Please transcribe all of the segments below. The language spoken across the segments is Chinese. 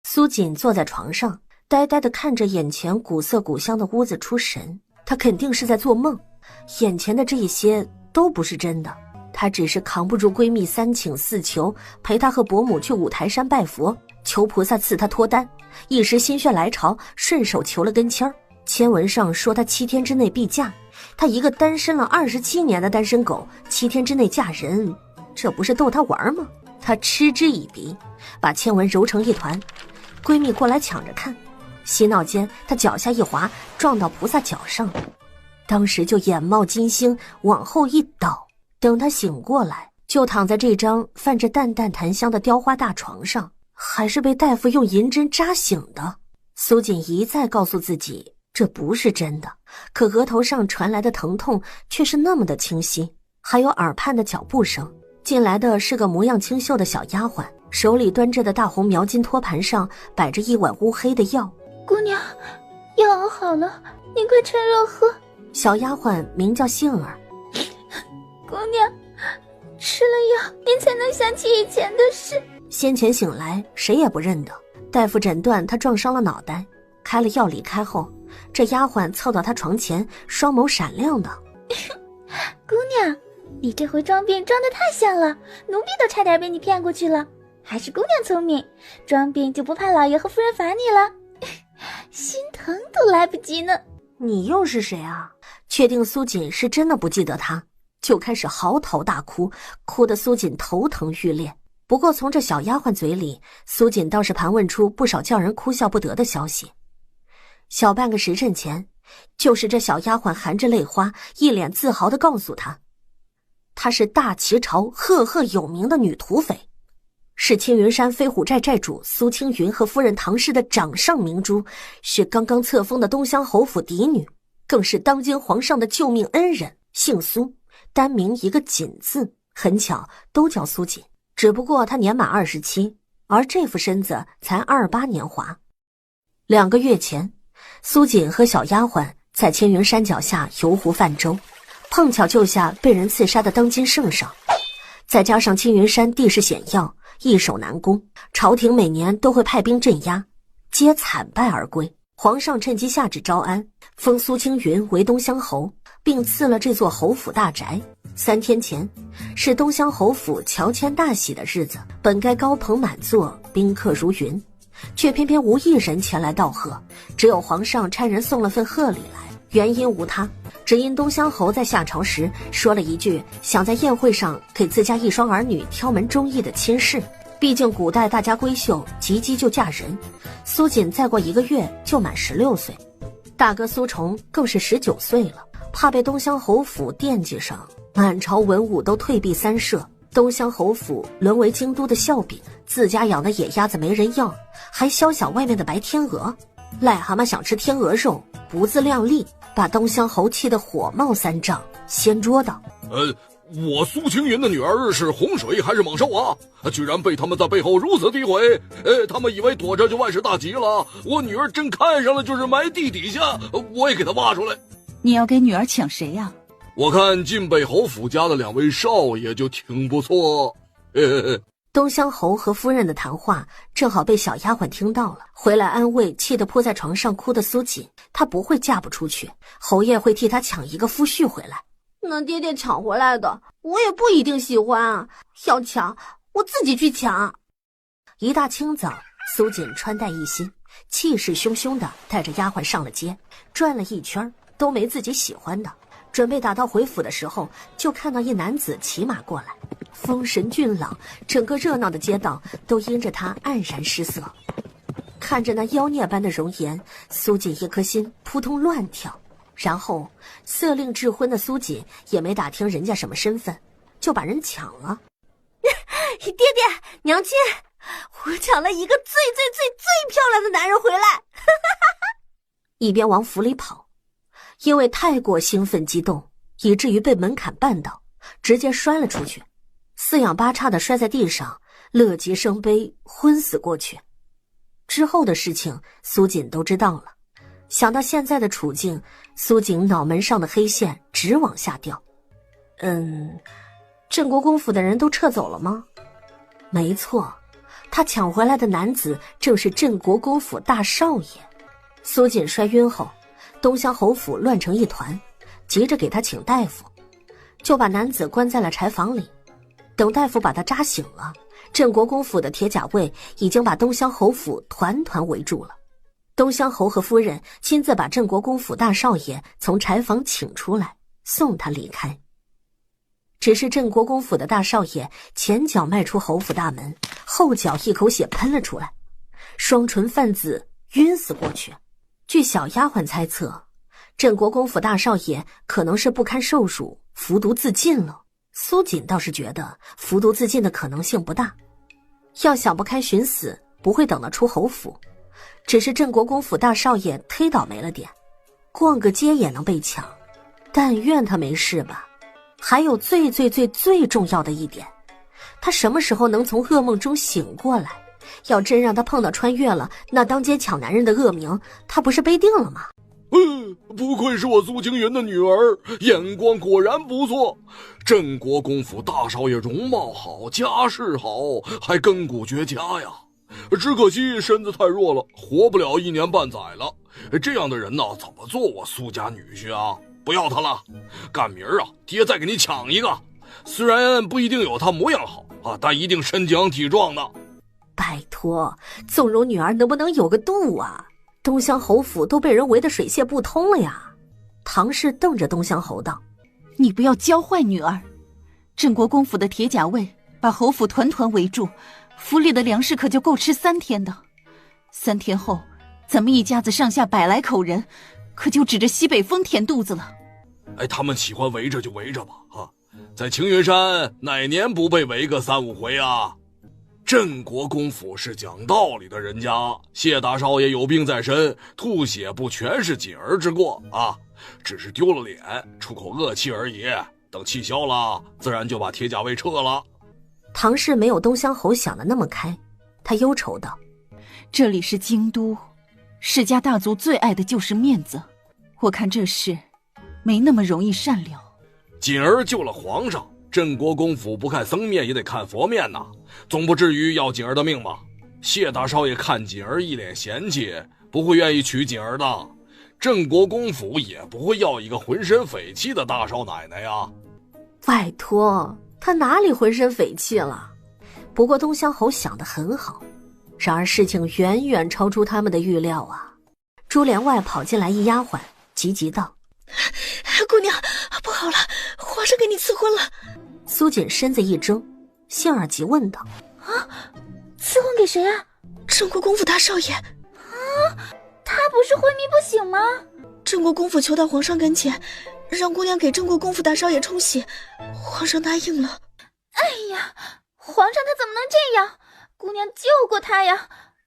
苏锦坐在床上，呆呆地看着眼前古色古香的屋子出神。她肯定是在做梦，眼前的这一些都不是真的。她只是扛不住闺蜜3请4求，陪她和伯母去五台山拜佛，求菩萨赐她脱单，一时心血来潮，顺手求了跟签儿。签文上说她7天之内必嫁，她一个单身了27年的单身狗，7天之内嫁人，这不是逗她玩吗？她嗤之以鼻，把签文揉成一团。闺蜜过来抢着看，嬉闹间她脚下一滑，撞到菩萨脚上，当时就眼冒金星，往后一倒。等她醒过来，就躺在这张泛着淡淡檀香的雕花大床上，还是被大夫用银针扎醒的。苏锦一再告诉自己这不是真的，可额头上传来的疼痛却是那么的清晰，还有耳畔的脚步声。进来的是个模样清秀的小丫鬟，手里端着的大红描金托盘上摆着一碗乌黑的药。姑娘，药熬好了，你快趁热喝。小丫鬟名叫杏儿。姑娘，吃了药您才能想起以前的事。先前醒来谁也不认得，大夫诊断她撞伤了脑袋，开了药离开后，这丫鬟凑到她床前，双眸闪亮的。姑娘，你这回装病装得太像了，奴婢都差点被你骗过去了。还是姑娘聪明，装病就不怕老爷和夫人罚你了。心疼都来不及呢。你又是谁啊？确定苏锦是真的不记得他，就开始嚎啕大哭，哭得苏锦头疼欲裂。不过从这小丫鬟嘴里，苏锦倒是盘问出不少叫人哭笑不得的消息。小半个时辰前，就是这小丫鬟含着泪花，一脸自豪地告诉他，她是大齐朝赫赫有名的女土匪，是青云山飞虎寨寨主苏青云和夫人唐氏的掌上明珠，是刚刚册封的东乡侯府嫡女，更是当今皇上的救命恩人，姓苏，单名一个锦字，很巧都叫苏锦，只不过她年满27，而这副身子才28年华。2个月前，苏锦和小丫鬟在青云山脚下游湖泛舟，碰巧救下被人刺杀的当今圣上，再加上青云山地势险要，易守难攻，朝廷每年都会派兵镇压，皆惨败而归。皇上趁机下旨招安，封苏青云为东乡侯，并赐了这座侯府大宅。3天前，是东乡侯府乔迁大喜的日子，本该高朋满座，宾客如云，却偏偏无一人前来道贺，只有皇上差人送了份贺礼来。原因无他，只因东乡侯在下朝时说了一句想在宴会上给自家一双儿女挑门中意的亲事。毕竟古代大家闺秀及笄就嫁人，苏锦再过1个月就满16岁，大哥苏崇更是19岁了。怕被东乡侯府惦记上，满朝文武都退避三舍，东乡侯府沦为京都的笑柄，自家养的野鸭子没人要，还宵小外面的白天鹅。癞蛤蟆想吃天鹅肉，不自量力，把东乡侯气得火冒三丈，掀桌道：我苏青云的女儿是洪水还是猛兽啊？居然被他们在背后如此诋毁！他们以为躲着就万事大吉了，我女儿真看上了就是埋地底下，我也给她挖出来。你要给女儿抢谁呀？我看晋北侯府家的2位少爷就挺不错。东乡侯和夫人的谈话正好被小丫鬟听到了，回来安慰气得扑在床上哭的苏锦。她不会嫁不出去，侯爷会替她抢一个夫婿回来。那爹爹抢回来的我也不一定喜欢啊，要抢我自己去抢。一大清早，苏锦穿戴一新，气势汹汹地带着丫鬟上了街，转了一圈都没自己喜欢的。准备打道回府的时候，就看到一男子骑马过来，风神俊朗，整个热闹的街道都因着他黯然失色。看着那妖孽般的容颜，苏锦一颗心扑通乱跳。然后色令智昏的苏锦也没打听人家什么身份，就把人抢了。爹爹娘亲，我抢了一个最漂亮的男人回来。一边往府里跑，因为太过兴奋激动，以至于被门槛绊倒，直接摔了出去，四仰八叉地摔在地上，乐极生悲，昏死过去。之后的事情苏锦都知道了，想到现在的处境，苏锦脑门上的黑线直往下掉。镇国公府的人都撤走了吗？没错，他抢回来的男子正是镇国公府大少爷。苏锦摔晕后，东乡侯府乱成一团，急着给他请大夫，就把男子关在了柴房里。等大夫把他扎醒了，镇国公府的铁甲卫已经把东乡侯府团团围住了。东乡侯和夫人亲自把镇国公府大少爷从柴房请出来，送他离开。只是镇国公府的大少爷前脚迈出侯府大门，后脚一口血喷了出来，双唇泛紫，晕死过去。据小丫鬟猜测，镇国公府大少爷可能是不堪受辱，服毒自尽了。苏锦倒是觉得服毒自尽的可能性不大，要想不开寻死，不会等得出侯府。只是镇国公府大少爷忒倒霉了点，逛个街也能被抢，但愿他没事吧。还有最重要的一点，他什么时候能从噩梦中醒过来？要真让他碰到穿越了，那当街抢男人的恶名，他不是背定了吗？不愧是我苏青云的女儿，眼光果然不错。镇国公府大少爷容貌好，家世好，还根骨绝佳呀。只可惜身子太弱了，活不了1年半载了。这样的人呢，怎么做我苏家女婿啊？不要他了，赶明儿啊，爹再给你抢一个。虽然不一定有他模样好啊，但一定身强体壮的。拜托，纵容女儿能不能有个度啊？东乡侯府都被人围得水泄不通了呀。唐氏瞪着东乡侯道：你不要教坏女儿。镇国公府的铁甲卫把侯府团团围住，府里的粮食可就够吃3天的。3天后，咱们一家子上下100来口人，可就指着西北风填肚子了。他们喜欢围着就围着吧啊！在青云山哪年不被围个3、5回啊？镇国公府是讲道理的人家，谢大少爷有病在身，吐血不全是锦儿之过啊，只是丢了脸，出口恶气而已。等气消了，自然就把铁甲卫撤了。唐氏没有东乡侯想的那么开，他忧愁道：这里是京都，世家大族最爱的就是面子，我看这事没那么容易善了。锦儿救了皇上，镇国公府不看僧面也得看佛面呐，总不至于要锦儿的命吧？谢大少爷看锦儿一脸嫌弃，不会愿意娶锦儿的。镇国公府也不会要一个浑身匪气的大少奶奶呀。拜托，他哪里浑身匪气了？不过东乡侯想得很好，然而事情远远超出他们的预料啊。珠帘外跑进来一丫鬟，急急道：姑娘，不好了，皇上给你赐婚了。苏锦身子一怔，杏儿急问道：赐婚给谁啊？镇国公府大少爷。他不是昏迷不醒吗？镇国公府求到皇上跟前，让姑娘给镇国公府大少爷冲喜，皇上答应了。哎呀，皇上他怎么能这样？姑娘救过他呀，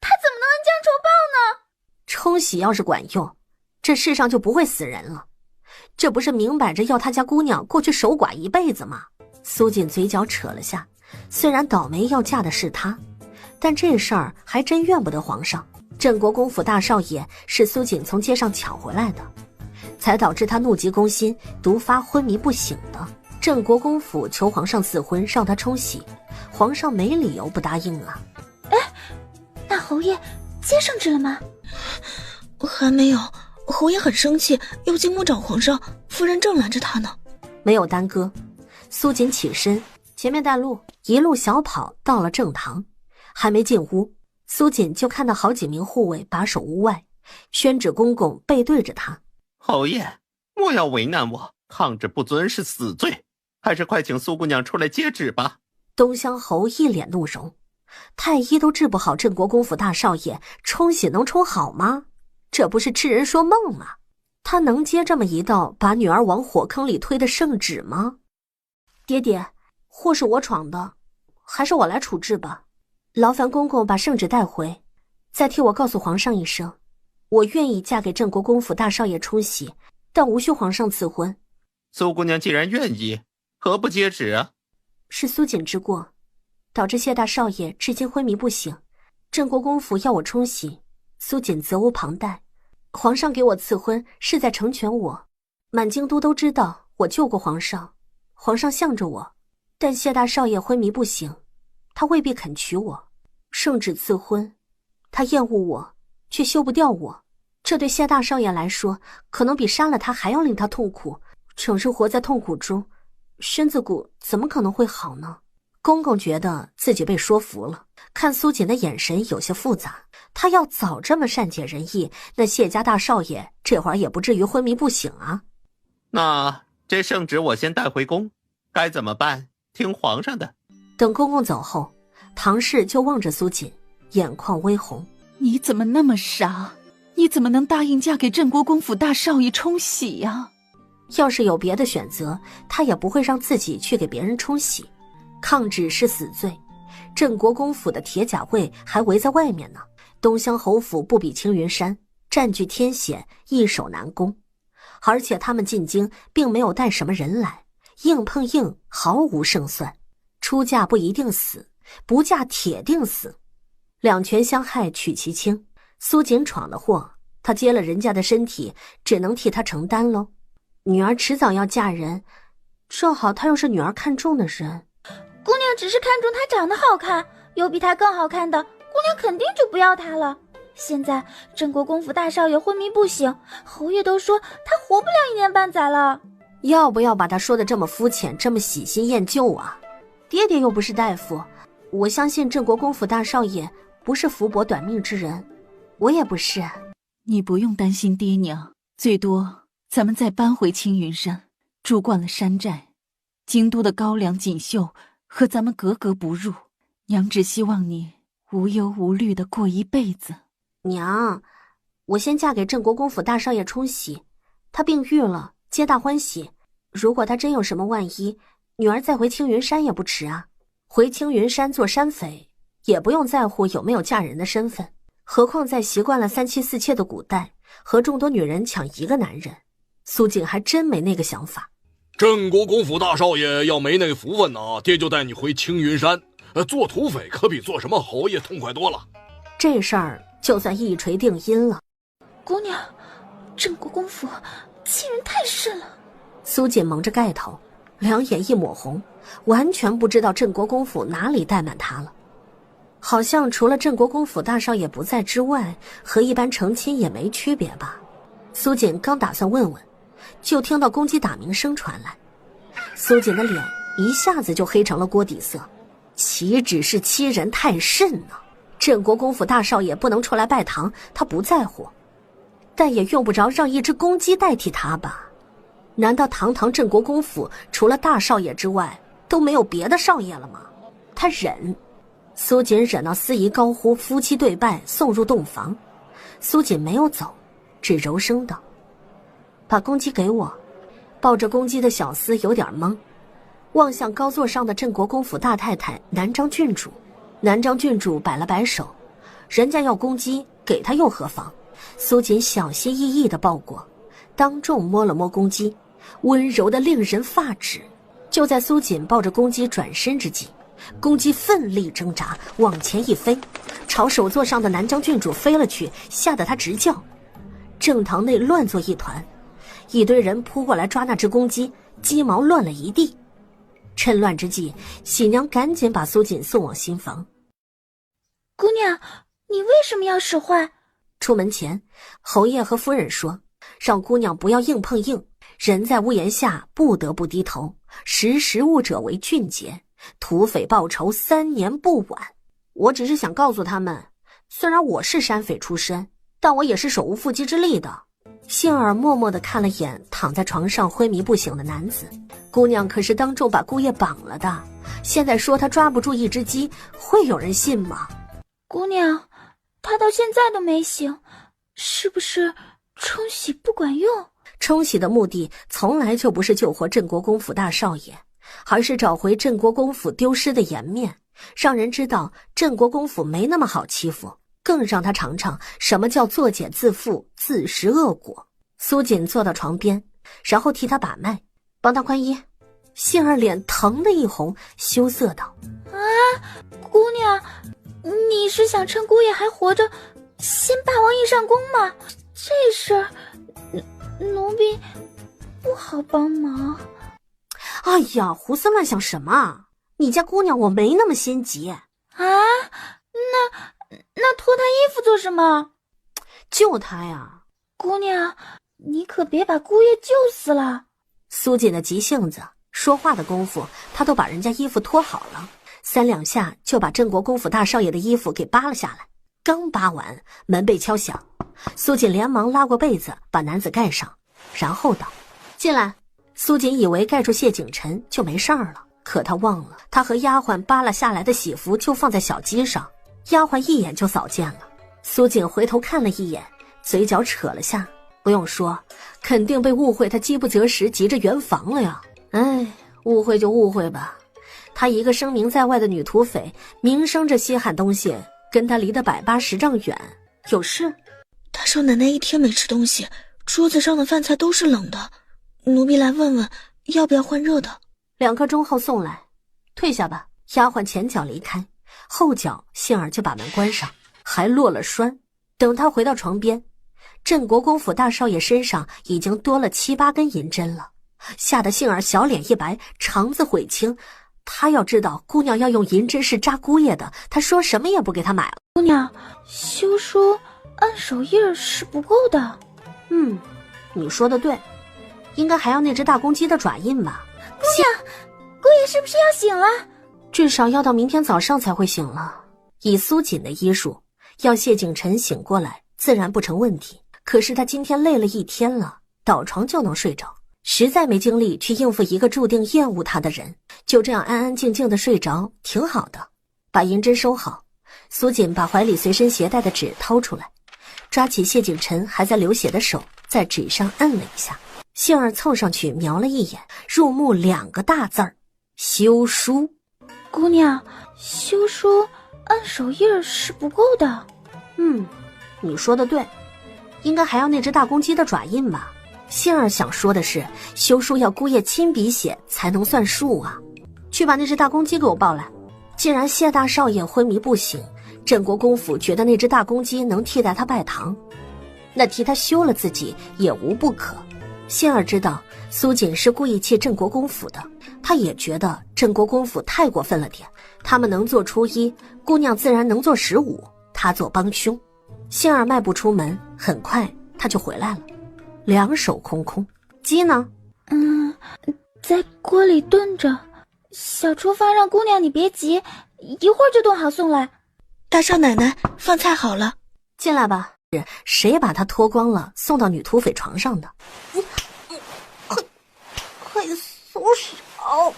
他怎么能恩将仇报呢？冲喜要是管用，这世上就不会死人了。这不是明摆着要他家姑娘过去守寡一辈子吗？苏锦嘴角扯了下，虽然倒霉要嫁的是他，但这事儿还真怨不得皇上。镇国公府大少爷是苏锦从街上抢回来的，才导致他怒急攻心，毒发昏迷不醒的。镇国公府求皇上赐婚，让他冲喜，皇上没理由不答应啊。那侯爷接圣旨了吗？还没有，侯爷很生气，要进宫找皇上，夫人正拦着他呢。没有耽搁，苏锦起身，前面带路，一路小跑到了正堂。还没进屋，苏锦就看到好几名护卫把守屋外，宣旨公公背对着他：侯爷，莫要为难我，抗旨不遵是死罪，还是快请苏姑娘出来接旨吧。东乡侯一脸怒容，太医都治不好镇国公府大少爷，冲喜能冲好吗？这不是痴人说梦吗？他能接这么一道把女儿往火坑里推的圣旨吗？爹爹，祸是我闯的，还是我来处置吧。劳烦公公把圣旨带回，再替我告诉皇上一声，我愿意嫁给镇国公府大少爷冲喜，但无需皇上赐婚。苏姑娘既然愿意，何不接旨啊？是苏锦之过，导致谢大少爷至今昏迷不醒，镇国公府要我冲喜，苏锦责无旁贷。皇上给我赐婚是在成全我，满京都都知道我救过皇上，皇上向着我，但谢大少爷昏迷不醒，他未必肯娶我。圣旨赐婚，他厌恶我，却休不掉我。这对谢大少爷来说，可能比杀了他还要令他痛苦。整日活在痛苦中，身子骨怎么可能会好呢？公公觉得自己被说服了，看苏锦的眼神有些复杂。他要早这么善解人意，那谢家大少爷这会儿也不至于昏迷不醒啊。那这圣旨我先带回宫，该怎么办？听皇上的。等公公走后，唐氏就望着苏锦，眼眶微红。你怎么那么傻？你怎么能答应嫁给镇国公府大少爷冲喜呀？要是有别的选择，他也不会让自己去给别人冲喜。抗旨是死罪，镇国公府的铁甲卫还围在外面呢。东乡侯府不比青云山，占据天险，易守难攻。而且他们进京并没有带什么人来，硬碰硬毫无胜算。出嫁不一定死，不嫁铁定死。两权相害取其轻，苏锦闯了祸，他接了人家的身体，只能替他承担喽。女儿迟早要嫁人，正好他又是女儿看中的人。姑娘只是看中他长得好看，有比他更好看的，姑娘肯定就不要他了。现在镇国公府大少爷昏迷不醒，侯爷都说他活不了1年半载了。要不要把他说的这么肤浅，这么喜新厌旧啊？爹爹又不是大夫，我相信镇国公府大少爷不是福薄短命之人，我也不是。你不用担心爹娘，最多咱们再搬回青云山，住惯了山寨，京都的高粱锦绣和咱们格格不入。娘只希望你无忧无虑地过一辈子。娘，我先嫁给镇国公府大少爷冲喜，他病愈了，皆大欢喜。如果他真有什么万一，女儿再回青云山也不迟啊。回青云山做山匪，也不用在乎有没有嫁人的身份。何况在习惯了3妻4妾的古代，和众多女人抢一个男人，苏锦还真没那个想法。镇国公府大少爷要没那福分呢，爹就带你回青云山。做土匪可比做什么侯爷痛快多了。这事儿就算一锤定音了。姑娘，镇国公府欺人太甚了。苏锦蒙着盖头，两眼一抹红，完全不知道镇国公府哪里怠慢他了。好像除了镇国公府大少爷不在之外，和一般成亲也没区别吧。苏锦刚打算问问，就听到公鸡打鸣声传来。苏锦的脸一下子就黑成了锅底色，岂止是欺人太甚呢？镇国公府大少爷不能出来拜堂，他不在乎，但也用不着让一只公鸡代替他吧？难道堂堂镇国公府除了大少爷之外都没有别的少爷了吗？他忍。苏锦忍到司仪高呼夫妻对拜，送入洞房。苏锦没有走，只柔声道：“把公鸡给我。”抱着公鸡的小厮有点懵，望向高座上的镇国公府大太太南张郡主。南张郡主摆了摆手，人家要公鸡，给他又何妨？苏锦小心翼翼地抱过，当众摸了摸公鸡，温柔得令人发指。就在苏锦抱着公鸡转身之际，公鸡奋力挣扎，往前一飞，朝首座上的南张郡主飞了去，吓得他直叫。正堂内乱作一团，一堆人扑过来抓那只公鸡，鸡毛乱了一地。趁乱之际，喜娘赶紧把苏锦送往新房。姑娘，你为什么要使坏？出门前，侯爷和夫人说，让姑娘不要硬碰硬，人在屋檐下不得不低头，识时务者为俊杰，土匪报仇3年不晚。我只是想告诉他们，虽然我是山匪出身，但我也是手无缚鸡之力的。杏儿默默地看了眼躺在床上昏迷不醒的男子，姑娘可是当众把姑爷绑了的，现在说她抓不住一只鸡，会有人信吗？姑娘，他到现在都没醒，是不是冲喜不管用？冲喜的目的从来就不是救活镇国公府大少爷，而是找回镇国公府丢失的颜面，让人知道镇国公府没那么好欺负，更让他尝尝什么叫作茧自缚，自食恶果。苏锦坐到床边，然后替他把脉，帮他宽衣。杏儿脸疼得一红，羞涩道：“啊，姑娘，你是想趁姑爷还活着，先霸王硬上弓吗？这事儿，奴婢不好帮忙。”哎呀，胡思乱想什么？你家姑娘我没那么心急。啊，那脱他衣服做什么？救他呀！姑娘，你可别把姑爷救死了。苏锦的急性子，说话的功夫，他都把人家衣服脱好了，3两下就把镇国公府大少爷的衣服给扒了下来。刚扒完，门被敲响，苏锦连忙拉过被子把男子盖上，然后道：“进来。”苏锦以为盖住谢景晨就没事儿了，可他忘了，他和丫鬟扒了下来的喜服就放在小机上，丫鬟一眼就扫见了。苏锦回头看了一眼，嘴角扯了下，不用说，肯定被误会他饥不择食急着圆房了呀。哎，误会就误会吧，他一个声名在外的女土匪，名声这稀罕东西跟他离得180丈远，有事？大少奶奶一天没吃东西，桌子上的饭菜都是冷的，奴婢来问问要不要换热的。2刻钟后送来，退下吧。丫鬟前脚离开，后脚杏儿就把门关上，还落了栓。等他回到床边，镇国公府大少爷身上已经多了7、8根银针了，吓得杏儿小脸一白，肠子悔青。他要知道姑娘要用银针是扎姑爷的，他说什么也不给他买了。姑娘，休书按手印是不够的。你说的对，应该还要那只大公鸡的爪印吧。姑娘，姑爷是不是要醒了？至少要到明天早上才会醒了。以苏锦的医术，要谢景晨醒过来自然不成问题，可是他今天累了一天了，倒床就能睡着，实在没精力去应付一个注定厌恶他的人，就这样安安静静的睡着挺好的。把银针收好，苏锦把怀里随身携带的纸掏出来，抓起谢景晨还在流血的手，在纸上摁了一下。杏儿凑上去瞄了一眼，入目2个大字儿：休书。姑娘，休书按手印是不够的。你说的对，应该还要那只大公鸡的爪印吧。杏儿想说的是，休书要姑爷亲笔写才能算数啊。去把那只大公鸡给我抱来。既然谢大少爷昏迷不醒，镇国公府觉得那只大公鸡能替代他拜堂，那替他休了自己也无不可。杏儿知道苏锦是故意气镇国公府的，他也觉得镇国公府太过分了点，他们能做初一，姑娘自然能做15，他做帮凶。杏儿迈步出门，很快他就回来了，2手空空。鸡呢？在锅里炖着，小厨房让姑娘你别急，一会儿就炖好送来。大少奶奶，饭菜好了。进来吧。谁把他脱光了送到女土匪床上的？快松手！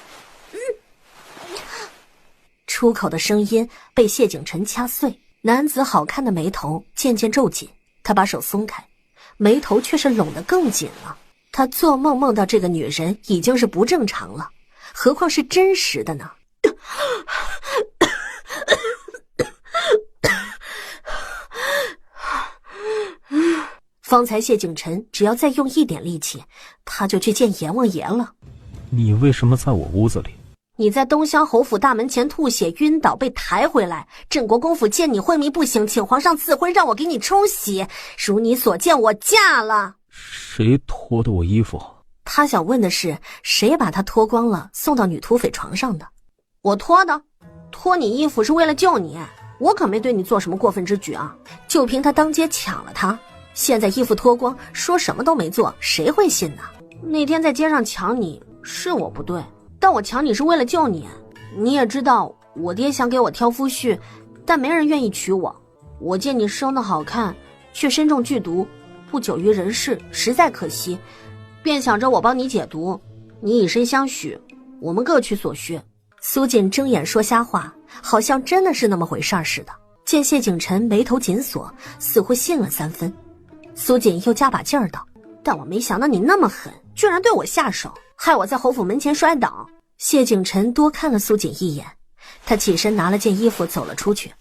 出口的声音被谢景晨掐碎，男子好看的眉头渐渐皱紧，他把手松开，眉头却是拢得更紧了。他做梦梦到这个女人已经是不正常了，何况是真实的呢？方才谢景晨只要再用一点力气，他就去见阎王爷了。你为什么在我屋子里？你在东乡侯府大门前吐血晕倒被抬回来，镇国公府见你昏迷不醒，请皇上赐婚让我给你冲喜，如你所见我嫁了。谁脱的我衣服？他想问的是谁把他脱光了送到女土匪床上的？我脱的，脱你衣服是为了救你，我可没对你做什么过分之举啊，就凭他当街抢了他，现在衣服脱光说什么都没做，谁会信呢？那天在街上抢你是我不对，但我抢你是为了救你。你也知道我爹想给我挑夫婿，但没人愿意娶我，我见你生得好看却身中剧毒，不久于人世，实在可惜，便想着我帮你解毒，你以身相许，我们各取所需。苏锦睁眼说瞎话，好像真的是那么回事似的。见谢景晨眉头紧锁，似乎信了3分。苏锦又加把劲儿道：但我没想到你那么狠，居然对我下手，害我在侯府门前摔倒。谢景晨多看了苏锦一眼，他起身拿了件衣服走了出去。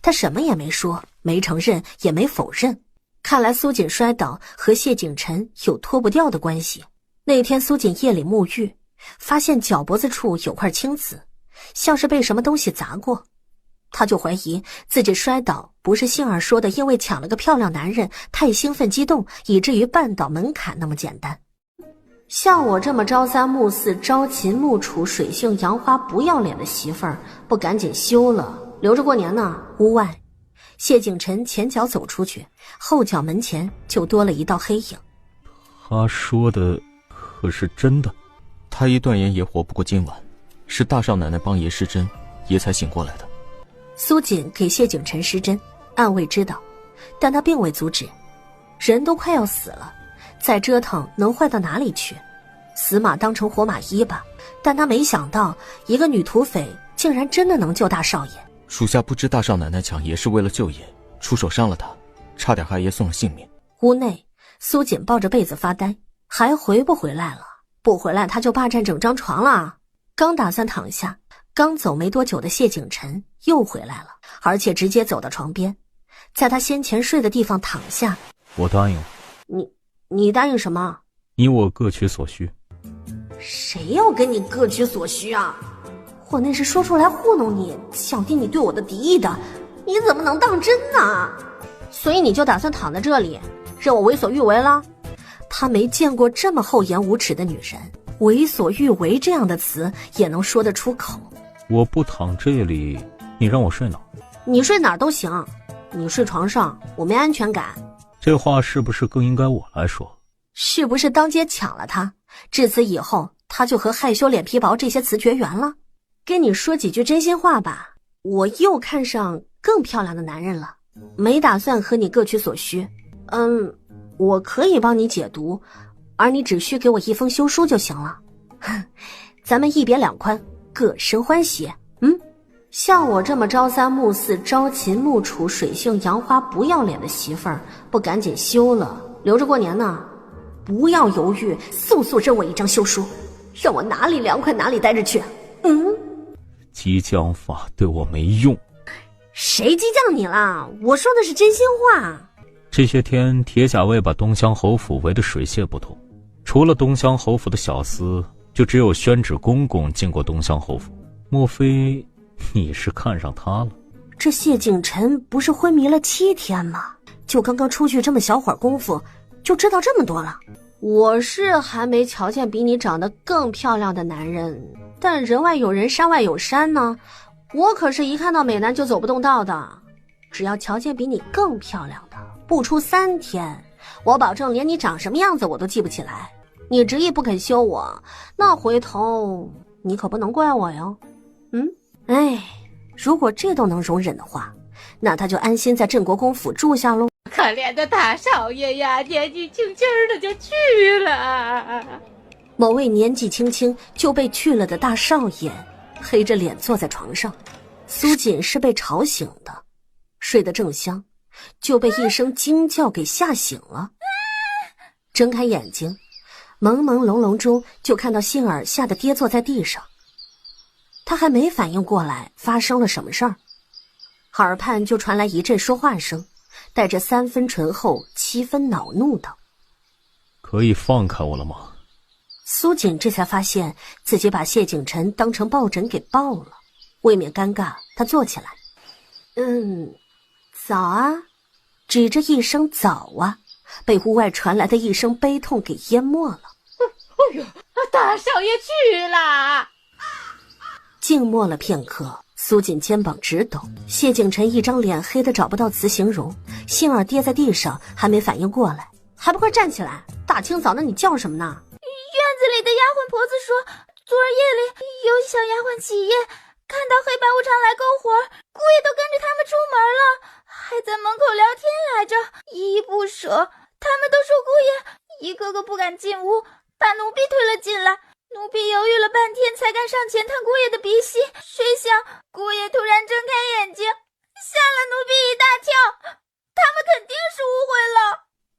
他什么也没说，没承认也没否认，看来苏锦摔倒和谢景晨有脱不掉的关系。那天苏锦夜里沐浴，发现脚脖子处有块青紫，像是被什么东西砸过，他就怀疑自己摔倒不是杏儿说的因为抢了个漂亮男人太兴奋激动以至于绊倒门槛那么简单。像我这么朝三暮四朝秦暮楚水性杨花不要脸的媳妇儿，不赶紧休了留着过年呢。屋外，谢景晨前脚走出去，后脚门前就多了一道黑影。他说的可是真的？他一断言也活不过今晚，是大少奶奶帮爷施针，爷才醒过来的。苏锦给谢景晨施针，暗卫知道，但他并未阻止。人都快要死了，再折腾能坏到哪里去？死马当成活马医吧。但他没想到，一个女土匪竟然真的能救大少爷。属下不知大少奶奶抢爷是为了救爷，出手伤了他，差点害爷送了性命。屋内，苏锦抱着被子发呆，还回不回来了？不回来他就霸占整张床了。刚打算躺下，刚走没多久的谢景晨又回来了，而且直接走到床边，在他先前睡的地方躺下。我答应了。你答应什么？你我各取所需。谁要跟你各取所需啊？我那是说出来糊弄你，降低你对我的敌意的，你怎么能当真呢？所以你就打算躺在这里，让我为所欲为了？他没见过这么厚颜无耻的女人，为所欲为这样的词也能说得出口。我不躺这里，你让我睡哪？你睡哪儿都行，你睡床上我没安全感。这话是不是更应该我来说？是不是当街抢了他，至此以后他就和害羞脸皮薄这些词绝缘了？跟你说几句真心话吧，我又看上更漂亮的男人了，没打算和你各取所需。我可以帮你解毒，而你只需给我一封休书就行了。咱们一别两宽，各生欢喜。像我这么朝三暮四、朝秦暮楚、水性杨花、不要脸的媳妇儿，不赶紧休了，留着过年呢？不要犹豫，速速扔我一张休书，让我哪里凉快哪里待着去。激将法对我没用。谁激将你啦？我说的是真心话。这些天铁甲卫把东乡侯府围得水泄不通，除了东乡侯府的小厮，就只有宣旨公公进过东乡侯府。莫非你是看上他了？这谢景晨不是昏迷了7天吗？就刚刚出去这么小会儿功夫，就知道这么多了。我是还没瞧见比你长得更漂亮的男人，但人外有人山外有山呢。我可是一看到美男就走不动道的，只要瞧见比你更漂亮的，不出3天，我保证连你长什么样子我都记不起来。你执意不肯休我，那回头你可不能怪我哟。如果这都能容忍的话，那他就安心在镇国公府住下喽。可怜的大少爷呀，年纪轻轻的就去了。某位年纪轻轻就被去了的大少爷黑着脸坐在床上，苏锦是被吵醒的，睡得正香，就被一声惊叫给吓醒了。睁开眼睛，朦朦胧胧中就看到杏儿吓得跌坐在地上。他还没反应过来发生了什么事儿，耳畔就传来一阵说话声，带着3分醇厚7分恼怒道：可以放开我了吗？苏锦这才发现自己把谢景晨当成抱枕给抱了，未免尴尬，他坐起来。早啊，指着一声早啊，被屋外传来的一声悲痛给淹没了。哎呦，大少爷去了！静默了片刻，苏锦肩膀直抖，谢景晨一张脸黑得找不到词形容，杏儿跌在地上还没反应过来，还不快站起来，大清早的你叫什么呢？院子里的丫鬟婆子说，昨儿夜里有小丫鬟起夜，看到黑白无常来勾活，姑爷都跟着他们出门了，还在门口聊天来着，依依不舍。他们都说姑爷一个个不敢进屋，把奴婢推了进来。奴婢犹豫了半天，才敢上前探姑爷的鼻息，谁想姑爷突然睁开眼睛，吓了奴婢一大跳。他们肯定是误会了。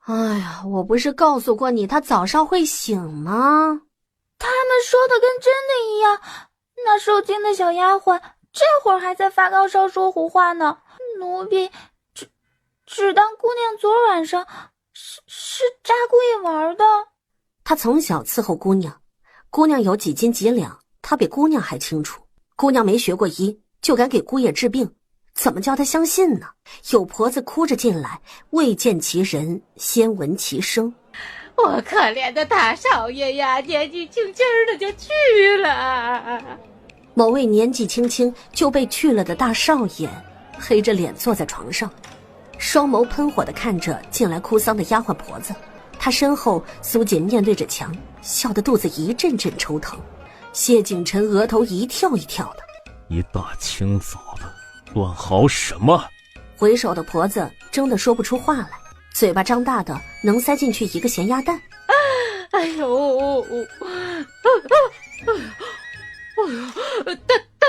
哎呀，我不是告诉过你他早上会醒吗？他们说的跟真的一样，那受惊的小丫鬟这会儿还在发高烧说胡话呢。奴婢只当姑娘昨晚上是扎姑爷玩的。他从小伺候姑娘，姑娘有几斤几两，他比姑娘还清楚。姑娘没学过医，就敢给姑爷治病，怎么叫他相信呢？有婆子哭着进来，未见其人，先闻其声。我可怜的大少爷呀，年纪轻轻的就去了。某位年纪轻轻就被去了的大少爷黑着脸坐在床上，双眸喷火地看着进来哭丧的丫鬟婆子。他身后苏锦面对着墙，笑得肚子一阵阵抽疼。谢景晨额头一跳一跳的，一大清早的乱嚎什么？回首的婆子怔得说不出话来，嘴巴张大的能塞进去一个咸鸭蛋。哎呦，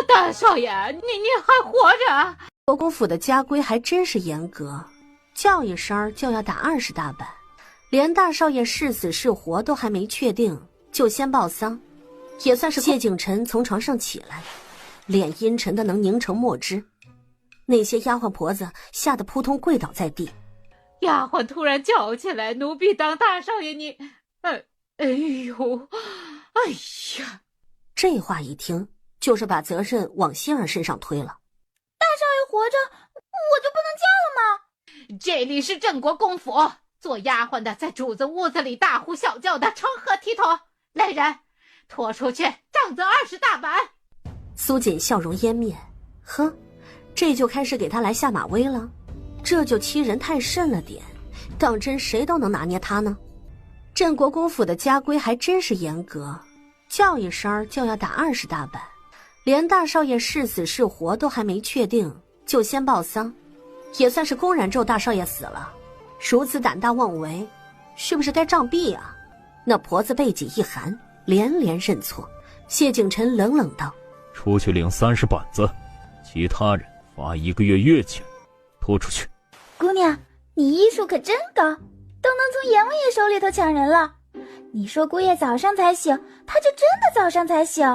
大少爷，你还活着？国公府的家规还真是严格，叫一声就要打20大板，连大少爷是死是活都还没确定，就先报丧，也算是。谢景晨从床上起来，脸阴沉的能凝成墨汁。那些丫鬟婆子吓得扑通跪倒在地。丫鬟突然叫起来：“奴婢当大少爷你……哎呦，哎呀！”这话一听，就是把责任往杏儿身上推了。大少爷活着，我就不能叫了吗？这里是镇国公府，做丫鬟的在主子屋子里大呼小叫的，成何体统？来人，拖出去，杖责20大板。苏锦笑容湮灭，呵，这就开始给他来下马威了，这就欺人太甚了点，当真谁都能拿捏他呢？镇国公府的家规还真是严格，叫一声就要打20大板，连大少爷是死是活都还没确定，就先报丧，也算是公然咒大少爷死了。如此胆大妄为，是不是该杖毙啊？那婆子背脊一寒，连连认错。谢景晨冷冷道：“出去领30板子，其他人罚1个月月钱，拖出去。”姑娘，你医术可真高，都能从阎王爷手里头抢人了。你说姑爷早上才醒，他就真的早上才醒。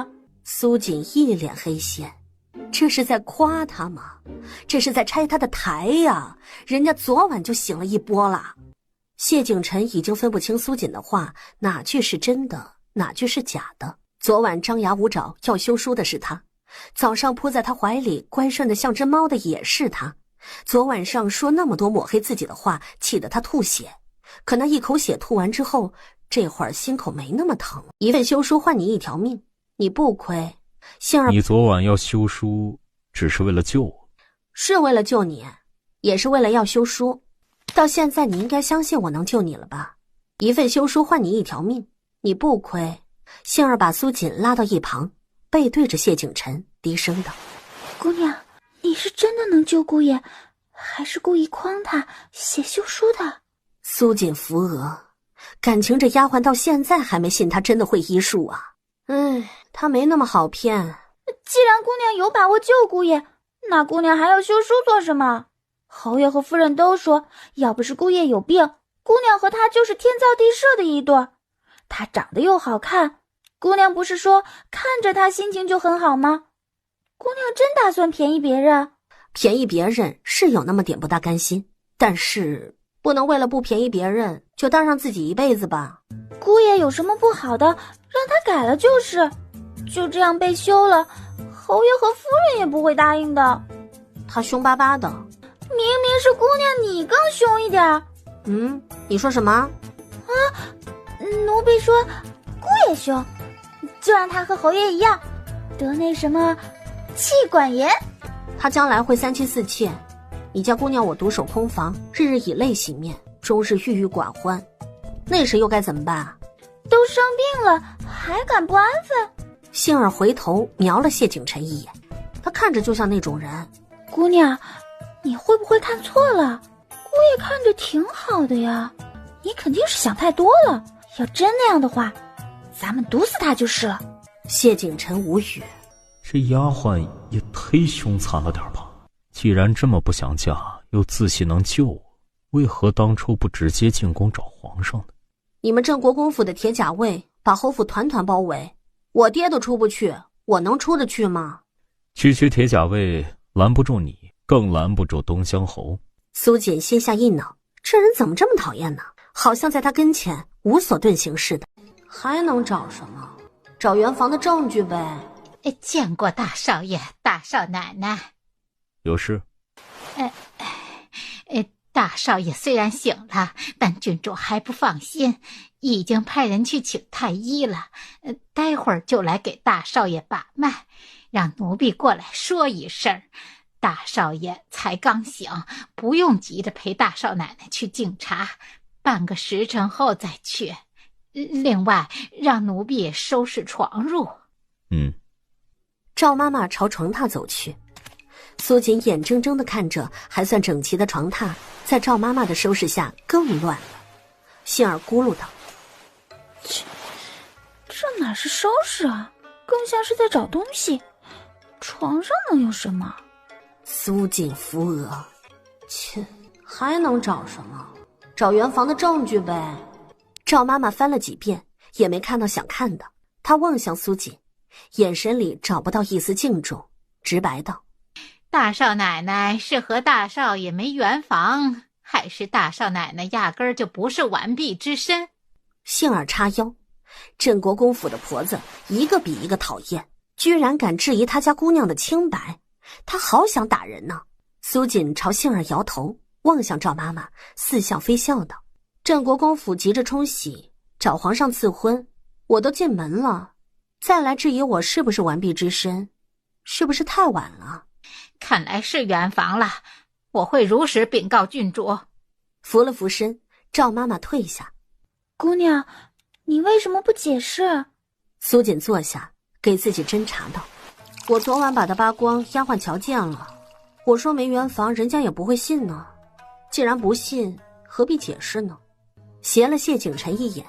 苏锦一脸黑线，这是在夸他吗？这是在拆他的台呀！人家昨晚就醒了一波了。谢景晨已经分不清苏锦的话哪句是真的，哪句是假的。昨晚张牙舞爪要休书的是他，早上扑在他怀里乖顺的像只猫的也是他。昨晚上说那么多抹黑自己的话，气得他吐血，可那一口血吐完之后，这会儿心口没那么疼。一份休书换你一条命，你不亏。杏儿，你昨晚要休书只是为了救我？是为了救你，也是为了要休书。到现在你应该相信我能救你了吧？一份休书换你一条命，你不亏。杏儿把苏锦拉到一旁，背对着谢景晨低声道：“姑娘，你是真的能救姑爷，还是故意诓他写休书的？”苏锦扶额，感情这丫鬟到现在还没信他真的会医术啊。他没那么好骗。既然姑娘有把握救姑爷，那姑娘还要休书做什么？侯爷和夫人都说，要不是姑爷有病，姑娘和他就是天造地设的一对儿。他长得又好看，姑娘不是说看着他心情就很好吗？姑娘真打算便宜别人？便宜别人是有那么点不大甘心，但是不能为了不便宜别人就当上自己一辈子吧。姑爷有什么不好的，让他改了就是。就这样被休了，侯爷和夫人也不会答应的。他凶巴巴的。明明是姑娘你更凶一点。你说什么？奴婢说姑爷凶，就让他和侯爷一样得那什么气管炎。他将来会3妻4妾，你叫姑娘我独守空房，日日以泪洗面，终日郁郁寡欢，那时又该怎么办？都生病了还敢不安分？杏儿回头瞄了谢景晨一眼，他看着就像那种人。姑娘，你会不会看错了？姑爷看着挺好的呀，你肯定是想太多了。要真那样的话，咱们毒死他就是了。谢景晨无语，这丫鬟也忒凶残了点吧？既然这么不想嫁，又自信能救我，为何当初不直接进宫找皇上呢？你们镇国公府的铁甲卫把侯府团团包围，我爹都出不去，我能出得去吗？区区铁甲卫拦不住你，更拦不住东乡侯。苏锦心下一恼，这人怎么这么讨厌呢？好像在他跟前无所遁形似的。还能找什么？找圆房的证据呗。见过大少爷、大少奶奶。有事？大少爷虽然醒了，但郡主还不放心，已经派人去请太医了，待会儿就来给大少爷把脉。让奴婢过来说一声。大少爷才刚醒，不用急着陪大少奶奶去敬茶，半个时辰后再去。另外，让奴婢收拾床褥。赵妈妈朝床榻走去，苏锦眼睁睁地看着还算整齐的床榻在赵妈妈的收拾下更乱了，杏儿咕噜道：切，这哪是收拾啊，更像是在找东西。床上能有什么？苏锦扶额，切，还能找什么？找圆房的证据呗。赵妈妈翻了几遍，也没看到想看的。她望向苏锦，眼神里找不到一丝敬重，直白道：大少奶奶是和大少爷没圆房，还是大少奶奶压根儿就不是完璧之身？杏儿叉腰，镇国公府的婆子一个比一个讨厌，居然敢质疑他家姑娘的清白，她好想打人呢。苏锦朝杏儿摇头，望向赵妈妈，似笑非笑道：镇国公府急着冲喜，找皇上赐婚，我都进门了，再来质疑我是不是完璧之身，是不是太晚了？看来是圆房了，我会如实禀告郡主。扶了扶身，赵妈妈退下。姑娘，你为什么不解释？苏锦坐下，给自己斟茶道：我昨晚把他扒光，丫鬟瞧见了，我说没圆房，人家也不会信呢。既然不信，何必解释呢？斜了谢景晨一眼，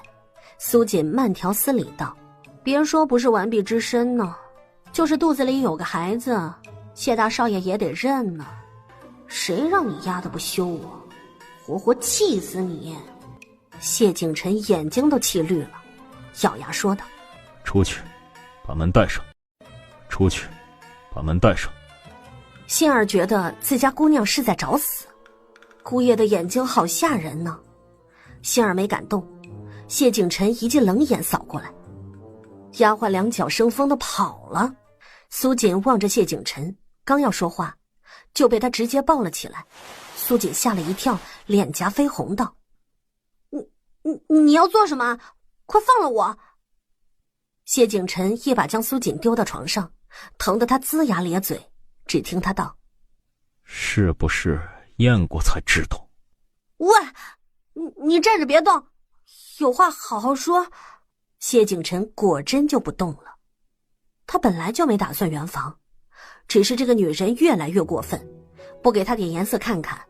苏锦慢条斯理道：别说不是完璧之身呢，就是肚子里有个孩子，谢大少爷也得认呢。谁让你丫的不休我，活活气死你！谢景晨眼睛都气绿了，咬牙说道：出去，把门带上。出去，把门带上。杏儿觉得自家姑娘是在找死，姑爷的眼睛好吓人呢。杏儿没敢动，谢景晨一记冷眼扫过来，丫鬟两脚生风的跑了。苏锦望着谢景晨，刚要说话，就被他直接抱了起来。苏锦吓了一跳，脸颊绯红道：你要做什么？快放了我！谢景晨一把将苏锦丢到床上，疼得他龇牙咧嘴，只听他道：是不是验过才知道？喂，你站着别动，有话好好说。谢景晨果真就不动了。他本来就没打算圆房，只是这个女人越来越过分，不给他点颜色看看，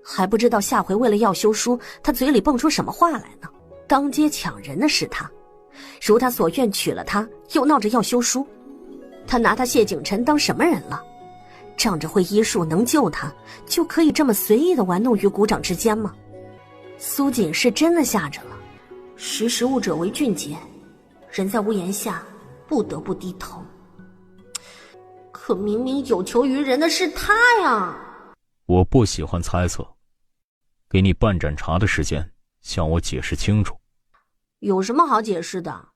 还不知道下回为了要休书，他嘴里蹦出什么话来呢。当街抢人的是他，如他所愿娶了她，又闹着要休书，他拿他谢景晨当什么人了？仗着会医术能救他，就可以这么随意的玩弄于股掌之间吗？苏锦是真的吓着了，识时务者为俊杰，人在屋檐下不得不低头。可明明有求于人的是他呀！我不喜欢猜测，给你半盏茶的时间，向我解释清楚。有什么好解释的？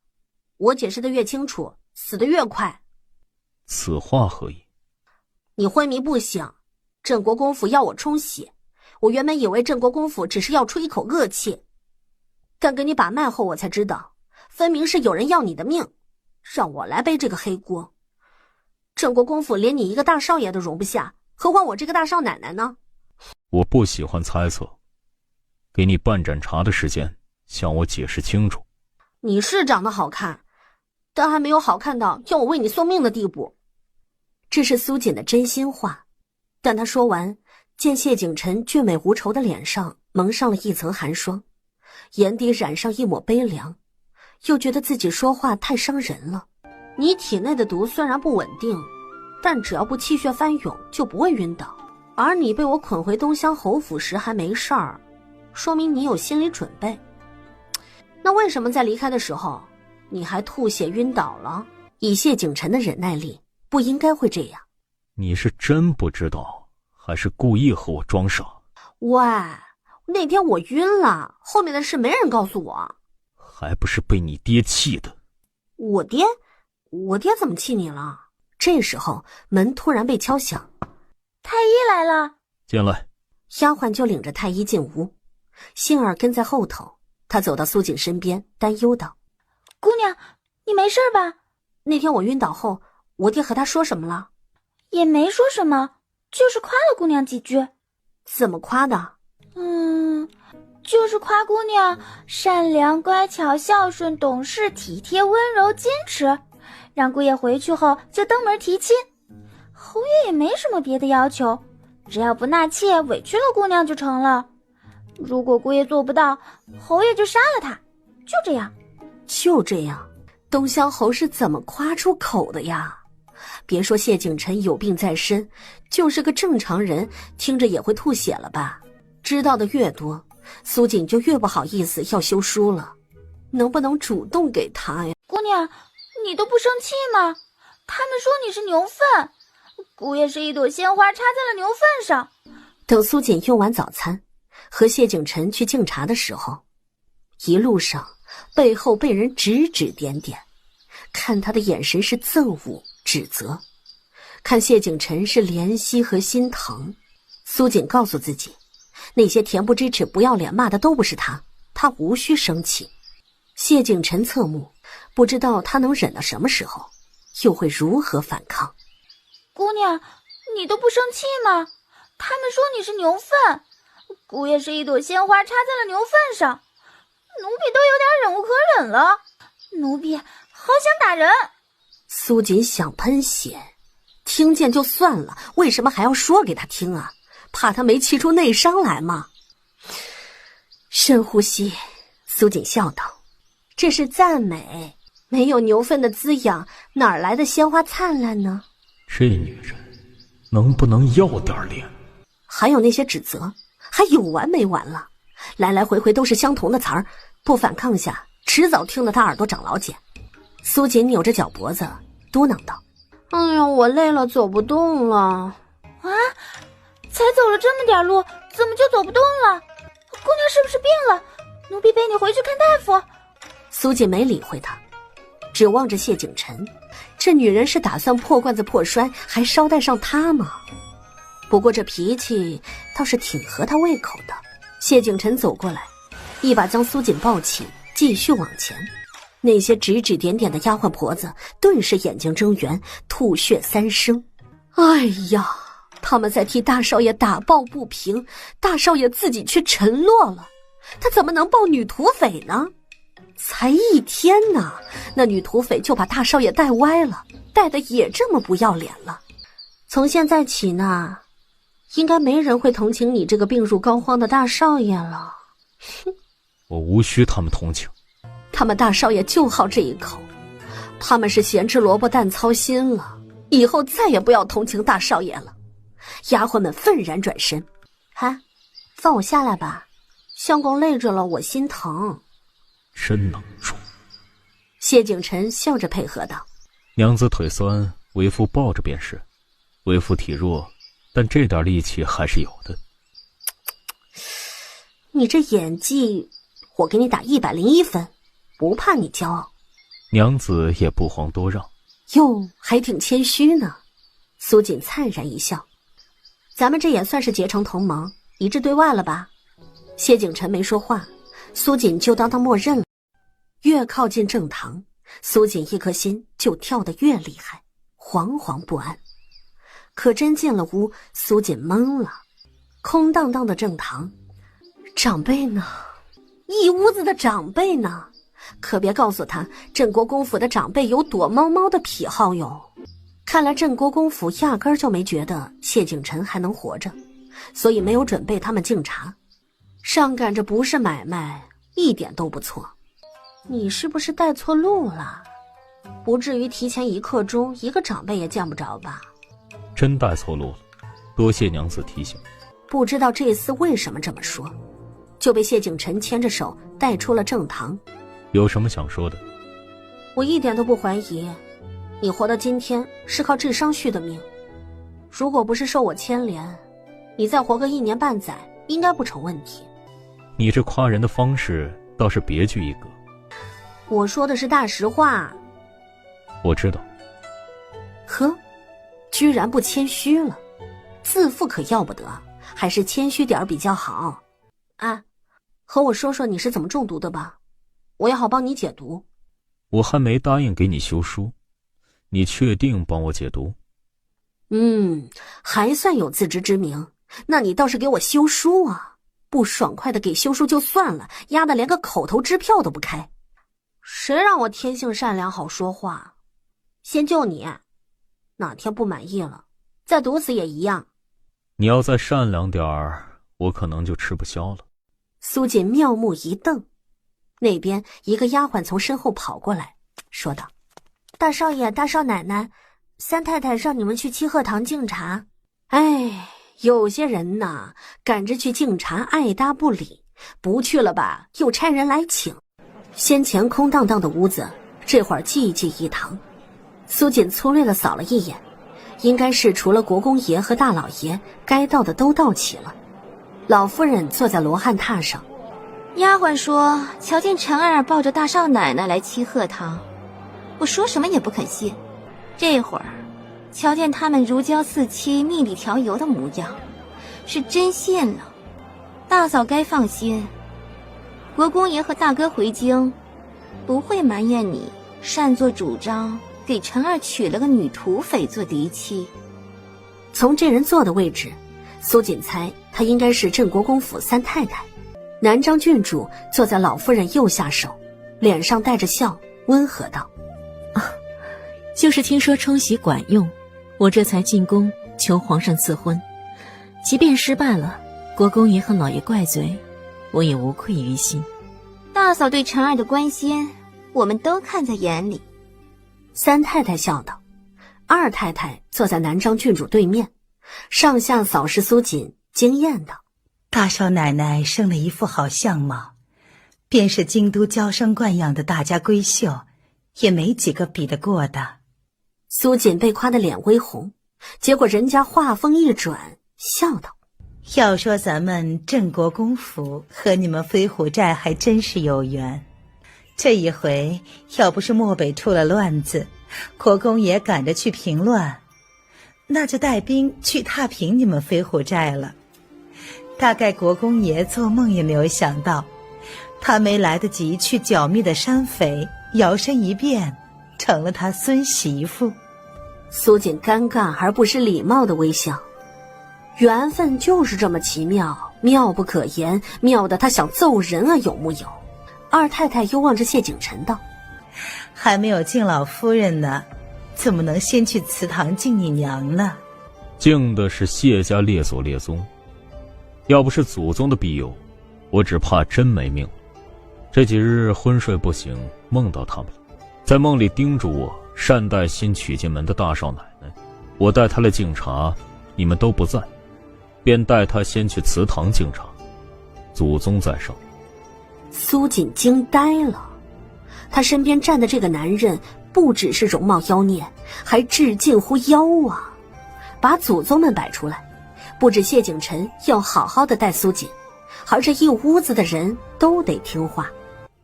我解释的越清楚，死得越快。此话何意？你昏迷不醒，镇国公府要我冲喜，我原本以为镇国公府只是要出一口恶气，但跟你把脉后我才知道，分明是有人要你的命，让我来背这个黑锅。镇国公府连你一个大少爷都容不下，何况我这个大少奶奶呢？我不喜欢猜测，给你半盏茶的时间，向我解释清楚。你是长得好看，但还没有好看到要我为你送命的地步。这是苏锦的真心话，但他说完，见谢景晨俊美无愁的脸上蒙上了一层寒霜，眼底染上一抹悲凉，又觉得自己说话太伤人了。你体内的毒虽然不稳定，但只要不气血翻涌，就不会晕倒。而你被我捆回东乡侯府时还没事儿，说明你有心理准备。那为什么在离开的时候，你还吐血晕倒了？以谢景晨的忍耐力，不应该会这样。你是真不知道，还是故意和我装傻？喂，那天我晕了，后面的事没人告诉我。还不是被你爹气的。我爹怎么气你了？这时候门突然被敲响，太医来了。进来。丫鬟就领着太医进屋，杏儿跟在后头。她走到苏锦身边，担忧道：姑娘，你没事吧？那天我晕倒后，我爹和他说什么了？也没说什么，就是夸了姑娘几句。怎么夸的？就是夸姑娘善良、乖巧、孝顺、懂事、体贴、温柔、坚持，让姑爷回去后就登门提亲。侯爷也没什么别的要求，只要不纳妾委屈了姑娘就成了。如果姑爷做不到，侯爷就杀了他，就这样。就这样？东乡侯是怎么夸出口的呀？别说谢景琛有病在身，就是个正常人听着也会吐血了吧。知道的越多，苏锦就越不好意思要休书了。能不能主动给他呀？姑娘，你都不生气吗？他们说你是牛粪，姑爷是一朵鲜花插在了牛粪上。等苏锦用完早餐和谢景琛去敬茶的时候，一路上背后被人指指点点，看他的眼神是憎恶指责，看谢景琛是怜惜和心疼。苏锦告诉自己，那些恬不知耻不要脸骂的都不是他，他无需生气。谢景琛侧目，不知道他能忍到什么时候，又会如何反抗。姑娘，你都不生气吗？他们说你是牛粪，姑爷是一朵鲜花插在了牛粪上，奴婢都有点忍无可忍了，奴婢好想打人。苏锦想喷血，听见就算了，为什么还要说给他听啊？怕他没气出内伤来吗？深呼吸，苏锦笑道：“这是赞美，没有牛粪的滋养，哪来的鲜花灿烂呢？”这女人能不能要点脸？还有那些指责，还有完没完了？来来回回都是相同的词儿，不反抗下，迟早听得他耳朵长老茧。苏锦扭着脚脖子嘟囔道：“哎呀，我累了，走不动了。”啊，才走了这么点路，怎么就走不动了？姑娘是不是病了？奴婢背你回去看大夫。苏锦没理会他，只望着谢景琛。这女人是打算破罐子破摔，还捎带上他吗？不过这脾气倒是挺合他胃口的。谢景琛走过来，一把将苏锦抱起，继续往前。那些指指点点的丫鬟婆子顿时眼睛睁圆，吐血三升。哎呀，他们在替大少爷打抱不平，大少爷自己却沉落了，他怎么能抱女土匪呢？才一天呢，那女土匪就把大少爷带歪了，带的也这么不要脸了。从现在起呢，应该没人会同情你这个病入膏肓的大少爷了。我无需他们同情，他们大少爷就好这一口，他们是咸吃萝卜淡操心了，以后再也不要同情大少爷了。丫鬟们愤然转身：“放我下来吧，相公累着了，我心疼。”真能说。谢景琛笑着配合道：“娘子腿酸，为夫抱着便是。为夫体弱，但这点力气还是有的。”你这演技，我给你打101分，不怕你骄傲。娘子也不遑多让。哟，还挺谦虚呢。苏锦灿然一笑：“咱们这也算是结成同盟，一致对外了吧？”谢景琛没说话，苏锦就当他默认了。越靠近正堂，苏锦一颗心就跳得越厉害，惶惶不安。可真进了屋，苏锦懵了。空荡荡的正堂，长辈呢？一屋子的长辈呢？可别告诉他镇国公府的长辈有躲猫猫的癖好哟。看来镇国公府压根儿就没觉得谢景琛还能活着，所以没有准备他们敬茶。上赶着不是买卖，一点都不错。你是不是带错路了？不至于提前1刻钟一个长辈也见不着吧？真带错路了，多谢娘子提醒。不知道这厮为什么这么说，就被谢景琛牵着手带出了正堂。有什么想说的？我一点都不怀疑，你活到今天是靠智商续的命。如果不是受我牵连，你再活个1年半载，应该不成问题。你这夸人的方式倒是别具一格。我说的是大实话。我知道。呵，居然不谦虚了，自负可要不得，还是谦虚点比较好。和我说说你是怎么中毒的吧，我也好帮你解毒。我还没答应给你休书，你确定帮我解毒？还算有自知之明。那你倒是给我修书啊！不爽快的给修书就算了，压得连个口头支票都不开。谁让我天性善良好说话？先救你，哪天不满意了，再毒死也一样。你要再善良点儿，我可能就吃不消了。苏锦妙目一瞪，那边一个丫鬟从身后跑过来，说道：“大少爷、大少奶奶，三太太让你们去七鹤堂敬茶。”哎，有些人呐，赶着去敬茶爱搭不理，不去了吧，又差人来请。先前空荡荡的屋子，这会儿济济一堂。苏锦粗略地扫了一眼，应该是除了国公爷和大老爷，该到的都到齐了。老夫人坐在罗汉榻上，丫鬟说瞧见陈儿抱着大少奶奶来七鹤堂，我说什么也不肯信。这会儿瞧见他们如胶似漆、蜜里调油的模样，是真信了。大嫂该放心，国公爷和大哥回京，不会埋怨你擅作主张给陈儿娶了个女土匪做嫡妻。从这人坐的位置，苏锦猜他应该是镇国公府三太太。南张郡主坐在老夫人右下手，脸上带着笑，温和道：“就是听说冲喜管用，我这才进宫求皇上赐婚。即便失败了，国公爷和老爷怪罪，我也无愧于心。大嫂对陈儿的关心，我们都看在眼里。”三太太笑道。二太太坐在南张郡主对面，上下扫视苏锦，惊艳道：“大少奶奶生了一副好相貌，便是京都娇生惯养的大家闺秀，也没几个比得过的。”苏锦被夸得脸微红，结果人家话锋一转，笑道：“要说咱们镇国公府和你们飞虎寨还真是有缘。这一回要不是漠北出了乱子，国公爷赶着去平乱，那就带兵去踏平你们飞虎寨了。大概国公爷做梦也没有想到，他没来得及去剿灭的山匪，摇身一变成了他孙媳妇。”苏锦尴尬而不失礼貌的微笑。缘分就是这么奇妙，妙不可言，妙得他想揍人啊，有木有？二太太又望着谢景晨道：“还没有敬老夫人呢，怎么能先去祠堂敬你娘呢？”敬的是谢家列祖列宗，要不是祖宗的庇佑，我只怕真没命了。这几日昏睡不醒，梦到他们了，在梦里叮嘱我善待新娶进门的大少奶奶。我带她来敬茶，你们都不在，便带她先去祠堂敬茶，祖宗在上。苏锦惊呆了，他身边站的这个男人不只是容貌妖孽，还至近乎妖啊！把祖宗们摆出来，不止谢景晨要好好的待苏锦，而这一屋子的人都得听话。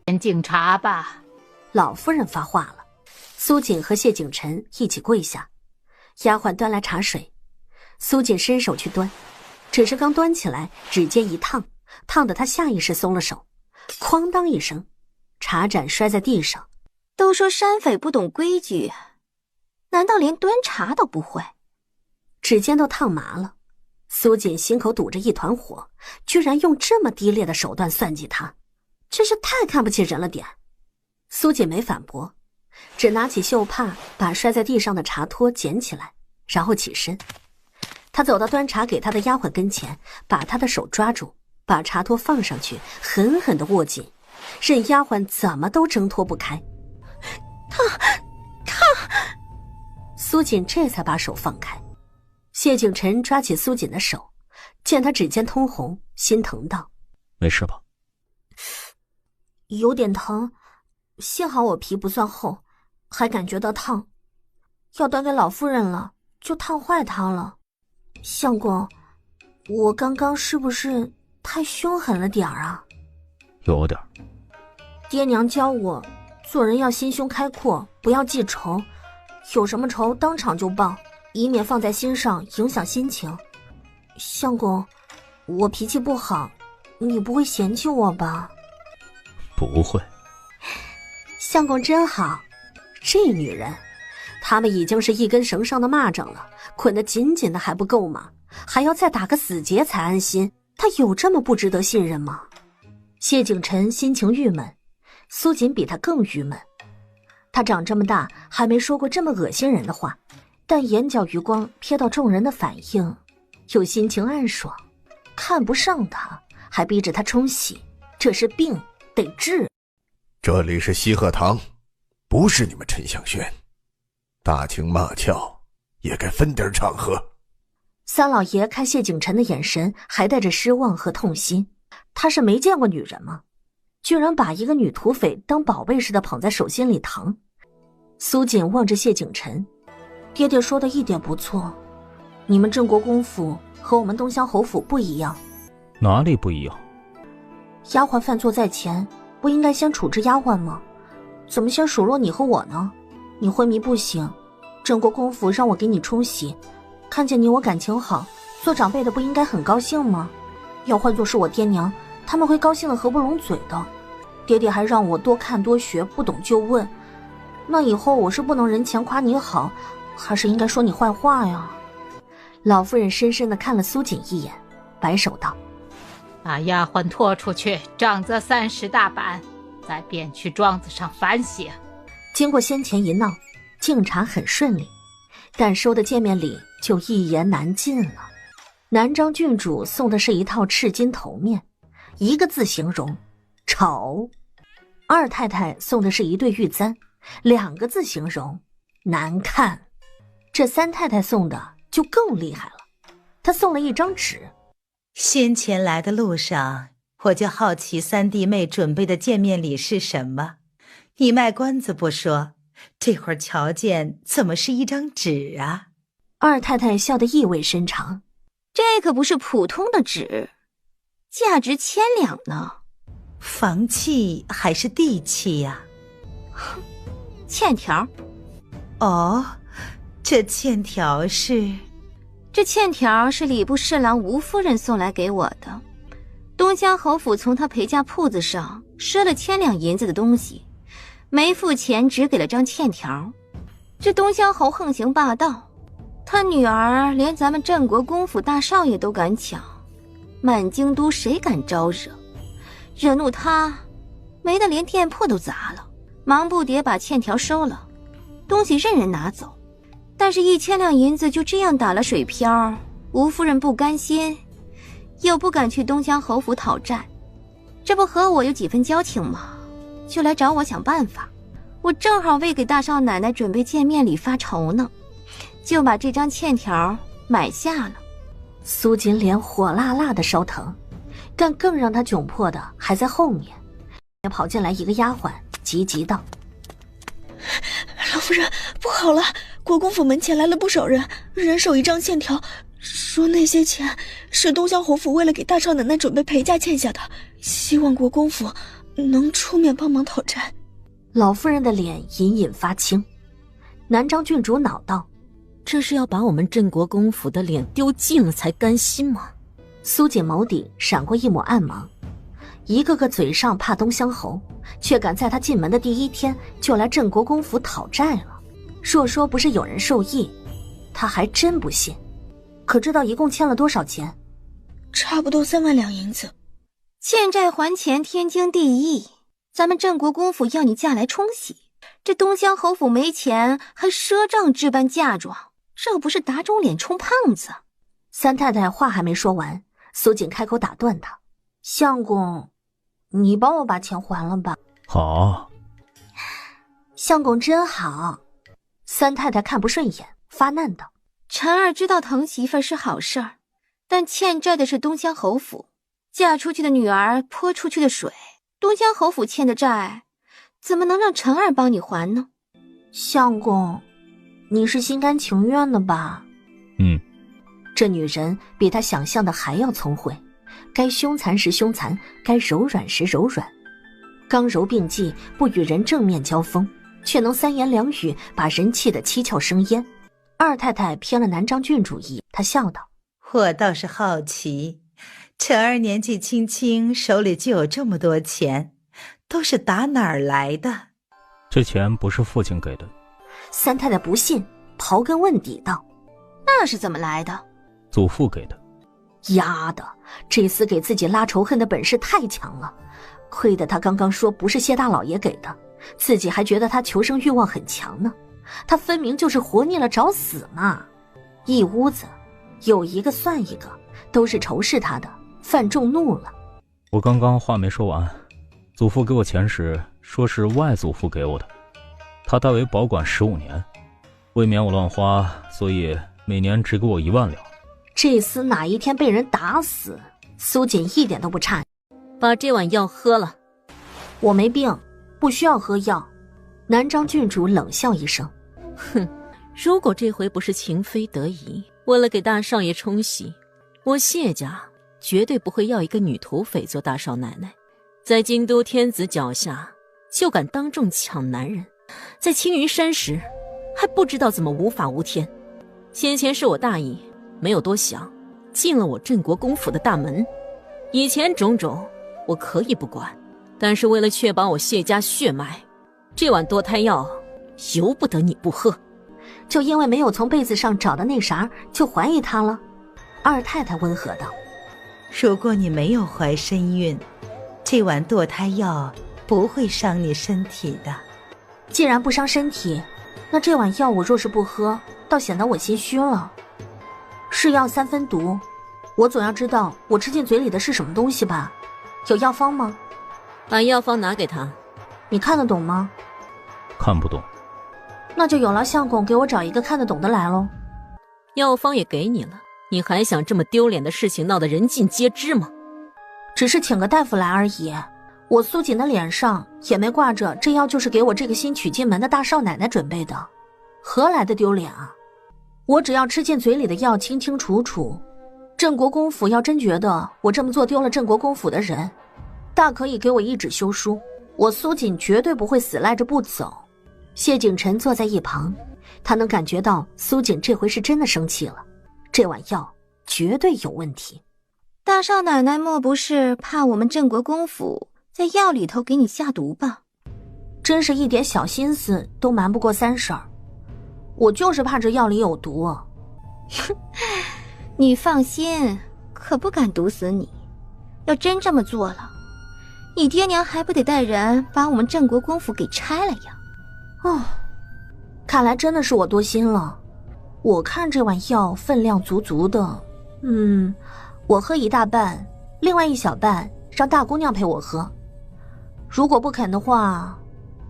先敬茶吧。老夫人发话了。苏锦和谢景晨一起跪下，丫鬟端来茶水，苏锦伸手去端，只是刚端起来，指尖一烫，烫得他下意识松了手，哐当一声，茶盏摔在地上。都说山匪不懂规矩，难道连端茶都不会？指尖都烫麻了，苏锦心口堵着一团火，居然用这么低劣的手段算计他，真是太看不起人了点。苏锦没反驳，只拿起袖帕把摔在地上的茶托捡起来，然后起身。他走到端茶给他的丫鬟跟前，把他的手抓住，把茶托放上去，狠狠地握紧，任丫鬟怎么都挣脱不开。苏锦这才把手放开。谢景晨抓起苏锦的手，见他指尖通红，心疼道：“没事吧？”“有点疼，幸好我皮不算厚，还感觉到烫。要端给老夫人了，就烫坏它了。相公，我刚刚是不是太凶狠了点儿啊？”“有点。”“爹娘教我，做人要心胸开阔，不要记仇，有什么仇当场就报，以免放在心上影响心情。相公，我脾气不好，你不会嫌弃我吧？”“不会。”“相公真好，这女人，他们已经是一根绳上的蚂蚱了，捆得紧紧的还不够吗？还要再打个死结才安心。他有这么不值得信任吗？谢景晨心情郁闷，苏锦比他更郁闷。他长这么大还没说过这么恶心人的话，但眼角余光瞥到众人的反应，又心情暗爽。看不上他，还逼着他冲洗，这是病，得治。这里是西鹤堂，不是你们陈香轩，大情骂俏也该分点场合。三老爷看谢景晨的眼神还带着失望和痛心，他是没见过女人吗？居然把一个女土匪当宝贝似的捧在手心里疼。苏锦望着谢景晨，爹爹说的一点不错，你们镇国公府和我们东乡侯府不一样。哪里不一样？丫鬟犯错在前，不应该先处置丫鬟吗？怎么先数落你和我呢？你昏迷不醒，镇国公府让我给你冲洗，看见你我感情好，做长辈的不应该很高兴吗？要换作是我爹娘，他们会高兴得合不拢嘴的。爹爹还让我多看多学，不懂就问。那以后我是不能人前夸你好，还是应该说你坏话呀？老夫人深深地看了苏锦一眼，摆手道：把丫鬟拖出去，杖责30大板，再便去庄子上反省。经过先前一闹，敬茶很顺利，但收的见面礼就一言难尽了。南张郡主送的是一套赤金头面，一个字形容：丑。二太太送的是一对玉簪，2个字形容：难看。这三太太送的就更厉害了，她送了一张纸。先前来的路上，我就好奇三弟妹准备的见面礼是什么。你卖关子不说，这会儿瞧见怎么是一张纸啊？二太太笑得意味深长。这可不是普通的纸，价值1000两呢。房契还是地契呀？欠条。哦，这欠条是？这欠条是礼部侍郎吴夫人送来给我的。东乡侯府从他陪嫁铺子上赊了1000两银子的东西，没付钱，只给了张欠条。这东乡侯横行霸道，他女儿连咱们镇国公府大少爷都敢抢，满京都谁敢招惹？惹怒他，没得连店铺都砸了，忙不迭把欠条收了，东西任人拿走。但是1000两银子就这样打了水漂，吴夫人不甘心，又不敢去东乡侯府讨债，这不和我有几分交情吗？就来找我想办法。我正好为给大少奶奶准备见面礼发愁呢，就把这张欠条买下了。苏锦脸火辣辣的烧疼，但更让他窘迫的还在后面。跑进来一个丫鬟，急急道：老夫人，不好了，国公府门前来了不少人，人手一张欠条，说那些钱是东乡侯府为了给大少奶奶准备陪嫁欠下的，希望国公府能出面帮忙讨债。老夫人的脸隐隐发青。南张郡主恼道：这是要把我们镇国公府的脸丢尽了才甘心吗？苏锦眸底闪过一抹暗芒，一个个嘴上怕东乡侯，却敢在他进门的第1天就来镇国公府讨债了。若说不是有人受益，他还真不信。可知道一共欠了多少钱？差不多3万两银子。欠债还钱天经地义，咱们镇国公府要你嫁来冲喜，这东乡侯府没钱还赊账置办嫁妆，这不是打肿脸充胖子？三太太话还没说完，苏锦开口打断他：相公，你帮我把钱还了吧。好。相公真好。三太太看不顺眼，发难道：婵儿知道疼媳妇是好事儿，但欠债的是东乡侯府，嫁出去的女儿泼出去的水，东乡侯府欠的债怎么能让婵儿帮你还呢？相公，你是心甘情愿的吧？这女人比他想象的还要聪慧，该凶残时凶残，该柔软时柔软，刚柔并济，不与人正面交锋，却能3言2语把人气得七窍生烟。二太太瞥了南张郡主一眼，她笑道：我倒是好奇，婵儿年纪轻轻，手里就有这么多钱，都是打哪儿来的？这钱不是父亲给的，三太太不信，刨根问底道：“那是怎么来的？”祖父给的。丫的，这厮给自己拉仇恨的本事太强了，亏得他刚刚说不是谢大老爷给的，自己还觉得他求生欲望很强呢。他分明就是活腻了找死嘛！一屋子有一个算一个，都是仇视他的，犯众怒了。我刚刚话没说完，祖父给我钱时说是外祖父给我的，他代为保管15年，为免我乱花，所以每年只给我1万两。这厮哪一天被人打死，苏锦一点都不差。把这碗药喝了。我没病，不需要喝药。南张郡主冷笑一声，哼，如果这回不是情非得已，为了给大少爷冲喜，我谢家绝对不会要一个女土匪做大少奶奶。在京都天子脚下就敢当众抢男人，在青云山时还不知道怎么无法无天。先前是我大意，没有多想，进了我镇国公府的大门。以前种种我可以不管，但是为了确保我谢家血脉，这碗堕胎药由不得你不喝。就因为没有从被子上找的那啥就怀疑他了？二太太温和道：如果你没有怀身孕，这碗堕胎药不会伤你身体的。既然不伤身体，那这碗药我若是不喝，倒显得我心虚了。是药3分毒，我总要知道我吃进嘴里的是什么东西吧？有药方吗？把药方拿给他。你看得懂吗？看不懂。那就有劳相公给我找一个看得懂的来咯。药方也给你了，你还想这么丢脸的事情闹得人尽皆知吗？只是请个大夫来而已，我苏锦的脸上也没挂着这药就是给我这个新娶进门的大少奶奶准备的，何来的丢脸啊？我只要吃进嘴里的药清清楚楚，镇国公府要真觉得我这么做丢了镇国公府的人，大可以给我一纸休书，我苏锦绝对不会死赖着不走。谢景晨坐在一旁，他能感觉到苏锦这回是真的生气了，这碗药绝对有问题。大少奶奶莫不是怕我们镇国公府在药里头给你下毒吧？真是一点小心思都瞒不过三婶儿，我就是怕这药里有毒。你放心，可不敢毒死你。要真这么做了，你爹娘还不得带人把我们镇国公府给拆了呀？哦，看来真的是我多心了。我看这碗药分量足足的，我喝1大半，另外1小半让大姑娘陪我喝。如果不肯的话，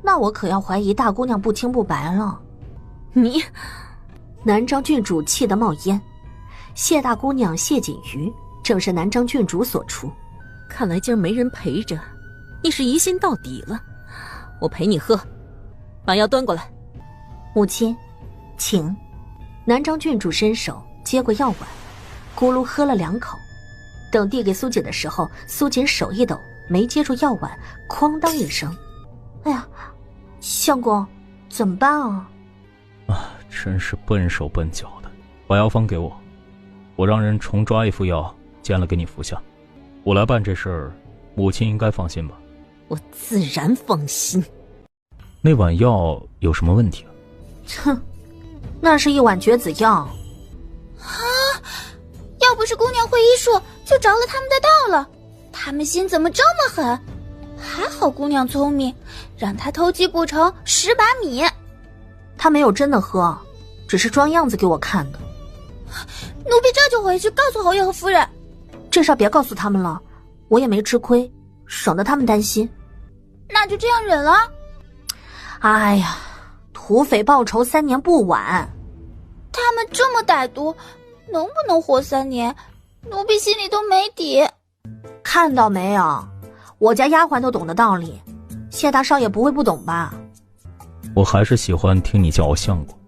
那我可要怀疑大姑娘不清不白了。你，南张郡主气得冒烟。谢大姑娘谢锦瑜正是南张郡主所出。看来今儿没人陪着，你是疑心到底了。我陪你喝，把药端过来。母亲，请。南张郡主伸手接过药碗，咕噜喝了2口。等递给苏锦的时候，苏锦手一抖，没接住药碗，哐当一声。哎呀，相公，怎么办啊？真是笨手笨脚的。把药方给我，我让人重抓一副药，煎了给你服下。我来办这事儿，母亲应该放心吧？我自然放心。那碗药有什么问题啊？哼，那是一碗绝子药。啊！要不是姑娘会医术，就着了他们的道了。他们心怎么这么狠？还好姑娘聪明，让他偷鸡不成蚀把米。他没有真的喝，只是装样子给我看的。奴婢这就回去告诉侯爷和夫人。这事儿别告诉他们了，我也没吃亏，省得他们担心。那就这样忍了。哎呀，土匪报仇3年不晚。他们这么歹毒，能不能活3年，奴婢心里都没底。看到没有，我家丫鬟都懂得道理，谢大少爷不会不懂吧？我还是喜欢听你叫我相公。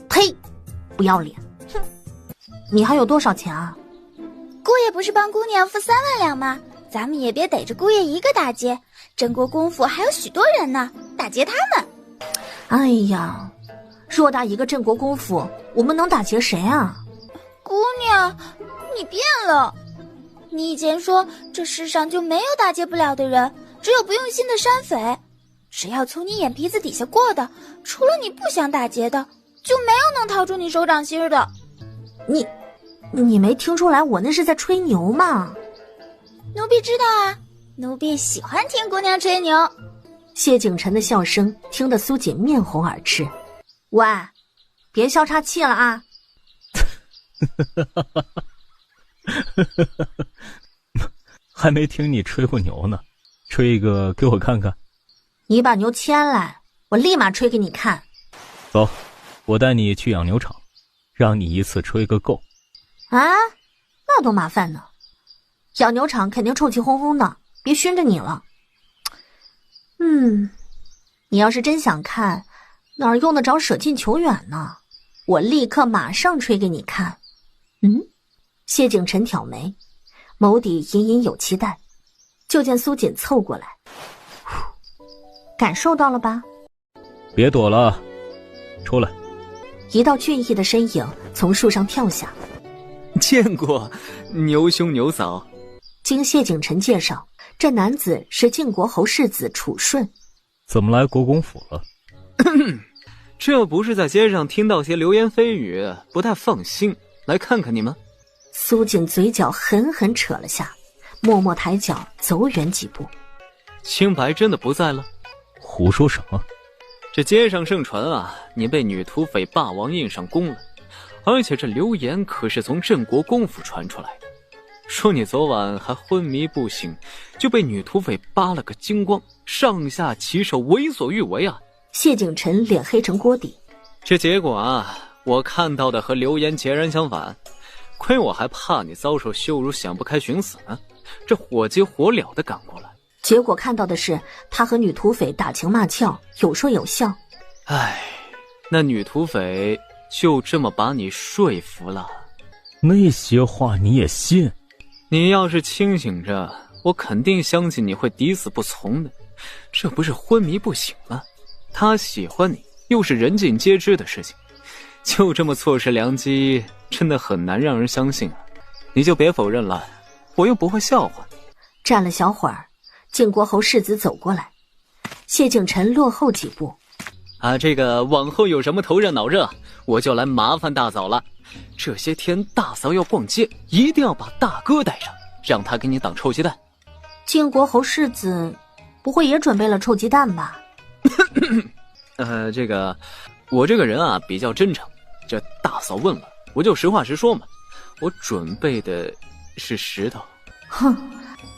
呸，不要脸。哼，你还有多少钱啊？姑爷不是帮姑娘付3万两吗？咱们也别逮着姑爷一个打劫，镇国公府还有许多人呢，打劫他们。哎呀，偌大一个镇国公府，我们能打劫谁啊？姑娘，你变了。你以前说这世上就没有打劫不了的人，只有不用心的山匪。只要从你眼皮子底下过的，除了你不想打劫的，就没有能逃出你手掌心的。你没听出来我那是在吹牛吗？奴婢知道啊，奴婢喜欢听姑娘吹牛。谢景晨的笑声听得苏锦面红耳赤。喂，别笑岔气了啊！还没听你吹过牛呢，吹一个给我看看。你把牛牵来，我立马吹给你看。走，我带你去养牛场，让你一次吹个够。啊，那多麻烦呢。养牛场肯定臭气烘烘的，别熏着你了。你要是真想看，哪儿用得着舍近求远呢？我立刻马上吹给你看。谢景晨挑眉，眸底隐隐有期待。就见苏锦凑过来，感受到了吧？别躲了，出来。一道俊逸的身影从树上跳下。见过牛兄牛嫂。经谢景晨介绍，这男子是晋国侯世子楚顺。怎么来国公府了？这不是在街上听到些流言蜚语，不太放心，来看看你们。苏锦嘴角狠狠扯了下，默默抬脚走远几步。清白真的不在了？胡说什么？这街上盛传啊，你被女土匪霸王印上弓了，而且这流言可是从郑国公府传出来的，说你昨晚还昏迷不醒，就被女土匪扒了个精光，上下其手，为所欲为啊！谢景晨脸黑成锅底。这结果啊，我看到的和流言截然相反，亏我还怕你遭受羞辱，想不开寻死呢，这火急火燎的赶过来。结果看到的是他和女土匪打情骂俏，有说有笑。唉，那女土匪就这么把你说服了？那些话你也信？你要是清醒着，我肯定相信你会抵死不从的。这不是昏迷不醒吗？他喜欢你，又是人尽皆知的事情，就这么错失良机，真的很难让人相信啊！你就别否认了，我又不会笑话你。站了小会儿，晋国侯世子走过来，谢景晨落后几步。啊，这个往后有什么头热脑热，我就来麻烦大嫂了。这些天大嫂要逛街，一定要把大哥带上，让他给你挡臭鸡蛋。晋国侯世子不会也准备了臭鸡蛋吧？这个我这个人啊比较真诚，这大嫂问了，我就实话实说嘛。我准备的是石头。哼，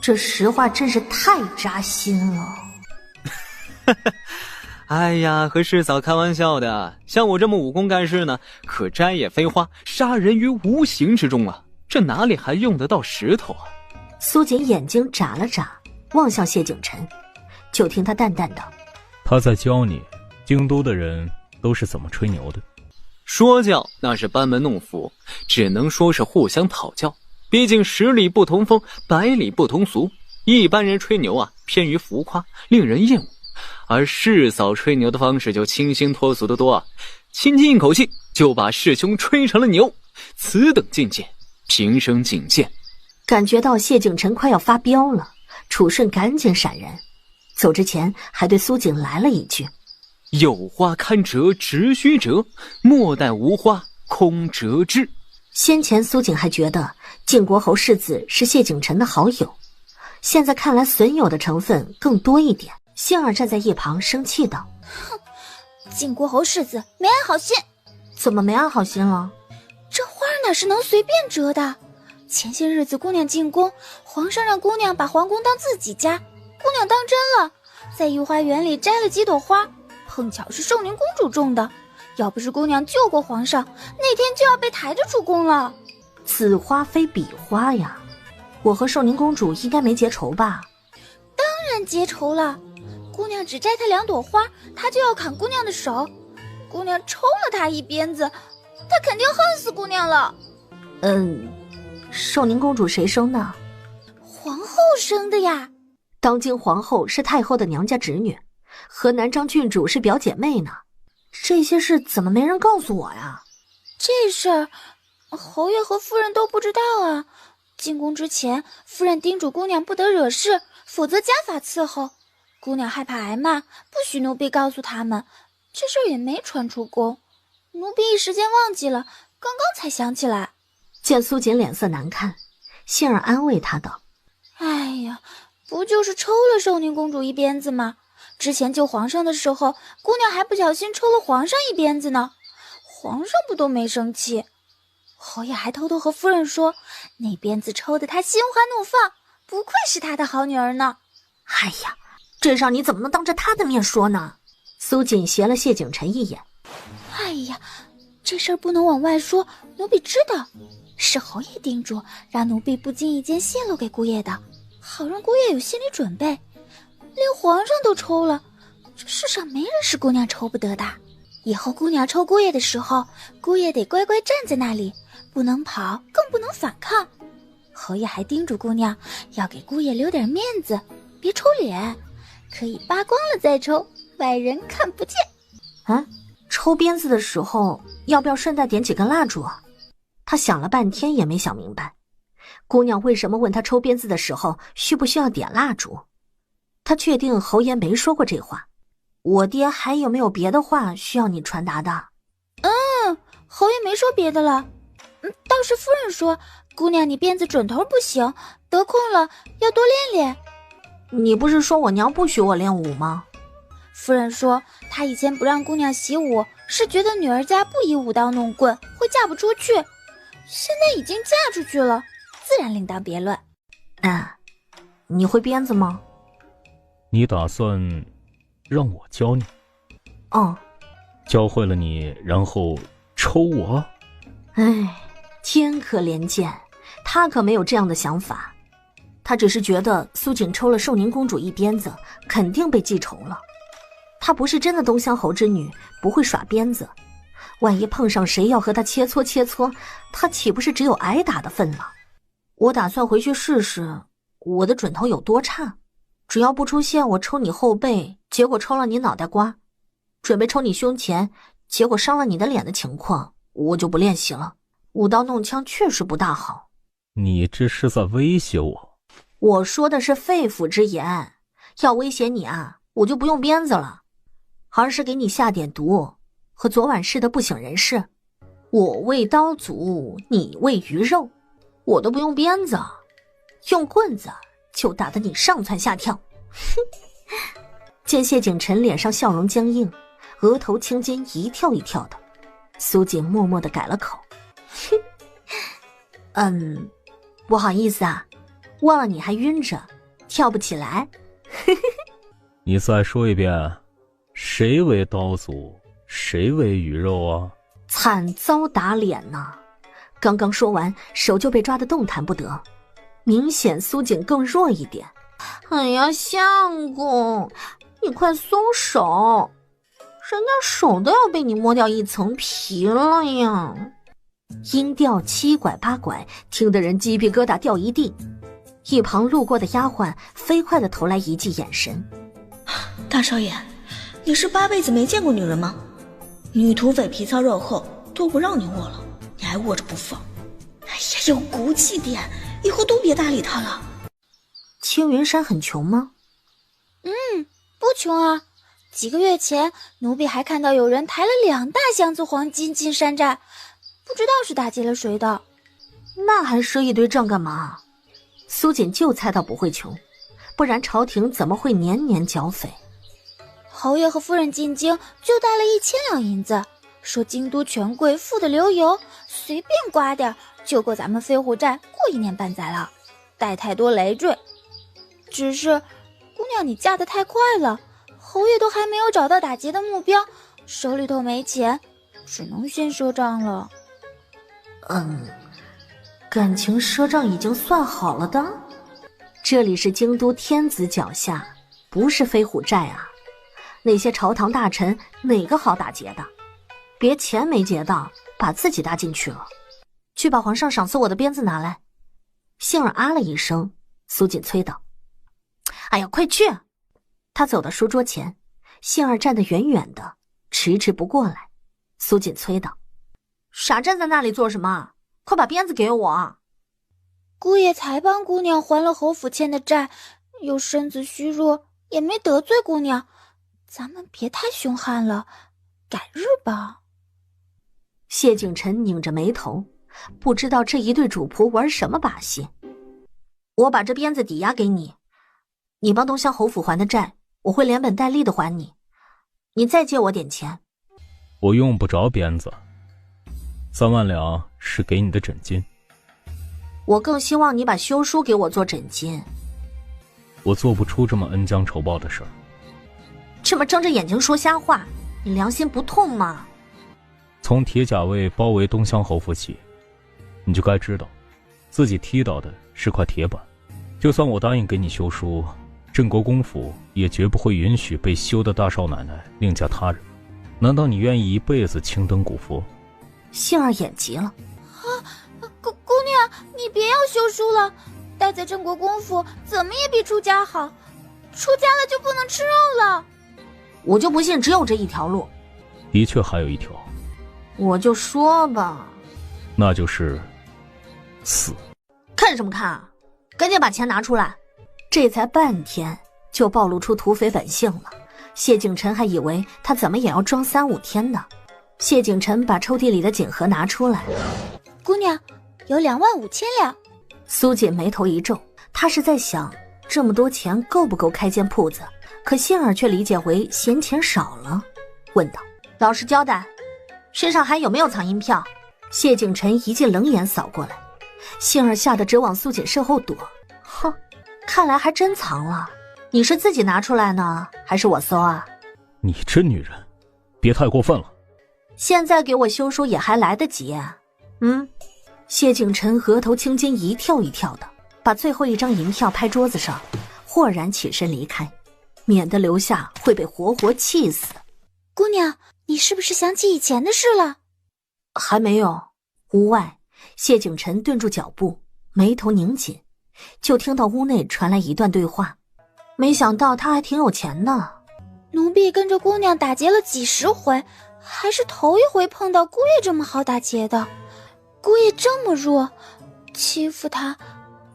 这实话真是太扎心了。哎呀，和世嫂开玩笑的，像我这么武功盖世呢，可摘叶飞花，杀人于无形之中啊，这哪里还用得到石头啊？苏锦眼睛眨了眨，望向谢景晨，就听他淡淡的：他在教你京都的人都是怎么吹牛的。说教那是班门弄斧，只能说是互相讨教，毕竟十里不同风，百里不同俗。一般人吹牛啊偏于浮夸，令人厌恶，而世嫂吹牛的方式就清新脱俗的多啊，轻轻一口气就把师兄吹成了牛，此等境界平生仅见。感觉到谢景晨快要发飙了，楚顺赶紧闪人，走之前还对苏景来了一句：有花堪折直须折，莫待无花空折枝。先前苏景还觉得晋国侯世子是谢景晨的好友，现在看来损友的成分更多一点。杏儿站在一旁生气道：哼，晋国侯世子没安好心。怎么没安好心了？这花哪是能随便折的？前些日子姑娘进宫，皇上让姑娘把皇宫当自己家，姑娘当真了，在御花园里摘了几朵花，碰巧是寿宁公主种的，要不是姑娘救过皇上，那天就要被抬着出宫了。此花非彼花呀，我和寿宁公主应该没结仇吧？当然结仇了，姑娘只摘她2朵花，她就要砍姑娘的手，姑娘抽了她一鞭子，她肯定恨死姑娘了。寿宁公主谁生的？皇后生的呀。当今皇后是太后的娘家侄女，和南张郡主是表姐妹呢，这些事怎么没人告诉我呀？这事儿侯爷和夫人都不知道啊。进宫之前，夫人叮嘱姑娘不得惹事，否则家法伺候。姑娘害怕挨骂，不许奴婢告诉他们。这事儿也没传出宫，奴婢一时间忘记了，刚刚才想起来。见苏锦脸色难看，杏儿安慰她道：哎呀，不就是抽了寿宁公主一鞭子吗？之前救皇上的时候，姑娘还不小心抽了皇上一鞭子呢，皇上不都没生气。侯爷还偷偷和夫人说，那鞭子抽得她心花怒放，不愧是他的好女儿呢。哎呀，这事儿你怎么能当着他的面说呢？苏锦斜了谢景晨一眼。哎呀，这事儿不能往外说，奴婢知道，是侯爷叮嘱，让奴婢不经意间泄露给姑爷的，好让姑爷有心理准备。连皇上都抽了，这世上没人是姑娘抽不得的。以后姑娘抽姑爷的时候，姑爷得乖乖站在那里，不能跑，更不能反抗。侯爷还叮嘱姑娘要给姑爷留点面子，别抽脸，可以扒光了再抽，外人看不见。抽鞭子的时候要不要顺带点几根蜡烛啊？他想了半天也没想明白，姑娘为什么问他抽鞭子的时候需不需要点蜡烛。他确定侯爷没说过这话。我爹还有没有别的话需要你传达的？侯爷没说别的了。倒是夫人说，姑娘你鞭子准头不行，得空了要多练练。你不是说我娘不许我练武吗？夫人说，她以前不让姑娘习武，是觉得女儿家不以武刀弄棍，会嫁不出去。现在已经嫁出去了，自然另当别论。你会鞭子吗？你打算让我教你？教会了你，然后抽我？天可怜见，他可没有这样的想法。他只是觉得苏锦抽了寿宁公主一鞭子，肯定被记仇了。她不是真的东乡侯之女，不会耍鞭子。万一碰上谁要和她切磋切磋，她岂不是只有挨打的份了？我打算回去试试我的准头有多差。只要不出现我抽你后背，结果抽了你脑袋瓜，准备抽你胸前，结果伤了你的脸的情况，我就不练习了。舞刀弄枪确实不大好。你这是在威胁我？我说的是肺腑之言，要威胁你啊，我就不用鞭子了，而是给你下点毒，和昨晚似的不省人事。我喂刀俎，你喂鱼肉，我都不用鞭子，用棍子就打得你上蹿下跳。见谢景晨脸上笑容僵硬，额头青筋一跳一跳的，苏锦默默地改了口。不好意思啊，忘了你还晕着，跳不起来。你再说一遍，谁为刀俎，谁为鱼肉啊？惨遭打脸呐！刚刚说完，手就被抓得动弹不得，明显苏锦更弱一点。哎呀，相公，你快松手，人家手都要被你摸掉一层皮了呀！音调七拐八拐，听得人鸡皮疙瘩掉一地。一旁路过的丫鬟飞快地投来一记眼神。大少爷，你是8辈子没见过女人吗？女土匪皮糙肉厚，都不让你握了，你还握着不放。哎呀，有骨气点，以后都别搭理他了。青云山很穷吗？不穷啊。几个月前，奴婢还看到有人抬了2大箱子黄金进山寨，不知道是打劫了谁的。那还赊一堆账干嘛？苏锦就猜到不会穷，不然朝廷怎么会年年剿匪？侯爷和夫人进京就带了1000两银子，说京都权贵富得流油，随便刮点就够咱们飞虎寨过1年半载了，带太多累赘。只是姑娘你嫁得太快了，侯爷都还没有找到打劫的目标，手里头没钱，只能先赊账了。感情赊账已经算好了的？这里是京都天子脚下，不是飞虎寨啊！那些朝堂大臣哪个好打劫的？别钱没劫到，把自己搭进去了。去把皇上赏赐我的鞭子拿来。杏儿啊了一声，苏锦催道：哎呀，快去！他走到书桌前，杏儿站得远远的，迟迟不过来。苏锦催道：傻站在那里做什么？快把鞭子给我！姑爷才帮姑娘还了侯府欠的债，又身子虚弱，也没得罪姑娘，咱们别太凶悍了，改日吧。谢景晨拧着眉头，不知道这一对主仆玩什么把戏。我把这鞭子抵押给你，你帮东乡侯府还的债，我会连本带利的还你。你再借我点钱。我用不着鞭子，3万两是给你的枕巾。我更希望你把休书给我做枕巾。我做不出这么恩将仇报的事儿。这么睁着眼睛说瞎话，你良心不痛吗？从铁甲卫包围东乡侯府起，你就该知道自己踢到的是块铁板。就算我答应给你休书，镇国公府也绝不会允许被休的大少奶奶另嫁他人。难道你愿意一辈子青灯古佛？杏儿眼急了。姑娘，你别要休书了，待在镇国公府怎么也比出家好，出家了就不能吃肉了。我就不信只有这一条路。的确还有一条。我就说吧。那就是死。看什么看啊，赶紧把钱拿出来。这才半天就暴露出土匪本性了，谢景晨还以为他怎么也要装3-5天呢。谢景晨把抽屉里的锦盒拿出来。姑娘，有25000两。苏锦眉头一皱，她是在想这么多钱够不够开间铺子，可杏儿却理解为嫌钱少了，问道：老实交代，身上还有没有藏银票？谢景晨一记冷眼扫过来，杏儿吓得直往苏锦身后躲。哼，看来还真藏了。你是自己拿出来呢，还是我搜啊？你这女人别太过分了。现在给我休书也还来得及。谢景晨额头青筋一跳一跳的，把最后一张银票拍桌子上，豁然起身离开，免得留下会被活活气死。姑娘，你是不是想起以前的事了？还没有。屋外，谢景晨顿住脚步，眉头拧紧，就听到屋内传来一段对话。没想到他还挺有钱呢。奴婢跟着姑娘打劫了几十回，还是头一回碰到姑爷这么好打劫的。姑爷这么弱，欺负他，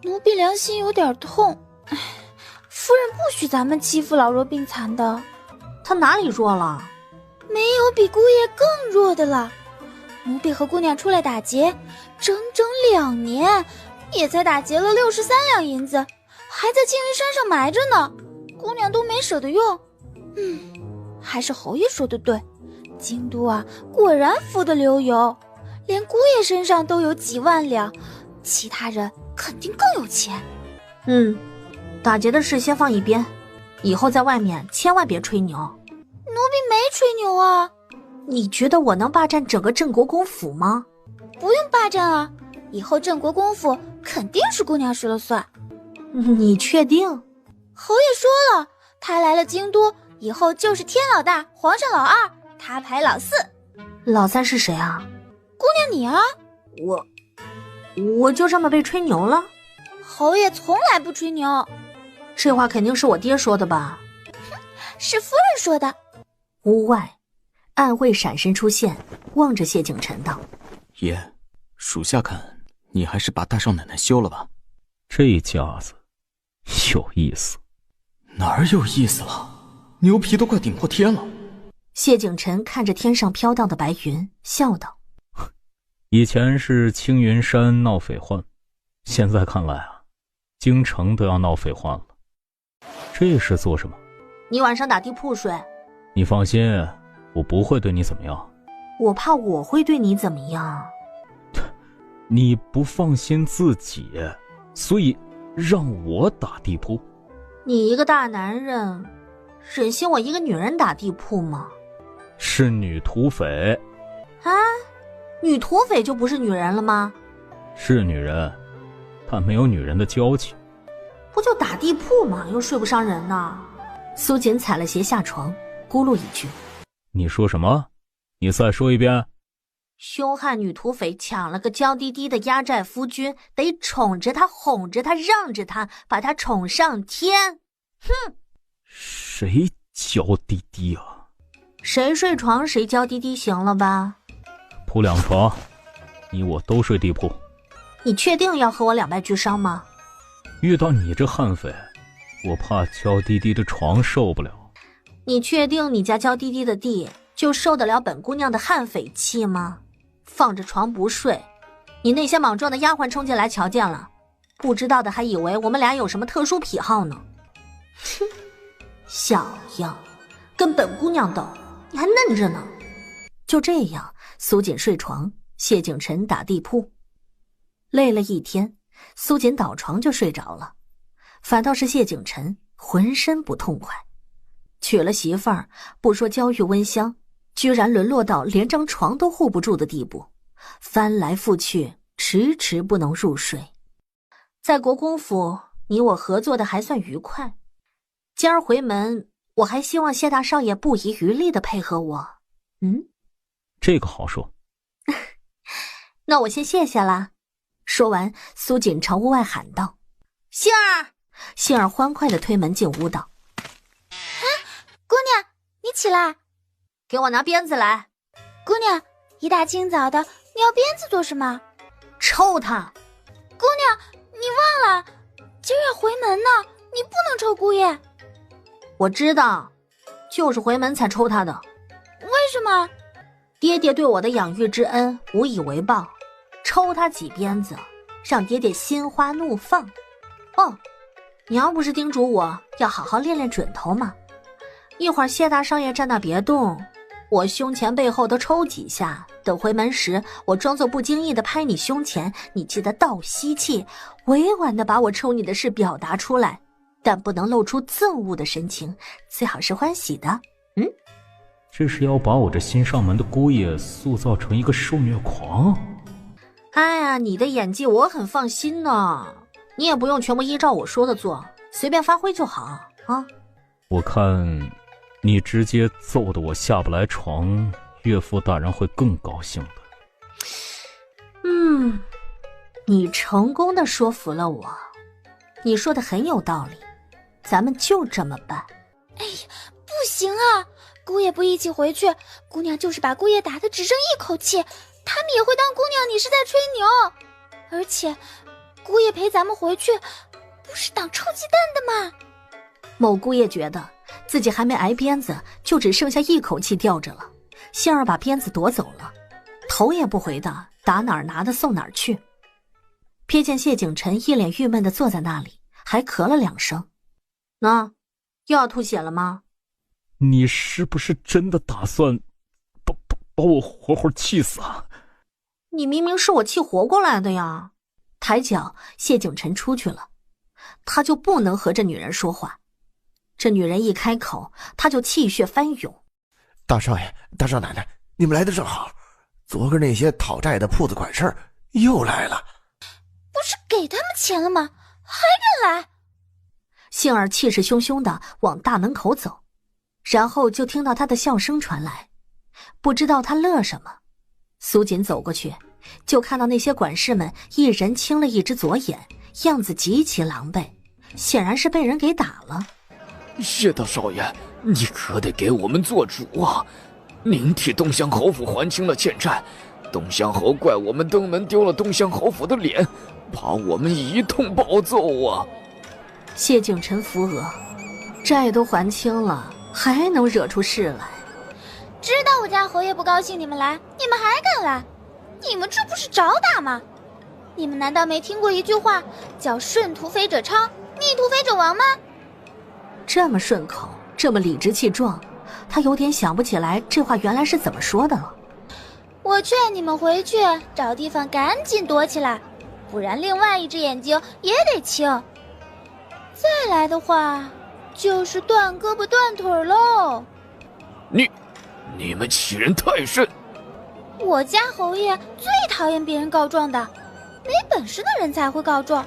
奴婢良心有点痛。夫人不许咱们欺负老弱病残的。他哪里弱了？没有比姑爷更弱的了。奴婢和姑娘出来打劫，整整2年，也才打劫了63两银子，还在青云山上埋着呢，姑娘都没舍得用。还是侯爷说的对，京都啊，果然富得流油，连姑爷身上都有几万两，其他人肯定更有钱。打劫的事先放一边，以后在外面千万别吹牛。奴婢没吹牛啊。你觉得我能霸占整个镇国公府吗？不用霸占啊，以后镇国公府肯定是姑娘说了算。你确定？侯爷说了，他来了京都以后就是天老大，皇上老二，他排老4。老3是谁啊？姑娘你啊。我就这么被吹牛了？侯爷从来不吹牛。这话肯定是我爹说的吧？是夫人说的。屋外，暗卫闪身出现，望着谢景晨道：爷，属下看你还是把大少奶奶休了吧。这家子有意思。哪儿有意思了？牛皮都快顶破天了。谢景晨看着天上飘荡的白云，笑道：以前是青云山闹匪患，现在看来啊，京城都要闹匪患了。这是做什么？你晚上打地铺睡。你放心，我不会对你怎么样。我怕我会对你怎么样。你不放心自己，所以让我打地铺。你一个大男人，忍心我一个女人打地铺吗？是女土匪。啊？女土匪就不是女人了吗？是女人，但没有女人的娇气。不就打地铺吗？又睡不伤人呢。苏锦踩了鞋下床，咕噜一句：你说什么？你再说一遍。凶悍女土匪抢了个娇滴滴的压寨夫君，得宠着他，哄着他，让着他，把他宠上天。哼！谁娇滴滴啊？谁睡床谁娇滴滴，行了吧？铺2床，你我都睡地铺。你确定要和我两败俱伤吗？遇到你这悍匪，我怕娇滴滴的床受不了。你确定你家娇滴滴的地就受得了本姑娘的悍匪气吗？放着床不睡，你那些莽撞的丫鬟冲进来瞧见了，不知道的还以为我们俩有什么特殊癖好呢。哼，小样，跟本姑娘斗，你还嫩着呢。就这样，苏锦睡床，谢景晨打地铺。累了一天，苏锦倒床就睡着了，反倒是谢景晨浑身不痛快。娶了媳妇儿，不说娇玉温香，居然沦落到连张床都护不住的地步，翻来覆去，迟迟不能入睡。在国公府，你我合作的还算愉快，今儿回门，我还希望谢大少爷不遗余力的配合我。这个好说。那我先谢谢啦。说完，苏锦朝屋外喊道：“杏儿！”杏儿欢快地推门进屋道：“姑娘，你起来，给我拿鞭子来。”姑娘，一大清早的，你要鞭子做什么？抽他！姑娘，你忘了，今儿要回门呢，你不能抽姑爷。我知道，就是回门才抽他的。为什么？爹爹对我的养育之恩无以为报，抽他几鞭子，让爹爹心花怒放。哦，娘不是叮嘱我要好好练练准头吗？一会儿谢大少爷站那别动，我胸前背后都抽几下，等回门时我装作不经意的拍你胸前，你记得倒吸气，委婉的把我抽你的事表达出来，但不能露出憎恶的神情，最好是欢喜的。这是要把我这新上门的姑爷塑造成一个受虐狂？哎呀，你的演技我很放心呢，你也不用全部依照我说的做，随便发挥就好啊。我看你直接揍得我下不来床，岳父大人会更高兴的。你成功的说服了我，你说的很有道理，咱们就这么办。哎呀，不行啊，姑爷不一起回去，姑娘就是把姑爷打得只剩一口气，他们也会当姑娘你是在吹牛。而且姑爷陪咱们回去，不是当臭鸡蛋的吗？某姑爷觉得自己还没挨鞭子，就只剩下一口气吊着了。杏儿把鞭子夺走了，头也不回的打哪儿拿的送哪儿去。瞥见谢景晨一脸郁闷的坐在那里，还咳了2声。又要吐血了吗？你是不是真的打算把我活活气死啊？你明明是我气活过来的呀。抬脚，谢景晨出去了，他就不能和这女人说话。这女人一开口，他就气血翻涌。大少爷，大少奶奶，你们来的正好，昨个那些讨债的铺子管事儿又来了。不是给他们钱了吗？还敢来？杏儿气势汹汹地往大门口走，然后就听到他的笑声传来，不知道他乐什么。苏锦走过去，就看到那些管事们一人青了一只左眼，样子极其狼狈，显然是被人给打了。谢大少爷，你可得给我们做主啊！您替东乡侯府还清了欠债，东乡侯怪我们登门丢了东乡侯府的脸，把我们一通暴揍啊！谢景晨扶额，债都还清了，还能惹出事来？知道我家侯爷不高兴你们来，你们还敢来？你们这不是找打吗？你们难道没听过一句话叫顺土匪者昌，逆土匪者亡吗？这么顺口，这么理直气壮，他有点想不起来这话原来是怎么说的了。我劝你们回去找地方赶紧躲起来，不然另外一只眼睛也得青。再来的话，就是断胳膊断腿喽。你们欺人太甚！我家侯爷最讨厌别人告状的，没本事的人才会告状。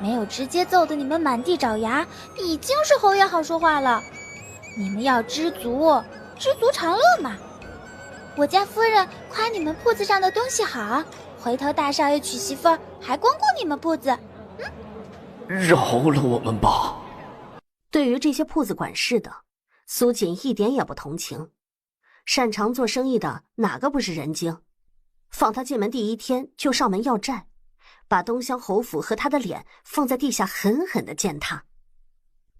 没有直接揍得你们满地找牙，已经是侯爷好说话了。你们要知足，知足常乐嘛。我家夫人夸你们铺子上的东西好，回头大少爷娶媳妇儿还光顾你们铺子。饶了我们吧。对于这些铺子管事的，苏锦一点也不同情。擅长做生意的哪个不是人精？放他进门第一天就上门要债，把东乡侯府和他的脸放在地下狠狠地践踏。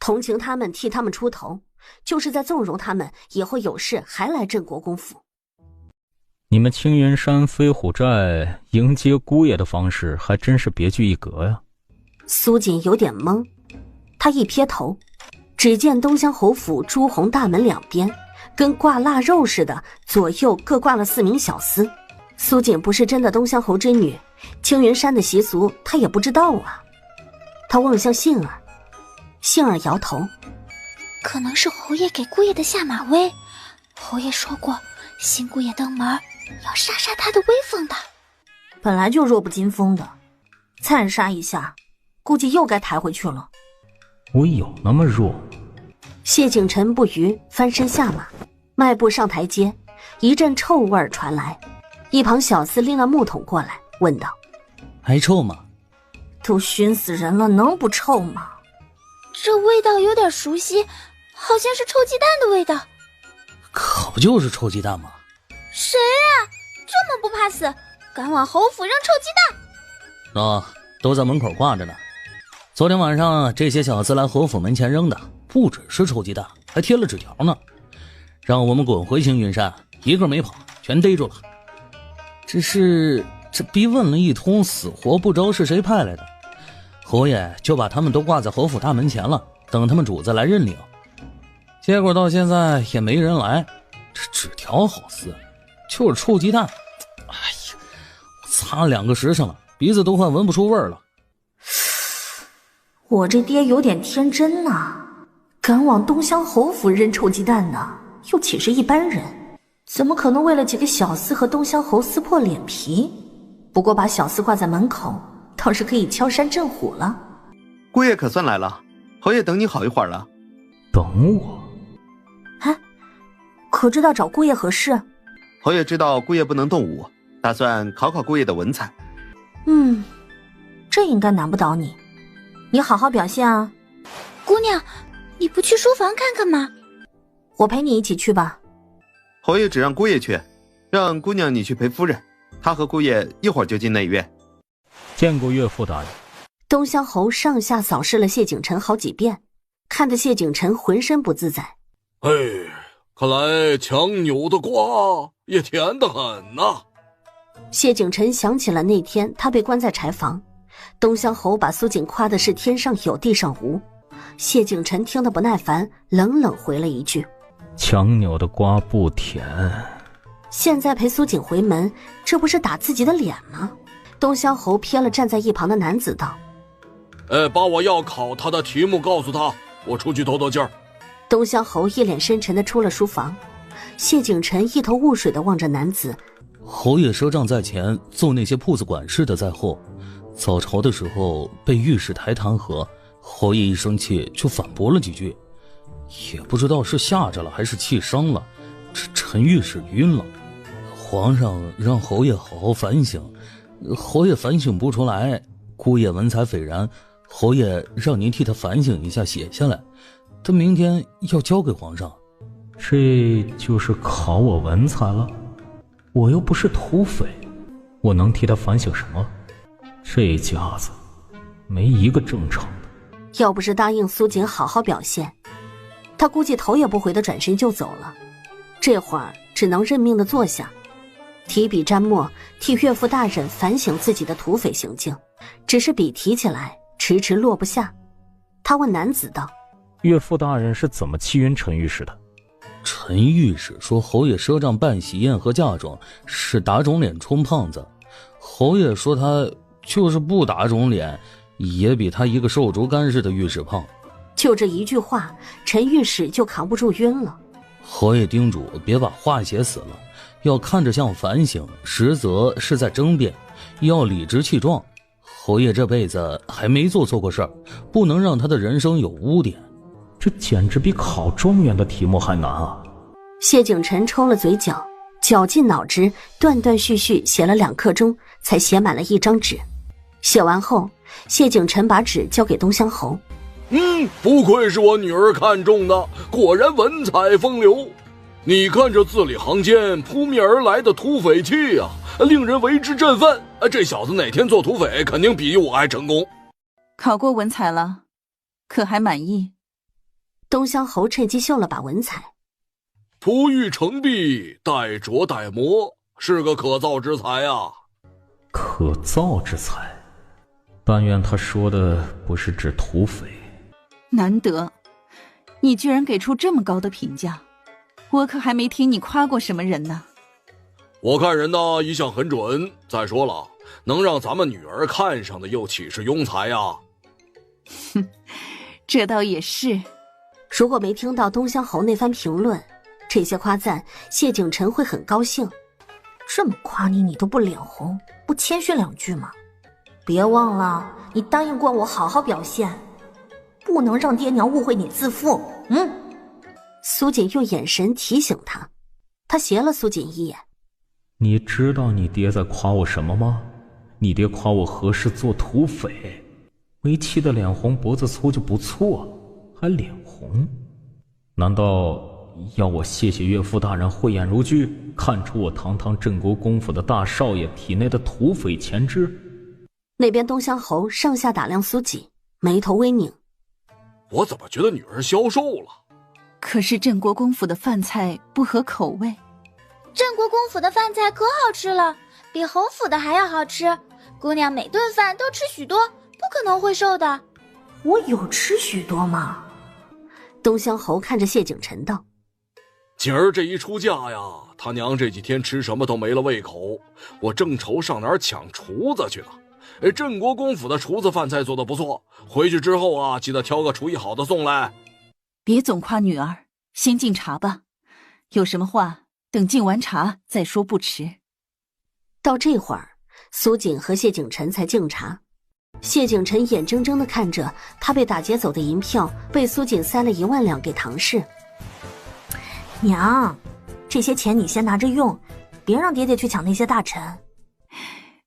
同情他们，替他们出头，就是在纵容他们以后有事还来镇国公府。你们青云山飞虎寨迎接姑爷的方式还真是别具一格呀。苏锦有点懵，他一瞥头，只见东乡侯府朱红大门两边跟挂腊肉似的，左右各挂了4名小厮。苏锦不是真的东乡侯之女，青云山的习俗他也不知道啊。他望向杏儿，杏儿摇头，可能是侯爷给姑爷的下马威。侯爷说过，新姑爷登门要杀杀他的威风的。本来就弱不禁风的，再杀一下，估计又该抬回去了。我有那么弱？谢景琛不语，翻身下马，迈步上台阶，一阵臭味儿传来。一旁小厮拎了木桶过来，问道：“还臭吗？”都熏死人了，能不臭吗？这味道有点熟悉，好像是臭鸡蛋的味道。可不就是臭鸡蛋吗？谁啊？这么不怕死，敢往侯府扔臭鸡蛋？都在门口挂着呢。昨天晚上这些小厮来侯府门前扔的，不只是臭鸡蛋，还贴了纸条呢，让我们滚回青云山，一个没跑，全逮住了。只是这逼问了一通，死活不知道是谁派来的，侯爷就把他们都挂在侯府大门前了，等他们主子来认领。结果到现在也没人来，这纸条好撕，就是臭鸡蛋。哎呀，我擦了2个时辰了，鼻子都快闻不出味儿了。我这爹有点天真呐，敢往东乡侯府扔臭鸡蛋的，又岂是一般人？怎么可能为了几个小厮和东乡侯撕破脸皮？不过把小厮挂在门口，倒是可以敲山震虎了。姑爷可算来了，侯爷等你好一会儿了。等我？哎，可知道找姑爷何事？侯爷知道姑爷不能动武，打算考考姑爷的文采。这应该难不倒你，你好好表现啊。姑娘，你不去书房看看吗？我陪你一起去吧。侯爷只让姑爷去，让姑娘你去陪夫人，她和姑爷一会儿就进内院。见过岳父大人。东乡侯上下扫视了谢景琛好几遍，看得谢景琛浑身不自在。哎，看来强扭的瓜也甜得很呐。谢景琛想起了那天他被关在柴房，东乡侯把苏锦夸的是天上有地上无。谢景琛听得不耐烦，冷冷回了一句：强扭的瓜不甜。现在陪苏锦回门，这不是打自己的脸吗？东乡侯瞥了站在一旁的男子道：把我要考他的题目告诉他，我出去透透气儿。东乡侯一脸深沉地出了书房，谢景琛一头雾水地望着男子。侯爷赊账在前，揍那些铺子管事的在后。早朝的时候被御史台弹劾，侯爷一生气就反驳了几句，也不知道是吓着了还是气伤了，这陈御史晕了。皇上让侯爷好好反省，侯爷反省不出来，姑爷文采斐然，侯爷让您替他反省一下，写下来，他明天要交给皇上。这就是考我文采了？我又不是土匪，我能替他反省什么？这家子没一个正常的。要不是答应苏锦好好表现，他估计头也不回的转身就走了。这会儿只能认命的坐下，提笔沾墨，替岳父大人反省自己的土匪行径，只是笔提起来迟迟落不下。他问男子道：岳父大人是怎么欺晕陈御史的？陈御史说侯爷赊账办喜宴和嫁妆是打肿脸充胖子，侯爷说他就是不打肿脸也比他一个瘦竹竿似的御史胖。就这一句话，陈御史就扛不住晕了。侯爷叮嘱别把话写死了，要看着像反省，实则是在争辩，要理直气壮。侯爷这辈子还没做错过事儿，不能让他的人生有污点。这简直比考状元的题目还难啊！谢景琛抽了嘴角，绞尽脑汁，断断续续写了2刻钟，才写满了一张纸。写完后，谢景琛把纸交给东乡侯。不愧是我女儿看中的，果然文采风流。你看这字里行间扑面而来的土匪气啊，令人为之振奋。这小子哪天做土匪，肯定比我还成功。考过文采了，可还满意？东乡侯趁机秀了把文采，璞玉成璧，待琢待磨，是个可造之才啊。可造之才，但愿他说的不是指土匪。难得，你居然给出这么高的评价，我可还没听你夸过什么人呢。我看人呢一向很准，再说了，能让咱们女儿看上的又岂是庸才呀？哼，这倒也是。如果没听到东乡侯那番评论，这些夸赞，谢景晨会很高兴。这么夸你，你都不脸红，不谦虚两句吗？别忘了，你答应过我好好表现，不能让爹娘误会你自负。苏锦用眼神提醒他，他斜了苏锦一眼。你知道你爹在夸我什么吗？你爹夸我何时做土匪，没气得脸红脖子粗就不错，还脸红？难道要我谢谢岳父大人慧眼如炬，看出我堂堂镇国公府的大少爷体内的土匪潜质？那边东乡侯上下打量苏锦，眉头微拧。我怎么觉得女儿消瘦了？可是镇国公府的饭菜不合口味。镇国公府的饭菜可好吃了，比侯府的还要好吃。姑娘每顿饭都吃许多，不可能会瘦的。我有吃许多吗？东乡侯看着谢景晨道。今儿这一出嫁呀，他娘这几天吃什么都没了胃口，我正愁上哪儿抢厨子去呢。镇国公府的厨子饭菜做得不错，回去之后啊，记得挑个厨艺好的送来。别总夸女儿，先敬茶吧，有什么话等敬完茶再说不迟。到这会儿，苏锦和谢景晨才敬茶。谢景晨眼睁睁地看着他被打劫走的银票被苏锦塞了1万两给唐氏。娘，这些钱你先拿着用，别让爹爹去抢那些大臣。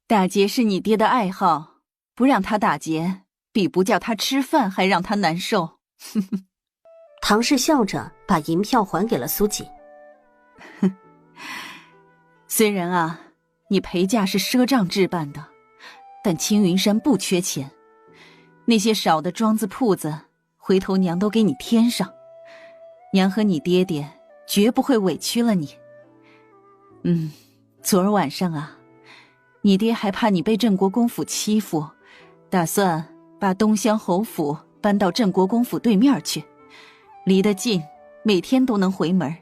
打劫是你爹的爱好，不让他打劫，比不叫他吃饭还让他难受。唐氏笑着把银票还给了苏锦。虽然啊，你陪嫁是赊账置办的，但青云山不缺钱，那些少的庄子铺子，回头娘都给你添上。娘和你爹爹绝不会委屈了你。昨儿晚上啊，你爹还怕你被镇国公府欺负，打算把东乡侯府搬到镇国公府对面去，离得近，每天都能回门。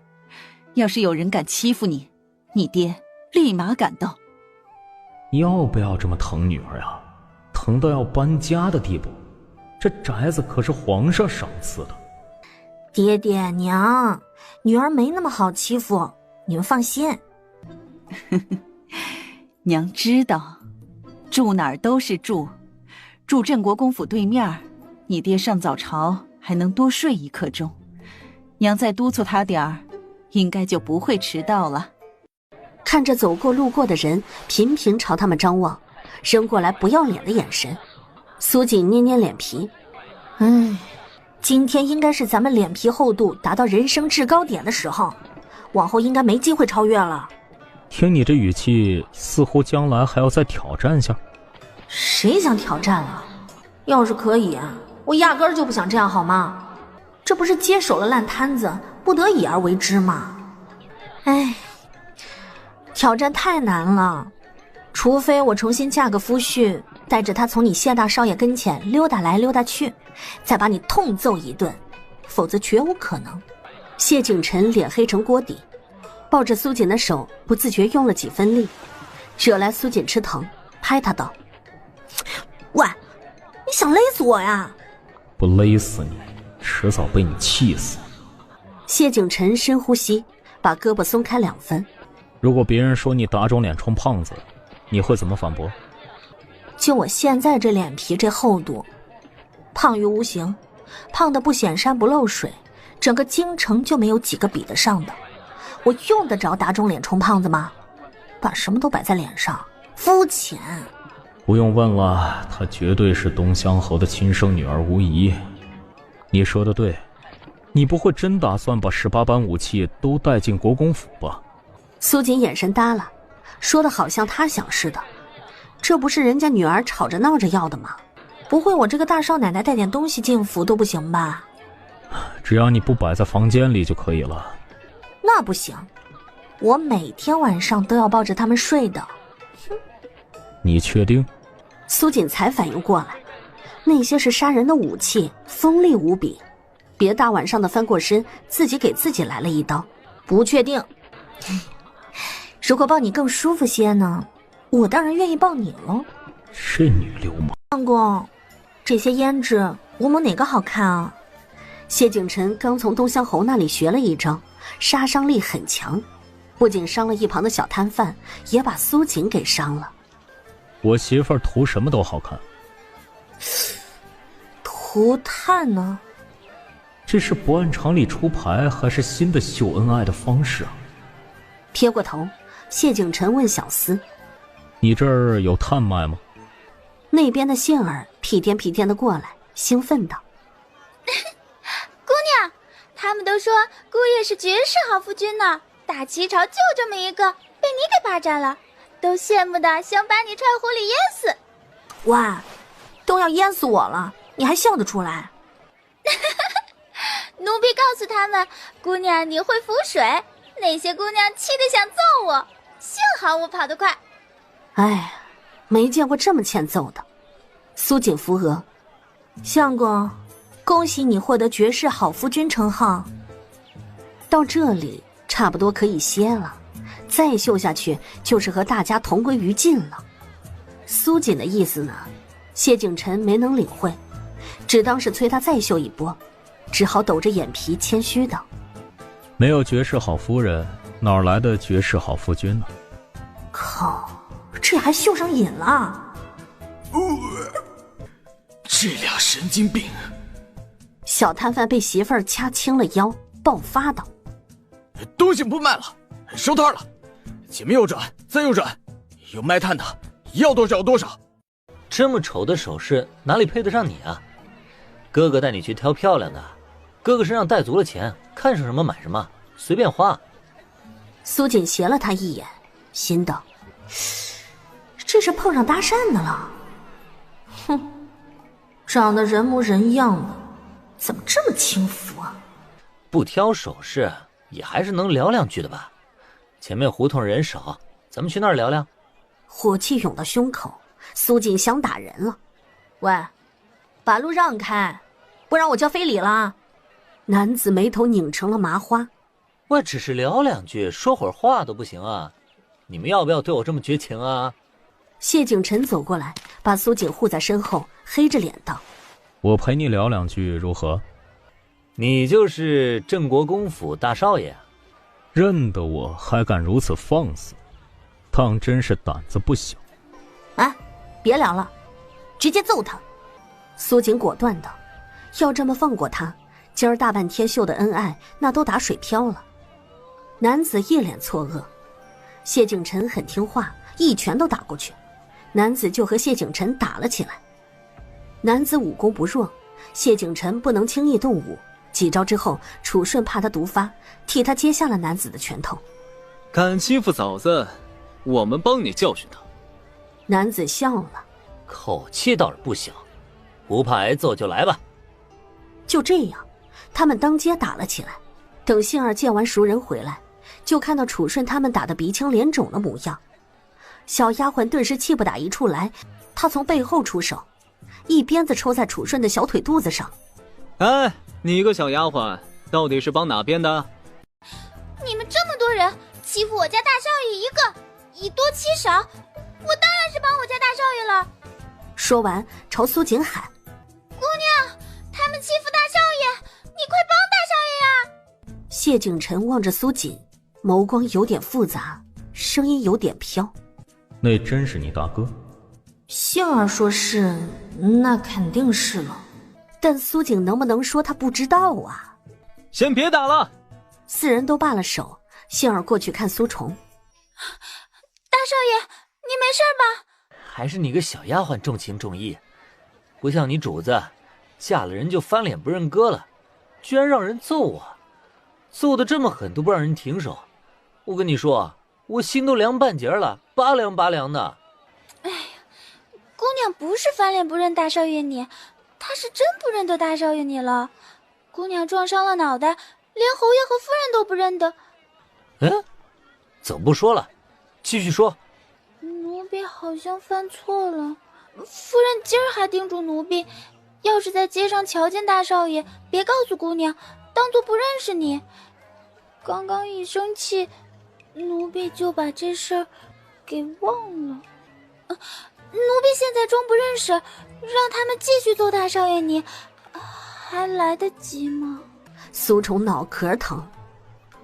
要是有人敢欺负你，你爹立马赶到。要不要这么疼女儿啊？疼到要搬家的地步？这宅子可是皇上赏赐的。爹爹娘，女儿没那么好欺负，你们放心。娘知道，住哪儿都是住，住镇国公府对面，你爹上早朝还能多睡1刻钟，娘再督促他点儿，应该就不会迟到了。看着走过路过的人频频朝他们张望，扔过来不要脸的眼神，苏锦捏捏脸皮，今天应该是咱们脸皮厚度达到人生制高点的时候，往后应该没机会超越了。听你这语气，似乎将来还要再挑战下。谁想挑战了？要是可以，我压根儿就不想这样好吗？这不是接手了烂摊子，不得已而为之吗？挑战太难了，除非我重新嫁个夫婿，带着他从你谢大少爷跟前溜达来溜达去，再把你痛揍一顿，否则绝无可能。谢景晨脸黑成锅底，抱着苏锦的手不自觉用了几分力，惹来苏锦吃疼，拍他道：喂，你想勒死我呀？不勒死你，迟早被你气死。谢景晨深呼吸，把胳膊松开2分。如果别人说你打肿脸充胖子，你会怎么反驳？就我现在这脸皮这厚度，胖于无形，胖得不显山不漏水，整个京城就没有几个比得上的。我用得着打肿脸充胖子吗？把什么都摆在脸上，肤浅。不用问了，她绝对是东乡侯的亲生女儿无疑。你说的对，你不会真打算把18般武器都带进国公府吧？苏锦眼神耷拉，说的好像他想似的。这不是人家女儿吵着闹着要的吗？不会我这个大少奶奶带点东西进府都不行吧？只要你不摆在房间里就可以了。那不行，我每天晚上都要抱着他们睡的。哼，你确定？苏锦才反应过来，那些是杀人的武器，锋利无比，别大晚上的翻过身，自己给自己来了一刀。不确定。如果抱你更舒服些呢，我当然愿意抱你了。这女流氓！相公，这些胭脂我抹哪个好看啊？谢景晨刚从东乡侯那里学了一招，杀伤力很强，不仅伤了一旁的小摊贩，也把苏锦给伤了。我媳妇儿涂什么都好看。涂炭呢？这是不按常理出牌，还是新的秀恩爱的方式啊？撇过头，谢景晨问小厮：“你这儿有炭卖吗？”那边的杏儿屁颠屁颠的过来，兴奋道：“姑娘，他们都说姑爷是绝世好夫君呢，大齐朝就这么一个，被你给霸占了，都羡慕的想把你踹火里淹死。”哇，都要淹死我了，你还笑得出来？奴婢告诉他们，姑娘你会浮水，那些姑娘气得想揍我，幸好我跑得快。哎，没见过这么欠揍的。苏锦扶额，相公，恭喜你获得绝世好夫君称号。到这里差不多可以歇了，再秀下去就是和大家同归于尽了。苏锦的意思呢，谢景晨没能领会，只当是催他再秀一波，只好抖着眼皮谦虚道：“没有绝世好夫人，哪来的绝世好夫君呢？”靠，这还秀上瘾了！这俩神经病！小摊贩被媳妇儿掐青了腰，爆发道：“东西不卖了，收摊了，前面右转，再右转，有卖炭的，要多少有多少。”这么丑的首饰哪里配得上你啊？哥哥带你去挑漂亮的，哥哥身上带足了钱，看上什么买什么，随便花。苏锦斜了他一眼，心道：这是碰上搭讪的了。哼，长得人模人样的，怎么这么轻浮啊？不挑首饰也还是能聊两句的吧？前面胡同人少，咱们去那儿聊聊。火气涌到胸口，苏锦想打人了。喂，把路让开，不然我叫非礼了。男子眉头拧成了麻花。我只是聊两句，说会儿话都不行啊？你们要不要对我这么绝情啊？谢景晨走过来，把苏锦护在身后，黑着脸道：“我陪你聊两句如何？”你就是镇国公府大少爷？认得我还敢如此放肆，当真是胆子不小。啊，别聊了，直接揍他！苏锦果断道：“要这么放过他，今儿大半天秀的恩爱那都打水漂了。”男子一脸错愕，谢景晨很听话，一拳都打过去，男子就和谢景晨打了起来。男子武功不弱，谢景晨不能轻易动武，几招之后，楚顺怕他毒发，替他接下了男子的拳头。敢欺负嫂子，我们帮你教训他。男子笑了，口气倒是不小，不怕挨揍就来吧。就这样，他们当街打了起来。等杏儿见完熟人回来，就看到楚顺他们打得鼻青脸肿的模样。小丫鬟顿时气不打一处来，她从背后出手，一鞭子抽在楚顺的小腿肚子上。哎，你个小丫鬟，到底是帮哪边的？你们这么多人欺负我家大少爷一个，以多欺少，我当然是帮我家大少爷了。说完，朝苏锦喊：“姑娘，他们欺负大少爷，你快帮大少爷呀！”谢景晨望着苏锦，眸光有点复杂，声音有点飘：“那真是你大哥？”杏儿说是，那肯定是了。但苏锦能不能说他不知道啊？先别打了！四人都罢了手，杏儿过去看苏虫。大少爷，你没事吧？还是你个小丫鬟重情重义，不像你主子，嫁了人就翻脸不认哥了，居然让人揍我，揍得这么狠都不让人停手。我跟你说，我心都凉半截了，拔凉拔凉的。哎呀，姑娘不是翻脸不认大少爷你，她是真不认得大少爷你了。姑娘撞伤了脑袋，连侯爷和夫人都不认得。怎么不说了？继续说。奴婢好像犯错了，夫人今儿还叮嘱奴婢，要是在街上瞧见大少爷，别告诉姑娘，当作不认识你。刚刚一生气，奴婢就把这事儿给忘了。奴婢现在装不认识，让他们继续揍大少爷你，还来得及吗？苏宠脑壳疼，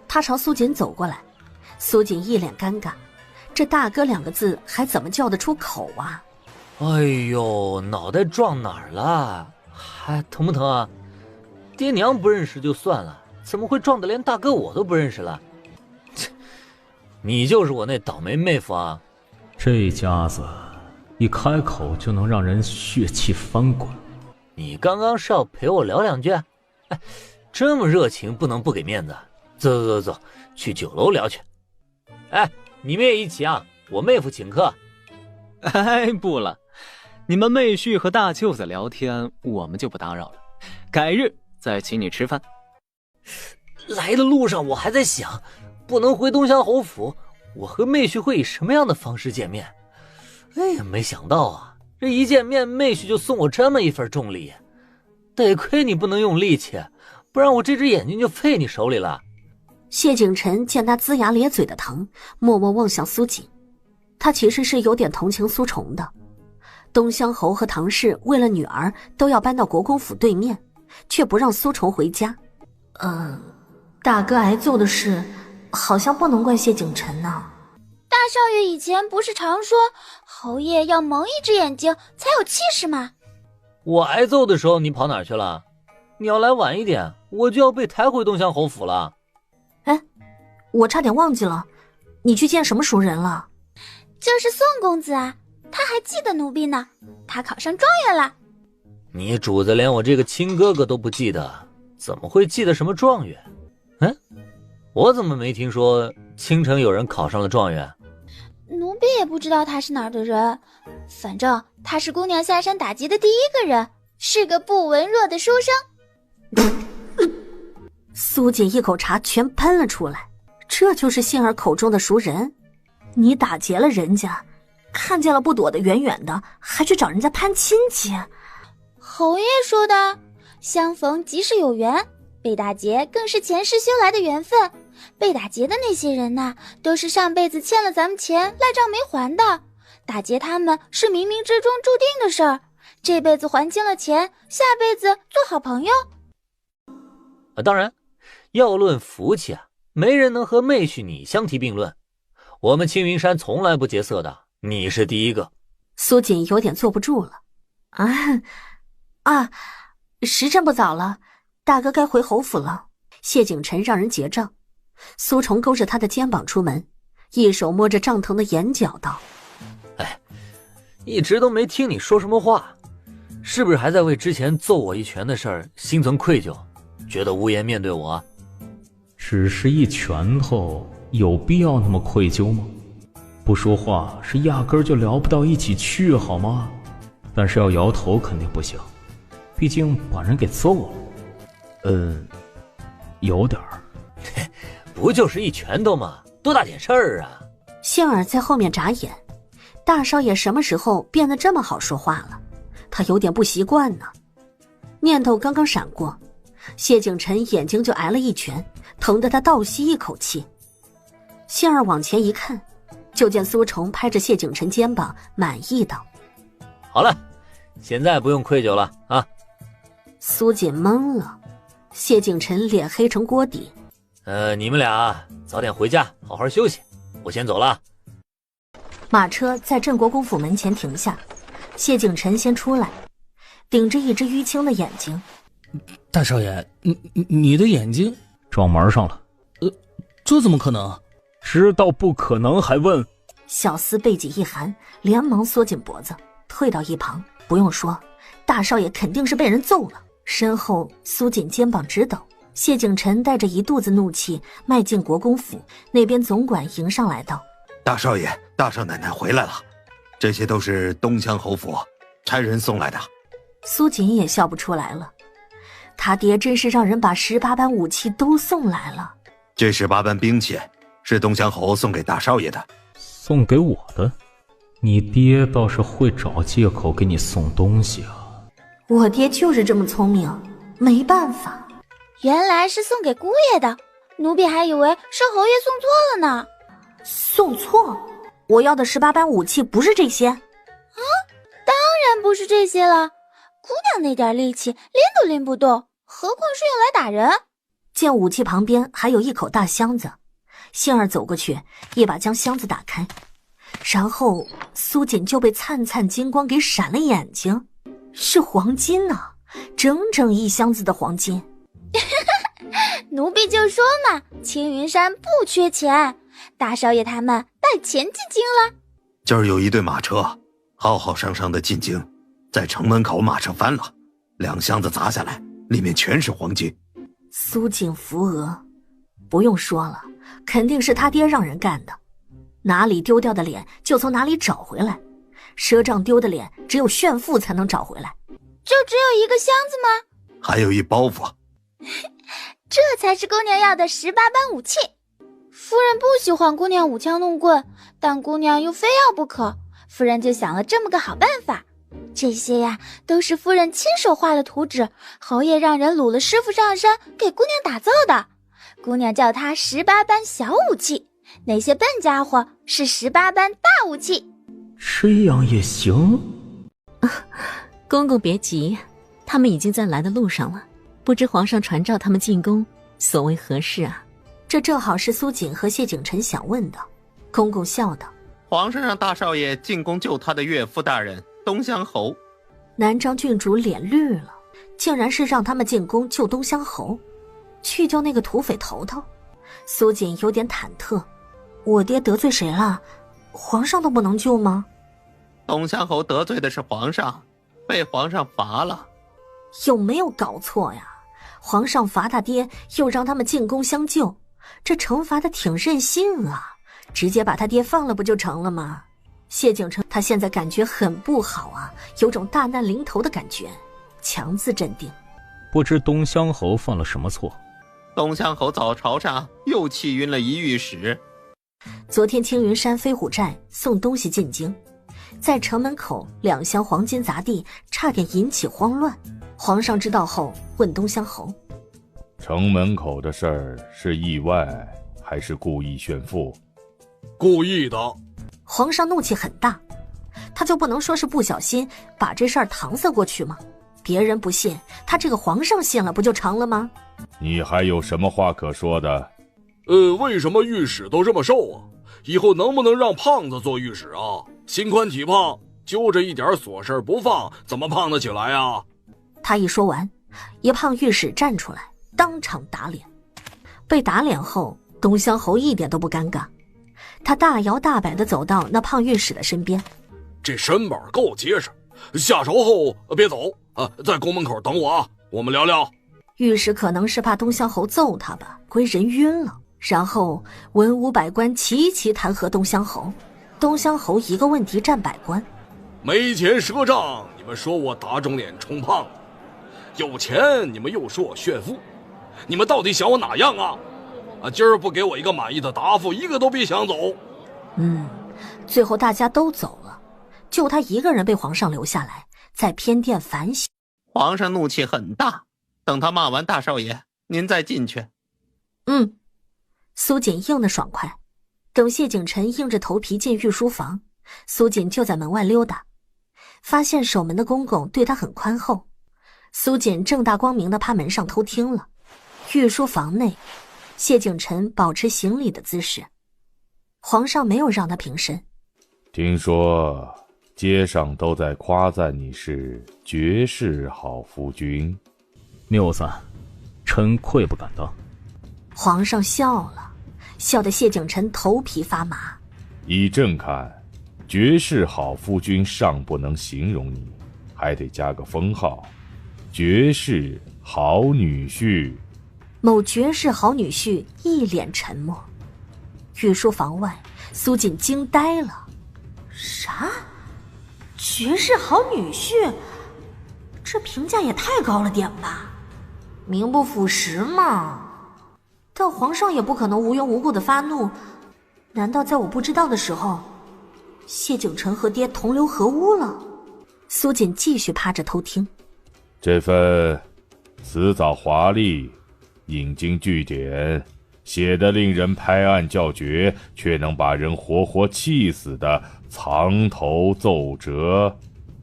他朝苏锦走过来，苏锦一脸尴尬，这大哥2个字还怎么叫得出口啊？哎呦，脑袋撞哪儿了？还疼不疼啊？爹娘不认识就算了，怎么会撞得连大哥我都不认识了？切，你就是我那倒霉妹夫啊！这家子一开口就能让人血气翻滚。你刚刚是要陪我聊2句？哎，这么热情，不能不给面子。走，去酒楼聊去。哎，你们也一起啊，我妹夫请客。哎，不了，你们妹婿和大舅子聊天，我们就不打扰了，改日再请你吃饭。来的路上我还在想，不能回东乡侯府，我和妹婿会以什么样的方式见面？哎呀，没想到啊，这一见面妹婿就送我这么一份重礼，得亏你不能用力气，不然我这只眼睛就废你手里了。谢景晨见他龇牙咧嘴的疼，默默望向苏锦。他其实是有点同情苏宠的。东乡侯和唐氏为了女儿都要搬到国公府对面，却不让苏宠回家。大哥挨揍的事好像不能怪谢景晨呢。大少爷以前不是常说侯爷要蒙一只眼睛才有气势吗？我挨揍的时候你跑哪儿去了？你要来晚一点，我就要被抬回东乡侯府了。哎，我差点忘记了，你去见什么熟人了？就是宋公子啊，他还记得奴婢呢，他考上状元了。你主子连我这个亲哥哥都不记得，怎么会记得什么状元？我怎么没听说青城有人考上了状元？奴婢也不知道他是哪儿的人，反正他是姑娘下山打劫的第1个人，是个不文弱的书生。苏锦一口茶全喷了出来，这就是杏儿口中的熟人？你打劫了人家，看见了不躲得远远的，还去找人家攀亲戚？侯爷说的，相逢即是有缘，被打劫更是前世修来的缘分。被打劫的那些人呐，都是上辈子欠了咱们钱赖账没还的，打劫他们是冥冥之中注定的事儿，这辈子还清了钱，下辈子做好朋友。当然，要论福气啊，没人能和妹婿你相提并论。我们青云山从来不劫色的，你是第1个。苏锦有点坐不住了。时辰不早了，大哥该回侯府了。谢景晨让人结账。苏崇勾着他的肩膀出门，一手摸着胀疼的眼角道：一直都没听你说什么话，是不是还在为之前揍我一拳的事儿心存愧疚，觉得无颜面对我？只是一拳头，有必要那么愧疚吗？不说话是压根儿就聊不到一起去，好吗？但是要摇头肯定不行，毕竟把人给揍了。有点儿。不就是一拳头吗？多大点事儿啊！杏儿在后面眨眼，大少爷什么时候变得这么好说话了？他有点不习惯呢。念头刚刚闪过，谢景晨眼睛就挨了一拳，疼得他倒吸一口气。杏儿往前一看，就见苏崇拍着谢景晨肩膀，满意道：好了，现在不用愧疚了啊。苏锦懵了，谢景晨脸黑成锅底。你们俩早点回家，好好休息，我先走了。马车在镇国公府门前停下，谢景晨先出来，顶着一只淤青的眼睛。大少爷，你的眼睛撞门上了。这怎么可能？知道不可能还问？小厮背脊一寒，连忙缩紧脖子，退到一旁。不用说，大少爷肯定是被人揍了。身后苏锦肩膀直抖。谢景晨带着一肚子怒气迈进国公府，那边总管迎上来道：大少爷、大少奶奶回来了，这些都是东乡侯府差人送来的。苏锦也笑不出来了，他爹真是让人把18般武器都送来了。这18般兵器是东乡侯送给大少爷的。送给我的？你爹倒是会找借口给你送东西啊。我爹就是这么聪明，没办法。原来是送给姑爷的，奴婢还以为是侯爷送错了呢。送错？我要的18般武器不是这些。当然不是这些了。姑娘那点力气拎都拎不动，何况是用来打人。见武器旁边还有一口大箱子，杏儿走过去，一把将箱子打开，然后苏锦就被灿灿金光给闪了眼睛，是黄金呢，整整1箱子的黄金。奴婢就说嘛，青云山不缺钱，大少爷他们带钱进京了。今儿有一队马车浩浩汤汤的进京，在城门口马车翻了，2箱子砸下来，里面全是黄金。苏锦扶额，不用说了，肯定是他爹让人干的。哪里丢掉的脸就从哪里找回来，赊账丢的脸只有炫富才能找回来。就只有1个箱子吗？还有一包袱。这才是姑娘要的18般武器。夫人不喜欢姑娘舞枪弄棍，但姑娘又非要不可，夫人就想了这么个好办法。这些呀，都是夫人亲手画了图纸，侯爷让人掳了师傅上山给姑娘打造的。姑娘叫它18般小武器，那些笨家伙是18般大武器。这样也行？公公别急，他们已经在来的路上了。不知皇上传召他们进宫，所谓何事啊？这正好是苏锦和谢景琛想问的。公公笑道：皇上让大少爷进宫救他的岳父大人东乡侯。南张郡主脸绿了，竟然是让他们进宫救东乡侯，去救那个土匪头头。苏锦有点忐忑，我爹得罪谁了？皇上都不能救吗？东乡侯得罪的是皇上，被皇上罚了。有没有搞错呀？皇上罚他爹，又让他们进宫相救，这惩罚的挺任性啊，直接把他爹放了不就成了吗？谢景琛他现在感觉很不好啊，有种大难临头的感觉，强自镇定。不知东乡侯犯了什么错？东乡侯早朝上又气晕了一御史。昨天青云山飞虎寨送东西进京，在城门口2箱黄金砸地，差点引起慌乱。皇上知道后问东乡侯：城门口的事儿是意外还是故意炫富？故意的。皇上怒气很大，他就不能说是不小心把这事儿搪塞过去吗？别人不信，他这个皇上信了不就成了吗？你还有什么话可说的？为什么御史都这么瘦啊？以后能不能让胖子做御史啊？心宽体胖，揪着一点琐事不放，怎么胖得起来啊？他一说完，一胖御史站出来，当场打脸。被打脸后，东乡侯一点都不尴尬，他大摇大摆地走到那胖御史的身边。这身板够结实，下朝后别走啊，在宫门口等我啊，我们聊聊。御史可能是怕东乡侯揍他吧，归人晕了。然后文武百官齐齐弹劾东乡侯，东乡侯一个问题占百官。没钱赊账，你们说我打肿脸充胖子；有钱，你们又说我炫富。你们到底想我哪样啊？今儿不给我一个满意的答复，一个都别想走。最后大家都走了，就他一个人被皇上留下来，在偏殿反省。皇上怒气很大，等他骂完大少爷，您再进去。苏锦应得爽快。等谢景琛硬着头皮进御书房，苏锦就在门外溜达，发现守门的公公对他很宽厚。苏锦正大光明地趴门上偷听了。御书房内，谢景琛保持行礼的姿势，皇上没有让他平身。听说街上都在夸赞你是绝世好夫君。谬赞，臣愧不敢当。皇上笑了，笑得谢景琛头皮发麻。依朕看，绝世好夫君尚不能形容你，还得加个封号，绝世好女婿。某绝世好女婿一脸沉默。御书房外，苏锦惊呆了。啥？绝世好女婿？这评价也太高了点吧？名不副实嘛。但皇上也不可能无缘无故的发怒，难道在我不知道的时候，谢景晨和爹同流合污了？苏锦继续趴着偷听。这份辞藻华丽，引经据典，写得令人拍案叫绝，却能把人活活气死的藏头奏折，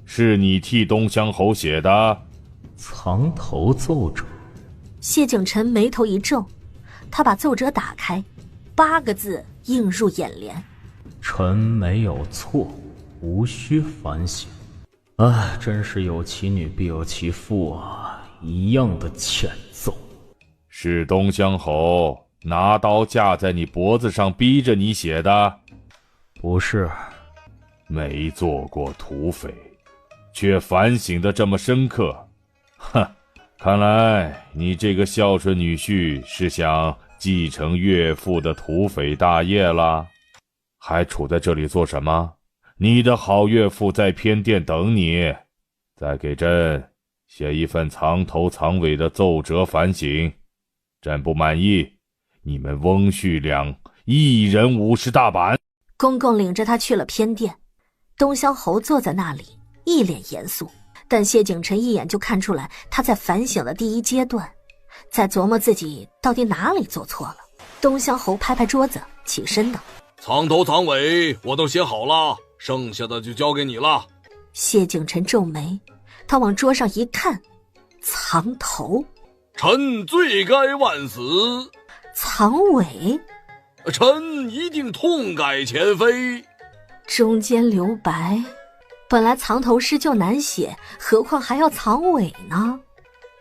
是你替东乡侯写的？藏头奏折。谢景晨眉头一皱，他把奏折打开，8个字映入眼帘：臣没有错，无需反省。唉，真是有其女必有其父啊，一样的欠揍。是东乡侯拿刀架在你脖子上逼着你写的？不是。没做过土匪，却反省得这么深刻，哼，看来你这个孝顺女婿是想继承岳父的土匪大业了。还处在这里做什么？你的好岳父在偏殿等你，再给朕写一份藏头藏尾的奏折反省。朕不满意，你们翁婿俩一人50大板。公公领着他去了偏殿，东乡侯坐在那里一脸严肃，但谢景晨一眼就看出来他在反省的第一阶段，在琢磨自己到底哪里做错了。东乡侯拍拍桌子起身道：藏头藏尾我都写好了，剩下的就交给你了。谢景晨皱眉，他往桌上一看，藏头。臣罪该万死。藏尾。臣一定痛改前非。中间留白，本来藏头诗就难写，何况还要藏尾呢？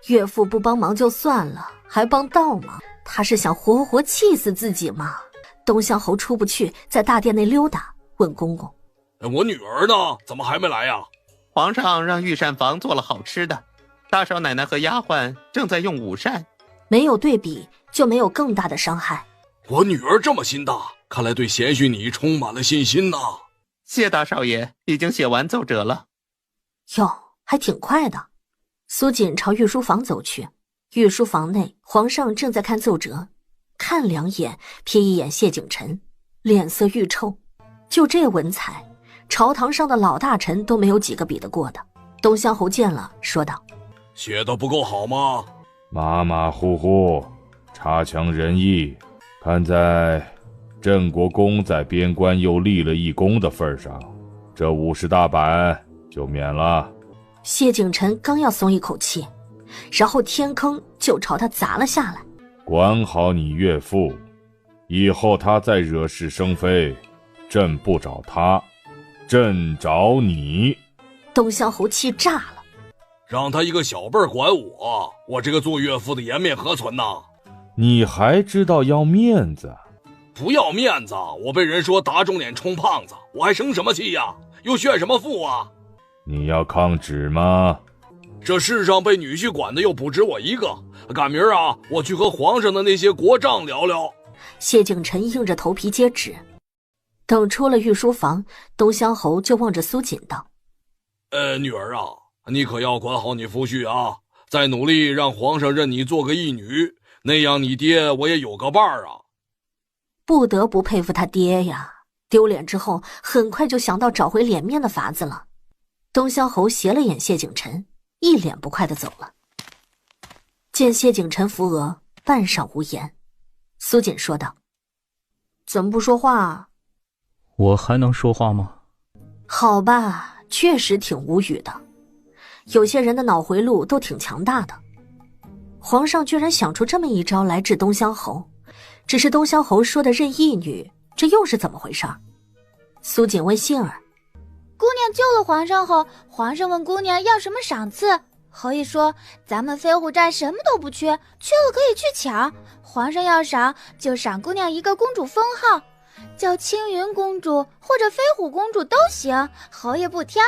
岳父不帮忙就算了，还帮倒忙，他是想活活气死自己吗？东乡侯出不去，在大殿内溜达，问公公：我女儿呢？怎么还没来呀？皇上让御膳房做了好吃的，大少奶奶和丫鬟正在用午膳。没有对比，就没有更大的伤害。我女儿这么心大，看来对贤婿你充满了信心呐。谢大少爷已经写完奏折了。哟，还挺快的。苏锦朝御书房走去，御书房内皇上正在看奏折，看2眼，瞥一眼谢景晨，脸色愈臭。就这文采，朝堂上的老大臣都没有几个比得过的。东乡侯见了，说道：写得不够好吗？马马虎虎，差强人意。看在镇国公在边关又立了一功的份上，这50大板就免了。谢景晨刚要松一口气，然后天坑就朝他砸了下来。管好你岳父，以后他再惹是生非，朕不找他，朕找你。东乡侯气炸了，让他一个小辈管我这个做岳父的颜面何存呐？你还知道要面子？不要面子，我被人说打肿脸充胖子，我还生什么气呀？又炫什么富啊？你要抗旨吗？这世上被女婿管的又不止我一个，赶明儿啊，我去和皇上的那些国丈聊聊。谢景晨硬着头皮接旨。等出了御书房，东乡侯就望着苏锦道：女儿啊，你可要管好你夫婿啊，再努力让皇上认你做个义女，那样你爹我也有个伴儿啊。不得不佩服他爹呀，丢脸之后很快就想到找回脸面的法子了。东乡侯斜了眼谢景晨，一脸不快地走了。见谢景晨扶额，半晌无言，苏锦说道：怎么不说话？我还能说话吗？好吧，确实挺无语的。有些人的脑回路都挺强大的。皇上居然想出这么一招来治东乡侯，只是东乡侯说的认义女，这又是怎么回事？苏锦问杏儿：姑娘救了皇上后，皇上问姑娘要什么赏赐，侯爷说咱们飞虎寨什么都不缺，缺了可以去抢，皇上要赏就赏姑娘一个公主封号，叫青云公主或者飞虎公主都行，侯爷不挑。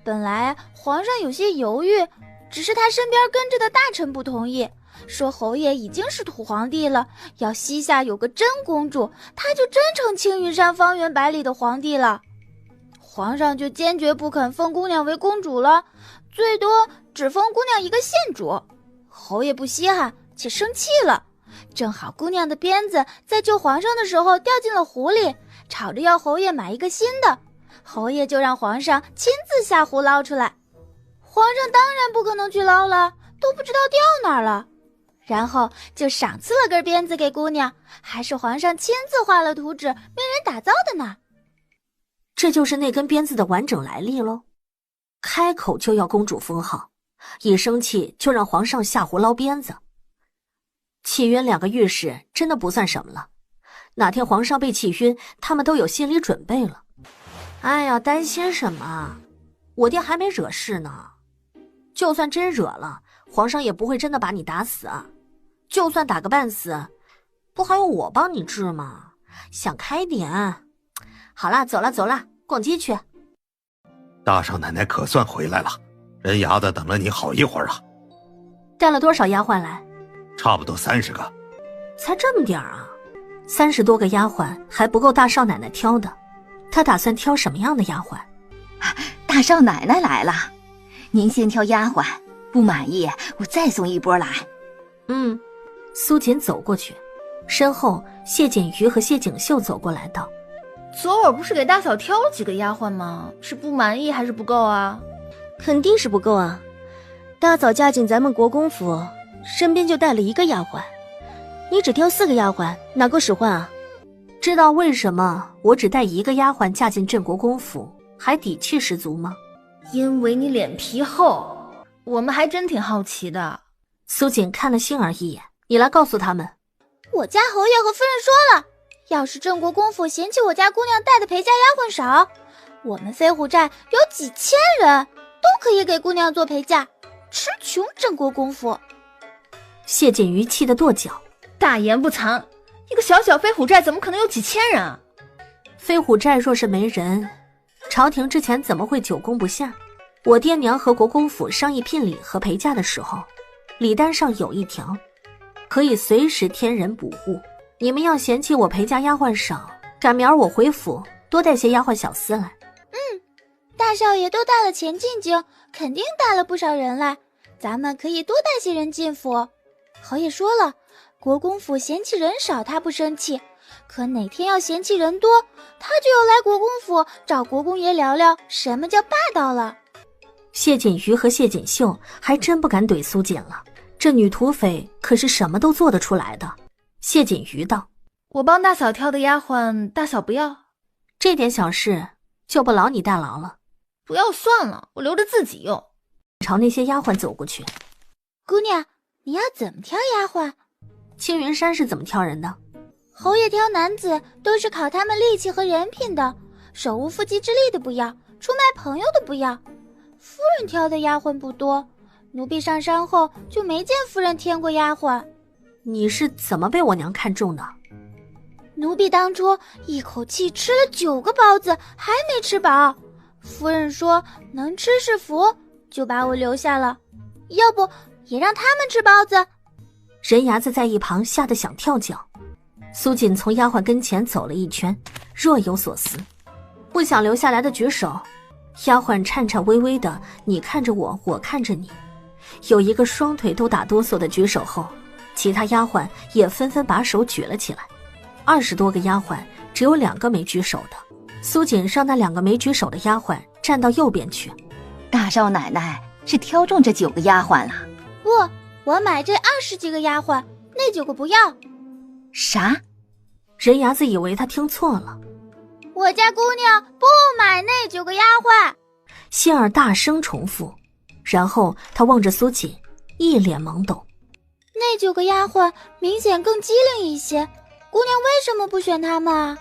本来皇上有些犹豫，只是他身边跟着的大臣不同意，说侯爷已经是土皇帝了，要膝下有个真公主，他就真成青云山方圆百里的皇帝了。皇上就坚决不肯封姑娘为公主了，最多只封姑娘一个县主。侯爷不稀罕，且生气了。正好姑娘的鞭子在救皇上的时候掉进了湖里，吵着要侯爷买一个新的。侯爷就让皇上亲自下湖捞出来。皇上当然不可能去捞了，都不知道掉哪儿了。然后就赏赐了根鞭子给姑娘，还是皇上亲自画了图纸，命人打造的呢。这就是那根鞭子的完整来历喽。开口就要公主封号，一生气就让皇上下湖捞鞭子。气晕2个御史真的不算什么了，哪天皇上被气晕，他们都有心理准备了。哎呀，担心什么？我爹还没惹事呢。就算真惹了，皇上也不会真的把你打死啊。就算打个半死，不还有我帮你治吗？想开点。好啦，走了，逛街去。大少奶奶可算回来了，人牙子等了你好一会儿啊。带了多少丫鬟来？差不多30个。才这么点儿啊？30多个丫鬟还不够大少奶奶挑的。她打算挑什么样的丫鬟？大少奶奶来了，您先挑丫鬟，不满意我再送一波来。苏锦走过去，身后谢锦瑜和谢景秀走过来道：昨晚不是给大嫂挑了几个丫鬟吗？是不满意还是不够啊？肯定是不够啊！大嫂嫁进咱们国公府，身边就带了1个丫鬟，你只挑4个丫鬟，哪够使唤啊？知道为什么我只带1个丫鬟嫁进镇国公府，还底气十足吗？因为你脸皮厚，我们还真挺好奇的。苏锦看了杏儿一眼，你来告诉他们，我家侯爷和夫人说了，要是镇国公府嫌弃我家姑娘带的陪嫁丫鬟少，我们飞虎寨有几千人，都可以给姑娘做陪嫁，吃穷镇国公府。谢锦瑜气得跺脚，大言不惭，一个小小飞虎寨怎么可能有几千人啊？飞虎寨若是没人，朝廷之前怎么会久攻不下？我爹娘和国公府商议聘礼和陪嫁的时候，礼单上有一条，可以随时添人补户。你们要嫌弃我陪嫁丫鬟少，赶明儿我回府多带些丫鬟小厮来。大少爷都带了钱进京，肯定带了不少人来，咱们可以多带些人进府。侯爷说了，国公府嫌弃人少他不生气，可哪天要嫌弃人多，他就要来国公府找国公爷聊聊什么叫霸道了。谢锦瑜和谢锦秀还真不敢怼苏锦了，这女土匪可是什么都做得出来的。谢锦瑜道：我帮大嫂挑的丫鬟，大嫂不要？这点小事就不劳你代劳了。不要算了，我留着自己用。朝那些丫鬟走过去，姑娘，你要怎么挑丫鬟？青云山是怎么挑人的？侯爷挑男子都是考他们力气和人品的，手无缚鸡之力的不要，出卖朋友的不要。夫人挑的丫鬟不多，奴婢上山后就没见夫人添过丫鬟。你是怎么被我娘看中的？奴婢当初一口气吃了9个包子，还没吃饱。夫人说能吃是福，就把我留下了。要不也让他们吃包子？人牙子在一旁吓得想跳脚。苏锦从丫鬟跟前走了一圈，若有所思。不想留下来的举手。丫鬟颤颤巍巍的，你看着我，我看着你。有一个双腿都打哆嗦的举手后，其他丫鬟也纷纷把手举了起来。20多个丫鬟，只有2个没举手的。苏锦让那2个没举手的丫鬟站到右边去。大少奶奶是挑中这9个丫鬟了？不，我买这20几个丫鬟，那9个不要。啥？人牙子以为他听错了。我家姑娘不买那9个丫鬟。谢儿大声重复，然后他望着苏锦，一脸懵懂。那9个丫鬟明显更机灵一些，姑娘为什么不选她们啊？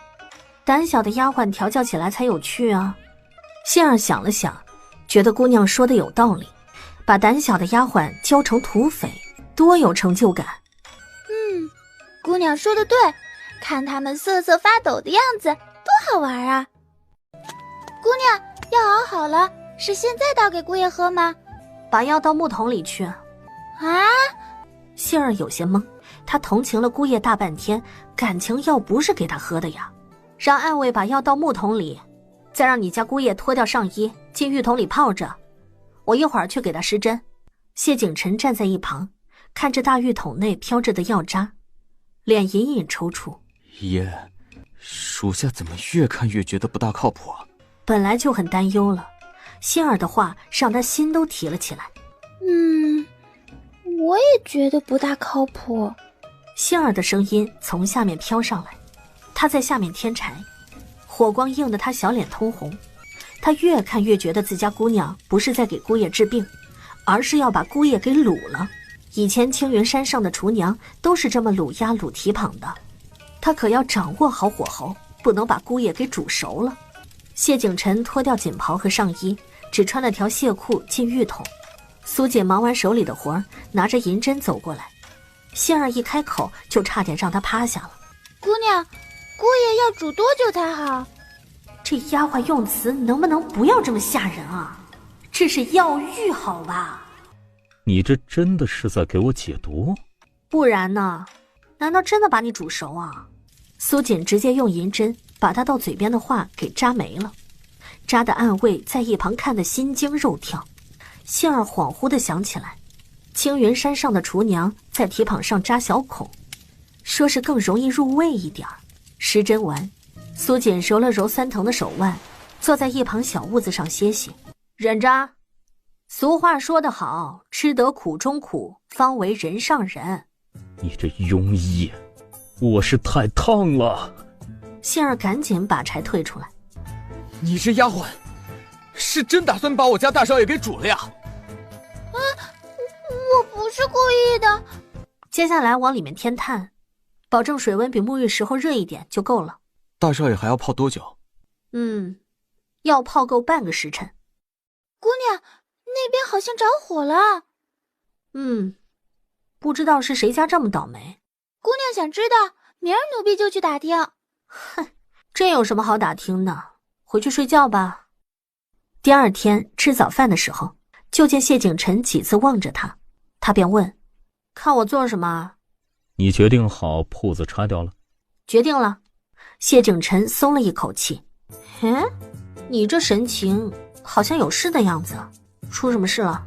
胆小的丫鬟调教起来才有趣啊。谢儿想了想，觉得姑娘说的有道理，把胆小的丫鬟教成土匪，多有成就感。姑娘说的对，看她们瑟瑟发抖的样子多好玩啊。姑娘，药熬好了，是现在倒给姑爷喝吗？把药到木桶里去。啊？杏儿有些懵，她同情了姑爷大半天，感情药不是给她喝的呀。让暗卫把药到木桶里，再让你家姑爷脱掉上衣，进浴桶里泡着。我一会儿去给他施针。谢景晨站在一旁，看着大浴桶内飘着的药渣，脸隐隐抽搐。爷，属下怎么越看越觉得不大靠谱啊？本来就很担忧了，杏儿的话让他心都提了起来。我也觉得不大靠谱。杏儿的声音从下面飘上来，她在下面添柴，火光映得她小脸通红。她越看越觉得自家姑娘不是在给姑爷治病，而是要把姑爷给掳了。以前青云山上的厨娘都是这么掳鸭掳蹄膀的，她可要掌握好火候，不能把姑爷给煮熟了。谢景晨脱掉锦袍和上衣，只穿了条蟹裤进浴桶。苏锦忙完手里的活，拿着银针走过来，杏儿一开口就差点让他趴下了。姑娘，姑爷要煮多久才好？这丫鬟用词能不能不要这么吓人啊？这是药浴好吧？你这真的是在给我解毒？不然呢？难道真的把你煮熟啊？苏锦直接用银针把他到嘴边的话给扎没了，扎的暗卫在一旁看得心惊肉跳。杏儿恍惚地想起来，青云山上的厨娘在蹄膀上扎小孔，说是更容易入味一点。施针完，苏锦揉了揉酸疼的手腕，坐在一旁小屋子上歇息，忍着。俗话说得好，吃得苦中苦，方为人上人。你这庸医，我是太烫了。杏儿赶紧把柴退出来。你这丫鬟是真打算把我家大少爷给煮了呀？我不是故意的。接下来往里面添炭，保证水温比沐浴时候热一点就够了。大少爷还要泡多久？要泡够半个时辰。姑娘，那边好像着火了。不知道是谁家这么倒霉。姑娘想知道，明儿奴婢就去打听。哼，这有什么好打听的？回去睡觉吧。第二天吃早饭的时候，就见谢景晨几次望着他，他便问：“看我做什么？”你决定好铺子拆掉了？决定了。谢景晨松了一口气。你这神情好像有事的样子，出什么事了？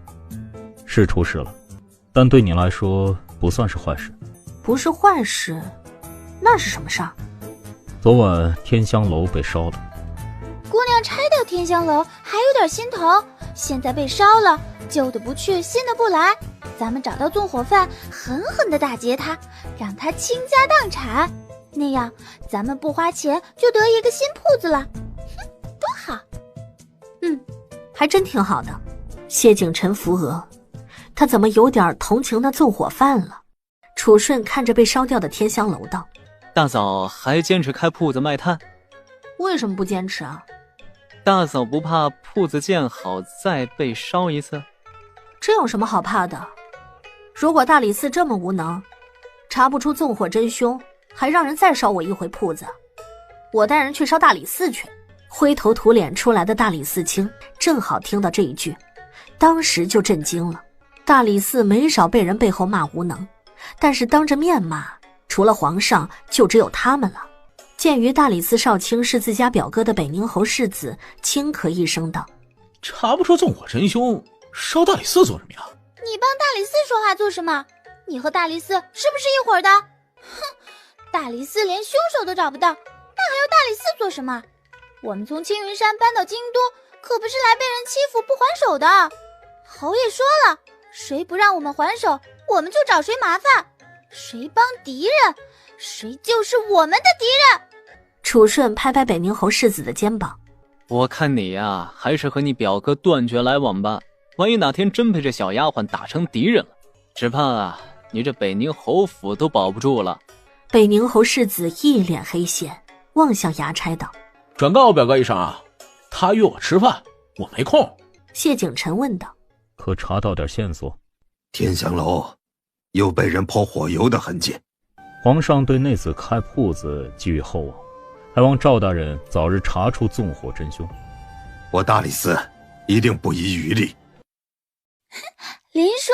是出事了，但对你来说不算是坏事。不是坏事，那是什么事儿？昨晚天香楼被烧了。姑娘拆掉天香楼还有点心疼，现在被烧了，旧的不去，新的不来。咱们找到纵火犯，狠狠地打劫他，让他倾家荡产，那样咱们不花钱就得一个新铺子了，多好。还真挺好的。谢景晨扶额，他怎么有点同情那纵火犯了？楚顺看着被烧掉的天香楼道：“大嫂还坚持开铺子卖炭？为什么不坚持啊？大嫂不怕铺子建好再被烧一次？这有什么好怕的？如果大理寺这么无能，查不出纵火真凶，还让人再烧我一回铺子，我带人去烧大理寺去。”灰头土脸出来的大理寺卿正好听到这一句，当时就震惊了。大理寺没少被人背后骂无能，但是当着面骂，除了皇上就只有他们了。鉴于大理寺少卿是自家表哥的北宁侯世子，轻咳一声道：“查不出纵火真凶，烧大理寺做什么呀？你帮大理寺说话做什么？你和大理寺是不是一伙的？哼，大理寺连凶手都找不到，那还要大理寺做什么？我们从青云山搬到京都，可不是来被人欺负不还手的。侯爷说了，谁不让我们还手，我们就找谁麻烦，谁帮敌人，谁就是我们的敌人。”楚顺拍拍北宁侯世子的肩膀：“我看你呀，还是和你表哥断绝来往吧。万一哪天真被这小丫鬟打成敌人了，只怕你这北宁侯府都保不住了。”北宁侯世子一脸黑线，望向衙差道：“转告我表哥一声啊，他约我吃饭，我没空。”谢景晨问道：“可查到点线索？”天香楼有被人泼火油的痕迹。皇上对内子开铺子寄予厚望，还望赵大人早日查出纵火真凶。我大理寺一定不遗余力。林叔，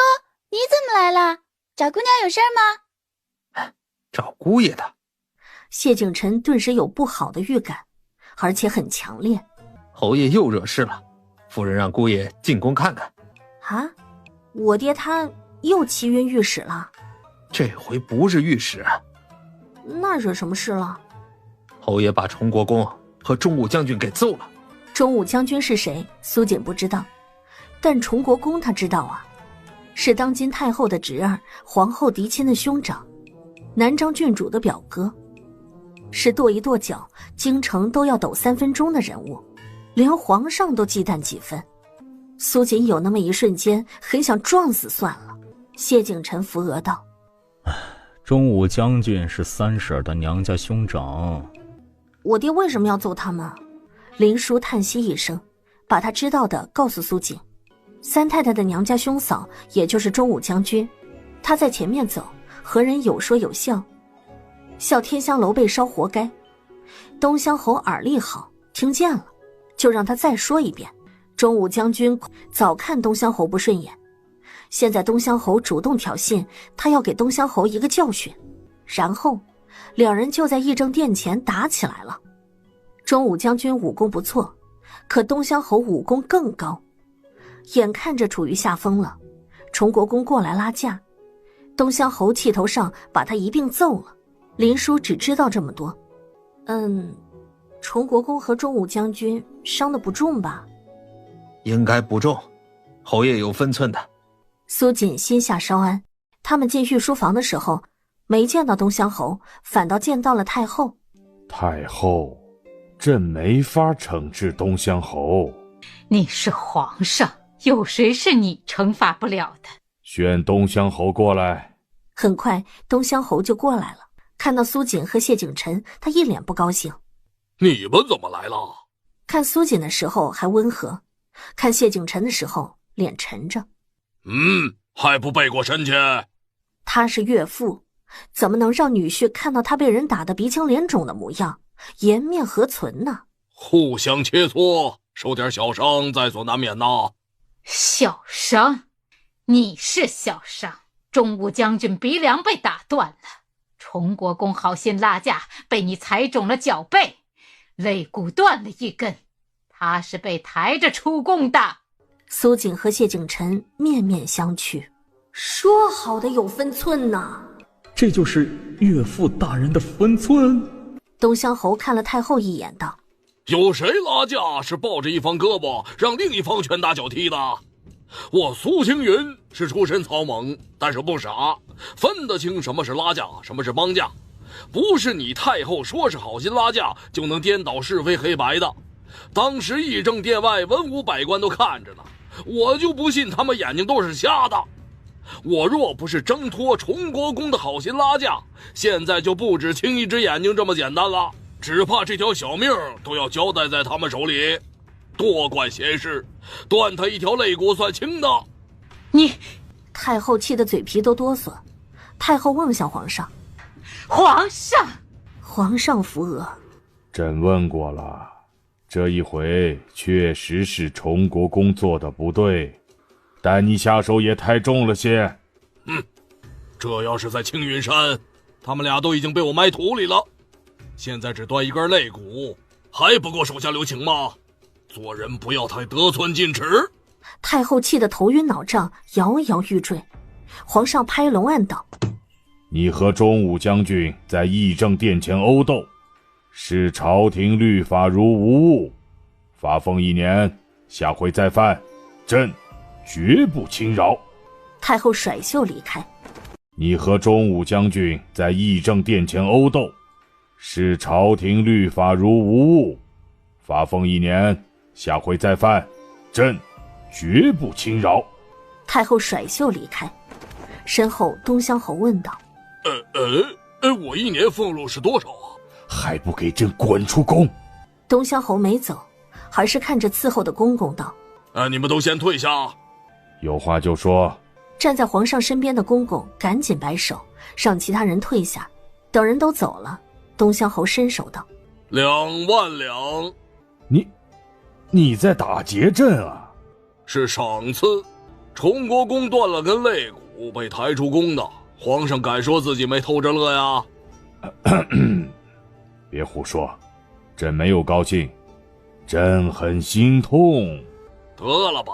你怎么来了？找姑娘有事吗？找姑爷的。谢景晨顿时有不好的预感，而且很强烈。侯爷又惹事了，夫人让姑爷进宫看看。啊，我爹他又气晕御史了？这回不是御史，那惹什么事了？侯爷把崇国公和忠武将军给揍了。忠武将军是谁？苏锦不知道，但崇国公他知道啊，是当今太后的侄儿，皇后嫡亲的兄长，南章郡主的表哥，是跺一跺脚京城都要抖3分钟的人物，连皇上都忌惮几分。苏锦有那么一瞬间很想撞死算了。谢景臣扶额道：忠武将军是三婶的娘家兄长，我爹为什么要揍他们？林叔叹息一声，把他知道的告诉苏锦。三太太的娘家兄嫂也就是忠武将军，他在前面走，和人有说有笑，笑天香楼被烧活该。东乡侯耳力好，听见了，就让他再说一遍。忠武将军早看东乡侯不顺眼，现在东乡侯主动挑衅，他要给东乡侯一个教训。然后两人就在议政殿前打起来了。忠武将军武功不错，可东乡侯武功更高，眼看着处于下风了。崇国公过来拉架，东乡侯气头上把他一并揍了。林叔只知道这么多。崇国公和忠武将军伤得不重吧？应该不重，侯爷有分寸的。苏锦心下稍安，他们进御书房的时候没见到东乡侯，反倒见到了太后。太后，朕没法惩治东乡侯。你是皇上，有谁是你惩罚不了的？宣东乡侯过来。很快东乡侯就过来了，看到苏锦和谢景臣，他一脸不高兴。你们怎么来了？看苏锦的时候还温和，看谢景臣的时候脸沉着。还不背过身去？他是岳父，怎么能让女婿看到他被人打得鼻青脸肿的模样，颜面何存呢？互相切磋，受点小伤在所难免呐。小伤？你是小伤。忠武将军鼻梁被打断了，崇国公好心拉架，被你踩肿了脚背，肋骨断了一根，他是被抬着出宫的。苏锦和谢景臣面面相觑，说好的有分寸呢？这就是岳父大人的分寸。东乡侯看了太后一眼道：有谁拉架是抱着一方胳膊让另一方拳打脚踢的？我苏青云是出身草莽，但是不傻，分得清什么是拉架，什么是帮架。不是你太后说是好心拉架就能颠倒是非黑白的。当时议政殿外文武百官都看着呢，我就不信他们眼睛都是瞎的。我若不是挣脱崇国公的好心拉架，现在就不止青一只眼睛这么简单了，只怕这条小命都要交代在他们手里。多管闲事，断他一条肋骨算轻的。你！太后气得嘴皮都哆嗦。太后望向皇上。皇上！皇上扶额。朕问过了，这一回确实是崇国公做的不对，但你下手也太重了些。这要是在青云山，他们俩都已经被我埋土里了，现在只断一根肋骨，还不够手下留情吗？做人不要太得寸进尺。太后气得头晕脑胀，摇摇欲坠。皇上拍龙案道：你和忠武将军在议政殿前殴斗，视朝廷律法如无物，罚俸1年，下回再犯，朕绝不轻饶。太后甩袖离开。你和忠武将军在议政殿前殴斗，视朝廷律法如无物，罚俸1年，下回再犯，朕绝不轻饶。太后甩袖离开，身后东乡侯问道：我1年俸禄是多少啊？还不给朕滚出宫！东乡侯没走，而是看着伺候的公公道：你们都先退下。有话就说。站在皇上身边的公公赶紧摆手，让其他人退下。等人都走了，东乡侯伸手道：2万两。你在打劫朕啊？是赏赐。崇国公断了根肋骨，被抬出宫的，皇上敢说自己没偷着乐呀？别胡说，朕没有高兴，朕很心痛。得了吧，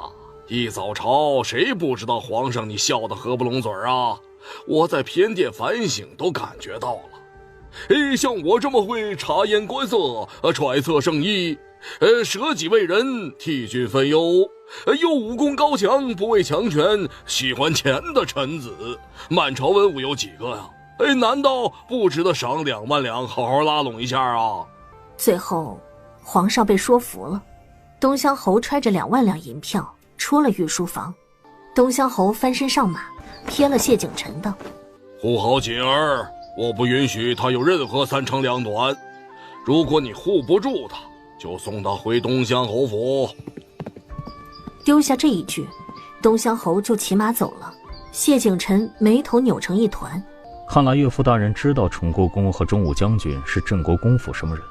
一早朝谁不知道皇上你笑得合不拢嘴啊？我在偏殿反省都感觉到了。像我这么会察言观色、揣测圣意，舍己为人、替君分忧，又武功高强、不畏强权、喜欢钱的臣子，满朝文武有几个呀？难道不值得赏2万两，好好拉拢一下啊？最后，皇上被说服了。东乡侯揣着2万两银票出了御书房。东乡侯翻身上马，瞥了谢景琛道：“护好锦儿，我不允许他有任何3长2短。如果你护不住他，就送他回东乡侯府。”丢下这一句，东乡侯就骑马走了。谢景琛眉头扭成一团。看来岳父大人知道崇国公和忠武将军是镇国公府什么人。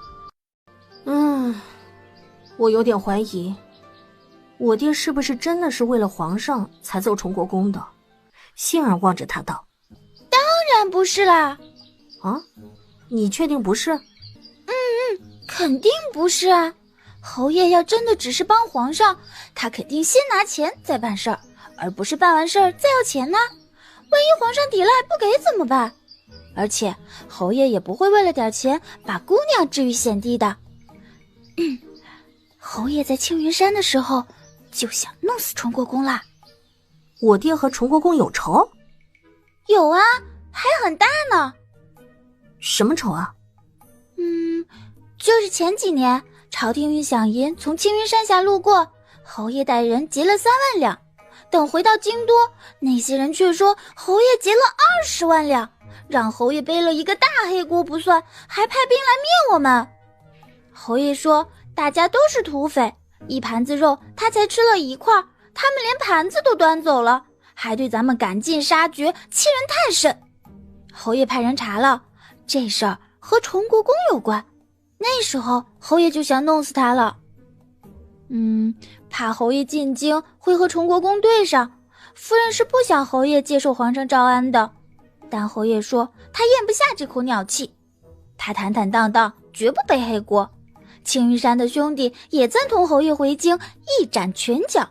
我有点怀疑，我爹是不是真的是为了皇上才揍崇国公的？杏儿望着他道：“当然不是啦。”啊？你确定不是？肯定不是啊！侯爷要真的只是帮皇上，他肯定先拿钱再办事儿，而不是办完事儿再要钱呢。万一皇上抵赖不给怎么办？而且侯爷也不会为了点钱把姑娘置于险地的。侯爷在青云山的时候就想弄死崇国公啦。我爹和崇国公有仇？有啊，还很大呢。什么仇啊？就是前几年朝廷运饷银从青云山下路过，侯爷带人劫了3万两，等回到京都，那些人却说侯爷劫了20万两，让侯爷背了一个大黑锅不算，还派兵来灭我们。侯爷说大家都是土匪，一盘子肉他才吃了1块，他们连盘子都端走了，还对咱们赶尽杀绝，欺人太甚。侯爷派人查了，这事儿和崇国公有关，那时候侯爷就想弄死他了。怕侯爷进京会和崇国公对上，夫人是不想侯爷接受皇上诏安的，但侯爷说他咽不下这口鸟气，他坦坦荡荡，绝不背黑锅。青云山的兄弟也赞同侯爷回京一斩拳脚。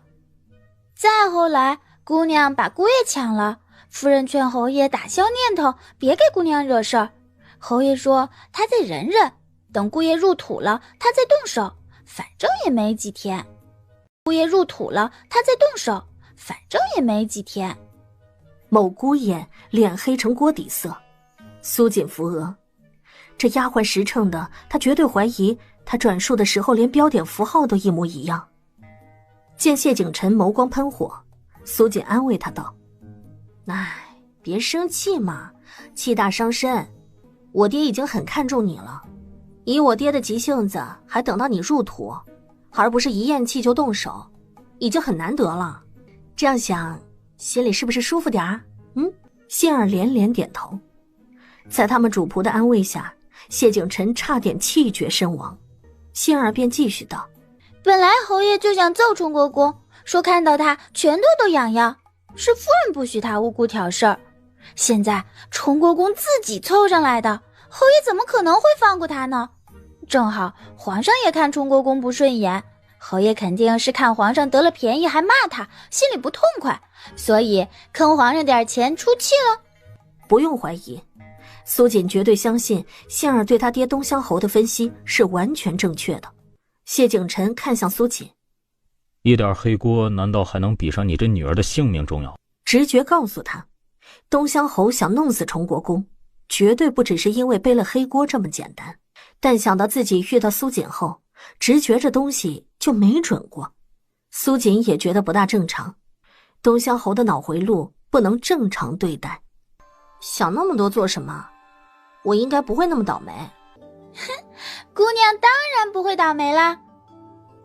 再后来，姑娘把姑爷抢了，夫人劝侯爷打消念头，别给姑娘惹事儿。侯爷说他再忍忍，等姑爷入土了他再动手，反正也没几天。某姑爷脸黑成锅底色，苏锦扶额。这丫鬟实诚的，他绝对怀疑他转述的时候连标点符号都一模一样。见谢景琛眸光喷火，苏锦安慰他道：“别生气嘛，气大伤身。我爹已经很看重你了，以我爹的急性子，还等到你入土，而不是一咽气就动手，已经很难得了。这样想，心里是不是舒服点儿？”杏儿连连点头。在他们主仆的安慰下，谢景琛差点气绝身亡。杏儿便继续道：“本来侯爷就想揍崇国公，说看到他拳头都痒痒，是夫人不许他无故挑事儿。现在崇国公自己凑上来的，侯爷怎么可能会放过他呢？正好皇上也看崇国公不顺眼，侯爷肯定是看皇上得了便宜还骂他，心里不痛快，所以坑皇上点钱出气了。”不用怀疑，苏锦绝对相信杏儿对他爹东乡侯的分析是完全正确的。谢景琛看向苏锦：“一点黑锅难道还能比上你这女儿的性命重要？”直觉告诉他，东乡侯想弄死崇国公，绝对不只是因为背了黑锅这么简单。但想到自己遇到苏锦后，直觉这东西就没准过。苏锦也觉得不大正常，东乡侯的脑回路不能正常对待。想那么多做什么？我应该不会那么倒霉。姑娘当然不会倒霉啦。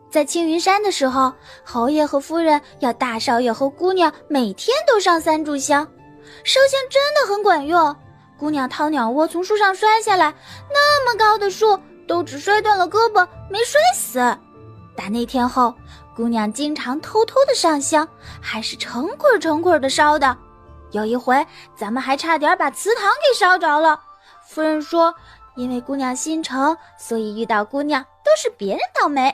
在青云山的时候，侯爷和夫人要大少爷和姑娘每天都上3炷香，烧香真的很管用。姑娘掏鸟窝从树上摔下来，那么高的树都只摔断了胳膊，没摔死。打那天后，姑娘经常偷偷的上香，还是成捆成捆的烧的。有一回咱们还差点把祠堂给烧着了，夫人说因为姑娘心诚，所以遇到姑娘都是别人倒霉。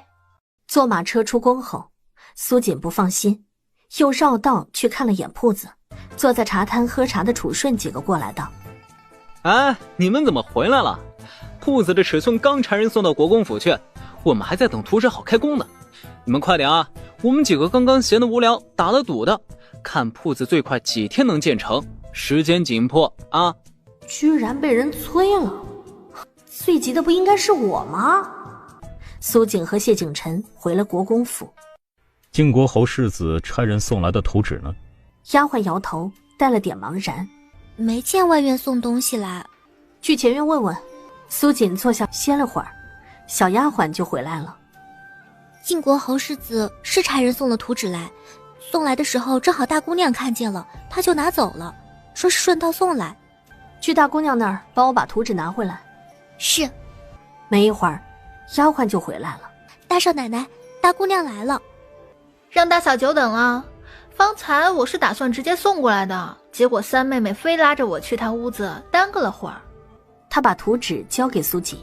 坐马车出宫后，苏锦不放心，又绕道去看了眼铺子。坐在茶摊喝茶的楚顺几个过来道：哎，你们怎么回来了？铺子的尺寸刚差人送到国公府去，我们还在等图纸好开工呢。你们快点啊，我们几个刚刚闲得无聊，打了赌的，看铺子最快几天能建成，时间紧迫啊！居然被人催了，最急的不应该是我吗？苏锦和谢景晨回了国公府。晋国侯世子差人送来的图纸呢？丫鬟摇头，带了点茫然。没见外院送东西来，去前院问问。苏锦坐下歇了会儿，小丫鬟就回来了。晋国侯世子是差人送了图纸来，送来的时候正好大姑娘看见了，她就拿走了，说是顺道送来。去大姑娘那儿帮我把图纸拿回来。是。没一会儿，丫鬟就回来了。大少奶奶，大姑娘来了。让大嫂久等了。方才我是打算直接送过来的，结果三妹妹非拉着我去她屋子，耽搁了会儿。她把图纸交给苏锦，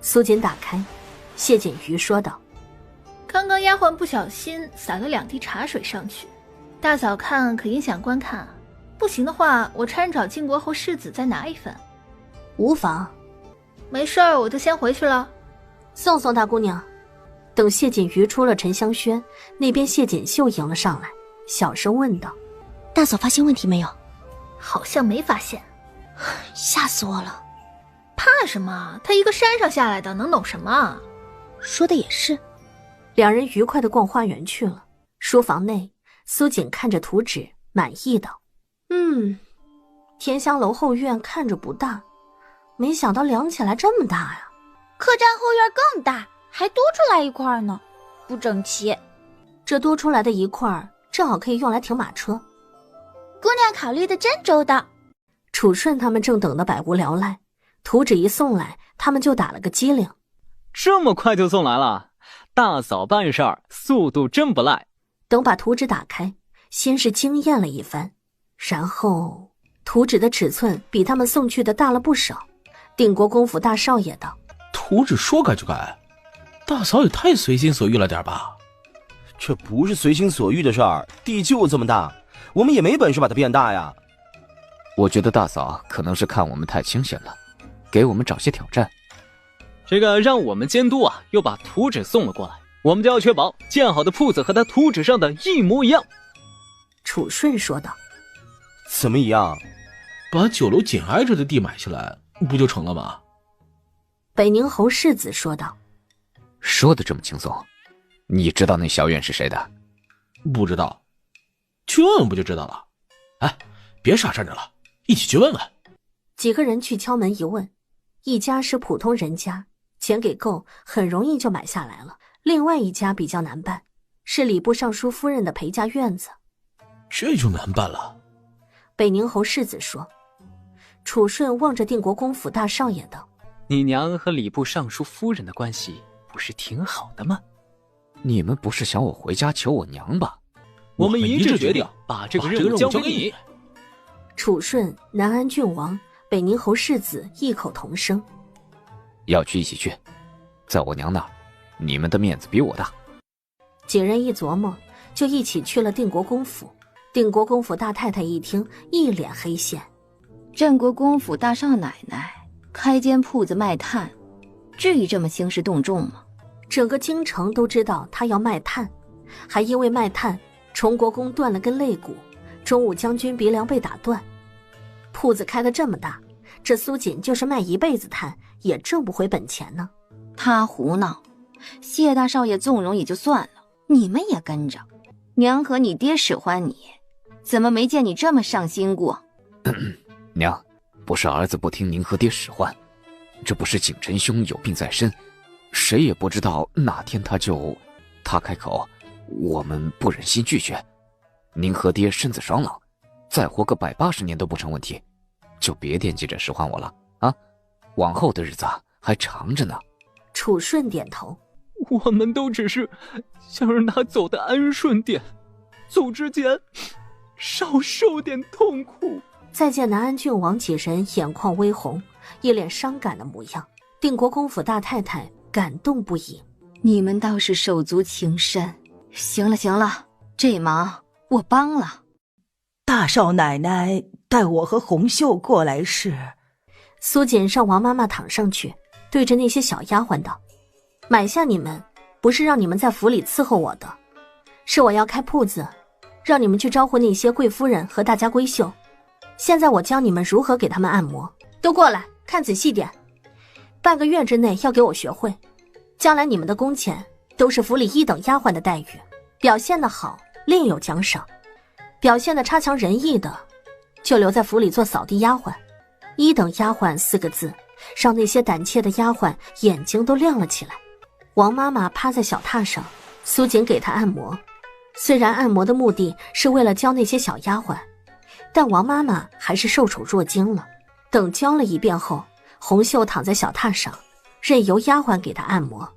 苏锦打开，谢锦瑜说道：刚刚丫鬟不小心洒了2滴茶水上去，大嫂看可影响观看，不行的话我掺找晋国侯世子再拿一份。无妨。没事儿，我就先回去了。送送大姑娘。等谢锦瑜出了沉香轩，那边谢锦绣迎了上来，小声问道：大嫂发现问题没有？好像没发现。吓死我了。怕什么？她一个山上下来的，能懂什么？说的也是。两人愉快地逛花园去了。书房内，苏锦看着图纸，满意道：甜香楼后院看着不大，没想到量起来这么大呀。客栈后院更大，还多出来一块呢，不整齐。这多出来的一块正好可以用来停马车。姑娘考虑的真周到。楚顺他们正等得百无聊赖，图纸一送来，他们就打了个机灵。这么快就送来了？大嫂办事儿速度真不赖。等把图纸打开，先是惊艳了一番，然后图纸的尺寸比他们送去的大了不少。定国公府大少爷道：图纸说改就改，大嫂也太随心所欲了点吧？这不是随心所欲的事儿，地就这么大，我们也没本事把它变大呀。我觉得大嫂可能是看我们太清闲了，给我们找些挑战。这个让我们监督啊，又把图纸送了过来，我们就要确保建好的铺子和他图纸上的一模一样。楚顺说道：怎么一样？把酒楼紧挨着的地买下来，不就成了吗？北宁侯世子说道：说的这么轻松，你知道那小院是谁的？不知道，去问问不就知道了。哎，别傻站着了，一起去问问。几个人去敲门一问，一家是普通人家，钱给够，很容易就买下来了。另外一家比较难办，是礼部尚书夫人的陪嫁院子。这就难办了。北宁侯世子说。楚顺望着定国公府大少爷道：你娘和礼部尚书夫人的关系不是挺好的吗？你们不是想我回家求我娘吧？我们一致决定把这个任务交给你。楚顺、南安郡王、北宁侯世子异口同声：要去一起去，在我娘那儿，你们的面子比我大。几人一琢磨，就一起去了定国公府。定国公府大太太一听，一脸黑线：镇国公府大少奶奶开间铺子卖炭，至于这么兴师动众吗？整个京城都知道他要卖炭，还因为卖炭，崇国公断了根肋骨，忠武将军鼻梁被打断。铺子开得这么大，这苏锦就是卖一辈子炭，也挣不回本钱呢。他胡闹，谢大少爷纵容也就算了，你们也跟着。娘和你爹使唤你，怎么没见你这么上心过？娘，不是儿子不听您和爹使唤，这不是景晨兄有病在身，谁也不知道哪天他开口，我们不忍心拒绝。您和爹身子爽朗，再活个180年都不成问题，就别惦记着使唤我了啊！往后的日子还长着呢。楚顺点头：我们都只是想让他走得安顺点，走之前少受点痛苦。再见南安郡王几人眼眶微红，一脸伤感的模样。定国公府大太太感动不已：你们倒是手足情深。行了行了，这忙我帮了。大少奶奶带我和红袖过来时，苏锦让王妈妈躺上去，对着那些小丫鬟道：“买下你们，不是让你们在府里伺候我的，是我要开铺子，让你们去招呼那些贵夫人和大家闺秀。现在我教你们如何给他们按摩，都过来看仔细点。半个月之内要给我学会，将来你们的工钱都是府里1等丫鬟的待遇，表现得好另有奖赏，表现得差强人意的就留在府里做扫地丫鬟。1等丫鬟4个字，让那些胆怯的丫鬟眼睛都亮了起来。”王妈妈趴在小榻上，苏锦给她按摩。虽然按摩的目的是为了教那些小丫鬟，但王妈妈还是受宠若惊了。等教了一遍后，红袖躺在小榻上，任由丫鬟给她按摩。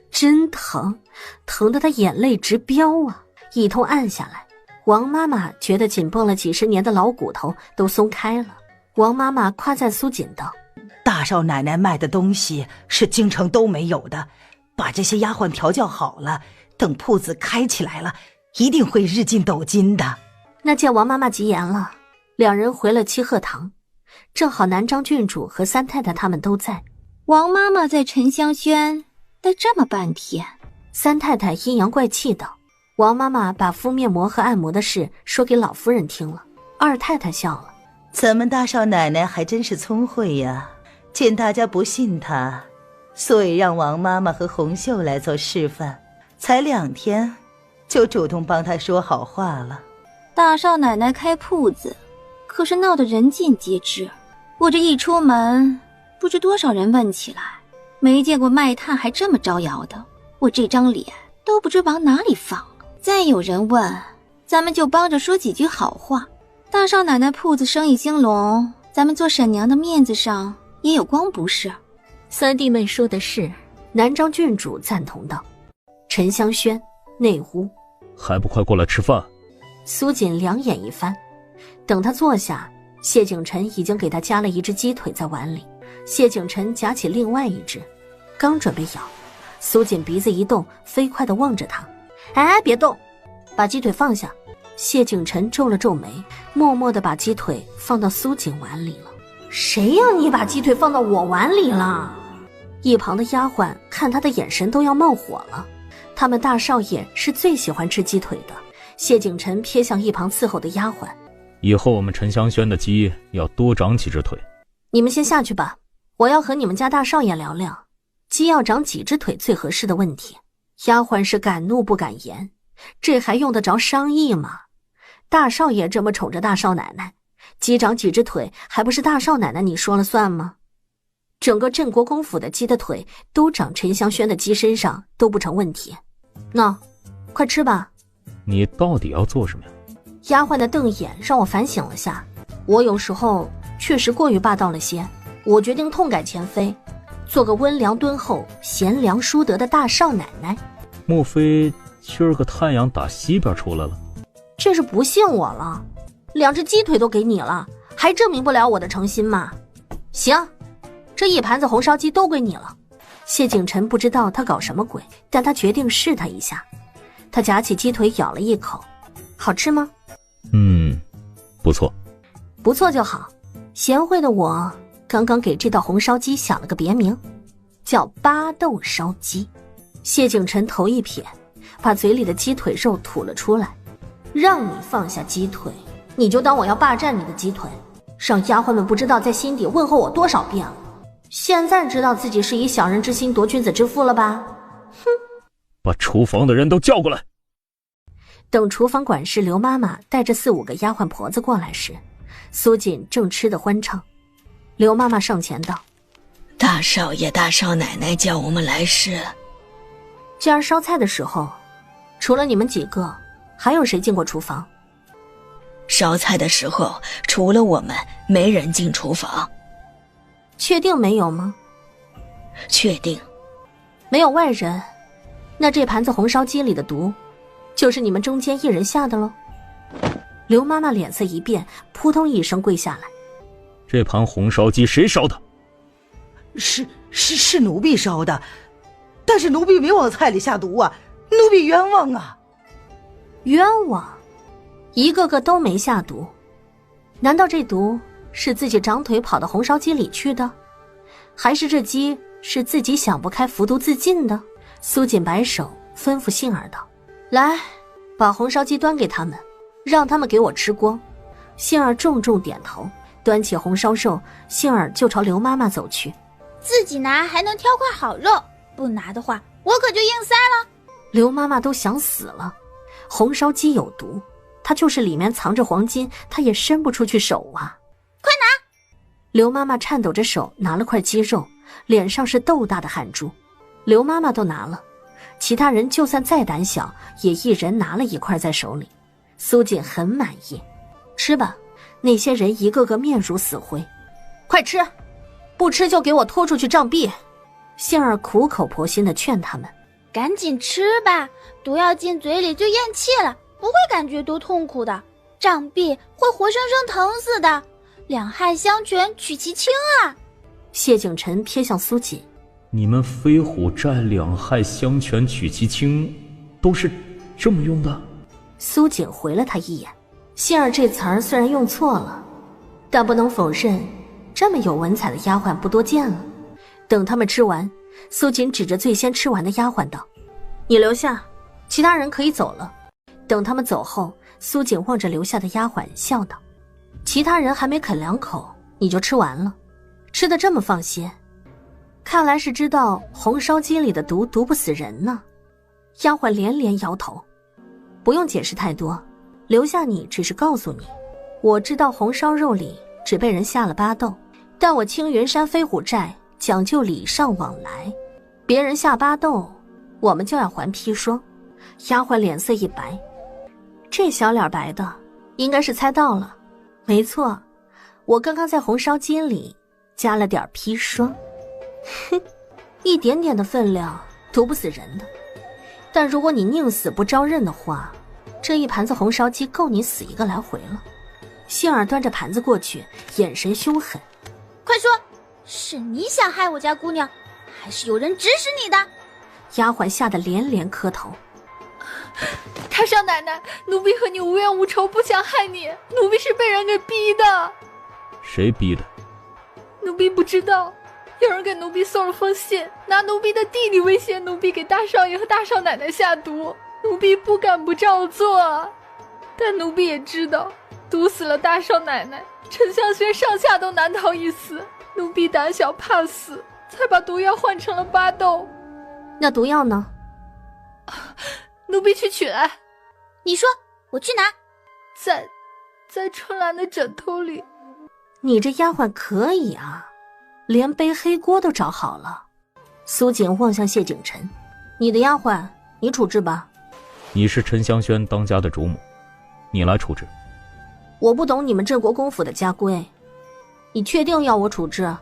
真疼，疼得她眼泪直飙啊！一通按下来，王妈妈觉得紧绷了几10年的老骨头都松开了。王妈妈夸赞苏锦道：“大少奶奶卖的东西是京城都没有的，把这些丫鬟调教好了，等铺子开起来了，一定会日进斗金的。”那见王妈妈急言了，两人回了七鹤堂，正好南张郡主和三太太他们都在。王妈妈在沉香轩待这么半天，三太太阴阳怪气道。王妈妈把敷面膜和按摩的事说给老夫人听了。二太太笑了：“咱们大少奶奶还真是聪慧呀，见大家不信她，所以让王妈妈和红袖来做示范，才2天就主动帮她说好话了。”大少奶奶开铺子可是闹得人尽皆知，我这一出门不知多少人问起来，没见过卖炭还这么招摇的，我这张脸都不知往哪里放了。再有人问，咱们就帮着说几句好话。大少奶奶铺子生意兴隆，咱们做婶娘的面子上也有光不是？三弟妹说的是，南张郡主赞同道。沉香轩内屋，还不快过来吃饭？苏锦两眼一翻，等他坐下，谢景晨已经给他夹了一只鸡腿在碗里。谢景晨夹起另外一只，刚准备咬，苏锦鼻子一动，飞快地望着他：“哎，别动，把鸡腿放下。”谢景晨皱了皱眉，默默地把鸡腿放到苏锦碗里了。“谁让你把鸡腿放到我碗里了？”一旁的丫鬟看他的眼神都要冒火了。他们大少爷是最喜欢吃鸡腿的。谢景晨瞥向一旁伺候的丫鬟：“以后我们沉香轩的鸡要多长几只腿。”“你们先下去吧，我要和你们家大少爷聊聊鸡要长几只腿最合适的问题。”丫鬟是敢怒不敢言，这还用得着商议吗？大少爷这么宠着大少奶奶，鸡长几只腿还不是大少奶奶你说了算吗？整个镇国公府的鸡的腿都长沉香轩的鸡身上都不成问题。喏，快吃吧。你到底要做什么呀？丫鬟的瞪眼让我反省了下，我有时候确实过于霸道了些。我决定痛改前非，做个温良敦厚、贤良淑德的大少奶奶。莫非今儿个太阳打西边出来了？这是不信我了，2只鸡腿都给你了，还证明不了我的诚心吗？行，这一盘子红烧鸡都归你了。谢景晨不知道他搞什么鬼，但他决定试他一下。他夹起鸡腿咬了一口，好吃吗？不错。不错就好。贤惠的我刚刚给这道红烧鸡想了个别名，叫巴豆烧鸡。谢景晨头一撇，把嘴里的鸡腿肉吐了出来。让你放下鸡腿，你就当我要霸占你的鸡腿，让丫鬟们不知道在心底问候我多少遍了。现在知道自己是以小人之心夺君子之腹了吧？哼！把厨房的人都叫过来。等厨房管事刘妈妈带着4、5个丫鬟婆子过来时，苏锦正吃得欢畅。刘妈妈上前道：“大少爷、大少奶奶叫我们来时，今儿烧菜的时候，除了你们几个，还有谁进过厨房？烧菜的时候，除了我们，没人进厨房。确定没有吗？确定。没有外人，那这盘子红烧鸡里的毒，就是你们中间一人下的喽？”刘妈妈脸色一变，扑通一声跪下来：“这盘红烧鸡谁烧的？”“是奴婢烧的，但是奴婢没往菜里下毒啊，奴婢冤枉啊！”“冤枉？一个个都没下毒。难道这毒是自己长腿跑到红烧鸡里去的？还是这鸡是自己想不开服毒自尽的？苏锦摆手吩咐杏儿道：来，把红烧鸡端给他们，让他们给我吃光。杏儿重重点头，端起红烧肉，杏儿就朝刘妈妈走去。自己拿还能挑块好肉，不拿的话我可就硬塞了。刘妈妈都想死了，红烧鸡有毒，她就是里面藏着黄金，她也伸不出去手啊。快拿！刘妈妈颤抖着手拿了块鸡肉，脸上是豆大的汗珠。刘妈妈都拿了，其他人就算再胆小，也一人拿了一块在手里。苏锦很满意，吃吧。那些人一个个面如死灰。快吃，不吃就给我拖出去杖毙。杏儿苦口婆心地劝他们，赶紧吃吧，毒药进嘴里就咽气了，不会感觉多痛苦的，杖毙会活生生疼死的，两害相权取其轻啊。谢景晨瞥向苏锦，你们飞虎寨两害相权取其轻都是这么用的？苏锦回了他一眼。杏儿这词儿虽然用错了，但不能否认这么有文采的丫鬟不多见了。等他们吃完，苏锦指着最先吃完的丫鬟道：你留下，其他人可以走了。等他们走后，苏锦望着留下的丫鬟笑道：其他人还没啃两口你就吃完了，吃得这么放心，看来是知道红烧鸡里的毒毒不死人呢。丫鬟连连摇头：不用解释太多，留下你只是告诉你，我知道红烧肉里只被人下了巴豆，但我青云山飞虎寨讲究礼尚往来，别人下巴豆我们就要还砒霜。丫鬟脸色一白，这小脸白的应该是猜到了，没错，我刚刚在红烧鸡里加了点砒霜。哼，一点点的分量毒不死人的，但如果你宁死不招认的话，这一盘子红烧鸡够你死一个来回了。杏儿端着盘子过去，眼神凶狠：快说，是你想害我家姑娘，还是有人指使你的？丫鬟吓得连连磕头：太上奶奶，奴婢和你无冤无仇，不想害你，奴婢是被人给逼的。谁逼的？奴婢不知道，有人给奴婢送了封信，拿奴婢的弟弟威胁奴婢给大少爷和大少奶奶下毒，奴婢不敢不照做，但奴婢也知道毒死了大少奶奶，沉香轩上下都难逃一死，奴婢胆小怕死，才把毒药换成了巴豆。那毒药呢？奴婢去取来。你说，我去拿。在春兰的枕头里。你这丫鬟可以啊，连背黑锅都找好了。苏锦望向谢景晨：你的丫鬟你处置吧。你是沉香轩当家的主母，你来处置。我不懂你们镇国公府的家规，你确定要我处置？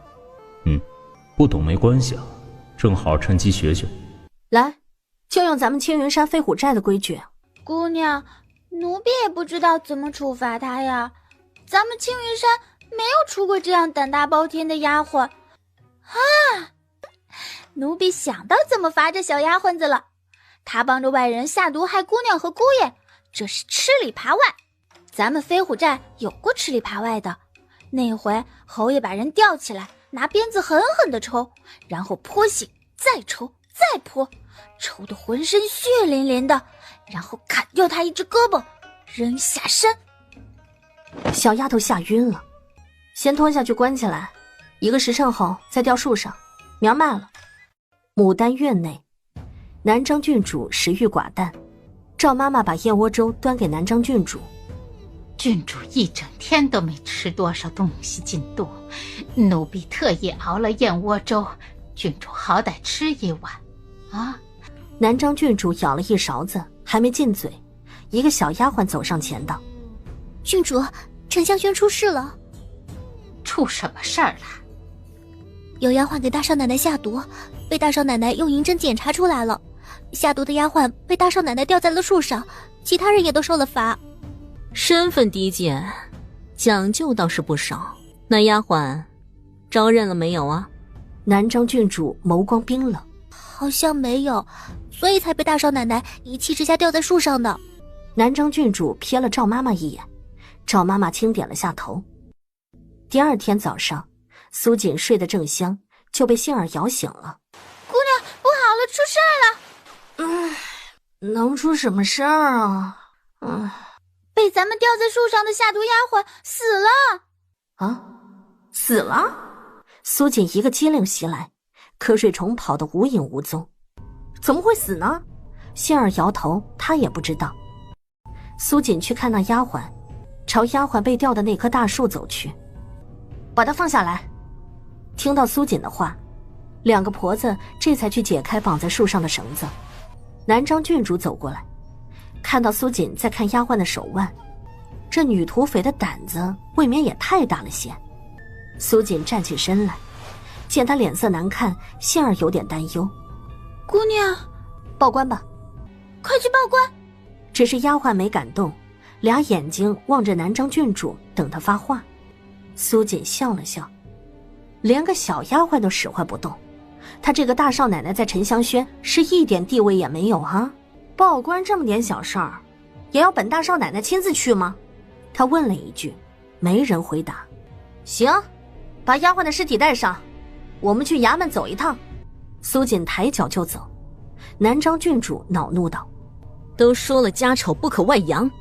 不懂没关系啊，正好趁机学学。来，就用咱们青云山飞虎寨的规矩。姑娘，奴婢也不知道怎么处罚她呀，咱们青云山没有出过这样胆大包天的丫鬟啊！奴婢想到怎么罚这小丫鬟子了，她帮着外人下毒害姑娘和姑爷，这是吃里扒外。咱们飞虎寨有过吃里扒外的，那回侯爷把人吊起来，拿鞭子狠狠地抽，然后泼醒，再抽，再泼，抽得浑身血淋淋的，然后砍掉他一只胳膊，扔下山。小丫头吓晕了，先拖下去关起来，1个时辰后再吊树上，明儿卖了。牡丹院内，南张郡主食欲寡淡，赵妈妈把燕窝粥端给南张郡主。郡主一整天都没吃多少东西进肚，奴婢特意熬了燕窝粥，郡主好歹吃一碗啊。南张郡主舀了一勺子，还没进嘴，一个小丫鬟走上前道：郡主，沉香轩出事了。出什么事儿了？有丫鬟给大少奶奶下毒，被大少奶奶用银针检查出来了，下毒的丫鬟被大少奶奶吊在了树上，其他人也都受了罚。身份低贱，讲究倒是不少。那丫鬟招认了没有啊？南张郡主眸光冰冷：好像没有，所以才被大少奶奶一气之下吊在树上的。南章郡主瞥了赵妈妈一眼，赵妈妈轻点了下头。第二天早上，苏锦睡得正香，就被杏儿摇醒了。姑娘，不好了，出事了！能出什么事儿啊？被咱们吊在树上的下毒丫鬟死了！啊，死了？苏锦一个机灵袭来，瞌睡虫跑得无影无踪。怎么会死呢？杏儿摇头，她也不知道。苏锦去看那丫鬟，朝丫鬟被吊的那棵大树走去。把她放下来。听到苏锦的话，两个婆子这才去解开绑在树上的绳子。南章郡主走过来，看到苏锦在看丫鬟的手腕，这女土匪的胆子未免也太大了些。苏锦站起身来，见她脸色难看，杏儿有点担忧。姑娘，报官吧。快去报官。只是丫鬟没敢动，俩眼睛望着南章郡主，等她发话。苏锦笑了笑，连个小丫鬟都使唤不动，她这个大少奶奶在沉香轩是一点地位也没有啊！报官这么点小事儿，也要本大少奶奶亲自去吗？她问了一句，没人回答。行，把丫鬟的尸体带上，我们去衙门走一趟。苏锦抬脚就走。南章郡主恼怒道：都说了家丑不可外扬，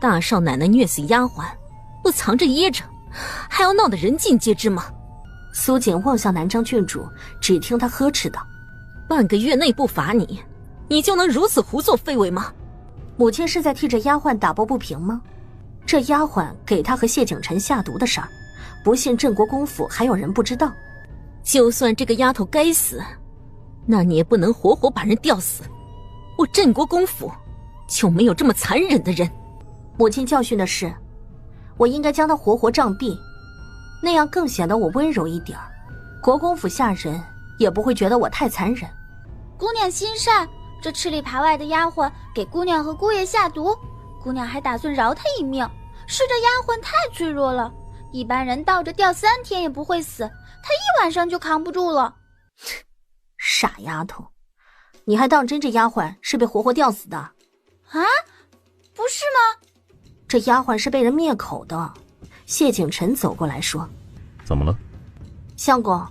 大少奶奶虐死丫鬟，不藏着掖着，还要闹得人尽皆知吗？苏锦望向南章郡主，只听他呵斥道：半个月内不罚你，你就能如此胡作非为吗？母亲是在替这丫鬟打抱不平吗？这丫鬟给他和谢景晨下毒的事儿，不信镇国公府还有人不知道。就算这个丫头该死，那你也不能活活把人吊死。我镇国公府就没有这么残忍的人。母亲教训的是，我应该将她活活杖毙，那样更显得我温柔一点儿，国公府下人也不会觉得我太残忍。姑娘心善，这吃里扒外的丫鬟给姑娘和姑爷下毒，姑娘还打算饶她一命。是这丫鬟太脆弱了，一般人倒着吊3天也不会死，她1晚上就扛不住了。傻丫头，你还当真这丫鬟是被活活吊死的？啊，不是吗？这丫鬟是被人灭口的。谢景晨走过来说：怎么了？相公，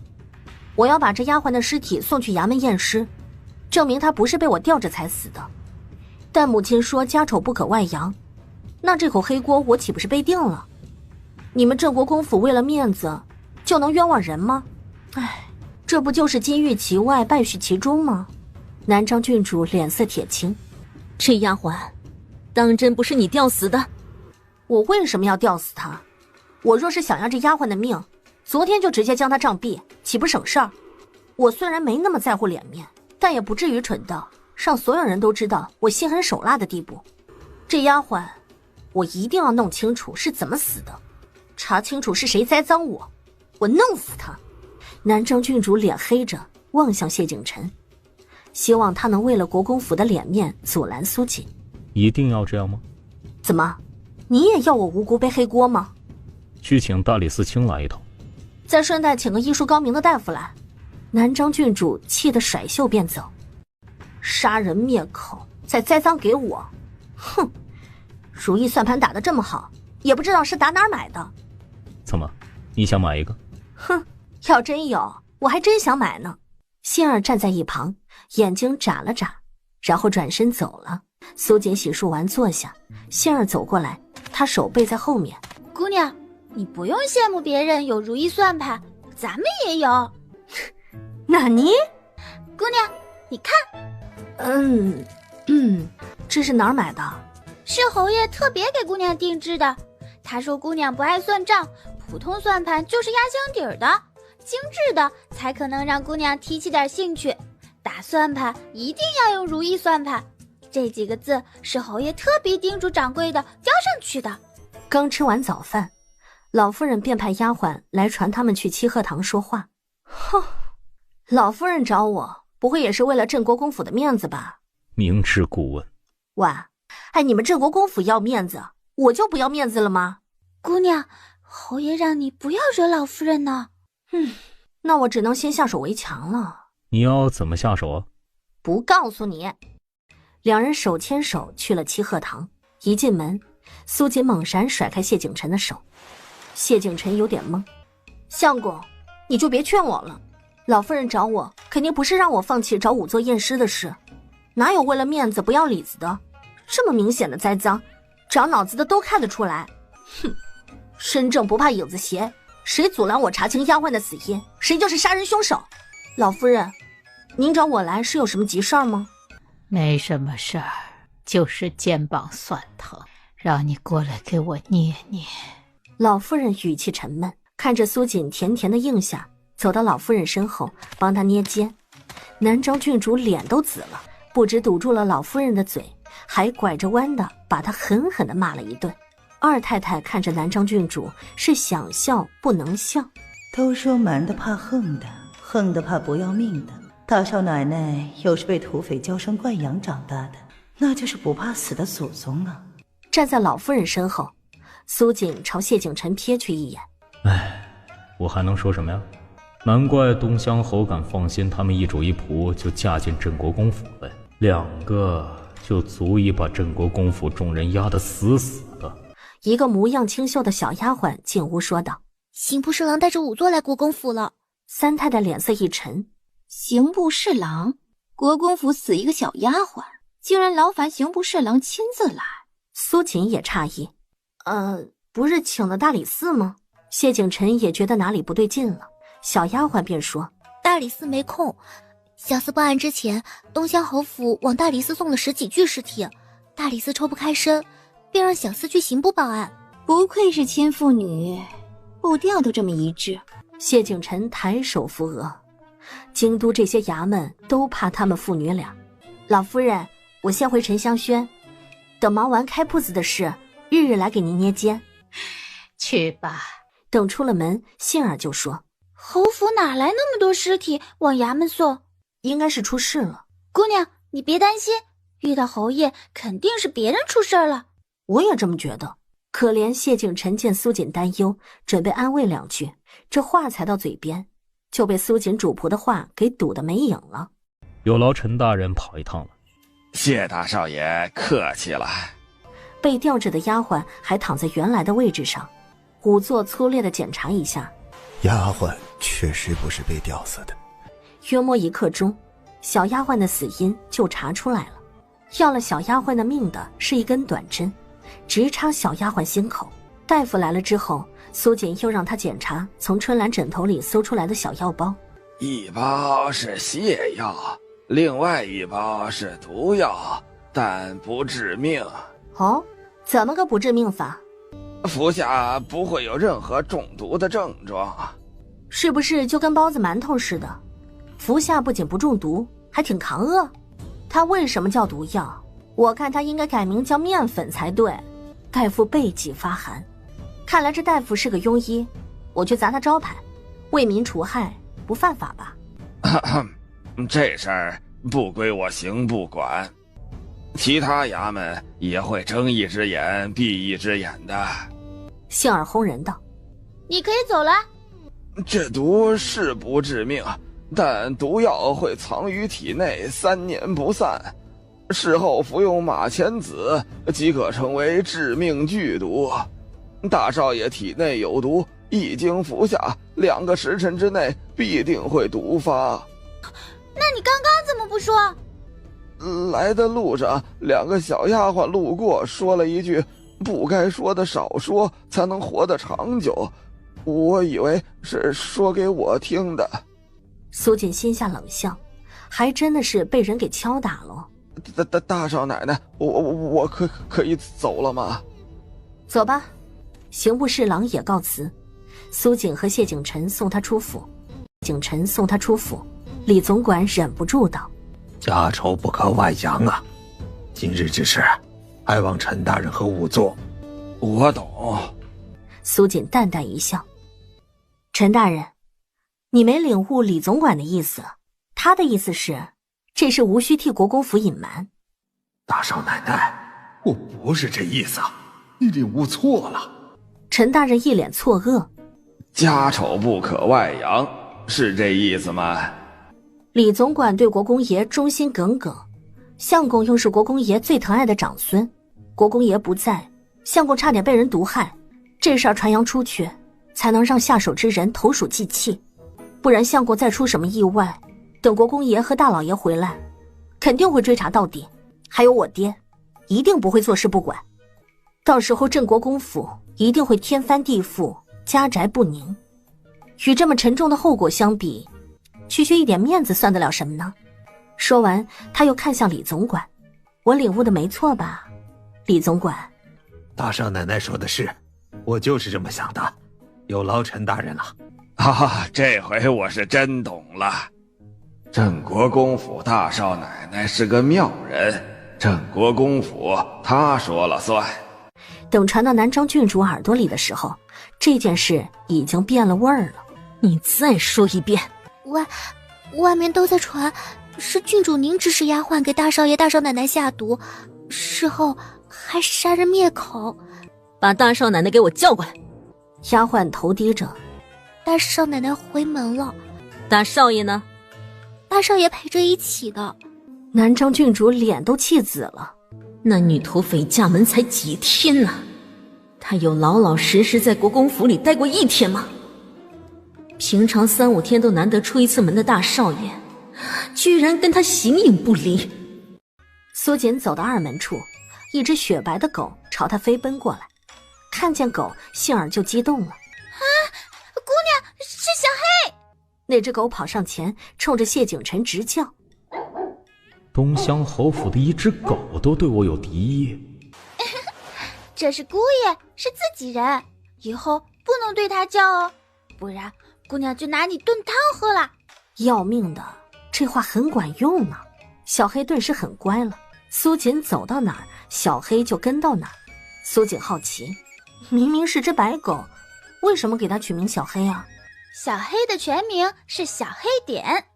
我要把这丫鬟的尸体送去衙门验尸，证明她不是被我吊着才死的。但母亲说家丑不可外扬，那这口黑锅我岂不是背定了？你们镇国公府为了面子就能冤枉人吗？唉，这不就是金玉其外败絮其中吗？南章郡主脸色铁青。这丫鬟当真不是你吊死的？我为什么要吊死她？我若是想要这丫鬟的命，昨天就直接将她杖毙，岂不省事儿？我虽然没那么在乎脸面，但也不至于蠢到让所有人都知道我心狠手辣的地步。这丫鬟我一定要弄清楚是怎么死的，查清楚是谁栽赃我，我弄死她。南章郡主脸黑着望向谢景晨，希望他能为了国公府的脸面阻拦苏锦。一定要这样吗？怎么，你也要我无辜背黑锅吗？去请大理寺卿来一趟，再顺带请个医术高明的大夫来。南章郡主气得甩袖便走。杀人灭口，再栽赃给我，哼！如意算盘打得这么好，也不知道是打哪儿买的。怎么，你想买一个？哼，要真有，我还真想买呢。杏儿站在一旁，眼睛眨了眨，然后转身走了。苏锦洗漱完坐下，杏儿走过来，她手背在后面。姑娘，你不用羡慕别人有如意算盘，咱们也有。纳尼？姑娘，你看。这是哪儿买的？是侯爷特别给姑娘定制的。他说姑娘不爱算账，普通算盘就是压箱底儿的，精致的才可能让姑娘提起点兴趣。打算盘一定要用如意算盘，这几个字是侯爷特别叮嘱掌柜的雕上去的。刚吃完早饭，老夫人便派丫鬟来传他们去七鹤堂说话。哼，老夫人找我，不会也是为了镇国公府的面子吧？明知故问。喂，你们镇国公府要面子，我就不要面子了吗？姑娘，侯爷让你不要惹老夫人呢。那我只能先下手为强了。你要怎么下手啊？不告诉你。两人手牵手去了七鹤堂。一进门，苏锦猛然甩开谢景晨的手。谢景晨有点懵：相公，你就别劝我了，老夫人找我肯定不是让我放弃找仵作验尸的事，哪有为了面子不要里子的？这么明显的栽赃，长脑子的都看得出来。哼，身正不怕影子斜，谁阻拦我查清丫鬟的死因，谁就是杀人凶手。老夫人，您找我来是有什么急事儿吗？没什么事儿，就是肩膀酸疼，让你过来给我捏捏。老夫人语气沉闷，看着苏锦甜甜的应下，走到老夫人身后帮她捏肩。南庄郡主脸都紫了，不止堵住了老夫人的嘴，还拐着弯的把她狠狠地骂了一顿。二太太看着南庄郡主是想笑不能笑。都说瞒的怕横的，横的怕不要命的，大少奶奶又是被土匪娇生惯养长大的，那就是不怕死的祖宗啊。站在老夫人身后，苏锦朝谢景晨瞥去一眼。唉，我还能说什么呀？难怪东乡侯敢放心他们一主一仆就嫁进镇国公府来，2个就足以把镇国公府众人压得死死的。一个模样清秀的小丫鬟进屋说道：刑部侍郎带着仵作来国公府了。三太太脸色一沉：刑部侍郎？国公府死一个小丫鬟，竟然劳烦刑部侍郎亲自来。苏锦也诧异：不是请了大理寺吗？谢景晨也觉得哪里不对劲了，小丫鬟便说：大理寺没空，小厮报案之前，东乡侯府往大理寺送了10几具尸体，大理寺抽不开身，便让小厮去刑部报案。不愧是亲父女，步调都这么一致。谢景晨抬手扶额，京都这些衙门都怕他们父女俩。老夫人，我先回沉香轩，等忙完开铺子的事，日日来给您捏肩。去吧。等出了门，杏儿就说：侯府哪来那么多尸体往衙门送？应该是出事了。姑娘，你别担心，遇到侯爷肯定是别人出事了。我也这么觉得。可怜谢景晨见苏锦担忧，准备安慰2句，这话才到嘴边，就被苏锦主仆的话给堵得没影了。有劳陈大人跑一趟了。谢大少爷客气了。被吊着的丫鬟还躺在原来的位置上，仵作粗略地检查一下，丫鬟确实不是被吊死的。约摸1刻钟，小丫鬟的死因就查出来了。要了小丫鬟的命的是一根短针，直插小丫鬟心口。大夫来了之后，苏锦又让他检查从春兰枕头里搜出来的小药包，一包是泻药，另外一包是毒药，但不致命。哦，怎么个不致命法？服下不会有任何中毒的症状。是不是就跟包子馒头似的，服下不仅不中毒，还挺扛饿？它为什么叫毒药？我看它应该改名叫面粉才对。大夫背脊发寒，看来这大夫是个庸医，我去砸他招牌，为民除害，不犯法吧？这事儿不归我刑部管，其他衙门也会睁一只眼闭一只眼的。杏儿轰人道：你可以走了。这毒是不致命，但毒药会藏于体内3年不散，事后服用马钱子即可成为致命剧毒。大少爷体内有毒，一经服下，2个时辰之内必定会毒发。那你刚刚怎么不说？来的路上，2个小丫鬟路过，说了一句不该说的少说，才能活得长久。我以为是说给我听的。苏锦心下冷笑，还真的是被人给敲打了。大少奶奶，我可以走了吗？走吧。刑部侍郎也告辞，苏锦和谢景晨送他出府。李总管忍不住道：家丑不可外扬啊，今日之事还望陈大人和仵作。我懂。苏锦淡淡一笑：陈大人，你没领悟李总管的意思，他的意思是这事无需替国公府隐瞒。大少奶奶，我不是这意思，你领悟错了。陈大人一脸错愕：家丑不可外扬，是这意思吗？李总管对国公爷忠心耿耿，相公又是国公爷最疼爱的长孙，国公爷不在，相公差点被人毒害，这事儿传扬出去，才能让下手之人投鼠忌器。不然相公再出什么意外，等国公爷和大老爷回来，肯定会追查到底。还有我爹，一定不会坐视不管。到时候镇国公府一定会天翻地覆，家宅不宁。与这么沉重的后果相比，区区一点面子算得了什么呢？说完，他又看向李总管：“我领悟的没错吧，李总管？”大少奶奶说的是，我就是这么想的。有劳陈大人了。这回我是真懂了。镇国公府大少奶奶是个妙人，镇国公府她说了算。等传到南庄郡主耳朵里的时候，这件事已经变了味儿了。你再说一遍。外面都在传，是郡主您指使丫鬟给大少爷大少奶奶下毒，事后还杀人灭口。把大少奶奶给我叫过来。丫鬟头低着。大少奶奶回门了。大少爷呢？大少爷陪着一起的。南庄郡主脸都气紫了。那女土匪嫁门才几天呢？她有老老实实在国公府里待过一天吗？平常3、5天都难得出一次门的大少爷，居然跟她形影不离。苏锦走到二门处，一只雪白的狗朝他飞奔过来，看见狗，杏儿就激动了。姑娘，是小黑！那只狗跑上前，冲着谢景琛直叫。东乡侯府的一只狗都对我有敌意。这是姑爷，是自己人，以后不能对他叫哦，不然姑娘就拿你炖汤喝了。要命的，这话很管用呢。小黑顿时很乖了，苏锦走到哪儿，小黑就跟到哪儿。苏锦好奇，明明是只白狗，为什么给它取名小黑啊？小黑的全名是小黑点，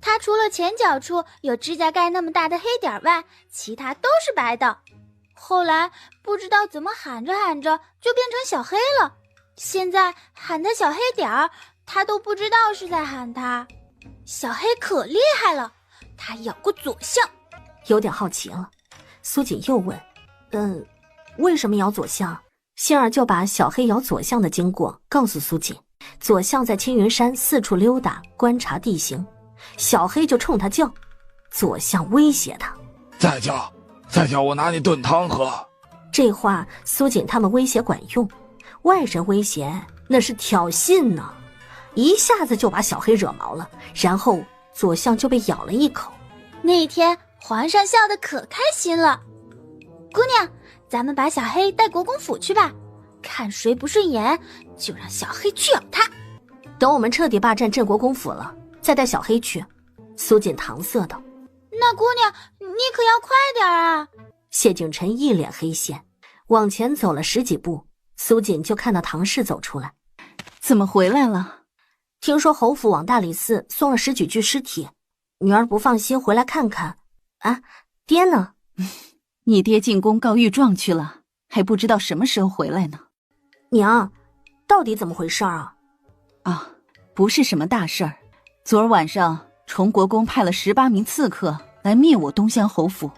它除了前脚处有指甲盖那么大的黑点外，其他都是白的。后来不知道怎么喊着喊着就变成小黑了，现在喊他小黑点儿，他都不知道是在喊他。小黑可厉害了，他咬过左相。有点好奇了，苏锦又问：为什么咬左相？杏儿就把小黑咬左相的经过告诉苏锦。左相在青云山四处溜达观察地形，小黑就冲他叫，左相威胁他：再叫我拿你炖汤喝。这话苏锦他们威胁管用，外人威胁那是挑衅呢，一下子就把小黑惹毛了，然后左相就被咬了一口。那天皇上笑得可开心了。姑娘，咱们把小黑带国公府去吧，看谁不顺眼就让小黑去咬他。等我们彻底霸占镇国公府了，再带小黑去。苏锦搪塞道。那姑娘你可要快点啊。谢景琛一脸黑线，往前走了10几步，苏锦就看到唐氏走出来。怎么回来了？听说侯府往大理寺送了10几具尸体，女儿不放心回来看看。啊，爹呢？你爹进宫告御状去了，还不知道什么时候回来呢。娘，到底怎么回事啊？不是什么大事儿。昨儿晚上崇国公派了18名刺客来灭我东乡侯府，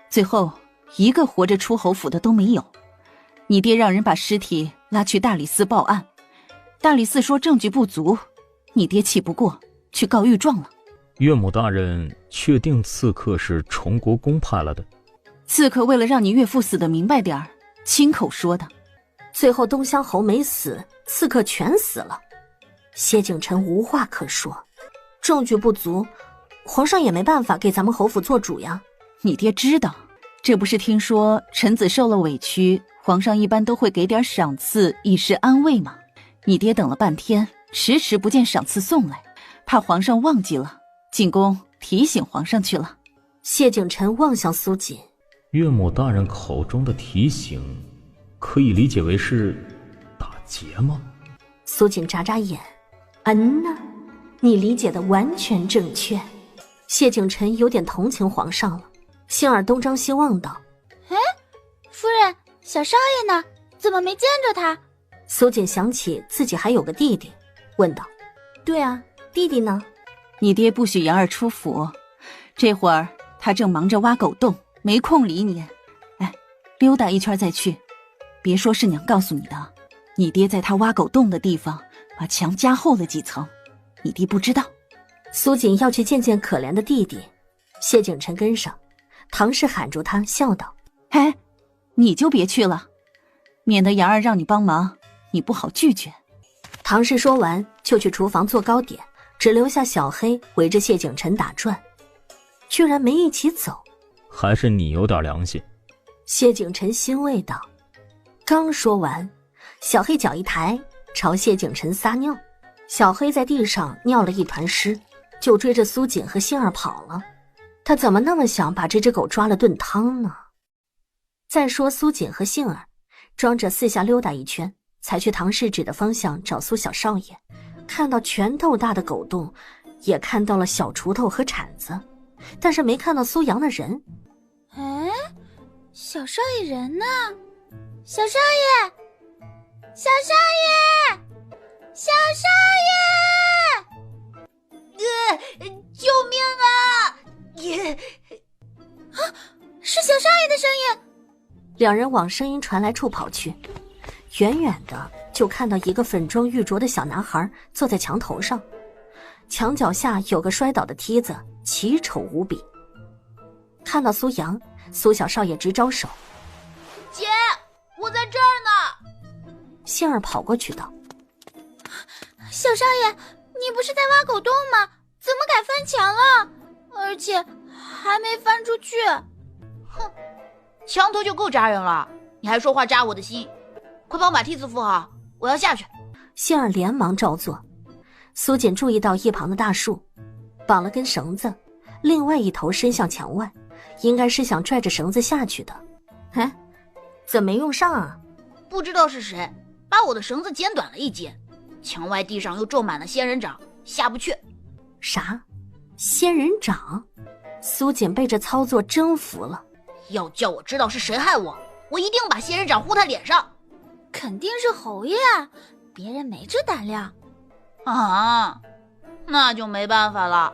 最后一个活着出侯府的都没有。你爹让人把尸体拉去大理寺报案，大理寺说证据不足，你爹气不过去告御状了。岳母大人确定刺客是崇国公派来的？刺客为了让你岳父死得明白点儿，亲口说的。最后东乡侯没死，刺客全死了。谢景琛无话可说，证据不足，皇上也没办法给咱们侯府做主呀。你爹知道，这不是听说臣子受了委屈，皇上一般都会给点赏赐以示安慰吗？你爹等了半天，迟迟不见赏赐送来，怕皇上忘记了，进宫提醒皇上去了。谢景琛望向苏锦，岳母大人口中的提醒，可以理解为是打劫吗？苏锦眨眨眼，呐，你理解的完全正确。谢景琛有点同情皇上了，杏儿东张西望道：夫人，小少爷呢？怎么没见着他？苏锦想起自己还有个弟弟，问道：对啊，弟弟呢？你爹不许杨儿出府，这会儿他正忙着挖狗洞，没空理你。溜达一圈再去。别说是娘告诉你的，你爹在他挖狗洞的地方把墙加厚了几层，你弟不知道。苏锦要去见见可怜的弟弟，谢景琛跟上，唐氏喊住他，笑道：嘿，你就别去了，免得杨儿让你帮忙，你不好拒绝。唐氏说完就去厨房做糕点，只留下小黑围着谢景琛打转，居然没一起走。还是你有点良心。谢景琛欣慰道。刚说完，小黑脚一抬，朝谢景琛撒尿。小黑在地上尿了一团湿，就追着苏锦和杏儿跑了。他怎么那么想把这只狗抓了炖汤呢？再说苏锦和杏儿装着四下溜达一圈，才去唐氏指的方向找苏小少爷。看到拳头大的狗洞，也看到了小锄头和铲子，但是没看到苏阳的人。哎，小少爷人呢？小少爷，小少爷，小少爷！救命啊！啊，是小少爷的声音。两人往声音传来处跑去，远远的就看到一个粉妆玉琢的小男孩坐在墙头上，墙脚下有个摔倒的梯子，奇丑无比。看到苏阳，苏小少爷直招手：姐，我在这儿呢。杏儿跑过去道：小少爷，你不是在挖狗洞吗？怎么改翻墙了？而且还没翻出去。哼，墙头就够扎人了，你还说话扎我的心。快帮我把梯子扶好，我要下去。杏儿连忙照做。苏锦注意到一旁的大树绑了根绳子，另外一头伸向墙外，应该是想拽着绳子下去的。哎，怎么没用上啊？不知道是谁把我的绳子剪短了一截，墙外地上又种满了仙人掌，下不去。啥？仙人掌？苏锦被这操作征服了。要叫我知道是谁害我，我一定把仙人掌呼他脸上。肯定是侯爷啊，别人没这胆量。啊，那就没办法了。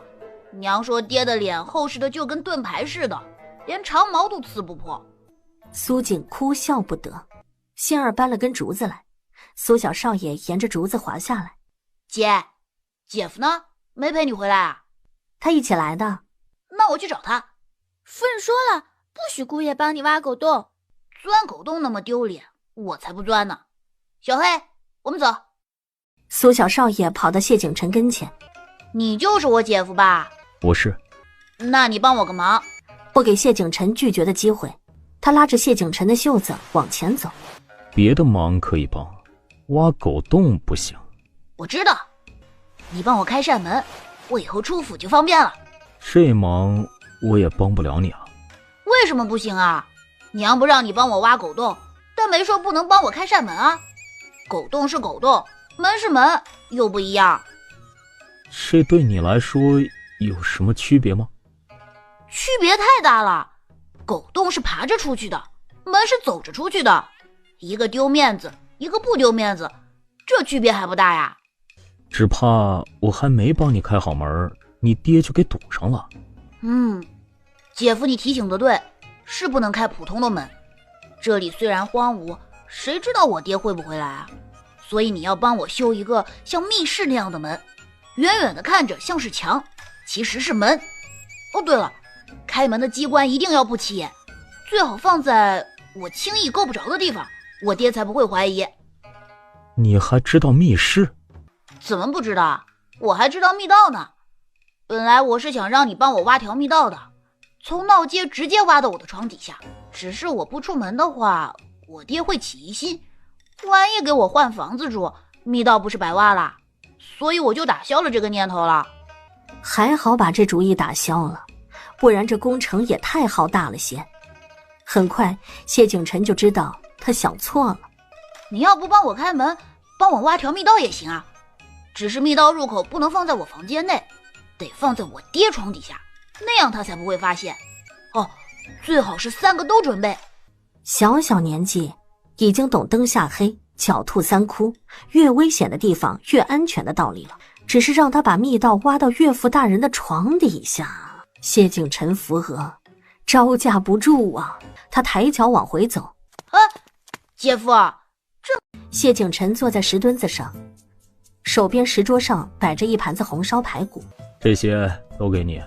娘说爹的脸厚实的就跟盾牌似的，连长矛都刺不破。苏锦哭笑不得。仙儿搬了根竹子来，苏小少爷沿着竹子滑下来。姐，姐夫呢？没陪你回来啊？他一起来的。那我去找他。夫人说了，不许姑爷帮你挖狗洞。钻狗洞那么丢脸，我才不钻呢。小黑，我们走。苏小少爷跑到谢景琛跟前。你就是我姐夫吧？我是。那你帮我个忙。不给谢景琛拒绝的机会，他拉着谢景琛的袖子往前走。别的忙可以帮，挖狗洞不行。我知道，你帮我开扇门，我以后出府就方便了。这忙我也帮不了你啊。为什么不行啊？娘不让你帮我挖狗洞，但没说不能帮我开扇门啊。狗洞是狗洞，门是门，又不一样。这对你来说有什么区别吗？区别太大了。狗洞是爬着出去的，门是走着出去的，一个丢面子，一个不丢面子，这区别还不大呀。只怕我还没帮你开好门，你爹就给堵上了。姐夫你提醒得对，是不能开普通的门。这里虽然荒芜，谁知道我爹会不会来啊？所以你要帮我修一个像密室那样的门，远远的看着像是墙，其实是门。哦对了，开门的机关一定要不起眼，最好放在我轻易够不着的地方，我爹才不会怀疑。你还知道密室？怎么不知道？我还知道密道呢。本来我是想让你帮我挖条密道的，从闹街直接挖到我的床底下，只是我不出门的话，我爹会起疑心，万一给我换房子住，密道不是白挖了？所以我就打消了这个念头了。还好把这主意打消了，不然这工程也太浩大了些。很快谢景琛就知道他想错了。你要不帮我开门，帮我挖条密道也行啊，只是密道入口不能放在我房间内，得放在我爹床底下，那样他才不会发现。哦，最好是3个都准备。小小年纪已经懂灯下黑，狡兔3窟，越危险的地方越安全的道理了，只是让他把密道挖到岳父大人的床底下。谢景琛扶额，招架不住啊！他抬脚往回走，姐夫，谢景晨坐在石墩子上，手边石桌上摆着一盘子红烧排骨。这些都给你。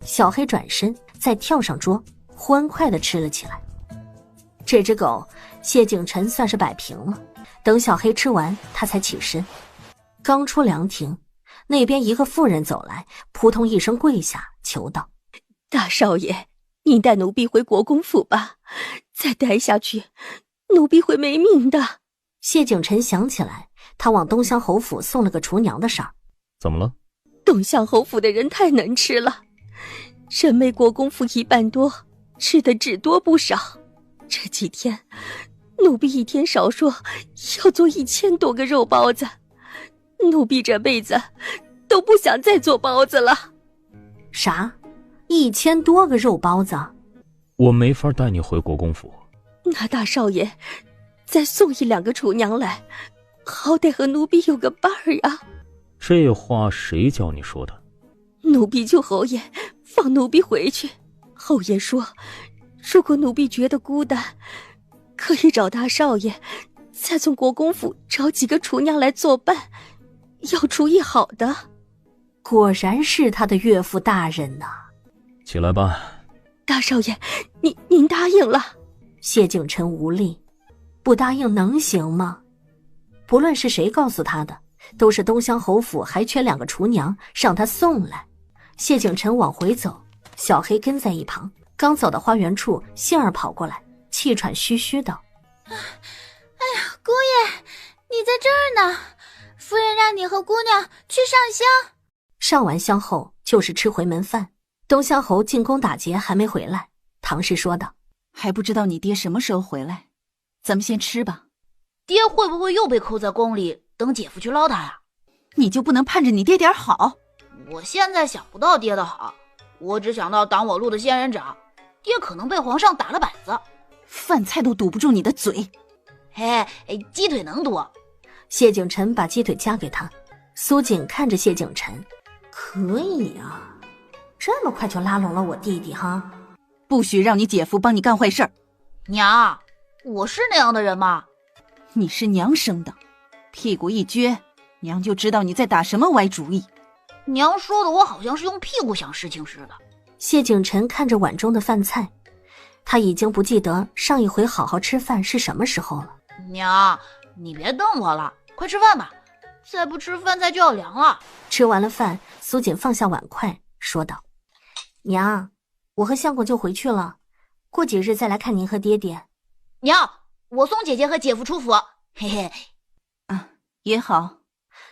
小黑转身再跳上桌，欢快地吃了起来。这只狗，谢景晨算是摆平了。等小黑吃完，他才起身。刚出凉亭，那边一个妇人走来，扑通一声跪下，求道：“大少爷，您带奴婢回国公府吧，再待下去，奴婢会没命的。”谢景晨想起来，他往东乡侯府送了个厨娘的事儿。怎么了？东乡侯府的人太能吃了，人没国公府一半多，吃的只多不少。这几天，奴婢一天少说要做1000多个肉包子，奴婢这辈子都不想再做包子了。啥？1000多个肉包子？我没法带你回国公府。那大少爷再送1、2个厨娘来，好歹和奴婢有个伴儿呀。这话谁教你说的？奴婢求侯爷放奴婢回去。侯爷说，如果奴婢觉得孤单，可以找大少爷再从国公府找几个厨娘来作伴，要厨艺好的。果然是他的岳父大人呐。起来吧。大少爷，您答应了。谢景晨无力，不答应能行吗？不论是谁告诉他的，都是东乡侯府还缺2个厨娘，让他送来。谢景晨往回走，小黑跟在一旁。刚走到花园处，杏儿跑过来，气喘吁吁道：“哎呀，姑爷，你在这儿呢。夫人让你和姑娘去上香。”上完香后就是吃回门饭。东乡侯进宫打劫还没回来，唐氏说道：“还不知道你爹什么时候回来，咱们先吃吧。”爹会不会又被扣在宫里，等姐夫去捞他呀？你就不能盼着你爹点好？我现在想不到爹的好，我只想到挡我路的仙人掌。爹可能被皇上打了板子，饭菜都堵不住你的嘴。嘿，鸡腿能堵。谢景晨把鸡腿夹给他。苏锦看着谢景晨，可以啊，这么快就拉拢了我弟弟哈。不许让你姐夫帮你干坏事儿。娘，我是那样的人吗？你是娘生的，屁股一撅，娘就知道你在打什么歪主意。娘说的我好像是用屁股想事情似的。谢景晨看着碗中的饭菜，他已经不记得上一回好好吃饭是什么时候了。娘，你别瞪我了，快吃饭吧，再不吃饭菜就要凉了。吃完了饭，苏锦放下碗筷说道：“娘，我和相公就回去了，过几日再来看您和爹爹。”娘，我送姐姐和姐夫出府，嘿嘿。啊，也好。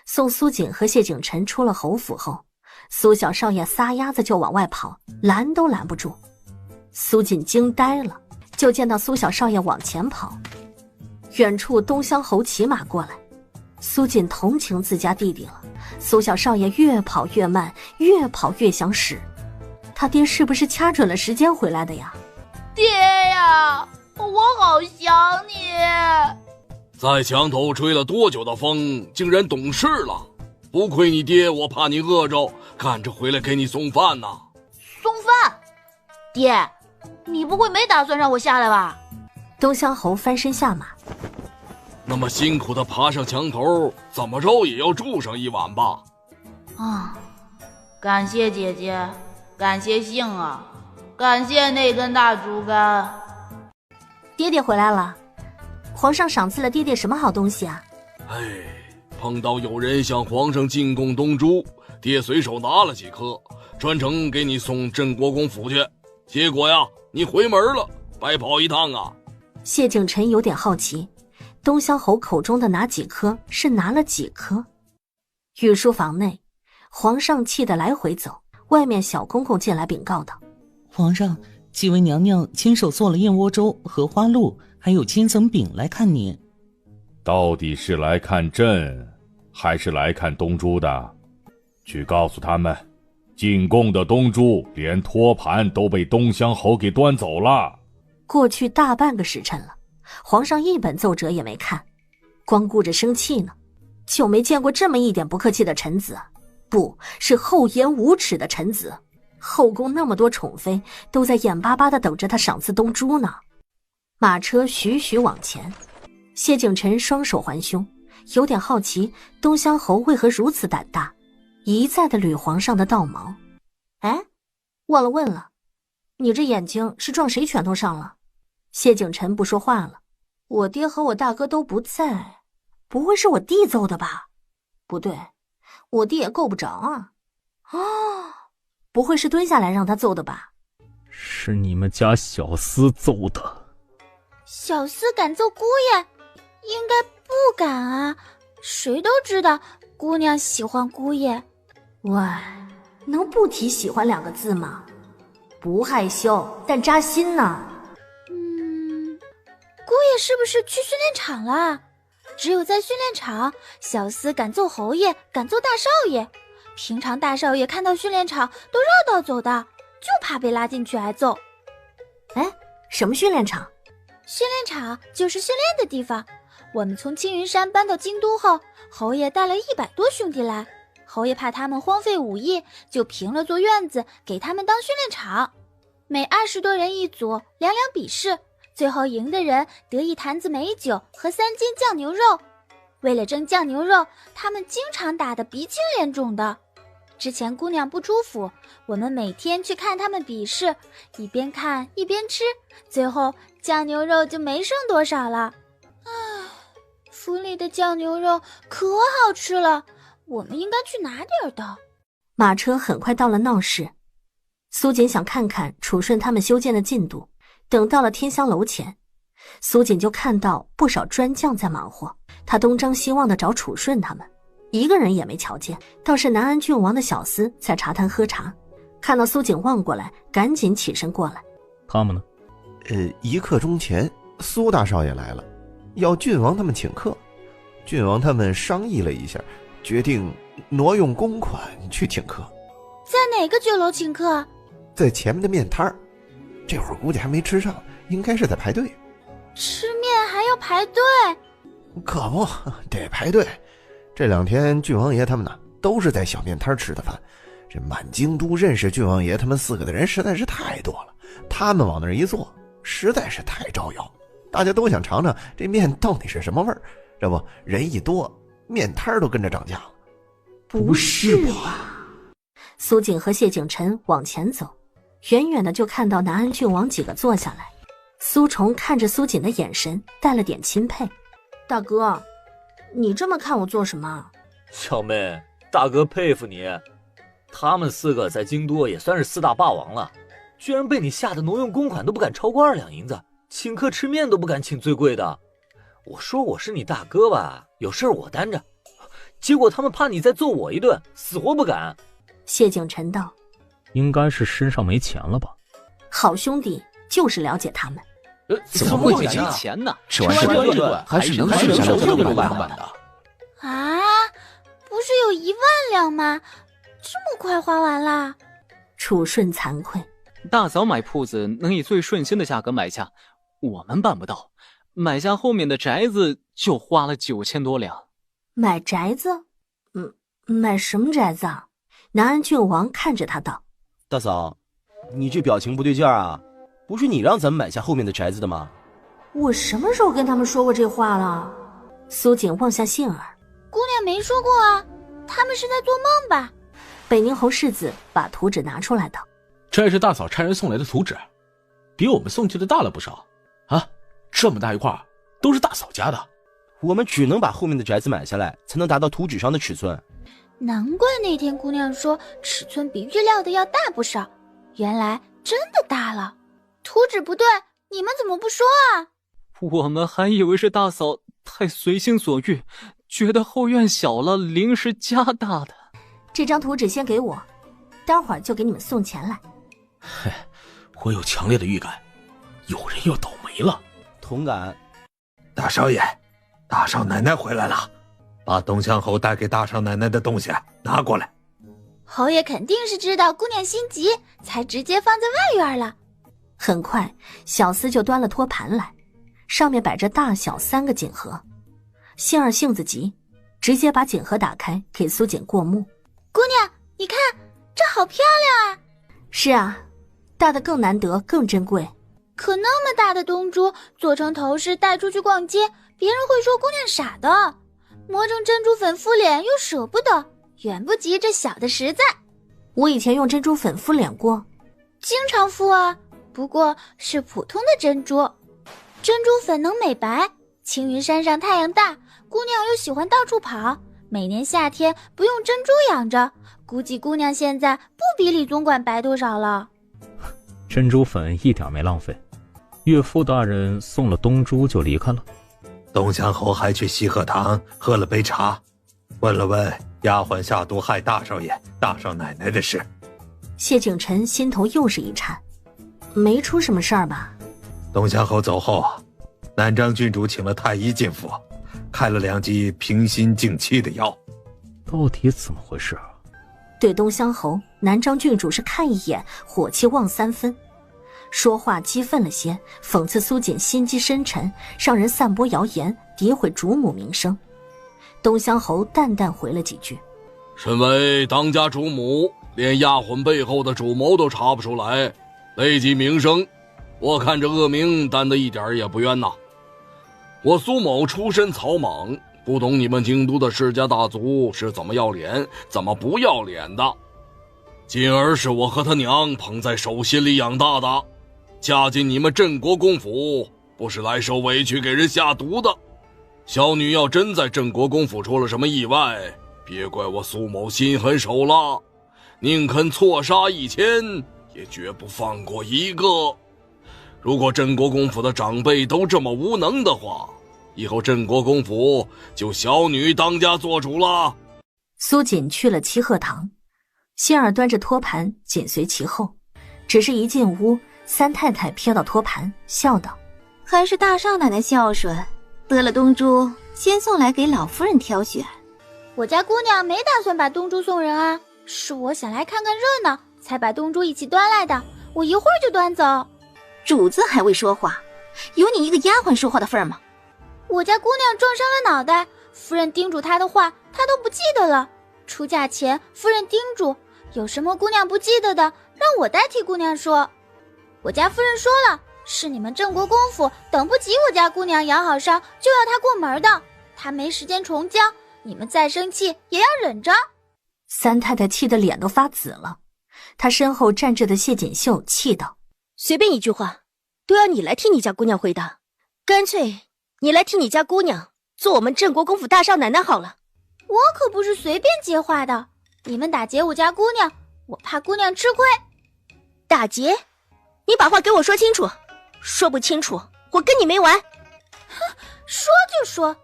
送苏锦和谢景晨出了侯府后，苏小少爷撒丫子就往外跑，拦都拦不住。苏锦惊呆了，就见到苏小少爷往前跑，远处东乡侯骑马过来。苏锦同情自家弟弟了，苏小少爷越跑越慢，越跑越想使。他爹是不是掐准了时间回来的呀？爹呀，我好想你。在墙头吹了多久的风，竟然懂事了。不亏你爹，我怕你饿着，赶着回来给你送饭呢。送饭？爹，你不会没打算让我下来吧？东乡侯翻身下马。那么辛苦的爬上墙头，怎么着也要住上一晚吧？啊，感谢姐姐，感谢杏儿，感谢那根大竹竿。爹爹回来了，皇上赏赐了爹爹什么好东西啊？碰到有人向皇上进贡东珠，爹随手拿了几颗，专程给你送镇国公府去。结果呀，你回门了，白跑一趟啊！谢景晨有点好奇，东乡侯口中的拿几颗是拿了几颗？御书房内，皇上气得来回走，外面小公公进来禀告道：“皇上，几位娘娘亲手做了燕窝粥、荷花露，还有千层饼来看您。”到底是来看朕，还是来看东珠的？去告诉他们，进贡的东珠连托盘都被东乡侯给端走了。过去大半个时辰了，皇上一本奏折也没看，光顾着生气呢，就没见过这么一点不客气的臣子，不是厚颜无耻的臣子。后宫那么多宠妃，都在眼巴巴地等着他赏赐东珠呢。马车徐徐往前，谢景晨双手环胸，有点好奇东乡侯为何如此胆大，一再的捋皇上的道毛。哎，忘了问了，你这眼睛是撞谁拳头上了？谢景晨不说话了。我爹和我大哥都不在，不会是我弟揍的吧？不对，我弟也够不着啊。不会是蹲下来让他揍的吧？是你们家小厮揍的。小厮敢揍姑爷？应该不敢啊，谁都知道姑娘喜欢姑爷。喂，能不提喜欢2个字吗？不害羞，但扎心呢。姑爷是不是去训练场了？只有在训练场，小厮敢揍侯爷，敢揍大少爷。平常大少爷看到训练场都绕道走的，就怕被拉进去挨揍。哎，什么训练场？训练场就是训练的地方。我们从青云山搬到京都后，侯爷带了100多兄弟来。侯爷怕他们荒废武艺，就平了座院子给他们当训练场。每20多人一组，两比试，最后赢的人得1坛子美酒和3斤酱牛肉。为了争酱牛肉，他们经常打得鼻青脸肿的。之前姑娘不出府，我们每天去看他们比试，一边看一边吃，最后酱牛肉就没剩多少了。府里的酱牛肉可好吃了，我们应该去拿点的。马车很快到了闹市，苏锦想看看楚顺他们修建的进度。等到了天香楼前，苏锦就看到不少专将在忙活，他东张西望地找楚顺他们，一个人也没瞧见，倒是南安郡王的小厮在茶摊喝茶，看到苏锦望过来，赶紧起身过来。他们呢？1刻钟前苏大少爷来了，要郡王他们请客。郡王他们商议了一下，决定挪用公款去请客。在哪个酒楼请客？在前面的面摊儿，这会儿估计还没吃上，应该是在排队。吃面还要排队？可不，得排队。这2天郡王爷他们呢，都是在小面摊吃的饭。这满京都认识郡王爷他们4个的人实在是太多了，他们往那儿一坐，实在是太招摇。大家都想尝尝这面到底是什么味儿，这不人一多，面摊都跟着涨价了。不是吧？苏锦和谢景晨往前走，远远的就看到南安郡王几个坐下来。苏崇看着苏锦的眼神带了点钦佩。大哥，你这么看我做什么？小妹，大哥佩服你。他们4个在京都也算是4大霸王了，居然被你吓得挪用公款都不敢超过2两银子，请客吃面都不敢请最贵的。我说我是你大哥吧，有事我担着，结果他们怕你再揍我一顿，死活不敢。谢景晨道：应该是身上没钱了吧？好兄弟就是了解他们。怎么会没钱呢？吃完这顿还是能剩下600万的。啊，不是有1万两吗？这么快花完啦？楚顺惭愧，大嫂买铺子能以最顺心的价格买下，我们办不到。买下后面的宅子就花了9000多两。买宅子？买什么宅子啊？南安郡王看着他道：大嫂，你这表情不对劲啊，不是你让咱们买下后面的宅子的吗？我什么时候跟他们说过这话了？苏锦望向杏儿，姑娘没说过啊，他们是在做梦吧？北宁侯世子把图纸拿出来道：这是大嫂差人送来的图纸，比我们送去的大了不少啊，这么大一块都是大嫂家的。我们只能把后面的宅子买下来，才能达到图纸上的尺寸。难怪那天姑娘说尺寸比预料的要大不少，原来真的大了。图纸不对，你们怎么不说啊？我们还以为是大嫂太随心所欲，觉得后院小了，临时加大的。这张图纸先给我，待会儿就给你们送钱来。嘿，我有强烈的预感，有人要倒霉了。同感。大少爷，大少奶奶回来了，把东乡侯带给大少奶奶的东西拿过来。侯爷肯定是知道姑娘心急，才直接放在外院了。很快，小厮就端了托盘来，上面摆着大小3个锦盒。杏儿性子急，直接把锦盒打开给苏锦过目。姑娘，你看，这好漂亮啊！是啊，大的更难得，更珍贵。可那么大的东珠做成头饰带出去逛街，别人会说姑娘傻的。磨成珍珠粉敷脸又舍不得，远不及这小的实在。我以前用珍珠粉敷脸过，经常敷啊，不过是普通的珍珠。珍珠粉能美白，青云山上太阳大，姑娘又喜欢到处跑，每年夏天不用珍珠养着，估计姑娘现在不比李总管白多少了。珍珠粉一点没浪费，岳父大人送了东珠就离开了。东乡侯还去西鹤堂喝了杯茶，问了问丫鬟下毒害大少爷、大少奶奶的事。谢景晨心头又是一颤，没出什么事儿吧？东乡侯走后啊，南张郡主请了太医进府，开了2剂平心静气的药。到底怎么回事啊？对东乡侯，南张郡主是看一眼火气旺3分，说话激愤了些，讽刺苏锦心机深沉，让人散播谣言，诋毁主母名声。东乡侯淡淡回了几句：身为当家主母，连丫鬟背后的主谋都查不出来，累及名声，我看这恶名担得一点也不冤呐。我苏某出身草莽，不懂你们京都的世家大族是怎么要脸怎么不要脸的。锦儿是我和他娘捧在手心里养大的，嫁进你们镇国公府不是来受委屈给人下毒的。小女要真在镇国公府出了什么意外，别怪我苏某心狠手辣，宁肯错杀1000，也绝不放过一个。如果镇国公府的长辈都这么无能的话，以后镇国公府就小女当家做主了。苏锦去了七鹤堂，希儿端着托盘紧随其后，只是一进屋，三太太瞥到托盘，笑道：还是大少奶奶孝顺，得了东珠先送来给老夫人挑选。我家姑娘没打算把东珠送人啊，是我想来看看热闹，才把东珠一起端来的，我一会儿就端走。主子还未说话，有你一个丫鬟说话的份儿吗？我家姑娘撞伤了脑袋，夫人叮嘱她的话她都不记得了。出嫁前夫人叮嘱，有什么姑娘不记得的，让我代替姑娘说。我家夫人说了，是你们镇国公府等不及我家姑娘养好伤，就要她过门的，她没时间重教，你们再生气也要忍着。三太太气得脸都发紫了，她身后站着的谢锦绣气道：随便一句话都要你来替你家姑娘回答，干脆你来替你家姑娘做我们镇国公府大少奶奶好了。我可不是随便接话的，你们打劫我家姑娘，我怕姑娘吃亏。打劫？你把话给我说清楚，说不清楚我跟你没完。哼，说就说。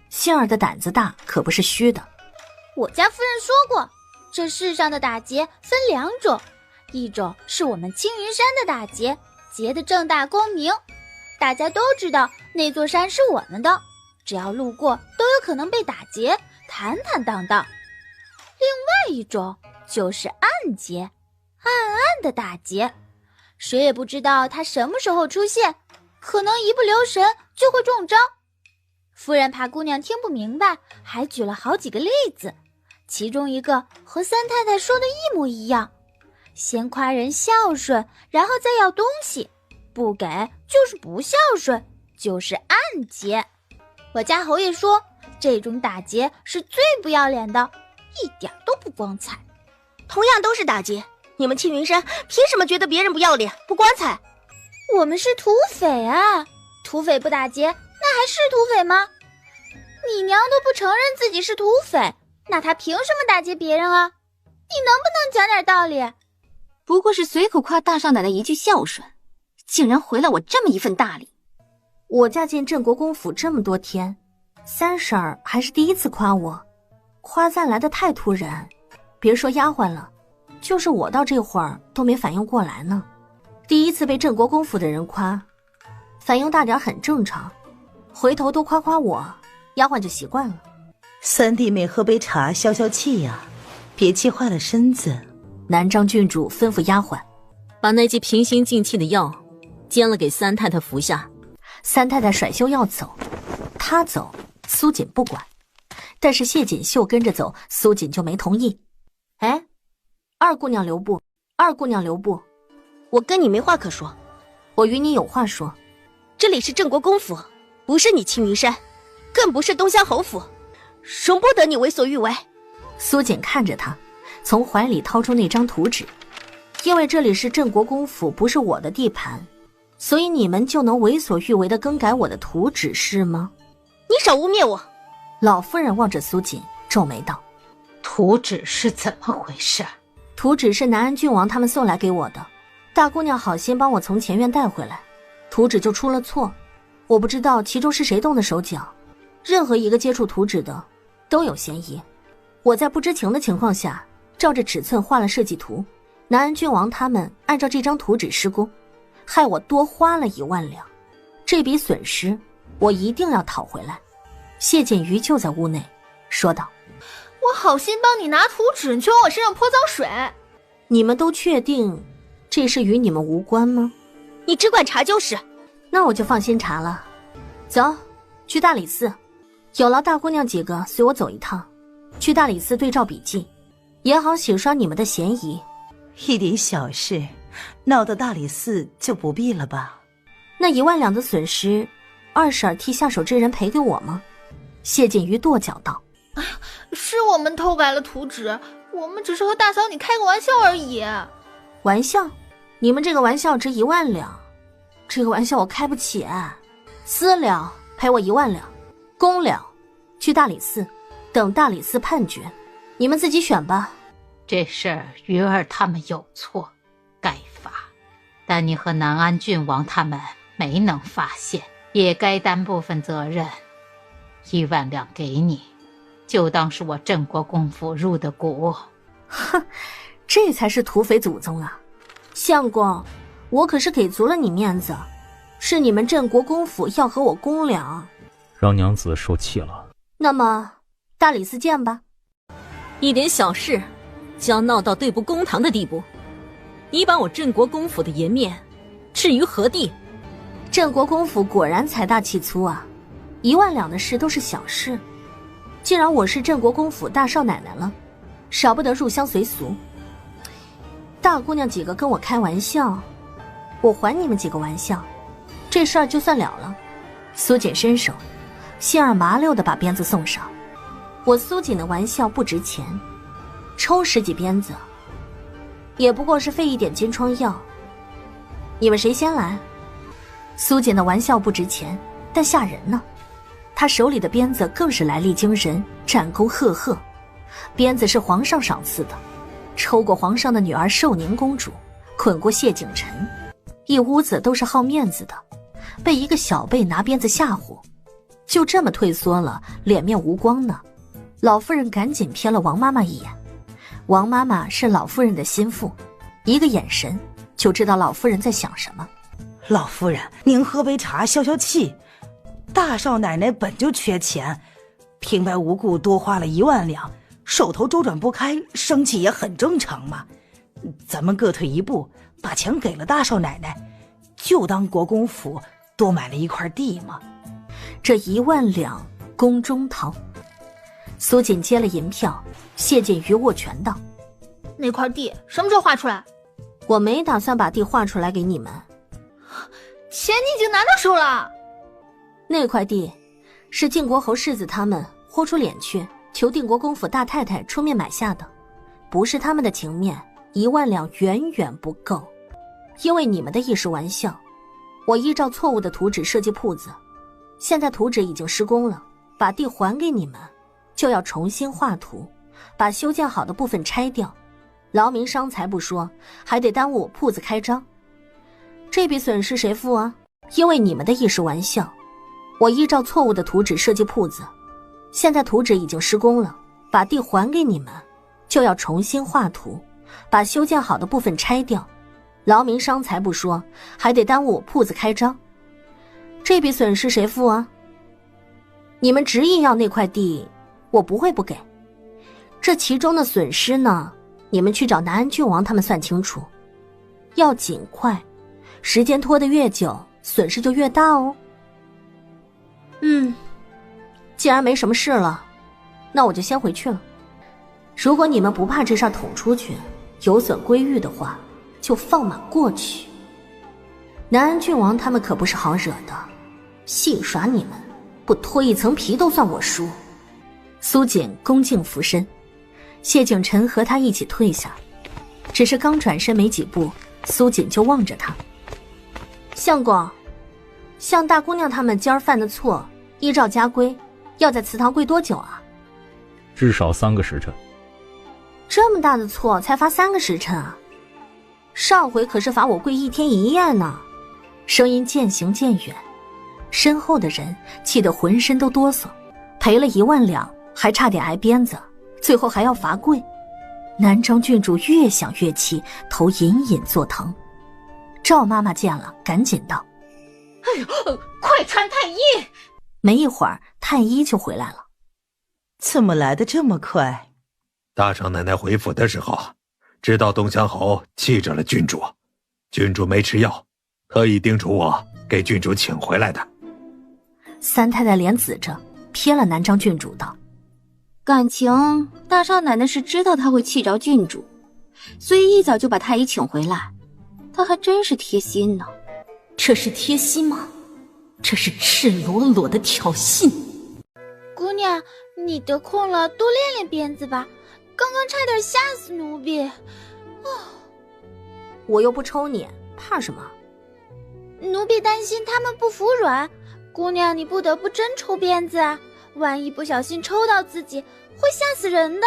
杏儿的胆子大，可不是虚的。我家夫人说过，这世上的打劫分2种，一种是我们青云山的打劫，劫得正大光明，大家都知道那座山是我们的，只要路过都有可能被打劫，坦坦荡荡。另外一种就是暗劫，暗暗的打劫，谁也不知道他什么时候出现，可能一不留神就会中招。夫人怕姑娘听不明白，还举了好几个例子，其中一个和三太太说的一模一样，先夸人孝顺，然后再要东西，不给就是不孝顺，就是暗劫。我家侯爷说，这种打劫是最不要脸的，一点都不光彩。同样都是打劫，你们青云山凭什么觉得别人不要脸不光彩？我们是土匪啊，土匪不打劫那还是土匪吗？你娘都不承认自己是土匪，那他凭什么打劫别人啊？你能不能讲点道理？不过是随口夸大少奶奶一句孝顺，竟然回了我这么一份大礼。我嫁进镇国公府这么多天，三婶儿还是第一次夸我，夸赞来得太突然，别说丫鬟了，就是我到这会儿都没反应过来呢。第一次被镇国公府的人夸，反应大点很正常，回头多夸夸我，丫鬟就习惯了。三弟妹喝杯茶消消气呀，别气坏了身子。南张郡主吩咐丫鬟把那剂平心静气的药煎了给三太太服下。三太太甩袖要走，她走苏锦不管，但是谢锦绣跟着走，苏锦就没同意。哎，二姑娘留步，二姑娘留步。我跟你没话可说，我与你有话说。这里是郑国公府，不是你青云山，更不是东乡侯府，容不得你为所欲为。苏锦看着他，从怀里掏出那张图纸。因为这里是郑国公府，不是我的地盘，所以你们就能为所欲为地更改我的图纸，是吗？你少污蔑我！老夫人望着苏锦，皱眉道：图纸是怎么回事？图纸是南安郡王他们送来给我的，大姑娘好心帮我从前院带回来，图纸就出了错，我不知道其中是谁动的手脚，任何一个接触图纸的都有嫌疑。我在不知情的情况下，照着尺寸画了设计图，南安郡王他们按照这张图纸施工，害我多花了1万两，这笔损失我一定要讨回来。谢锦瑜就在屋内说道：我好心帮你拿图纸，你却往我身上泼脏水。你们都确定这事与你们无关吗？你只管查就是。那我就放心查了。走，去大理寺，有劳大姑娘几个随我走一趟，去大理寺对照笔记，也好洗刷你们的嫌疑。一点小事，闹到大理寺就不必了吧？那1万两的损失，二婶替下手之人赔给我吗？谢锦瑜跺脚道：是我们偷改了图纸，我们只是和大嫂你开个玩笑而已。玩笑？你们这个玩笑值1万两，这个玩笑我开不起。私了赔我1万两，公了去大理寺，等大理寺判决，你们自己选吧。这事儿鱼儿他们有错，该罚，但你和南安郡王他们没能发现，也该担部分责任。1万两给你，就当是我郑国公府入的股。哼，这才是土匪祖宗啊！相公，我可是给足了你面子，是你们郑国公府要和我公两，让娘子受气了。那么大理寺见吧。一点小事就要闹到对簿公堂的地步，你把我郑国公府的颜面置于何地？郑国公府果然财大气粗啊！1万两的事都是小事，既然我是郑国公府大少奶奶了，少不得入乡随俗。大姑娘几个跟我开玩笑，我还你们几个玩笑，这事儿就算了了。苏锦伸手，心儿麻溜地把鞭子送上。我苏锦的玩笑不值钱，抽10几鞭子，也不过是费一点金疮药。你们谁先来？苏锦的玩笑不值钱，但吓人呢。他手里的鞭子更是来历惊人，战功赫赫。鞭子是皇上赏赐的，抽过皇上的女儿寿宁公主，捆过谢景臣，一屋子都是好面子的，被一个小辈拿鞭子吓唬，就这么退缩了，脸面无光呢。老夫人赶紧瞥了王妈妈一眼，王妈妈是老夫人的心腹，一个眼神就知道老夫人在想什么。老夫人，您喝杯茶消消气。大少奶奶本就缺钱，平白无故多花了1万两，手头周转不开，生气也很正常嘛。咱们各退一步，把钱给了大少奶奶，就当国公府多买了一块地嘛。这1万两宫中掏。苏锦接了银票，谢锦瑜握拳道：那块地什么时候划出来？我没打算把地划出来给你们。钱你已经拿到手了。那块地是晋国侯世子他们豁出脸去求定国公府大太太出面买下的，不是他们的情面，1万两远远不够。因为你们的一时玩笑，我依照错误的图纸设计铺子，现在图纸已经施工了，把地还给你们，就要重新画图，把修建好的部分拆掉，劳民伤财不说，还得耽误我铺子开张。这笔损失谁付啊？因为你们的一时玩笑，我依照错误的图纸设计铺子，现在图纸已经施工了，把地还给你们，就要重新画图，把修建好的部分拆掉，劳民伤财不说，还得耽误我铺子开张。这笔损失谁付啊？你们执意要那块地，我不会不给。这其中的损失呢，你们去找南安郡王他们算清楚，要尽快，时间拖得越久，损失就越大哦。既然没什么事了，那我就先回去了。如果你们不怕这事儿捅出去，有损归誉的话，就放马过去。南安郡王他们可不是好惹的，戏耍你们，不脱一层皮都算我输。苏锦恭敬俯身，谢景琛和他一起退下，只是刚转身没几步，苏锦就望着他。相公，像大姑娘他们今儿犯的错，依照家规，要在祠堂跪多久啊？至少3个时辰。这么大的错才罚3个时辰啊？上回可是罚我跪1天1夜呢。声音渐行渐远，身后的人气得浑身都哆嗦，赔了1万两，还差点挨鞭子，最后还要罚跪。南张郡主越想越气，头隐隐作疼。赵妈妈见了，赶紧道：“哎呦，快传太医！”没一会儿，太医就回来了。怎么来得这么快？大少奶奶回府的时候，知道东乡侯气着了郡主，郡主没吃药，特意叮嘱我给郡主请回来的。三太太脸紫着，瞥了南张郡主道：“感情大少奶奶是知道他会气着郡主，所以一早就把太医请回来。她还真是贴心呢。”这是贴心吗？这是赤裸裸的挑衅。姑娘，你得空了多练练鞭子吧，刚刚差点吓死奴婢。我又不抽你，怕什么？奴婢担心他们不服软，姑娘你不得不真抽鞭子啊，万一不小心抽到自己，会吓死人的。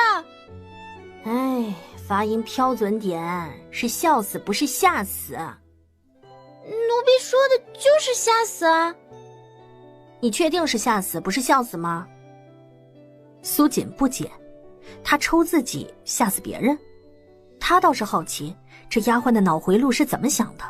哎，发音标准点，是笑死不是吓死。奴婢说的就是吓死啊。你确定是吓死不是笑死吗？苏锦不解，他抽自己吓死别人？他倒是好奇，这丫鬟的脑回路是怎么想的。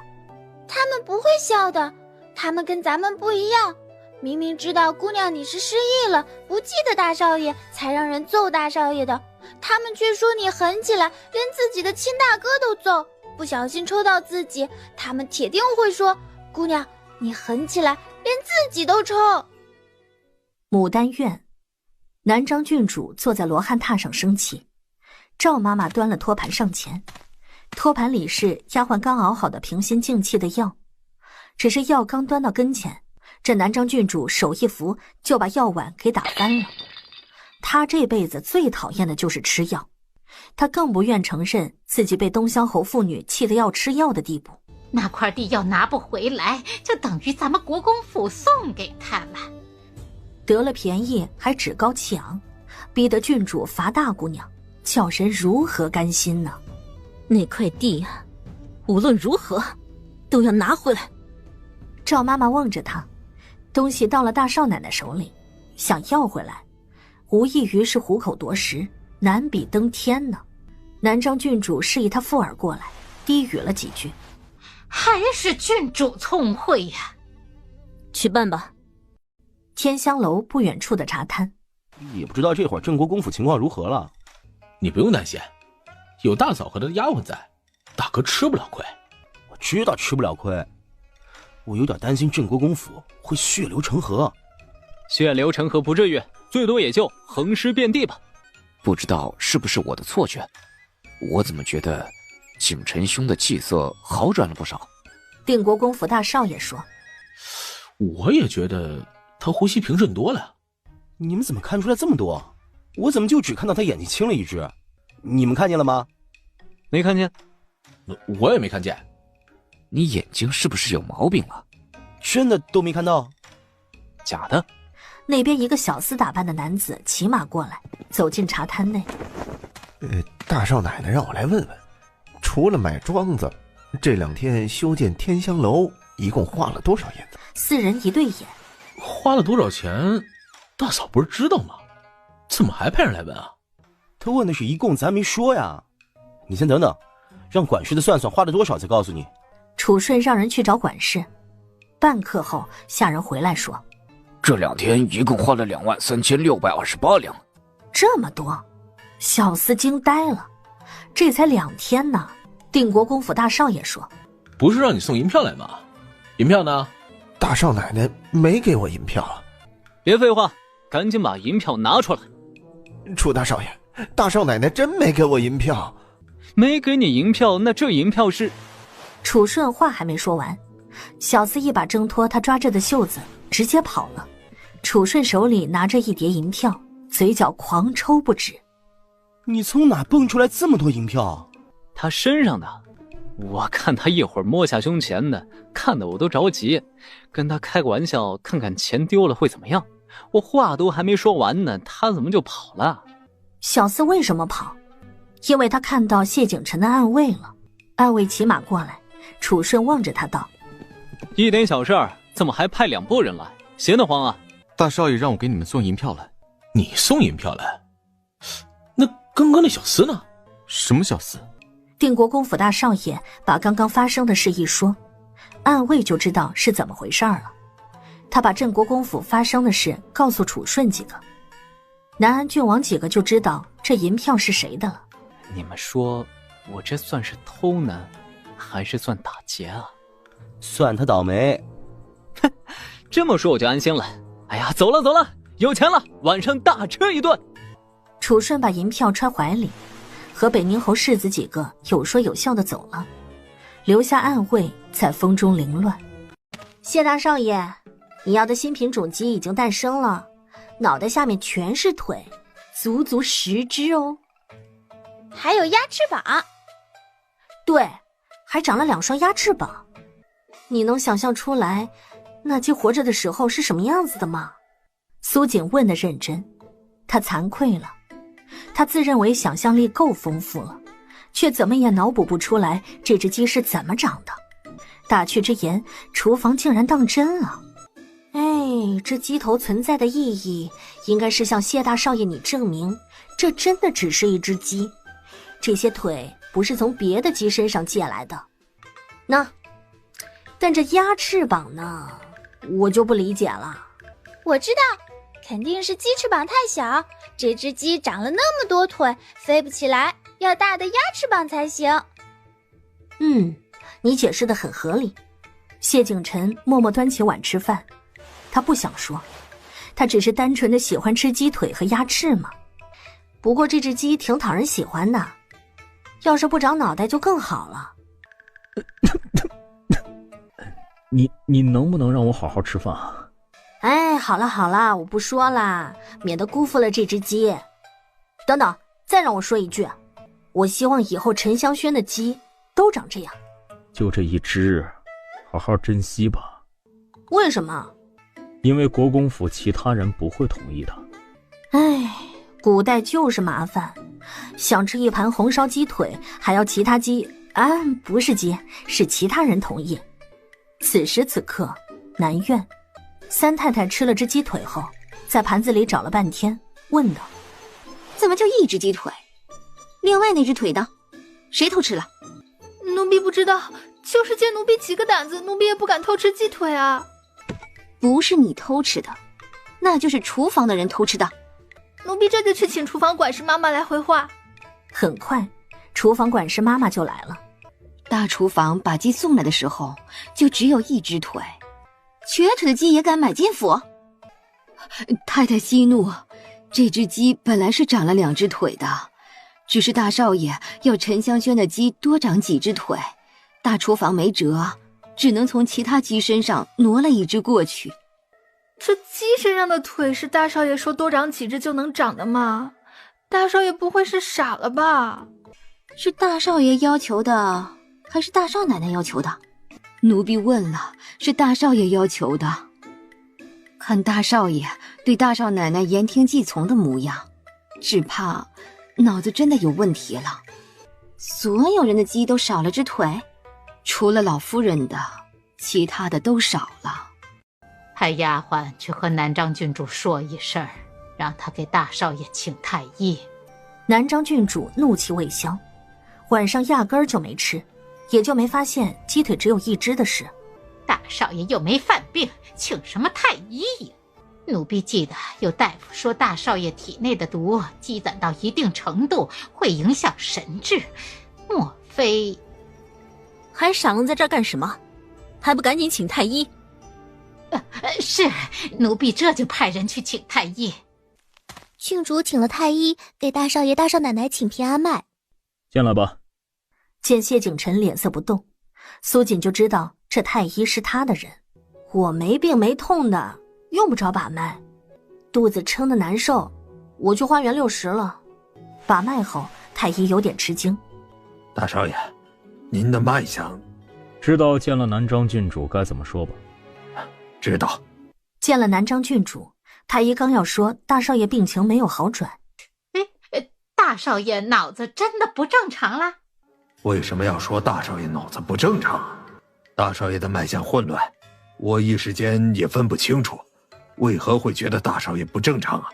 他们不会笑的，他们跟咱们不一样，明明知道姑娘你是失忆了，不记得大少爷，才让人揍大少爷的，他们却说你狠起来，连自己的亲大哥都揍，不小心抽到自己，他们铁定会说，姑娘你狠起来，连自己都抽。牡丹院，南张郡主坐在罗汉榻上生气，赵妈妈端了托盘上前，托盘里是丫鬟刚熬好的平心静气的药，只是药刚端到跟前，这南张郡主手一扶就把药碗给打翻了。她这辈子最讨厌的就是吃药，她更不愿承认自己被东乡侯妇女气得要吃药的地步。那块地要拿不回来，就等于咱们国公府送给他了。得了便宜还趾高气昂，逼得郡主罚大姑娘，叫人如何甘心呢？那块地啊，无论如何都要拿回来。赵妈妈望着她，东西到了大少奶奶手里，想要回来，无异于是虎口夺食，难比登天呢。南张郡主示意她附耳过来，低语了几句。还是郡主聪慧呀。去办吧。天香楼不远处的茶摊，也不知道这会儿郑国公府情况如何了。你不用担心，有大嫂和她的丫鬟在，大哥吃不了亏。我知道吃不了亏，我有点担心郑国公府会血流成河。血流成河不至于，最多也就横尸遍地吧。不知道是不是我的错觉，我怎么觉得景琛兄的气色好转了不少。定国公府大少爷说，我也觉得他呼吸平顺多了。你们怎么看出来这么多？我怎么就只看到他眼睛青了一只？你们看见了吗？没看见。我也没看见。你眼睛是不是有毛病了？真的都没看到？假的。那边一个小厮打扮的男子骑马过来，走进茶摊内。大少奶奶让我来问问，除了买庄子，这2天修建天香楼一共花了多少银子？4人一对眼。花了多少钱？大嫂不是知道吗？怎么还派人来问啊？他问的是一共，咱没说呀。你先等等，让管事的算算花了多少再告诉你。楚顺让人去找管事，半刻后下人回来说，这2天一共花了23628两。这么多？小厮惊呆了，这才2天呢。定国公府大少爷说，不是让你送银票来吗？银票呢？大少奶奶没给我银票啊。别废话，赶紧把银票拿出来。楚大少爷，大少奶奶真没给我银票。没给你银票，那这银票是……楚顺话还没说完，小厮一把挣脱他抓着的袖子，直接跑了。楚顺手里拿着一叠银票，嘴角狂抽不止。你从哪蹦出来这么多银票？他身上的。我看他一会儿摸下胸前的，看得我都着急，跟他开个玩笑，看看钱丢了会怎么样。我话都还没说完呢，他怎么就跑了？小厮为什么跑？因为他看到谢景晨的暗卫了。暗卫骑马过来，楚顺望着他道：一点小事儿，怎么还派2拨人来？闲得慌啊！大少爷让我给你们送银票来。你送银票来？那刚刚那小厮呢？什么小厮？定国公府大少爷把刚刚发生的事一说，暗卫就知道是怎么回事了。他把镇国公府发生的事告诉楚顺几个，南安郡王几个就知道这银票是谁的了。你们说我这算是偷呢，还是算打劫啊？算他倒霉。哼，这么说我就安心了。哎呀，走了，有钱了，晚上大吃一顿。楚顺把银票揣怀里，和北宁侯世子几个有说有笑的走了，留下暗卫在风中凌乱。谢大少爷，你要的新品种鸡已经诞生了，脑袋下面全是腿，足足10只哦。还有鸭翅膀。对，还长了2双鸭翅膀。你能想象出来那鸡活着的时候是什么样子的吗？苏锦问得认真，他惭愧了。他自认为想象力够丰富了，却怎么也脑补不出来这只鸡是怎么长的。打趣之言，厨房竟然当真了。这鸡头存在的意义，应该是向谢大少爷你证明，这真的只是一只鸡，这些腿不是从别的鸡身上借来的。但这鸭翅膀呢，我就不理解了。我知道，肯定是鸡翅膀太小，这只鸡长了那么多腿，飞不起来，要大的鸭翅膀才行。你解释得很合理。谢景晨默默端起碗吃饭，他不想说，他只是单纯的喜欢吃鸡腿和鸭翅嘛。不过这只鸡挺讨人喜欢的，要是不长脑袋就更好了。你能不能让我好好吃饭啊？好了，我不说啦，免得辜负了这只鸡。等等，再让我说一句，我希望以后沉香轩的鸡都长这样。就这一只，好好珍惜吧。为什么？因为国公府其他人不会同意的。古代就是麻烦，想吃一盘红烧鸡腿，还要其他鸡不是鸡，是其他人同意。此时此刻，南院三太太吃了只鸡腿后，在盘子里找了半天，问道：怎么就一只鸡腿？另外那只腿呢？谁偷吃了？奴婢不知道，就是借奴婢几个胆子，奴婢也不敢偷吃鸡腿啊。不是你偷吃的，那就是厨房的人偷吃的。奴婢这就去请厨房管事妈妈来回话。很快，厨房管事妈妈就来了。大厨房把鸡送来的时候，就只有一只腿，瘸腿的鸡也敢买进府？太太息怒，这只鸡本来是长了2只腿的，只是大少爷要沉香轩的鸡多长几只腿，大厨房没辙，只能从其他鸡身上挪了1只过去。这鸡身上的腿是大少爷说多长几只就能长的吗？大少爷不会是傻了吧？是大少爷要求的，还是大少奶奶要求的？奴婢问了，是大少爷要求的。看大少爷对大少奶奶言听计从的模样，只怕脑子真的有问题了。所有人的鸡都少了只腿，除了老夫人的，其他的都少了。派丫鬟去和南张郡主说一声，让他给大少爷请太医。南张郡主怒气未消，晚上压根儿就没吃，也就没发现鸡腿只有1只的事。大少爷又没犯病，请什么太医呀？奴婢记得有大夫说，大少爷体内的毒积攒到一定程度，会影响神智。莫非……还傻愣在这儿干什么？还不赶紧请太医！是，奴婢这就派人去请太医。郡主请了太医，给大少爷大少奶奶请平安脉。进来吧。见谢景晨脸色不动，苏锦就知道这太医是他的人，我没病没痛的，用不着把脉。肚子撑得难受，我去花园遛食了。把脉后，太医有点吃惊。大少爷，您的脉象……知道见了南章郡主该怎么说吧？知道。见了南章郡主，太医刚要说大少爷病情没有好转。大少爷脑子真的不正常啦？为什么要说大少爷脑子不正常？大少爷的脉象混乱，我一时间也分不清楚，为何会觉得大少爷不正常啊？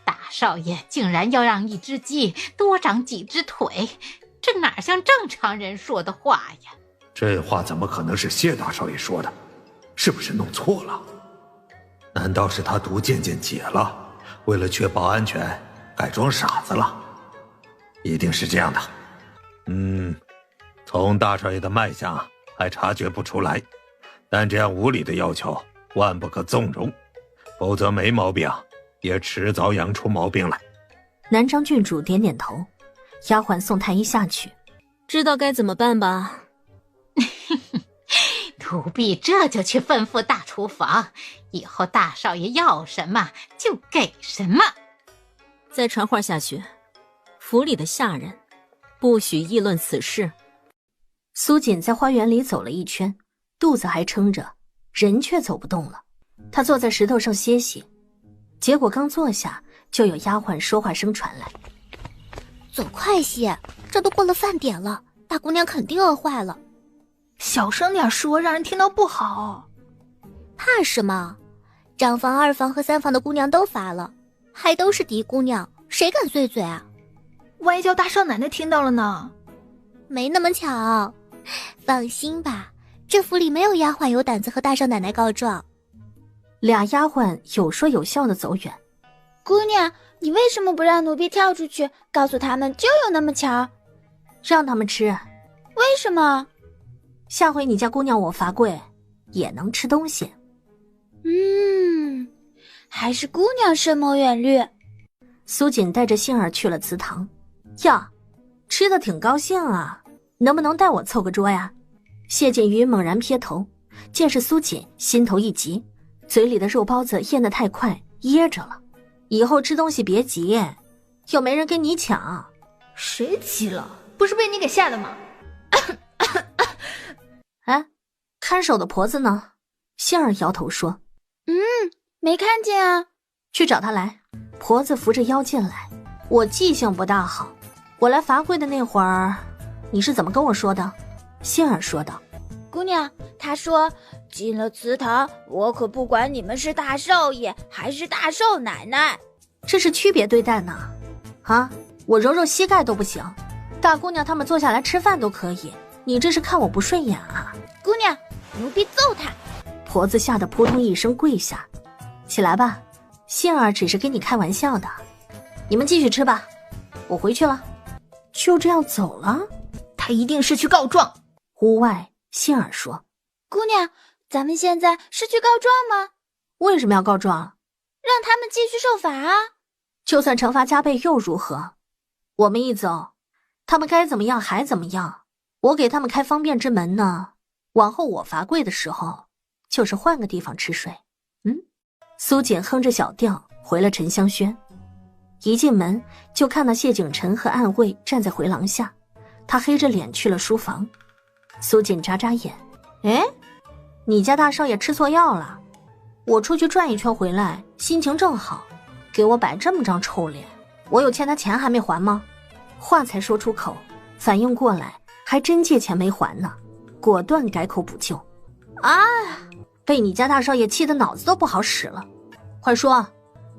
大少爷竟然要让一只鸡多长几只腿，这哪像正常人说的话呀？这话怎么可能是谢大少爷说的？是不是弄错了？难道是他毒渐渐解了，为了确保安全改装傻子了？一定是这样的。从大少爷的脉象还察觉不出来，但这样无理的要求万不可纵容，否则没毛病也迟早养出毛病来。南章郡主点点头，丫鬟送太医下去。知道该怎么办吧？奴婢这就去吩咐大厨房，以后大少爷要什么就给什么。再传话下去，府里的下人不许议论此事。苏锦在花园里走了一圈，肚子还撑着，人却走不动了。他坐在石头上歇息，结果刚坐下，就有丫鬟说话声传来：“走快些，这都过了饭点了，大姑娘肯定饿坏了。”小声点说，让人听到不好。怕什么？长房、二房和三房的姑娘都发了，还都是嫡姑娘，谁敢碎嘴啊？万一叫大少奶奶听到了呢？没那么巧，放心吧，这府里没有丫鬟有胆子和大少奶奶告状。俩丫鬟有说有笑的走远。姑娘，你为什么不让奴婢跳出去，告诉他们就有那么巧？让他们吃。为什么？下回你家姑娘我罚跪，也能吃东西。还是姑娘深谋远虑。苏锦带着杏儿去了祠堂。呀，吃得挺高兴啊，能不能带我凑个桌呀？谢锦瑜猛然瞥头，见是苏锦，心头一急，嘴里的肉包子咽得太快，噎着了。以后吃东西别急，又没人跟你抢。谁急了？不是被你给吓的吗？哎，看守的婆子呢？杏儿摇头说：“没看见啊。”去找她来。婆子扶着腰进来。我记性不大好，我来罚跪的那会儿，你是怎么跟我说的？杏儿说道：“姑娘，她说进了祠堂，我可不管你们是大少爷还是大少奶奶，这是区别对待呢。啊，我揉揉膝盖都不行，大姑娘她们坐下来吃饭都可以，你这是看我不顺眼啊？”姑娘，奴婢揍她！婆子吓得扑通一声跪下。起来吧，杏儿只是跟你开玩笑的，你们继续吃吧，我回去了。就这样走了？他一定是去告状。屋外，杏儿说：“姑娘，咱们现在是去告状吗？为什么要告状？让他们继续受罚啊！就算惩罚加倍又如何？我们一走，他们该怎么样还怎么样。我给他们开方便之门呢。往后我罚跪的时候，就是换个地方吃水。”苏锦哼着小调回了沉香轩，一进门就看到谢景晨和暗卫站在回廊下，他黑着脸去了书房。苏锦眨眨眼：“哎，你家大少爷吃错药了？我出去转一圈回来，心情正好，给我摆这么张臭脸，我有欠他钱还没还吗？”话才说出口，反应过来还真借钱没还呢，果断改口补救：“啊，被你家大少爷气得脑子都不好使了。快说，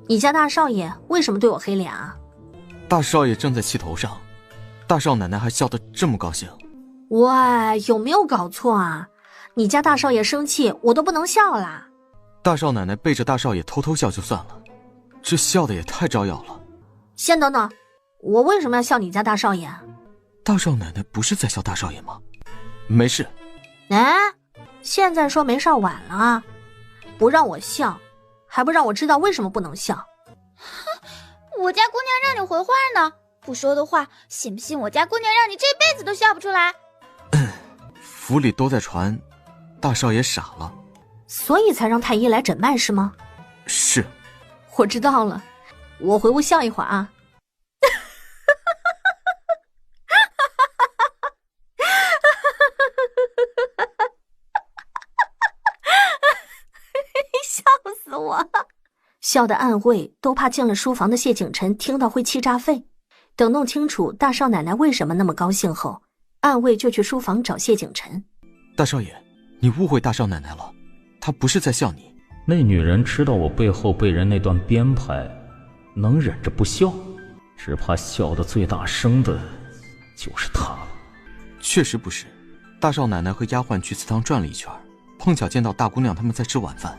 你家大少爷为什么对我黑脸啊？”大少爷正在气头上，大少奶奶还笑得这么高兴。喂，有没有搞错啊？你家大少爷生气，我都不能笑啦。大少奶奶背着大少爷偷偷笑就算了，这笑得也太招摇了。先等等，我为什么要笑你家大少爷？大少奶奶不是在笑大少爷吗？没事。哎，现在说没事晚了啊！不让我笑，还不让我知道为什么不能笑。哼，我家姑娘让你回话呢，不说的话，信不信我家姑娘让你这辈子都笑不出来？府里都在传，大少爷傻了，所以才让太医来诊脉是吗？是。我知道了，我回屋笑一会儿啊。笑死我了，笑得暗卫都怕进了书房的谢景晨听到会气炸肺。等弄清楚大少奶奶为什么那么高兴后，暗卫就去书房找谢景晨。大少爷，你误会大少奶奶了，她不是在笑你。那女人知道我背后被人那段编排，能忍着不笑，只怕笑得最大声的就是她了。确实不是，大少奶奶和丫鬟去祠堂转了一圈，碰巧见到大姑娘他们在吃晚饭，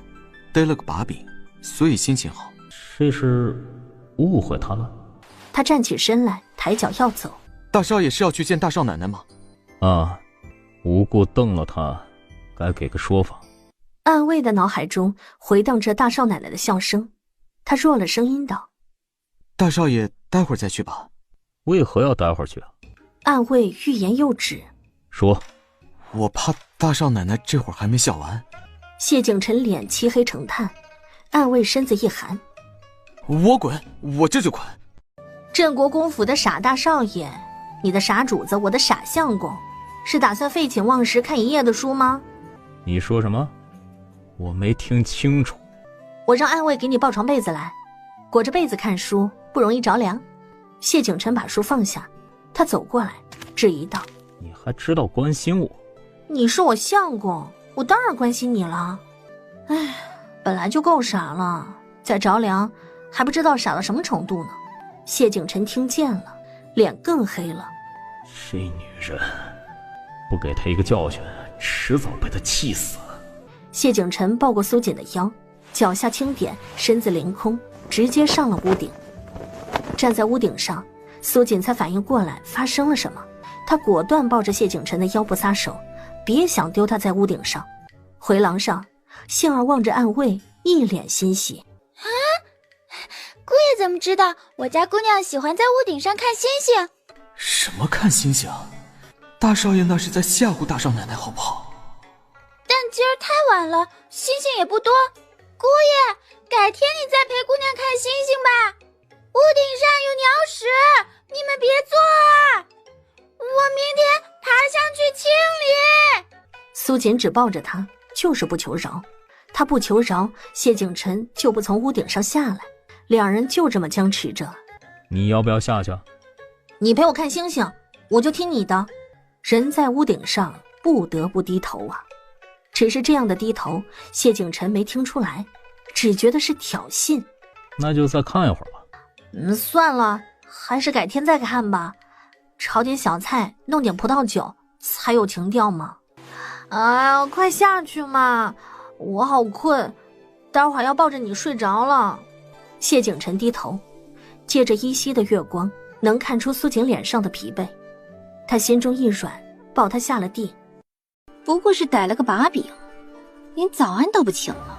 逮了个把柄，所以心情好。这是误会她了。他站起身来，抬脚要走。大少爷是要去见大少奶奶吗？啊，无故瞪了她，该给个说法。暗卫的脑海中回荡着大少奶奶的笑声，他弱了声音道：大少爷待会儿再去吧。为何要待会儿去啊？暗卫欲言又止。说，我怕大少奶奶这会儿还没笑完。谢景晨脸漆黑成炭，暗卫身子一寒。我滚，我这就滚。镇国公府的傻大少爷，你的傻主子，我的傻相公，是打算废寝忘食看一夜的书吗？你说什么？我没听清楚。我让暗卫给你抱床被子来，裹着被子看书不容易着凉。谢景晨把书放下，他走过来质疑道：你还知道关心我？你是我相公，我当然关心你了。哎，本来就够傻了，再着凉还不知道傻到什么程度呢。谢景晨听见了，脸更黑了。这女人，不给她一个教训，迟早被她气死。谢景晨抱过苏锦的腰，脚下轻点，身子凌空，直接上了屋顶。站在屋顶上，苏锦才反应过来发生了什么，他果断抱着谢景晨的腰不撒手，别想丢他在屋顶上。回廊上，杏儿望着暗卫，一脸欣喜。啊，姑爷怎么知道我家姑娘喜欢在屋顶上看星星？什么看星星？大少爷那是在吓唬大少奶奶好不好？但今儿太晚了，星星也不多。姑爷，改天你再陪姑娘看星星吧。屋顶上有鸟屎，你们别坐啊！我明天爬上去清理。苏锦只抱着他，就是不求饶。他不求饶，谢景晨就不从屋顶上下来，两人就这么僵持着。你要不要下去？你陪我看星星，我就听你的。人在屋顶上不得不低头啊。只是这样的低头，谢景晨没听出来，只觉得是挑衅。那就再看一会儿吧。算了，还是改天再看吧。炒点小菜，弄点葡萄酒，才有情调嘛。哎呀，快下去嘛，我好困，待会儿要抱着你睡着了。谢景晨低头，借着依稀的月光，能看出苏锦脸上的疲惫。他心中一软，抱他下了地。不过是逮了个把柄，连早安都不请了。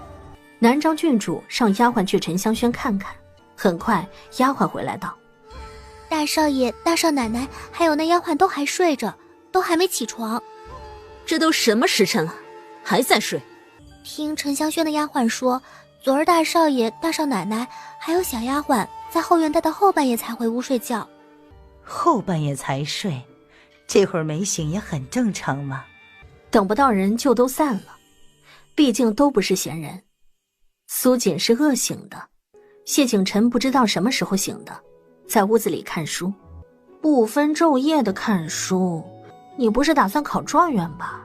南张郡主让丫鬟去沉香轩看看，很快丫鬟回来道：大少爷、大少奶奶还有那丫鬟都还睡着，都还没起床。这都什么时辰了，还在睡？听沉香轩的丫鬟说，昨儿大少爷、大少奶奶还有小丫鬟在后院待到后半夜才回屋睡觉。后半夜才睡，这会儿没醒也很正常嘛。等不到人就都散了，毕竟都不是闲人。苏锦是饿醒的，谢景晨不知道什么时候醒的，在屋子里看书，不分昼夜的看书。你不是打算考状元吧？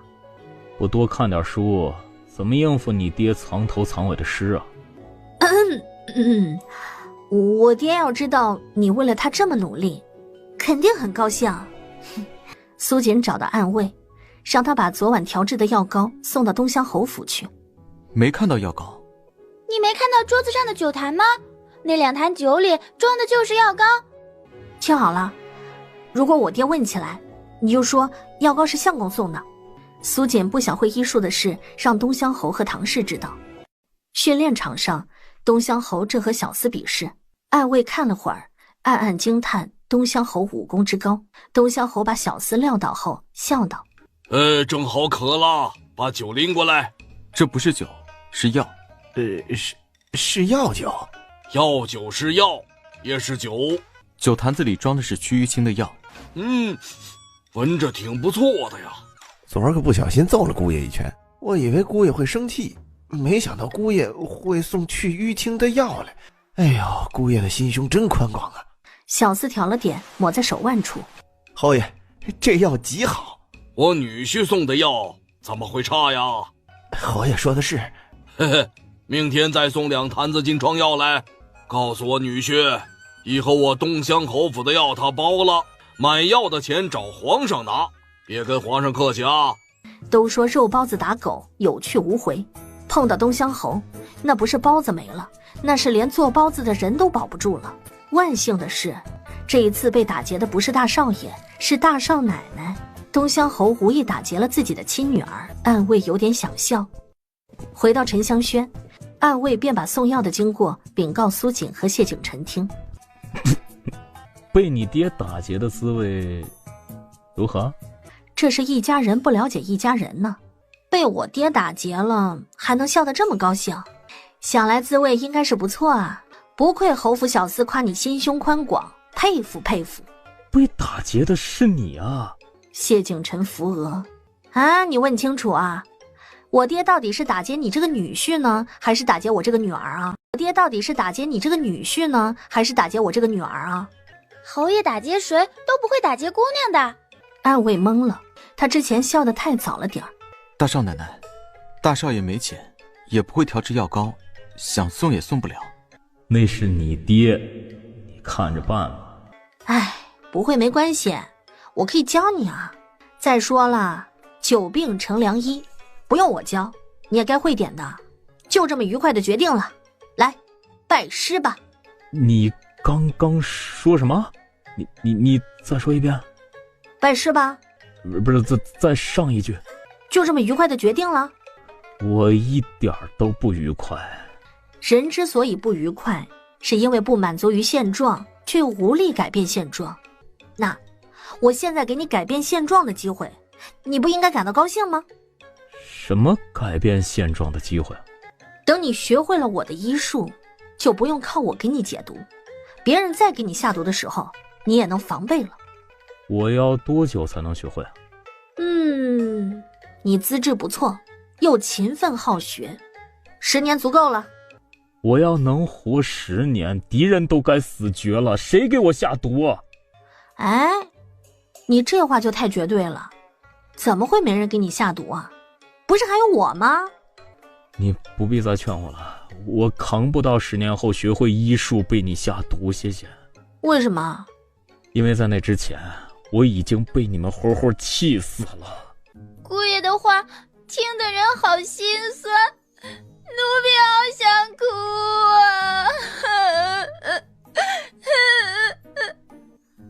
不多看点书，怎么应付你爹藏头藏尾的诗啊？我爹要知道你为了他这么努力，肯定很高兴。苏锦找到暗卫，让他把昨晚调制的药膏送到东乡侯府去。没看到药膏。你没看到桌子上的酒坛吗？那2坛酒里装的就是药膏。听好了，如果我爹问起来，你就说药膏是相公送的。苏锦不想会医术的事让东乡侯和唐氏知道。训练场上，东乡侯正和小厮比试，暗卫看了会儿，暗暗惊叹东乡侯武功之高。东乡侯把小厮撂倒后笑道：正好渴了，把酒拎过来。这不是酒，是药。是药酒。药酒是药，也是酒。酒坛子里装的是驱淤青的药。闻着挺不错的呀。昨儿个不小心揍了姑爷一拳，我以为姑爷会生气，没想到姑爷会送去淤青的药来。哎呦，姑爷的心胸真宽广啊！小厮挑了点，抹在手腕处。侯爷，这药极好。我女婿送的药怎么会差呀？侯爷说的是。嘿嘿，明天再送2坛子金疮药来，告诉我女婿，以后我东乡侯府的药他包了，买药的钱找皇上拿，别跟皇上客气啊。都说肉包子打狗，有去无回，碰到东乡侯，那不是包子没了，那是连做包子的人都保不住了。万幸的是，这一次被打劫的不是大少爷，是大少奶奶。东乡侯无意打劫了自己的亲女儿，暗卫有点想笑。回到沉香轩，暗卫便把送药的经过禀告苏锦和谢景晨听。被你爹打劫的滋味如何？这是一家人不了解一家人呢，被我爹打劫了还能笑得这么高兴，想来滋味应该是不错啊。不愧侯府小厮夸你心胸宽广，佩服佩服。被打劫的是你啊。谢景晨扶额。啊，你问清楚啊，我爹到底是打劫你这个女婿呢，还是打劫我这个女儿啊？我爹到底是打劫你这个女婿呢，还是打劫我这个女儿啊？侯爷打劫谁都不会打劫姑娘的。暗卫懵了，他之前笑得太早了点儿。大少奶奶，大少爷没钱，也不会调制药膏，想送也送不了。那是你爹，你看着办吧。哎，不会没关系，我可以教你啊。再说了，久病成良医，不用我教，你也该会点的。就这么愉快的决定了，来，拜师吧。你刚刚说什么？你再说一遍。拜师吧。不是，再上一句。就这么愉快的决定了。我一点都不愉快。人之所以不愉快，是因为不满足于现状，却又无力改变现状。那我现在给你改变现状的机会，你不应该感到高兴吗？什么改变现状的机会？等你学会了我的医术，就不用靠我给你解毒，别人再给你下毒的时候，你也能防备了。我要多久才能学会啊？你资质不错，又勤奋好学，10年足够了。我要能活10年，敌人都该死绝了，谁给我下毒啊？哎，你这话就太绝对了，怎么会没人给你下毒啊？不是还有我吗？你不必再劝我了，我扛不到10年后学会医术被你下毒，谢谢。为什么？因为在那之前，我已经被你们活活气死了。姑爷的话听得人好心酸，奴婢好想哭啊！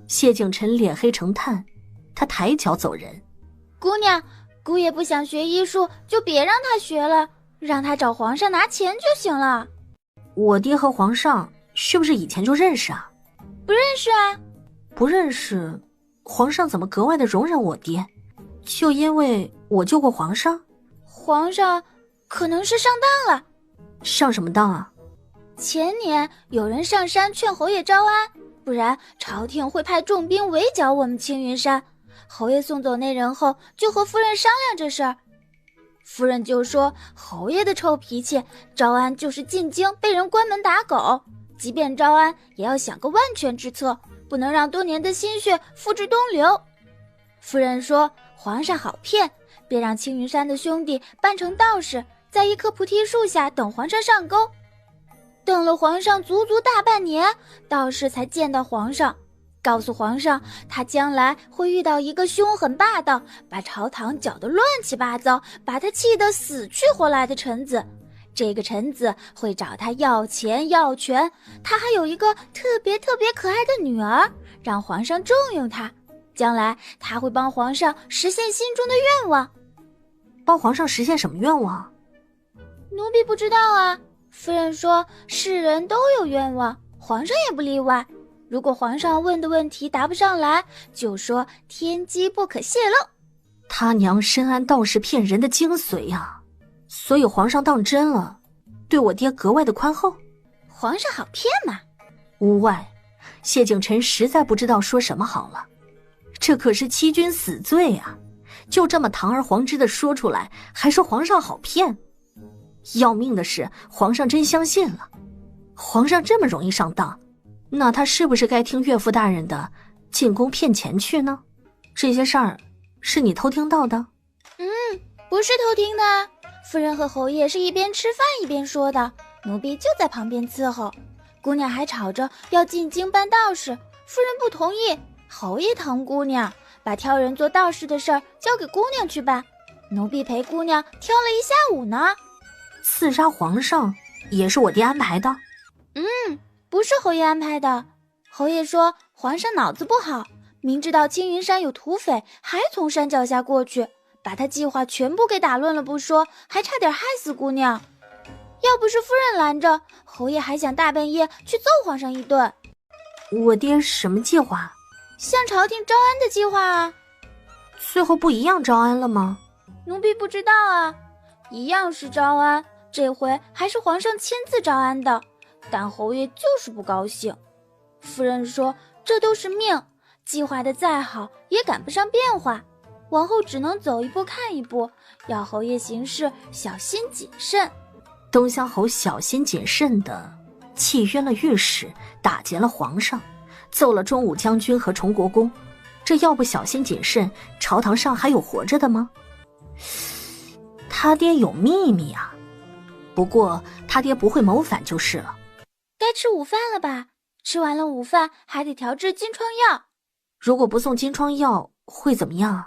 谢景晨脸黑成炭，他抬脚走人。姑娘，姑爷不想学医术，就别让他学了，让他找皇上拿钱就行了。我爹和皇上是不是以前就认识啊？不认识啊。不认识，皇上怎么格外的容忍我爹？就因为我救过皇上？皇上可能是上当了。上什么当啊？前年有人上山劝侯爷招安，不然朝廷会派重兵围剿我们青云山。侯爷送走那人后，就和夫人商量这事儿。夫人就说侯爷的臭脾气，招安就是进京被人关门打狗，即便招安也要想个万全之策，不能让多年的心血付之东流。夫人说皇上好骗，便让青云山的兄弟扮成道士，在一棵菩提树下等皇上上钩。等了皇上足足大半年，道士才见到皇上，告诉皇上他将来会遇到一个凶狠霸道，把朝堂搅得乱七八糟，把他气得死去活来的臣子。这个臣子会找他要钱要权，他还有一个特别可爱的女儿，让皇上重用他，将来他会帮皇上实现心中的愿望。帮皇上实现什么愿望？奴婢不知道啊。夫人说世人都有愿望，皇上也不例外。如果皇上问的问题答不上来，就说天机不可泄露。他娘深谙道士骗人的精髓呀，所以皇上当真了，对我爹格外的宽厚。皇上好骗嘛！屋外，谢景琛实在不知道说什么好了。这可是欺君死罪啊！就这么堂而皇之的说出来，还说皇上好骗。要命的是，皇上真相信了。皇上这么容易上当，那他是不是该听岳父大人的，进宫骗钱去呢？这些事儿是你偷听到的？不是偷听的，夫人和侯爷是一边吃饭一边说的，奴婢就在旁边伺候。姑娘还吵着要进京办道士，夫人不同意，侯爷疼姑娘，把挑人做道士的事儿交给姑娘去办，奴婢陪姑娘挑了一下午呢。刺杀皇上也是我爹安排的？不是侯爷安排的。侯爷说皇上脑子不好，明知道青云山有土匪，还从山脚下过去，把他计划全部给打乱了不说，还差点害死姑娘。要不是夫人拦着，侯爷还想大半夜去揍皇上一顿。我爹什么计划？向朝廷招安的计划啊。最后不一样招安了吗？奴婢不知道啊，一样是招安，这回还是皇上亲自招安的，但侯爷就是不高兴。夫人说这都是命，计划的再好也赶不上变化，往后只能走一步看一步，要侯爷行事小心谨慎。东乡侯小心谨慎地契约了御史，打劫了皇上，揍了忠武将军和崇国公，这要不小心谨慎，朝堂上还有活着的吗？他爹有秘密啊，不过他爹不会谋反就是了。该吃午饭了吧？吃完了午饭还得调制金疮药。如果不送金疮药会怎么样？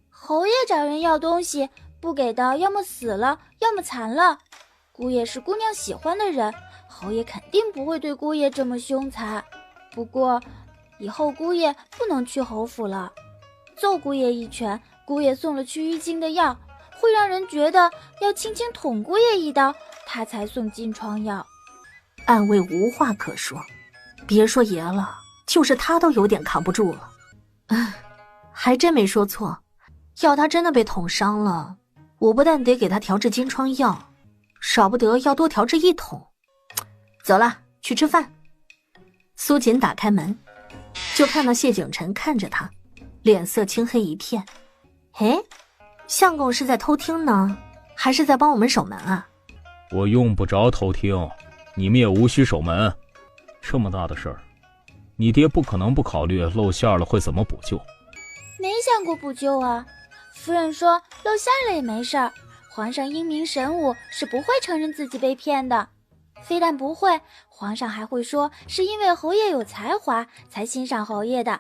侯爷找人要东西，不给的要么死了，要么残了。姑爷是姑娘喜欢的人，侯爷肯定不会对姑爷这么凶残。不过以后姑爷不能去侯府了，揍姑爷一拳，姑爷送了去淤青的药，会让人觉得要轻轻捅姑爷一刀，他才送金疮药。暗卫无话可说，别说爷了，就是他都有点扛不住了。还真没说错，要他真的被捅伤了，我不但得给他调制金疮药，少不得要多调制1桶。走了，去吃饭。苏锦打开门，就看到谢景琛看着他，脸色青黑一片。诶，相公是在偷听呢，还是在帮我们守门啊？我用不着偷听，你们也无需守门。这么大的事儿，你爹不可能不考虑露馅了会怎么补救。没想过补救啊，夫人说露馅了也没事儿，皇上英明神武，是不会承认自己被骗的。非但不会，皇上还会说是因为侯爷有才华才欣赏侯爷的，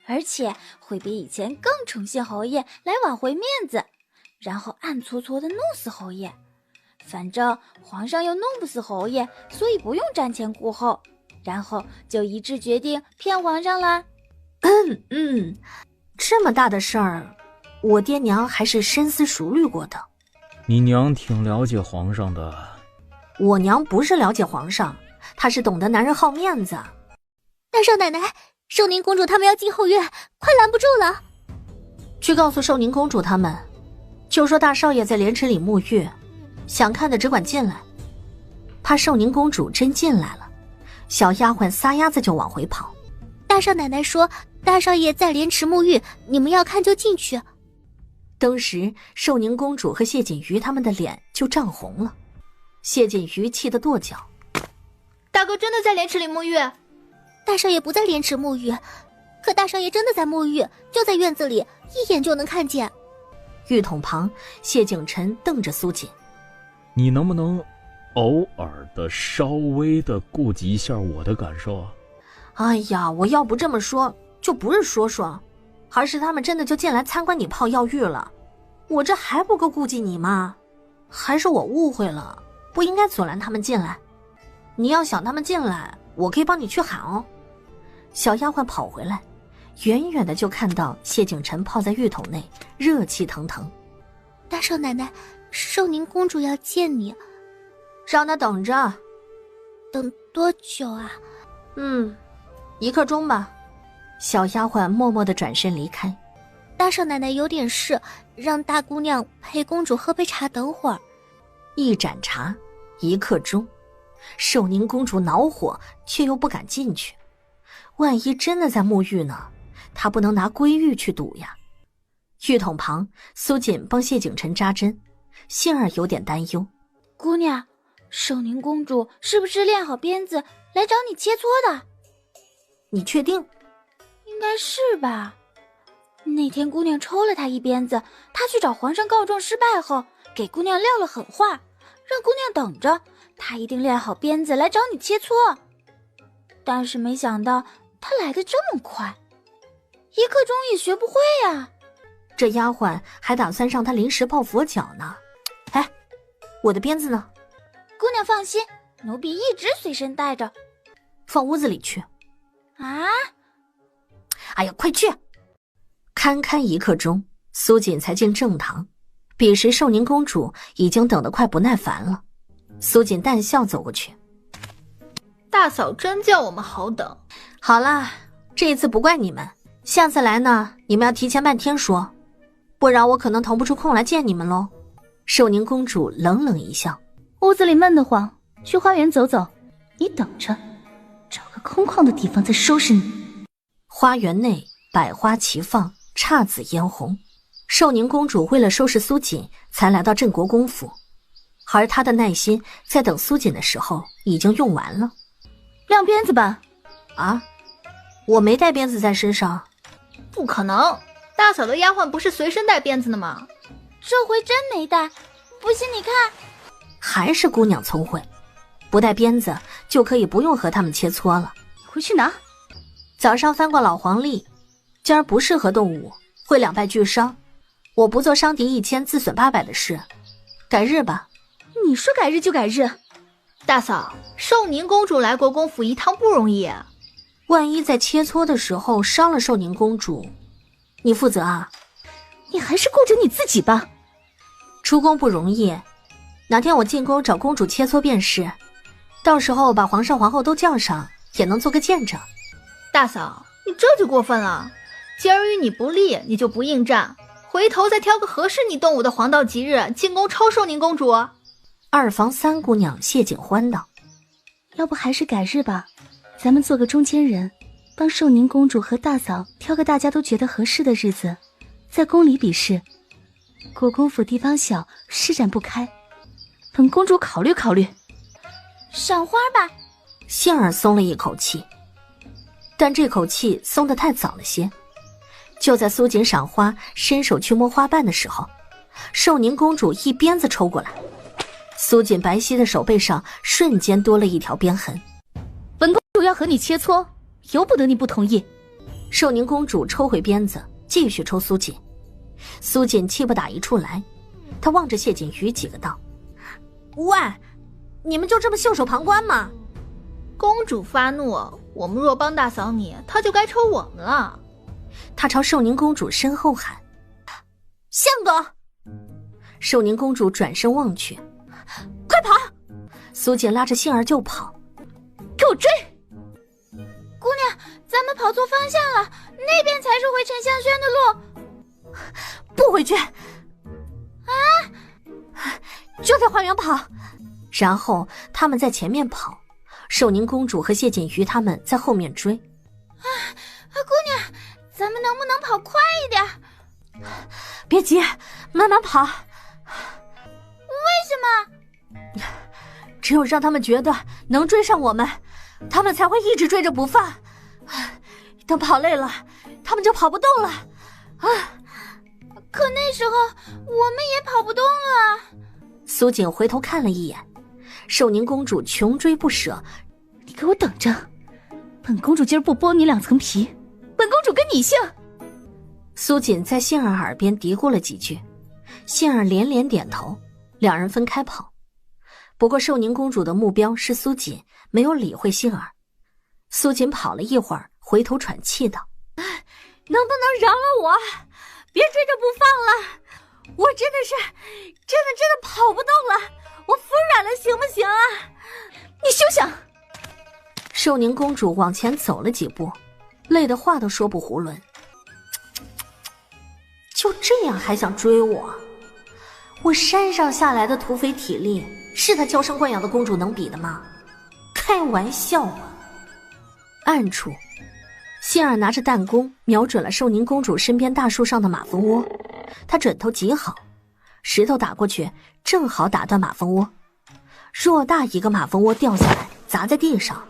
而且会比以前更宠信侯爷来挽回面子，然后暗搓搓地弄死侯爷。反正皇上又弄不死侯爷，所以不用瞻前顾后，然后就一致决定骗皇上啦。这么大的事儿，我爹娘还是深思熟虑过的。你娘挺了解皇上的。我娘不是了解皇上，她是懂得男人好面子。大少奶奶，寿宁公主他们要进后院，快拦不住了。去告诉寿宁公主他们，就说大少爷在莲池里沐浴，想看的只管进来。怕寿宁公主真进来了，小丫鬟撒丫子就往回跑。大少奶奶说大少爷在莲池沐浴，你们要看就进去。当时寿宁公主和谢锦瑜他们的脸就涨红了，谢锦瑜气得跺脚。大哥真的在莲池里沐浴？大少爷不在莲池沐浴，可大少爷真的在沐浴，就在院子里，一眼就能看见。浴桶旁，谢景琛瞪着苏锦，你能不能偶尔的稍微的顾及一下我的感受啊？哎呀，我要不这么说，就不是说说，而是他们真的就进来参观你泡药浴了，我这还不够顾忌你吗？还是我误会了，不应该阻拦他们进来。你要想他们进来，我可以帮你去喊哦。小丫鬟跑回来，远远的就看到谢景琛泡在浴桶内，热气腾腾。大少奶奶，寿宁公主要见你。让她等着。等多久啊？1刻钟吧。小丫鬟默默地转身离开。大少奶奶有点事，让大姑娘陪公主喝杯茶等会儿。一盏茶，1刻钟，寿宁公主恼火，却又不敢进去。万一真的在沐浴呢？她不能拿龟玉去赌呀。浴桶旁，苏锦帮谢景晨扎针，杏儿有点担忧。姑娘，寿宁公主是不是练好鞭子来找你切磋的？你确定？应该是吧。那天姑娘抽了她一鞭子，她去找皇上告状失败后，给姑娘撂了狠话，让姑娘等着，她一定练好鞭子来找你切磋。但是没想到她来得这么快，1刻钟也学不会啊。这丫鬟还打算让她临时抱佛脚呢。哎，我的鞭子呢？姑娘放心，奴婢一直随身带着。放屋子里去。啊！哎呀，快去！堪1刻钟，苏锦才进正堂。彼时寿宁公主已经等得快不耐烦了。苏锦淡笑走过去。大嫂真叫我们好等。好啦，这一次不怪你们，下次来呢，你们要提前半天说，不然我可能腾不出空来见你们喽。寿宁公主冷冷一笑。屋子里闷得慌，去花园走走，你等着，找个空旷的地方再收拾你。花园内百花齐放，姹紫嫣红。寿宁公主为了收拾苏锦才来到镇国公府，而她的耐心在等苏锦的时候已经用完了。亮鞭子吧。啊，我没带鞭子在身上。不可能，大嫂的丫鬟不是随身带鞭子的吗？这回真没带，不信你看。还是姑娘聪慧，不带鞭子就可以不用和他们切磋了。回去拿。早上翻过老黄历，今儿不适合动武，会两败俱伤。我不做伤敌1000自损800的事，改日吧。你说改日就改日。大嫂，寿宁公主来国公府一趟不容易啊，万一在切磋的时候伤了寿宁公主，你负责啊。你还是顾着你自己吧。出宫不容易，哪天我进宫找公主切磋便是，到时候把皇上皇后都叫上，也能做个见证。大嫂，你这就过分了，今儿与你不利，你就不应战，回头再挑个合适你动武的黄道吉日进宫抽寿宁公主。二房3姑娘谢景欢道：要不还是改日吧，咱们做个中间人，帮寿宁公主和大嫂挑个大家都觉得合适的日子，在宫里比试。国公府地方小，施展不开，本公主考虑考虑。赏花吧。杏儿松了一口气，但这口气松得太早了些。就在苏锦赏花伸手去摸花瓣的时候，寿宁公主一鞭子抽过来，苏锦白皙的手背上瞬间多了一条鞭痕。本公主要和你切磋，由不得你不同意。寿宁公主抽回鞭子，继续抽苏锦。苏锦气不打一处来，她望着谢锦瑜几个道：喂，你们就这么袖手旁观吗？公主发怒，我们若帮大嫂你，她就该抽我们了。她朝寿宁公主身后喊：相公！寿宁公主转身望去，快跑！苏锦拉着杏儿就跑。给我追！姑娘，咱们跑错方向了，那边才是回沉香轩的路。不回去！啊！就在花园跑。然后他们在前面跑，寿宁公主和谢锦瑜他们在后面追。姑娘，咱们能不能跑快一点？别急，慢慢跑。为什么？只有让他们觉得能追上我们，他们才会一直追着不放。等跑累了，他们就跑不动了。可那时候我们也跑不动了。苏锦回头看了一眼，寿宁公主穷追不舍。你给我等着，本公主今儿不剥你2层皮，本公主跟你姓。苏锦在杏儿耳边嘀咕了几句，杏儿连连点头，两人分开跑。不过寿宁公主的目标是苏锦，没有理会杏儿。苏锦跑了一会儿，回头喘气道：能不能饶了我，别追着不放了，我真的跑不动了，我服软了行不行啊？你休想！寿宁公主往前走了几步，累得话都说不囫囵。这样还想追我？我山上下来的土匪体力是他娇生惯养的公主能比的吗？开玩笑啊！暗处，希尔拿着弹弓瞄准了寿宁公主身边大树上的马蜂窝，他准头极好，石头打过去正好打断马蜂窝，偌大一个马蜂窝掉下来砸在地上，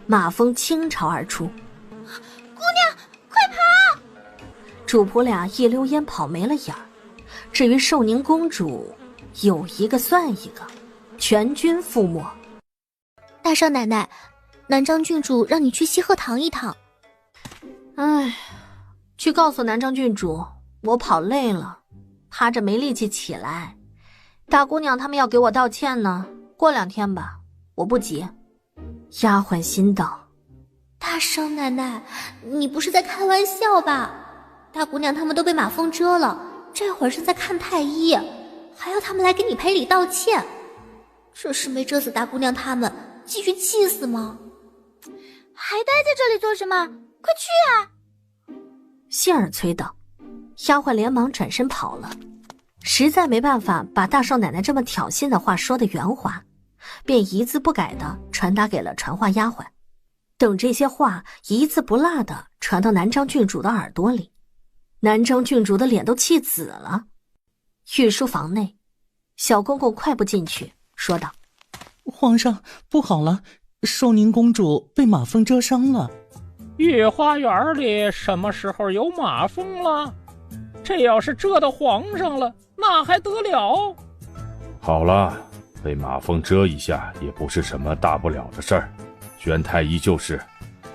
马蜂倾巢而出。姑娘，快跑！主仆俩一溜烟跑没了影儿。至于寿宁公主，有一个算一个，全军覆没。大少奶奶，南张郡主让你去西鹤堂一趟。唉，去告诉南张郡主，我跑累了，趴着没力气起来。大姑娘他们要给我道歉呢，过2天吧，我不急。丫鬟心道：大少奶奶，你不是在开玩笑吧？大姑娘他们都被马蜂蛰了，这会儿是在看太医，还要他们来给你赔礼道歉，这是没蛰死大姑娘他们，继续气死吗？还待在这里做什么？快去啊！谢儿催道。丫鬟连忙转身跑了，实在没办法把大少奶奶这么挑衅的话说得圆滑，便一字不改地传达给了传话丫鬟。等这些话一字不落地传到南张郡主的耳朵里，南张郡主的脸都气紫了。御书房内，小公公快步进去说道：皇上，不好了，寿宁公主被马蜂蛰伤了。御花园里什么时候有马蜂了？这要是蛰到皇上了，那还得了？好了，被马蜂蛰一下也不是什么大不了的事儿，宣太医就是。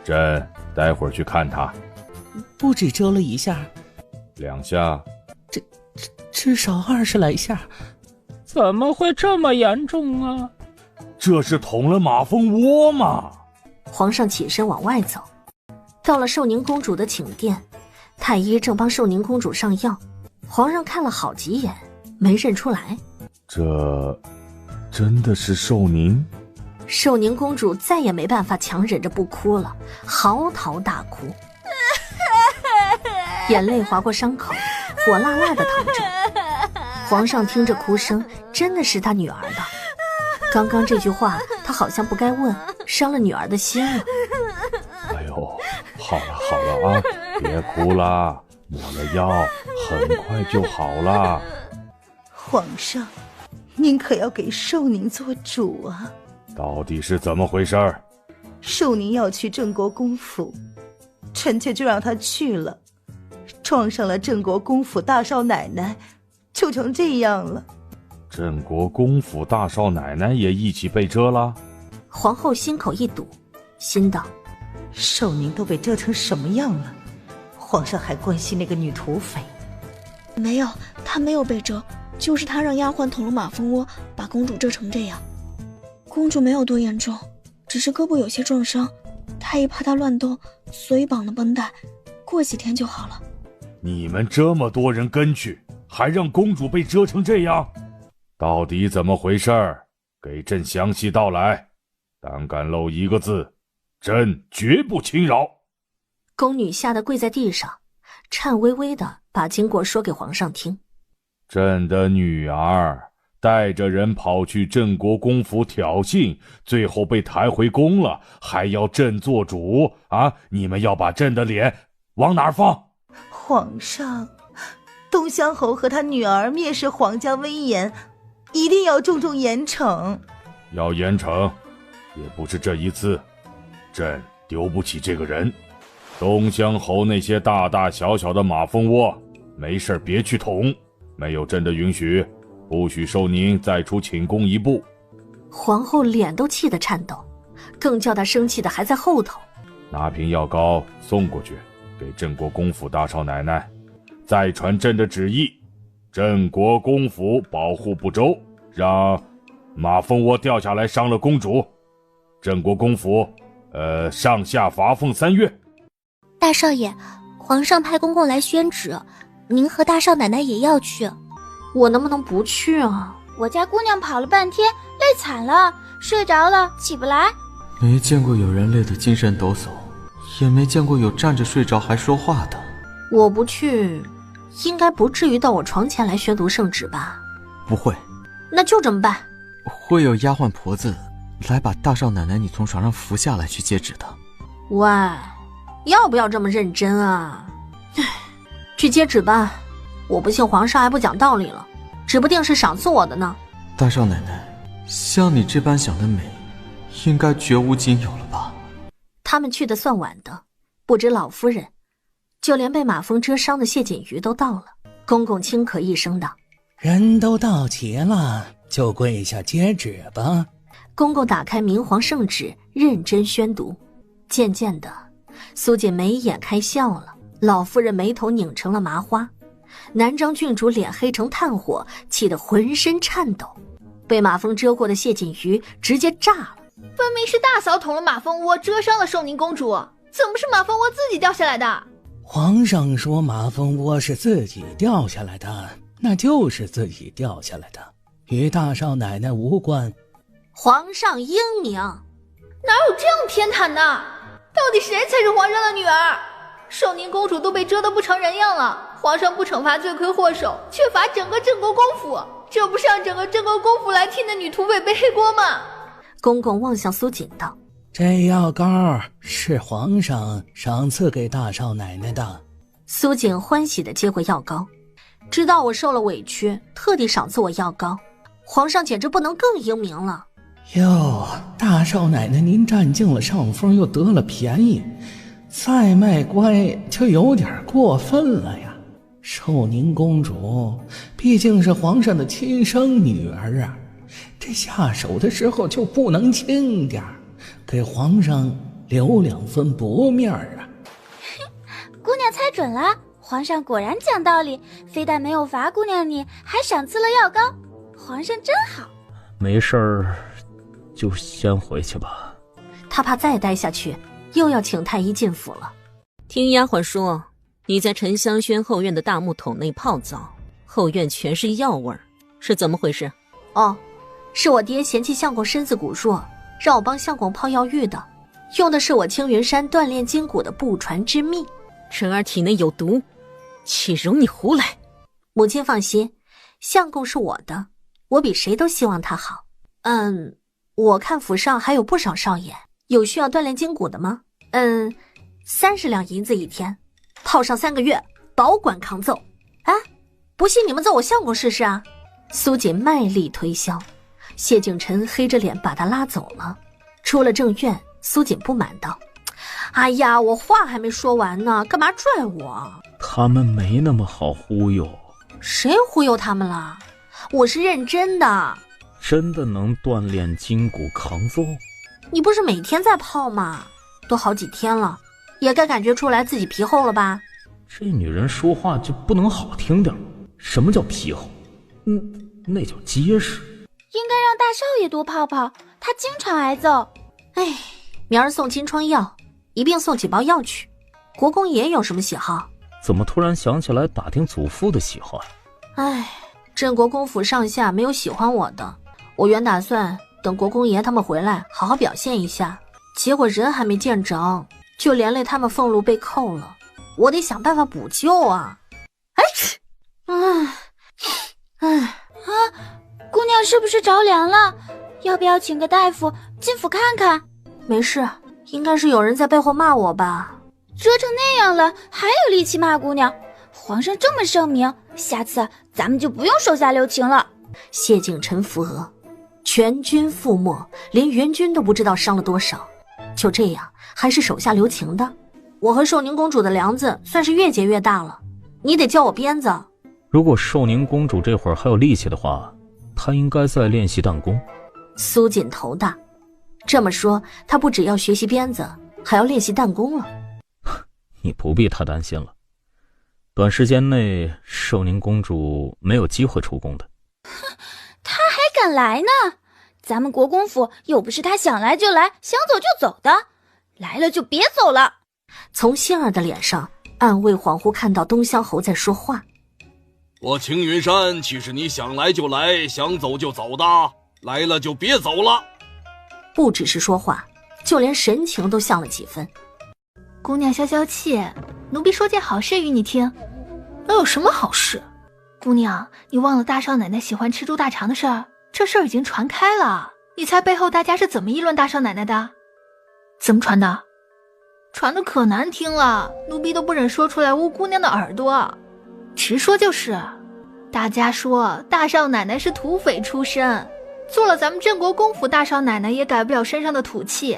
朕待会儿去看他。不止蛰了一下，2下，至少20来下。怎么会这么严重啊？这是捅了马蜂窝吗？皇上起身往外走，到了寿宁公主的寝殿，太医正帮寿宁公主上药，皇上看了好几眼，没认出来。这真的是寿宁？寿宁公主再也没办法强忍着不哭了，嚎啕大哭，眼泪划过伤口，火辣辣的疼着。皇上听着哭声，真的是他女儿的。刚刚这句话他好像不该问，伤了女儿的心了。哎呦，好了啊，别哭了，抹了药很快就好了。皇上，您可要给寿宁做主啊！到底是怎么回事？寿宁要去郑国公府，臣妾就让他去了，撞上了郑国公府大少奶奶，就成这样了。郑国公府大少奶奶也一起被蛰了？皇后心口一堵，心道：寿宁都被蛰成什么样了，皇上还关心那个女土匪？没有，她没有被蛰，就是她让丫鬟捅了马蜂窝，把公主蛰成这样。公主没有多严重，只是胳膊有些撞伤，太医怕她乱动，所以绑了绷带，过几天就好了。你们这么多人跟去，还让公主被蛰成这样，到底怎么回事？给朕详细道来，胆敢漏一个字，朕绝不轻饶。宫女吓得跪在地上，颤巍巍地把经过说给皇上听。朕的女儿带着人跑去郑国公府挑衅，最后被抬回宫了，还要朕做主啊！你们要把朕的脸往哪儿放？皇上，东乡侯和他女儿蔑视皇家威严，一定要重重严惩。要严惩，也不是这一次，朕丢不起这个人。东乡侯那些大大小小的马蜂窝，没事别去捅，没有朕的允许，不许寿宁再出寝宫一步。皇后脸都气得颤抖，更叫她生气的还在后头。拿瓶药膏送过去，给郑国公府大少奶奶，再传朕的旨意，郑国公府保护不周，让马蜂窝掉下来伤了公主，郑国公府上下罚俸3月。大少爷，皇上派公公来宣旨，您和大少奶奶也要去。我能不能不去啊？我家姑娘跑了半天，累惨了，睡着了，起不来。没见过有人累得精神抖擞，也没见过有站着睡着还说话的。我不去，应该不至于到我床前来宣读圣旨吧？不会。那就这么办。会有丫鬟婆子来把大少奶奶你从床上扶下来去接旨的。喂，要不要这么认真啊？去接旨吧，我不信皇上还不讲道理了，指不定是赏赐我的呢。大少奶奶，像你这般想得美，应该绝无仅有了吧？他们去的算晚的，不止老夫人，就连被马蜂蛰伤的谢锦瑜都到了。公公轻咳一声道：人都到齐了，就跪下接旨吧。公公打开明皇圣旨，认真宣读。渐渐的，苏锦眉眼开笑了，老夫人眉头拧成了麻花，南章郡主脸黑成炭火，气得浑身颤抖。被马蜂蛰过的谢锦瑜直接炸了。分明是大嫂捅了马蜂窝，蛰伤了寿宁公主，怎么是马蜂窝自己掉下来的？皇上说马蜂窝是自己掉下来的，那就是自己掉下来的，与大少奶奶无关。皇上英明，哪有这样偏袒的？到底谁才是皇上的女儿？寿宁公主都被蛰得不成人样了，皇上不惩罚罪魁祸首，却罚整个镇国公府，这不是让整个镇国公府来替那女土匪背黑锅吗？公公望向苏锦道：这药膏是皇上赏赐给大少奶奶的。苏锦欢喜地接过药膏，知道我受了委屈，特地赏赐我药膏，皇上简直不能更英明了。哟，大少奶奶您占尽了上风，又得了便宜，再卖乖就有点过分了呀。寿宁公主毕竟是皇上的亲生女儿啊，这下手的时候就不能轻点，给皇上留2分薄面啊。姑娘猜准了，皇上果然讲道理，非但没有罚姑娘你，还赏赐了药膏，皇上真好。没事儿，就先回去吧。他怕再待下去又要请太医进府了。听丫鬟说，你在沉香轩后院的大木桶内泡澡，后院全是药味儿，是怎么回事？哦，是我爹嫌弃相公身子骨弱，让我帮相公泡药浴的，用的是我青云山锻炼筋骨的不传之秘。辰儿体内有毒，岂容你胡来？母亲放心，相公是我的，我比谁都希望他好。我看府上还有不少少爷，有需要锻炼筋骨的吗？30两银子一天，泡上3个月，保管抗揍。哎，不信你们揍我相公试试啊！苏锦卖力推销，谢景晨黑着脸把他拉走了。出了正院，苏锦不满道：哎呀，我话还没说完呢，干嘛拽我？他们没那么好忽悠。谁忽悠他们了？我是认真的。真的能锻炼筋骨抗揍？你不是每天在泡吗？都好几天了，也该感觉出来自己皮厚了吧？这女人说话就不能好听点？什么叫皮厚？那叫结实。应该让大少爷多泡泡，他经常挨揍。哎，明儿送金疮药，一并送几包药去。国公爷有什么喜好？怎么突然想起来打听祖父的喜好呀？哎，镇国公府上下没有喜欢我的，我原打算等国公爷他们回来好好表现一下，结果人还没见着，就连累他们俸禄被扣了，我得想办法补救啊！姑娘是不是着凉了？要不要请个大夫进府看看？没事，应该是有人在背后骂我吧。蛰成那样了，还有力气骂姑娘？皇上这么圣明，下次咱们就不用手下留情了。谢景晨扶额，全军覆没，连援军都不知道伤了多少，就这样还是手下留情的？我和寿宁公主的梁子算是越结越大了，你得教我鞭子。如果寿宁公主这会儿还有力气的话，她应该在练习弹弓。苏锦头大，这么说她不只要学习鞭子，还要练习弹弓了。你不必太担心了，短时间内寿宁公主没有机会出宫的。她还敢来呢？咱们国公府又不是她想来就来，想走就走的，来了就别走了。从杏儿的脸上暗未恍惚看到东乡侯在说话。我青云山岂是你想来就来，想走就走的？来了就别走了。不只是说话，就连神情都像了几分。姑娘消消气，奴婢说件好事与你听。能有什么好事？姑娘，你忘了大少奶奶喜欢吃猪大肠的事儿？这事儿已经传开了。你猜背后大家是怎么议论大少奶奶的？怎么传的？传的可难听了，奴婢都不忍说出来污姑娘的耳朵。直说就是，大家说大少奶奶是土匪出身，做了咱们镇国公府大少奶奶也改不了身上的土气，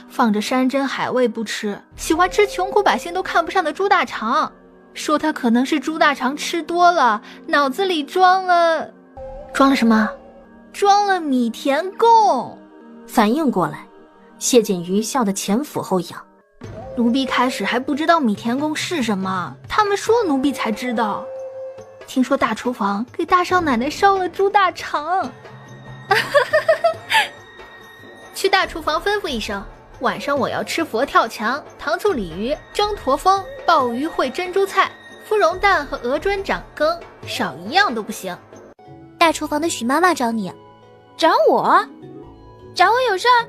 放着山珍海味不吃，喜欢吃穷苦百姓都看不上的猪大肠。说她可能是猪大肠吃多了，脑子里装了什么？装了米田共。反应过来，谢锦瑜笑得前俯后仰。奴婢开始还不知道米田共是什么，他们说奴婢才知道。听说大厨房给大少奶奶烧了猪大肠。去大厨房吩咐一声，晚上我要吃佛跳墙、糖醋鲤鱼、蒸驼峰、鲍鱼烩珍珠菜、芙蓉蛋和鹅砖掌羹，少一样都不行。大厨房的许妈妈找你。找我？找我有事儿？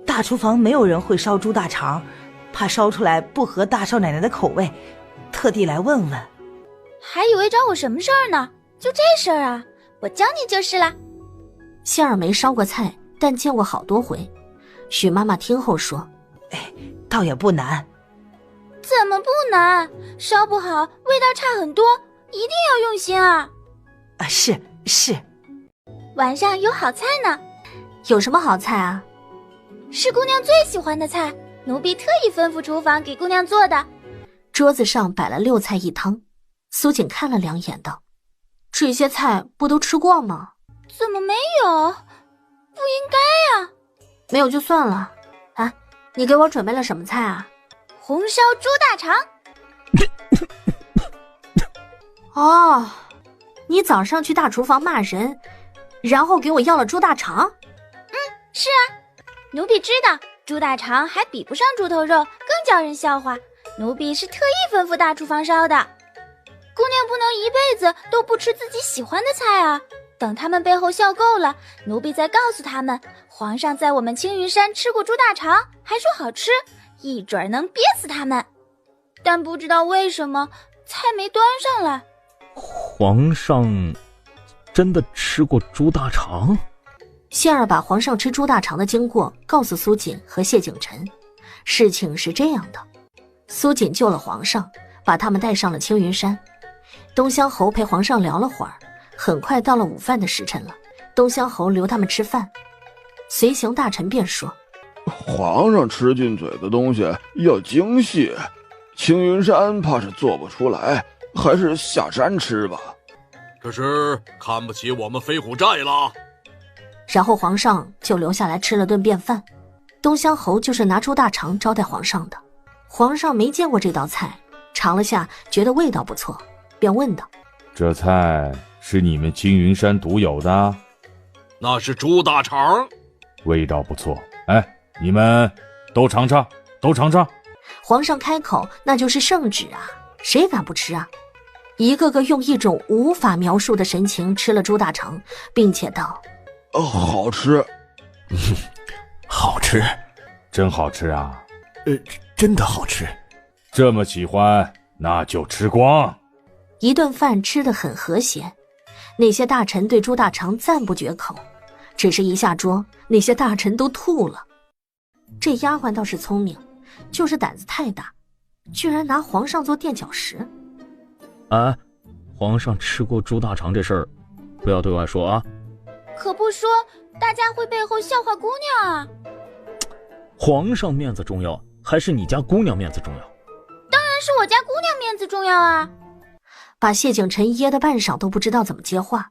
大厨房没有人会烧猪大肠，怕烧出来不合大少奶奶的口味，特地来问问。还以为找我什么事儿呢？就这事儿啊，我教你就是了。谢儿没烧过菜，但见过好多回。许妈妈听后说：“倒也不难。”怎么不难？烧不好，味道差很多，一定要用心啊！是。晚上有好菜呢。有什么好菜啊？是姑娘最喜欢的菜，奴婢特意吩咐厨房给姑娘做的。桌子上摆了6菜1汤。苏锦看了2眼道：“这些菜不都吃过吗？”怎么没有？不应该啊。没有就算了。啊，你给我准备了什么菜啊？红烧猪大肠。哦，你早上去大厨房骂人，然后给我要了猪大肠？是啊，奴婢知道猪大肠还比不上猪头肉，更叫人笑话。奴婢是特意吩咐大厨房烧的。姑娘不能一辈子都不吃自己喜欢的菜啊！等他们背后笑够了，奴婢再告诉他们，皇上在我们青云山吃过猪大肠，还说好吃，一准能憋死他们。但不知道为什么菜没端上来。皇上真的吃过猪大肠？谢儿把皇上吃猪大肠的经过告诉苏锦和谢景晨。事情是这样的，苏锦救了皇上，把他们带上了青云山。东乡侯陪皇上聊了会儿，很快到了午饭的时辰了。东乡侯留他们吃饭，随行大臣便说：“皇上吃进嘴的东西要精细，青云山怕是做不出来，还是下山吃吧。”这是看不起我们飞虎寨了。然后皇上就留下来吃了顿便饭。东乡侯就是拿猪大肠招待皇上的。皇上没见过这道菜，尝了下，觉得味道不错，便问道：“这菜是你们青云山独有的？”“那是猪大肠，味道不错。哎，你们都尝尝，都尝尝。”皇上开口，那就是圣旨啊，谁敢不吃啊？一个个用一种无法描述的神情吃了猪大肠，并且道：“好吃。”“好吃，真好吃啊！”“真的好吃。”“这么喜欢，那就吃光。”一顿饭吃得很和谐，那些大臣对猪大肠赞不绝口，只是一下桌，那些大臣都吐了。这丫鬟倒是聪明，就是胆子太大，居然拿皇上做垫脚石。哎，皇上吃过猪大肠这事儿，不要对外说啊！可不说，大家会背后笑话姑娘啊！皇上面子重要，还是你家姑娘面子重要？当然是我家姑娘面子重要啊！把谢景晨噎得半晌都不知道怎么接话。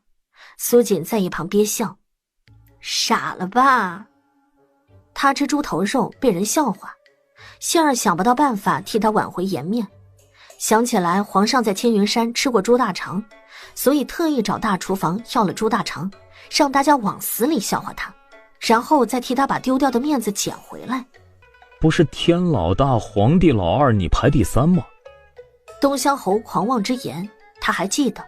苏锦在一旁憋笑：“傻了吧？他吃猪头肉被人笑话，谢儿想不到办法替他挽回颜面。想起来皇上在青云山吃过猪大肠，所以特意找大厨房要了猪大肠，让大家往死里笑话他，然后再替他把丢掉的面子捡回来。不是天老大皇帝老二你排第3吗？”东乡侯狂妄之言他还记得。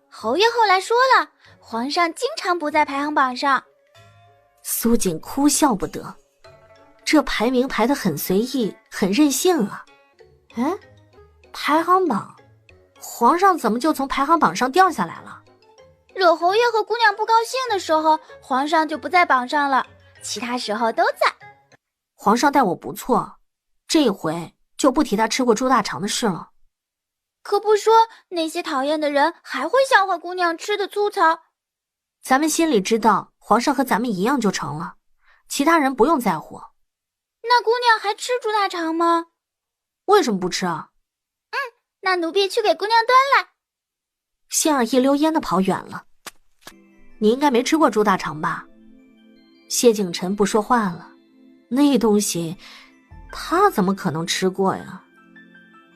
侯爷后来说了，皇上经常不在排行榜上。苏锦哭笑不得，这排名排得很随意，很任性啊。排行榜皇上怎么就从排行榜上掉下来了？惹侯爷和姑娘不高兴的时候，皇上就不在榜上了，其他时候都在。皇上待我不错，这回就不提他吃过猪大肠的事了。可不说，那些讨厌的人还会笑话姑娘吃的粗糙。咱们心里知道，皇上和咱们一样就成了，其他人不用在乎。那姑娘还吃猪大肠吗？为什么不吃啊？那奴婢去给姑娘端来。杏儿一溜烟的跑远了。你应该没吃过猪大肠吧？谢景晨不说话了，那东西他怎么可能吃过呀？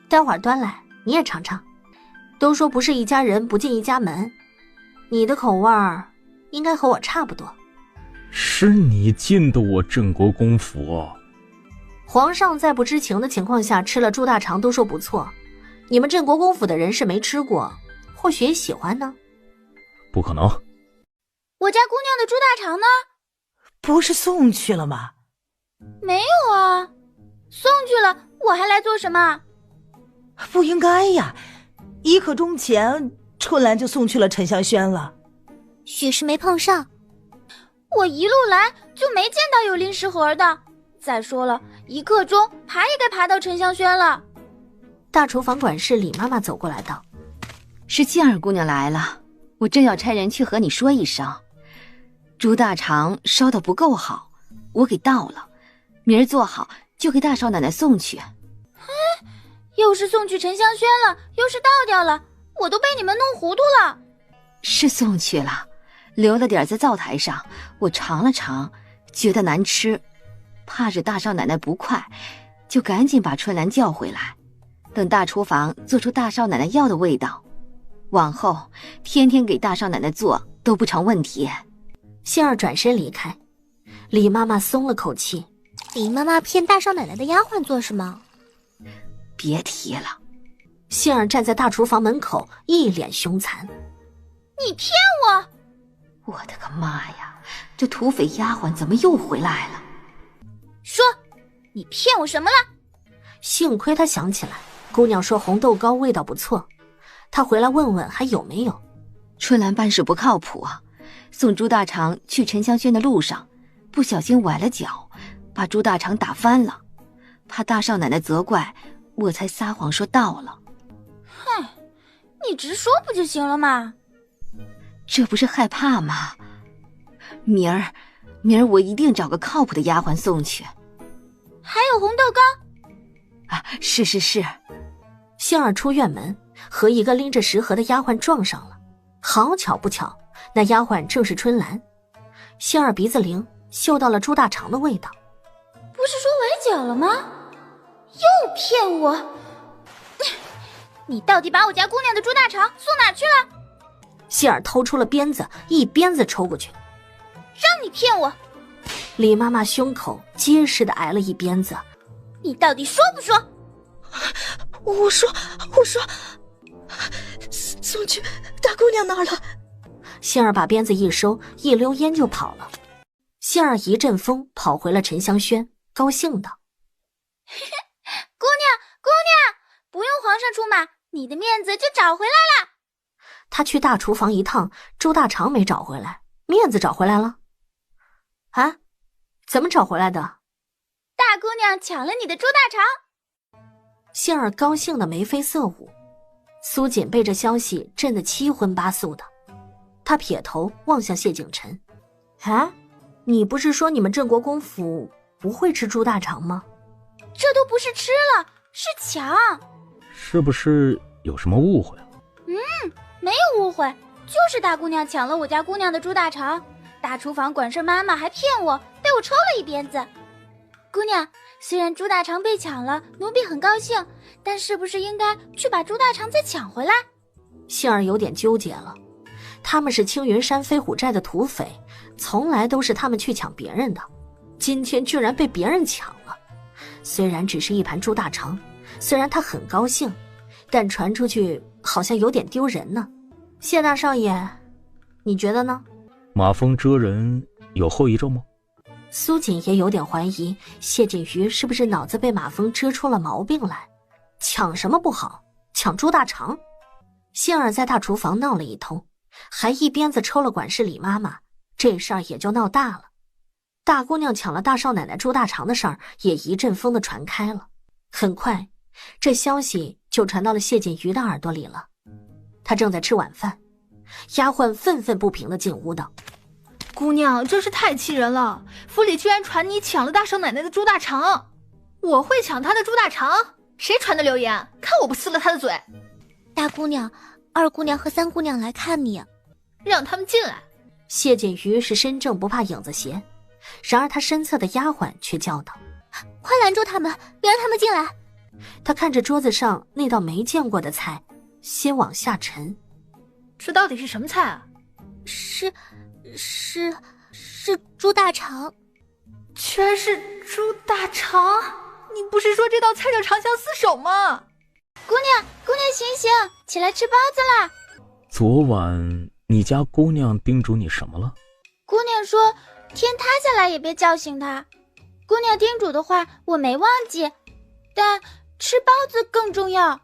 待会儿端来你也尝尝。都说不是一家人不进一家门，你的口味儿应该和我差不多。是你进的我镇国公府啊。皇上在不知情的情况下吃了猪大肠都说不错，你们镇国公府的人是没吃过，或许也喜欢呢。不可能。我家姑娘的猪大肠呢？不是送去了吗？没有啊，送去了，我还来做什么？不应该呀，1刻钟前春兰就送去了沉香轩了。许是没碰上，我一路来就没见到有零食盒的。再说了，1刻钟爬也该爬到沉香轩了。大厨房管事李妈妈走过来道：是静儿姑娘来了，我正要差人去和你说一声。猪大肠烧得不够好，我给倒了，明儿做好就给大少奶奶送去。又是送去沉香轩了，又是倒掉了，我都被你们弄糊涂了。是送去了，留了点在灶台上，我尝了尝，觉得难吃，怕是大少奶奶不快，就赶紧把春兰叫回来，等大厨房做出大少奶奶要的味道，往后天天给大少奶奶做都不成问题。杏儿转身离开，李妈妈松了口气。李妈妈骗大少奶奶的丫鬟做什么？别提了。杏儿站在大厨房门口，一脸凶残。你骗我！我的个妈呀，这土匪丫鬟怎么又回来了？说，你骗我什么了？幸亏他想起来，姑娘说红豆糕味道不错，他回来问问还有没有。春兰办事不靠谱啊，送猪大肠去沉香轩的路上不小心崴了脚，把猪大肠打翻了，怕大少奶奶责怪，我才撒谎说到了。哼，你直说不就行了吗？这不是害怕吗？明儿我一定找个靠谱的丫鬟送去。还有红豆糕啊，是。杏儿出院门，和一个拎着食盒的丫鬟撞上了。好巧不巧，那丫鬟正是春兰。杏儿鼻子灵，嗅到了猪大肠的味道。不是说崴脚了吗？又骗我！你到底把我家姑娘的猪大肠送哪去了？杏儿掏出了鞭子，一鞭子抽过去。让你骗我！李妈妈胸口结实的挨了一鞭子。你到底说不说？我说，送去大姑娘那儿了。杏儿把鞭子一收，一溜烟就跑了。杏儿一阵风跑回了沉香轩，高兴道：姑娘，不用皇上出马，你的面子就找回来了。他去大厨房一趟，猪大肠没找回来，面子找回来了。啊，怎么找回来的？大姑娘抢了你的猪大肠。杏儿高兴的眉飞色舞。苏锦被这消息震得七荤八素的，他撇头望向谢景晨：啊，你不是说你们镇国公府不会吃猪大肠吗？这都不是吃了，是抢。是不是有什么误会？没有误会，就是大姑娘抢了我家姑娘的猪大肠，大厨房管事妈妈还骗我，被我抽了一鞭子。姑娘，虽然猪大肠被抢了，奴婢很高兴，但是不是应该去把猪大肠再抢回来？杏儿有点纠结了，他们是青云山飞虎寨的土匪，从来都是他们去抢别人的，今天居然被别人抢了。虽然只是一盘猪大肠，虽然他很高兴，但传出去好像有点丢人呢。谢大少爷，你觉得呢？马蜂蛰人有后遗症吗？苏锦也有点怀疑谢锦瑜是不是脑子被马蜂蛰出了毛病来。抢什么不好，抢猪大肠。杏儿在大厨房闹了一通，还一鞭子抽了管事李妈妈，这事儿也就闹大了。大姑娘抢了大少奶奶猪大肠的事儿也一阵风的传开了。很快，这消息就传到了谢锦瑜的耳朵里了。她正在吃晚饭，丫鬟愤愤不平地进屋道：“姑娘真是太气人了，府里居然传你抢了大少奶奶的猪大肠。我会抢她的猪大肠？谁传的流言？看我不撕了她的嘴！”大姑娘、二姑娘和三姑娘来看你，让他们进来。谢锦瑜是身正不怕影子斜，然而他身侧的丫鬟却叫道：“快拦住他们，别让他们进来！”他看着桌子上那道没见过的菜，心往下沉。这到底是什么菜啊？是猪大肠。居然是猪大肠！你不是说这道菜叫长相厮守吗？姑娘醒醒，起来吃包子啦！昨晚你家姑娘叮嘱你什么了？姑娘说天塌下来也别叫醒她。姑娘叮嘱的话我没忘记，但吃包子更重要。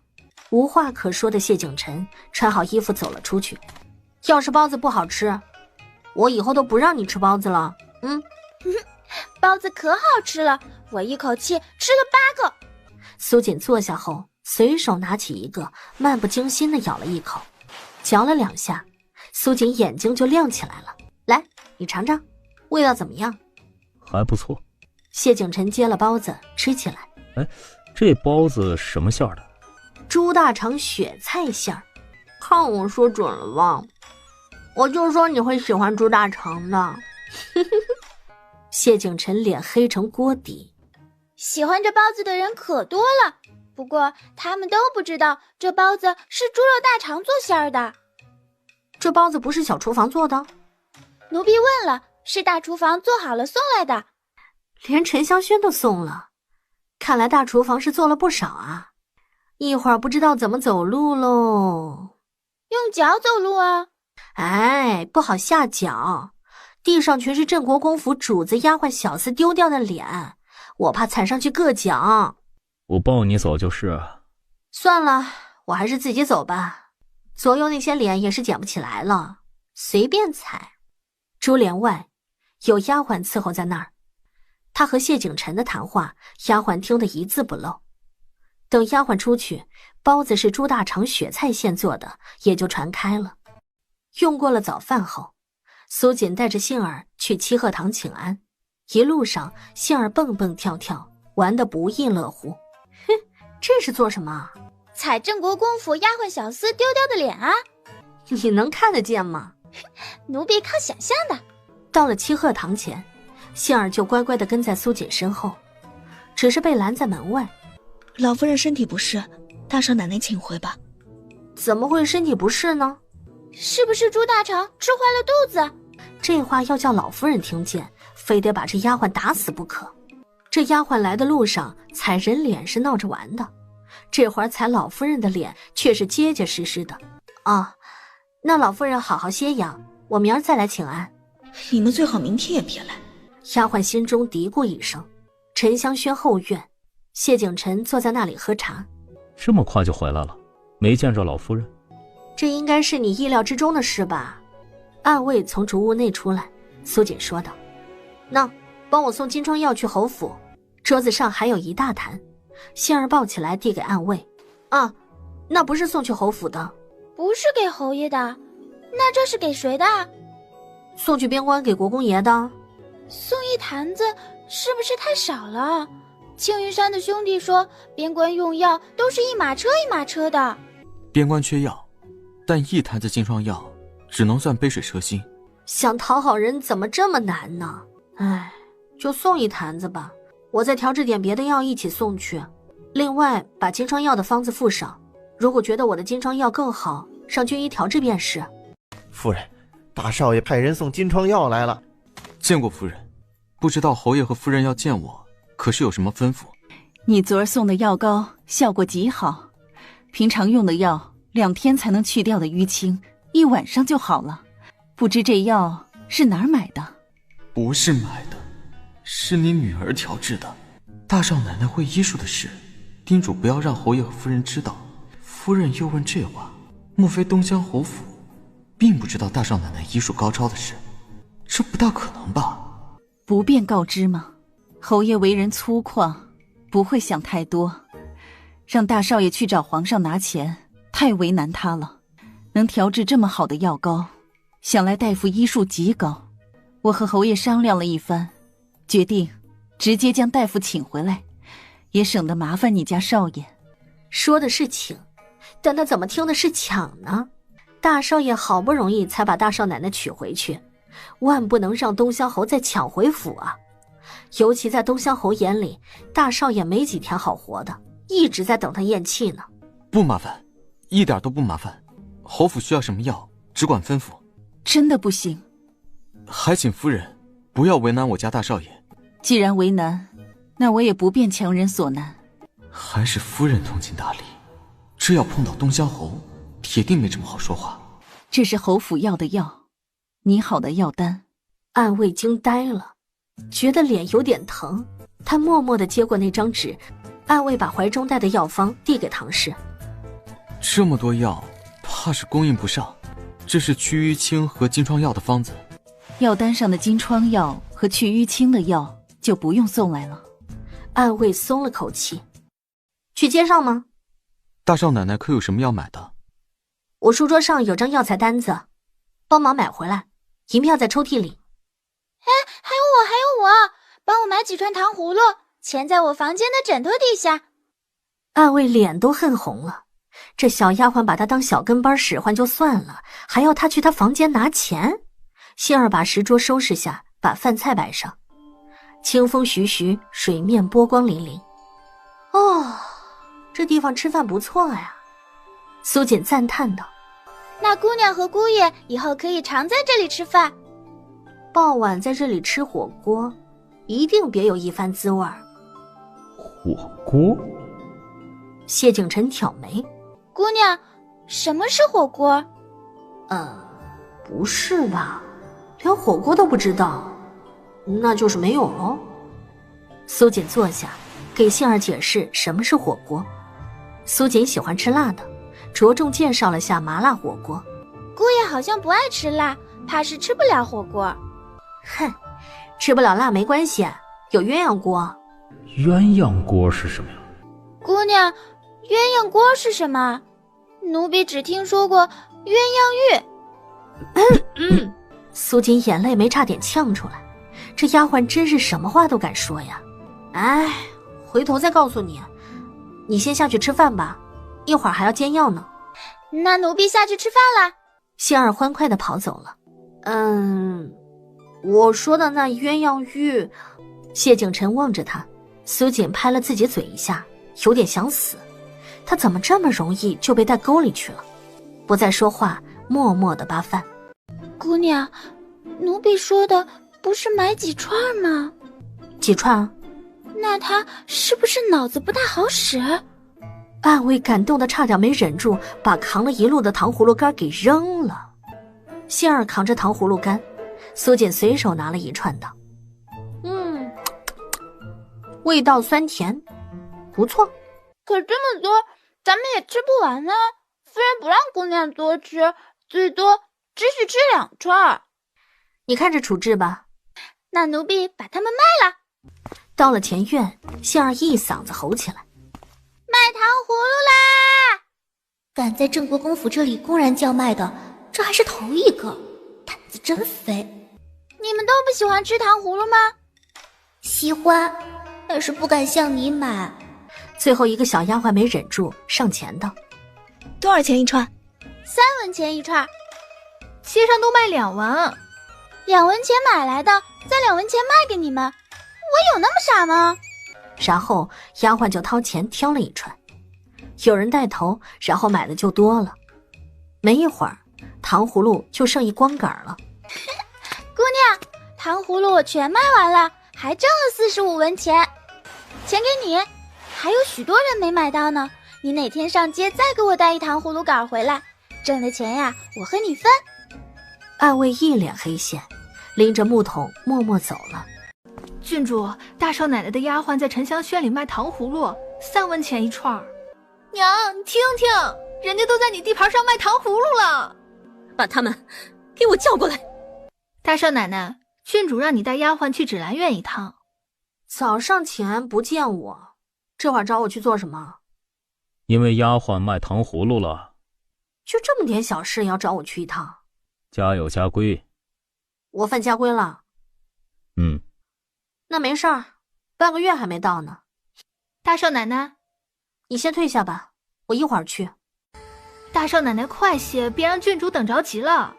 无话可说的谢景晨穿好衣服走了出去。要是包子不好吃，我以后都不让你吃包子了。包子可好吃了，我一口气吃了8个。苏锦坐下后，随手拿起一个，漫不经心地咬了一口，嚼了2下，苏锦眼睛就亮起来了。来，你尝尝，味道怎么样？还不错。谢景晨接了包子吃起来。哎，这包子什么馅儿的？猪大肠雪菜馅儿。看我说准了吧，我就说你会喜欢猪大肠的。谢景晨脸黑成锅底。喜欢这包子的人可多了，不过他们都不知道这包子是猪肉大肠做馅儿的。这包子不是小厨房做的？奴婢问了，是大厨房做好了送来的。连沉香轩都送了，看来大厨房是做了不少啊。一会儿不知道怎么走路喽。用脚走路啊？哎，不好下脚，地上全是镇国公府主子丫鬟小厮丢掉的脸，我怕踩上去硌脚。我抱你走就是。算了，我还是自己走吧，左右那些脸也是捡不起来了，随便踩。珠帘外有丫鬟伺候在那儿，他和谢景晨的谈话丫鬟听得一字不漏。等丫鬟出去，包子是猪大肠雪菜馅做的也就传开了。用过了早饭后，苏锦带着杏儿去七鹤堂请安，一路上杏儿蹦蹦跳跳，玩得不亦乐乎。哼，这是做什么？踩镇国公府丫鬟小厮丢掉的脸啊！你能看得见吗？奴婢靠想象的。到了七鹤堂前，杏儿就乖乖地跟在苏锦身后，只是被拦在门外。老夫人身体不适，大少奶奶请回吧。怎么会身体不适呢？是不是猪大肠吃坏了肚子？这话要叫老夫人听见，非得把这丫鬟打死不可。这丫鬟来的路上踩人脸是闹着玩的，这会儿踩老夫人的脸却是结结实实的。那老夫人好好歇养，我明儿再来请安。你们最好明天也别来。丫鬟心中嘀咕一声。沉香轩后院，谢景晨坐在那里喝茶。这么快就回来了，没见着老夫人。这应该是你意料之中的事吧？暗卫从竹屋内出来，苏锦说道：“那，帮我送金疮药去侯府。”桌子上还有一大坛，杏儿抱起来递给暗卫。那不是送去侯府的。不是给侯爷的，那这是给谁的？送去边关给国公爷的。送一坛子是不是太少了？青云山的兄弟说，边关用药都是一马车一马车的。边关缺药，但一坛子金疮药只能算杯水车薪。想讨好人怎么这么难呢？哎，就送一坛子吧，我再调制点别的药一起送去。另外把金疮药的方子附上，如果觉得我的金疮药更好，让军医调制便是。夫人，大少爷派人送金疮药来了。见过夫人，不知道侯爷和夫人要见我，可是有什么吩咐？你昨儿送的药膏效果极好，平常用的药2天才能去掉的淤青，1晚上就好了。不知这药是哪儿买的？不是买的，是你女儿调制的。大少奶奶会医术的事，叮嘱不要让侯爷和夫人知道。夫人又问这话，莫非东乡侯府并不知道大少奶奶医术高超的事？这不大可能吧？不便告知吗？侯爷为人粗犷，不会想太多。让大少爷去找皇上拿钱，太为难他了。能调制这么好的药膏，想来大夫医术极高。我和侯爷商量了一番，决定直接将大夫请回来，也省得麻烦你家少爷。说的是请，但他怎么听的是抢呢？大少爷好不容易才把大少奶奶娶回去，万不能让东乡侯再抢回府啊！尤其在东乡侯眼里，大少爷没几天好活的，一直在等他咽气呢。不麻烦，一点都不麻烦。侯府需要什么药，只管吩咐。真的不行？还请夫人不要为难我家大少爷。既然为难，那我也不便强人所难。还是夫人通情达理，这要碰到东乡侯，铁定没这么好说话。这是侯府要的药，拟好的药单。暗卫惊呆了，觉得脸有点疼，他默默地接过那张纸，暗卫把怀中带的药方递给唐氏。这么多药，怕是供应不上。这是祛淤青和金疮药的方子。药单上的金疮药和祛淤青的药就不用送来了。暗卫松了口气。去街上吗？大少奶奶可有什么要买的？我书桌上有张药材单子，帮忙买回来，银票在抽屉里。哎，还有我，帮我买几串糖葫芦，钱在我房间的枕头底下。暗卫脸都恨红了，这小丫鬟把他当小跟班使唤就算了，还要他去他房间拿钱。杏儿把石桌收拾下，把饭菜摆上，清风徐徐，水面波光粼粼。哦，这地方吃饭不错呀。苏锦赞叹道。那姑娘和姑爷以后可以常在这里吃饭。傍晚在这里吃火锅，一定别有一番滋味。火锅？谢景琛挑眉。姑娘，什么是火锅？不是吧？连火锅都不知道，那就是没有咯。苏锦坐下，给杏儿解释什么是火锅。苏锦喜欢吃辣的，着重介绍了下麻辣火锅。姑爷好像不爱吃辣，怕是吃不了火锅。哼，吃不了辣没关系，有鸳鸯锅。鸳鸯锅是什么呀？姑娘，鸳鸯锅是什么？奴婢只听说过鸳鸯浴。苏锦眼泪没差点呛出来，这丫鬟真是什么话都敢说呀。哎，回头再告诉你，你先下去吃饭吧，一会儿还要煎药呢。那奴婢下去吃饭了。杏儿欢快地跑走了。我说的那鸳鸯浴。谢景琛望着他，苏锦拍了自己嘴一下，有点想死。他怎么这么容易就被带沟里去了？不再说话，默默地扒饭。姑娘，奴婢说的不是买几串吗？几串？那他是不是脑子不大好使？暗卫感动得差点没忍住，把扛了一路的糖葫芦干给扔了。杏儿扛着糖葫芦干，苏锦随手拿了一串道：味道酸甜，不错。可这么多，咱们也吃不完呢。夫人不让姑娘多吃，最多只许吃2串。你看着处置吧。那奴婢把它们卖了。到了前院，杏儿一嗓子吼起来：卖糖葫芦啦！敢在郑国公府这里公然叫卖的，这还是头一个，胆子真肥。你们都不喜欢吃糖葫芦吗？喜欢，但是不敢向你买。最后一个小丫鬟没忍住，上前道：多少钱一串？3文钱一串。街上都卖2文，2文钱买来的，再2文钱卖给你们，我有那么傻吗？然后丫鬟就掏钱挑了一串，有人带头，然后买的就多了。没一会儿，糖葫芦就剩一光杆了。姑娘，糖葫芦我全卖完了，还挣了45文钱，钱给你。还有许多人没买到呢，你哪天上街再给我带一糖葫芦杆回来，挣的钱呀，我和你分。暗卫一脸黑线，拎着木桶默默走了。郡主，大少奶奶的丫鬟在沉香轩里卖糖葫芦，3文钱一串。娘，你听听。人家都在你地盘上卖糖葫芦了。把他们给我叫过来。大少奶奶，郡主让你带丫鬟去芷兰院一趟。早上请安不见我，这会儿找我去做什么？因为丫鬟卖糖葫芦了。就这么点小事也要找我去一趟？家有家规。我犯家规了？那没事儿，半个月还没到呢。大少奶奶，你先退下吧，我一会儿去。大少奶奶快些，别让郡主等着急了。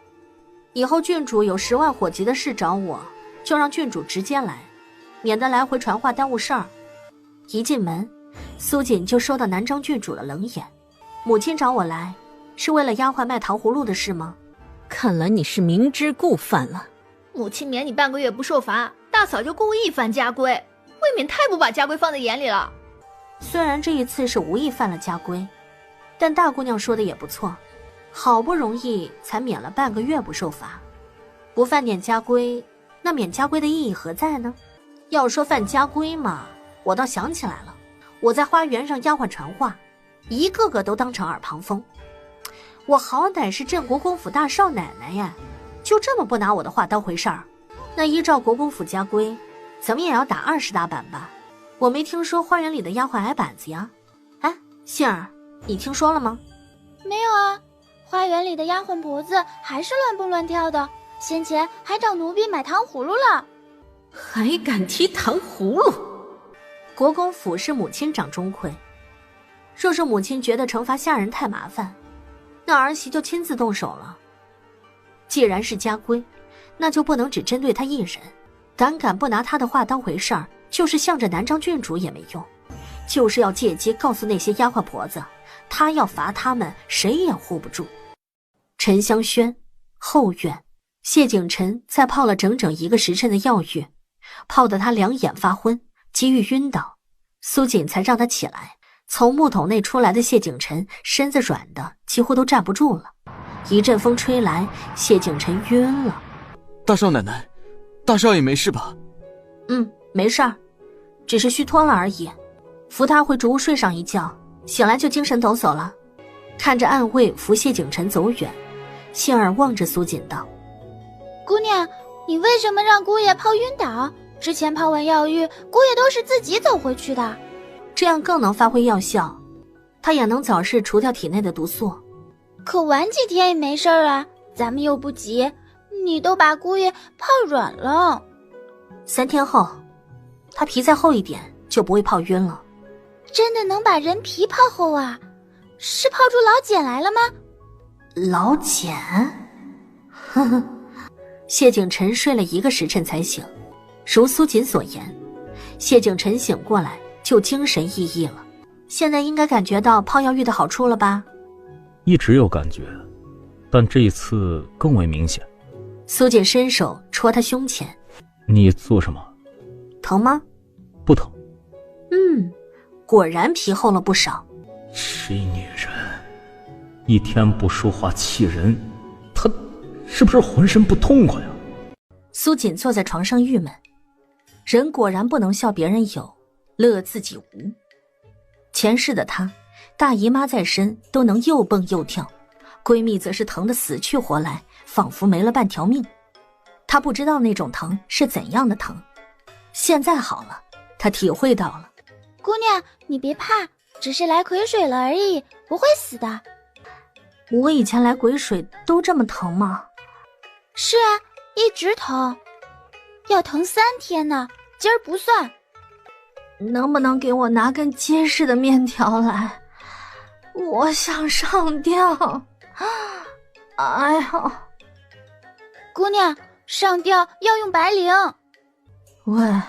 以后郡主有10万火急的事找我，就让郡主直接来，免得来回传话耽误事儿。一进门，苏锦就收到南张郡主的冷眼。母亲找我来，是为了丫鬟卖糖葫芦的事吗？看来你是明知故犯了。母亲免你半个月不受罚，大嫂就故意犯家规，未免太不把家规放在眼里了。虽然这一次是无意犯了家规，但大姑娘说的也不错，好不容易才免了半个月不受罚，不犯点家规，那免家规的意义何在呢？要说犯家规嘛，我倒想起来了，我在花园让丫鬟传话，一个个都当成耳旁风。我好歹是镇国公府大少奶奶呀，就这么不拿我的话当回事儿？那依照国公府家规，怎么也要打20大板吧？我没听说花园里的丫鬟挨板子呀。哎，杏儿，你听说了吗？没有啊，花园里的丫鬟婆子还是乱蹦乱跳的，先前还找奴婢买糖葫芦了。还敢提糖葫芦？国公府是母亲掌中馈，若是母亲觉得惩罚下人太麻烦，那儿媳就亲自动手了。既然是家规，那就不能只针对她一人，敢不拿她的话当回事儿，就是向着南张郡主也没用，就是要借机告诉那些丫鬟婆子，她要罚他们，谁也护不住。沉香轩后院，谢景晨在泡了整整1个时辰的药浴，泡得他两眼发昏，几欲晕倒，苏锦才让他起来。从木桶内出来的谢景晨身子软的几乎都站不住了，一阵风吹来，谢景晨晕了。大少奶奶，大少爷没事吧？没事儿，只是虚脱了而已，扶他回竹屋睡上一觉，醒来就精神抖擞了。看着暗卫扶谢景晨走远，杏儿望着苏锦道：姑娘，你为什么让姑爷泡晕倒？之前泡完药浴，姑爷都是自己走回去的，这样更能发挥药效，他也能早日除掉体内的毒素。可晚几天也没事啊，咱们又不急，你都把姑爷泡软了。3天后，他皮再厚一点，就不会泡晕了。真的能把人皮泡厚啊？是泡出老茧来了吗？老茧？呵呵。谢景晨睡了1个时辰才醒，如苏锦所言，谢景晨醒过来就精神奕奕了。现在应该感觉到泡药浴的好处了吧？一直有感觉，但这一次更为明显。苏锦伸手戳他胸前。你做什么？疼吗？不疼。果然皮厚了不少。这女人一天不说话气人，她是不是浑身不痛快啊？苏锦坐在床上郁闷，人果然不能笑别人有，乐自己无。前世的她，大姨妈在身都能又蹦又跳，闺蜜则是疼得死去活来，仿佛没了半条命。她不知道那种疼是怎样的疼，现在好了，她体会到了。姑娘，你别怕，只是来癸水了而已，不会死的。我以前来癸水都这么疼吗？是啊，一直疼，要疼3天呢，今儿不算。能不能给我拿根结实的面条来？我想上吊。哎呀，姑娘，上吊要用白绫。喂，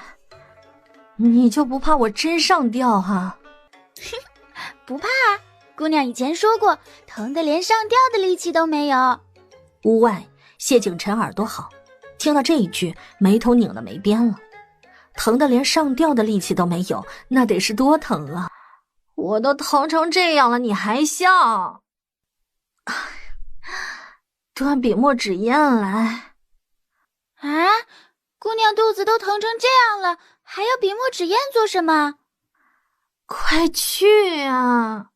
你就不怕我真上吊啊？不怕啊，姑娘以前说过，疼得连上吊的力气都没有。屋外，谢景晨耳朵好，听到这一句，眉头拧得没边了。疼得连上吊的力气都没有，那得是多疼啊！我都疼成这样了，你还笑？端笔墨纸砚来。啊，姑娘肚子都疼成这样了，还要笔墨纸砚做什么？快去啊！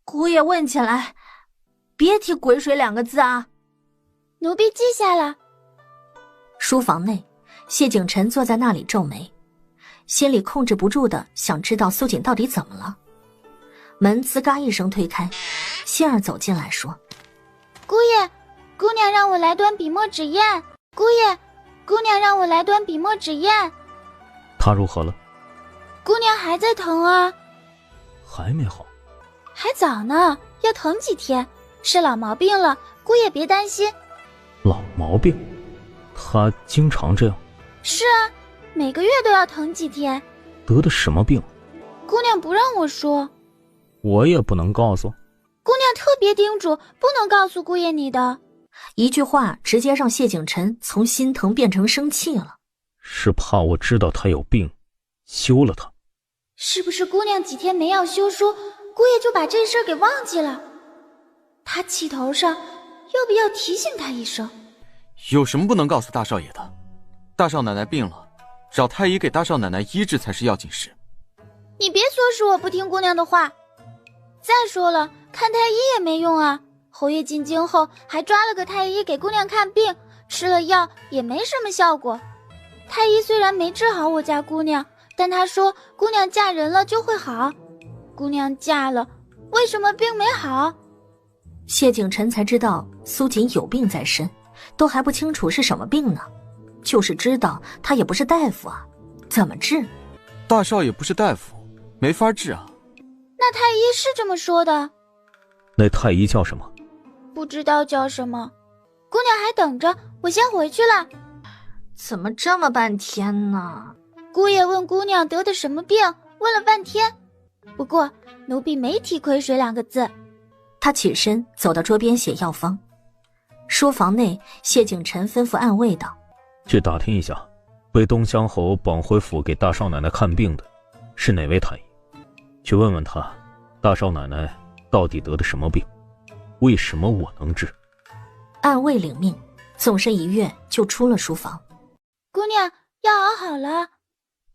姑爷问起来，别提鬼水2个字啊。奴婢记下了。书房内，谢景晨坐在那里皱眉，心里控制不住的想知道苏锦到底怎么了。门吱嘎一声推开，仙儿走进来说：姑爷，姑娘让我来端笔墨纸砚。姑爷，姑娘让我来端笔墨纸砚。他如何了？姑娘还在疼啊。还没好？还早呢，要疼几天，是老毛病了，姑爷别担心。老毛病？他经常这样？是啊，每个月都要疼几天。得的什么病？姑娘不让我说。我也不能告诉。姑娘特别叮嘱，不能告诉姑爷你的。一句话直接让谢景晨从心疼变成生气了。是怕我知道他有病，休了他。是不是姑娘几天没要休书，姑爷就把这事儿给忘记了？他气头上，要不要提醒他一声？有什么不能告诉大少爷的？大少奶奶病了，找太医给大少奶奶医治才是要紧事。你别说是我不听姑娘的话。再说了，看太医也没用啊。侯爷进京后还抓了个太医给姑娘看病，吃了药也没什么效果。太医虽然没治好我家姑娘，但他说姑娘嫁人了就会好。姑娘嫁了，为什么病没好？谢景晨才知道苏锦有病在身，都还不清楚是什么病呢。就是知道他也不是大夫啊，怎么治？大少爷不是大夫，没法治啊。那太医是这么说的。那太医叫什么？不知道叫什么。姑娘还等着，我先回去了。怎么这么半天呢？姑爷问姑娘得的什么病，问了半天。不过奴婢没提癸水2个字。他起身走到桌边写药方。书房内，谢景晨吩咐暗卫道：去打听一下，被东乡侯绑回府给大少奶奶看病的是哪位太医，去问问他，大少奶奶到底得的什么病，为什么我能治。暗卫领命，纵身一跃就出了书房。姑娘，药熬好了，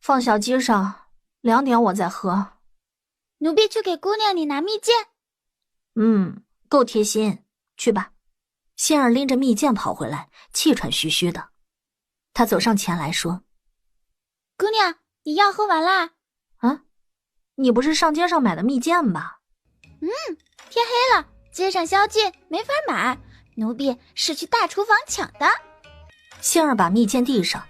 放小鸡上，2点我再喝。奴婢去给姑娘你拿蜜饯。够贴心，去吧。仙儿拎着蜜饯跑回来，气喘吁吁的。他走上前来说：姑娘，你药喝完啦？啊，你不是上街上买的蜜饯吧？天黑了，街上宵禁，没法买，奴婢是去大厨房抢的。仙儿把蜜饯递上，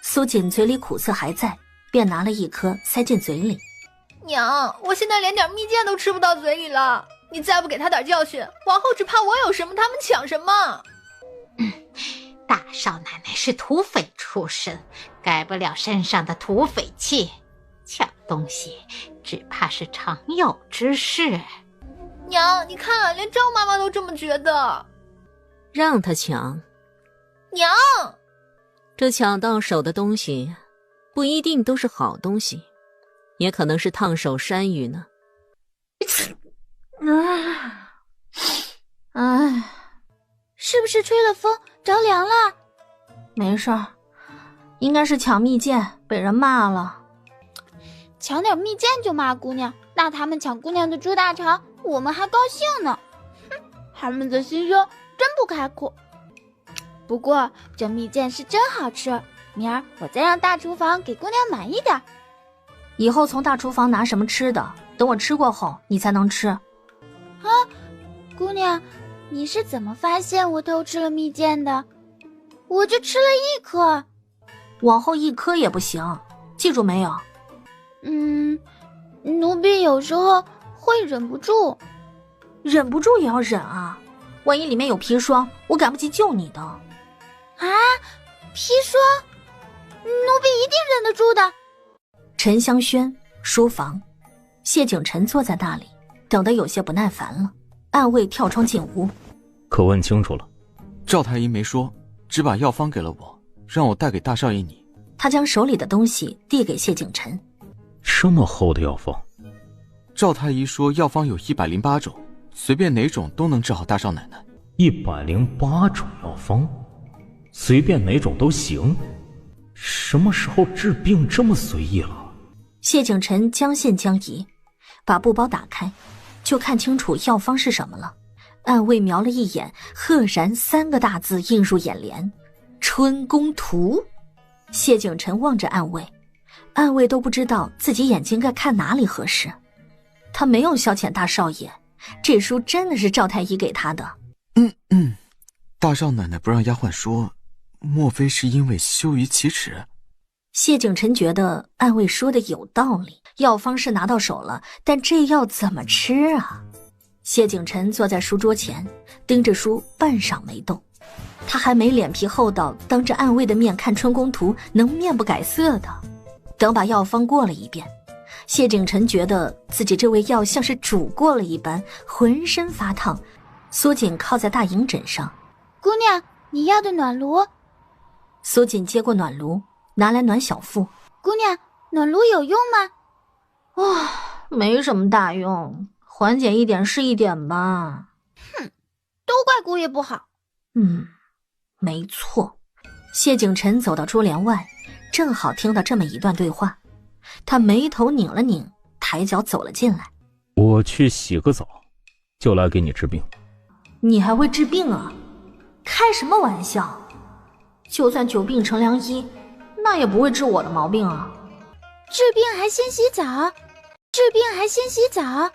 苏锦嘴里苦涩还在，便拿了一颗塞进嘴里。娘，我现在连点蜜饯都吃不到嘴里了，你再不给他点教训，往后只怕我有什么他们抢什么。大少奶奶是土匪出身，改不了身上的土匪气，抢东西只怕是常有之事。娘，你看，连赵妈妈都这么觉得。让他抢。娘，这抢到手的东西不一定都是好东西，也可能是烫手山芋呢。是不是吹了风着凉了？没事儿，应该是抢蜜饯被人骂了。抢点蜜饯就骂姑娘，那他们抢姑娘的猪大肠，我们还高兴呢。他们的心胸真不开阔。不过这蜜饯是真好吃，明儿我再让大厨房给姑娘买一点。以后从大厨房拿什么吃的，等我吃过后你才能吃。姑娘，你是怎么发现我偷吃了蜜饯的？我就吃了1颗。往后1颗也不行，记住没有？奴婢有时候会忍不住。忍不住也要忍啊，万一里面有砒霜，我赶不及救你的。啊，砒霜？奴婢一定忍得住的。沉香轩书房，谢景晨坐在那里，等得有些不耐烦了。暗卫跳窗进屋。可问清楚了？赵太医没说，只把药方给了我，让我带给大少爷你。他将手里的东西递给谢景晨。这么厚的药方？赵太医说药方有108种，随便哪种都能治好大少奶奶。108种药方，随便哪种都行？什么时候治病这么随意了？谢景晨将信将疑，把布包打开，就看清楚药方是什么了。暗卫瞄了一眼，赫然3个大字映入眼帘：春宫图。谢景晨望着暗卫，暗卫都不知道自己眼睛该看哪里合适。他没有消遣大少爷，这书真的是赵太医给他的。大少奶奶不让丫鬟说，莫非是因为羞于启齿？谢景晨觉得暗卫说的有道理，药方是拿到手了，但这药怎么吃啊？谢景晨坐在书桌前，盯着书半晌没动。他还没脸皮厚到当着暗卫的面看春宫图能面不改色的。等把药方过了一遍，谢景晨觉得自己这味药像是煮过了一般，浑身发烫，苏锦靠在大营枕上。姑娘，你要的暖炉。苏锦接过暖炉，拿来暖小腹。姑娘，暖炉有用吗？没什么大用，缓解一点是一点吧。哼，都怪姑爷不好。没错。谢景晨走到珠帘外，正好听到这么一段对话。他眉头拧了拧，抬脚走了进来。我去洗个澡，就来给你治病。你还会治病啊？开什么玩笑？就算久病成良医，那也不会治我的毛病啊。治病还先洗澡？治病还先洗澡？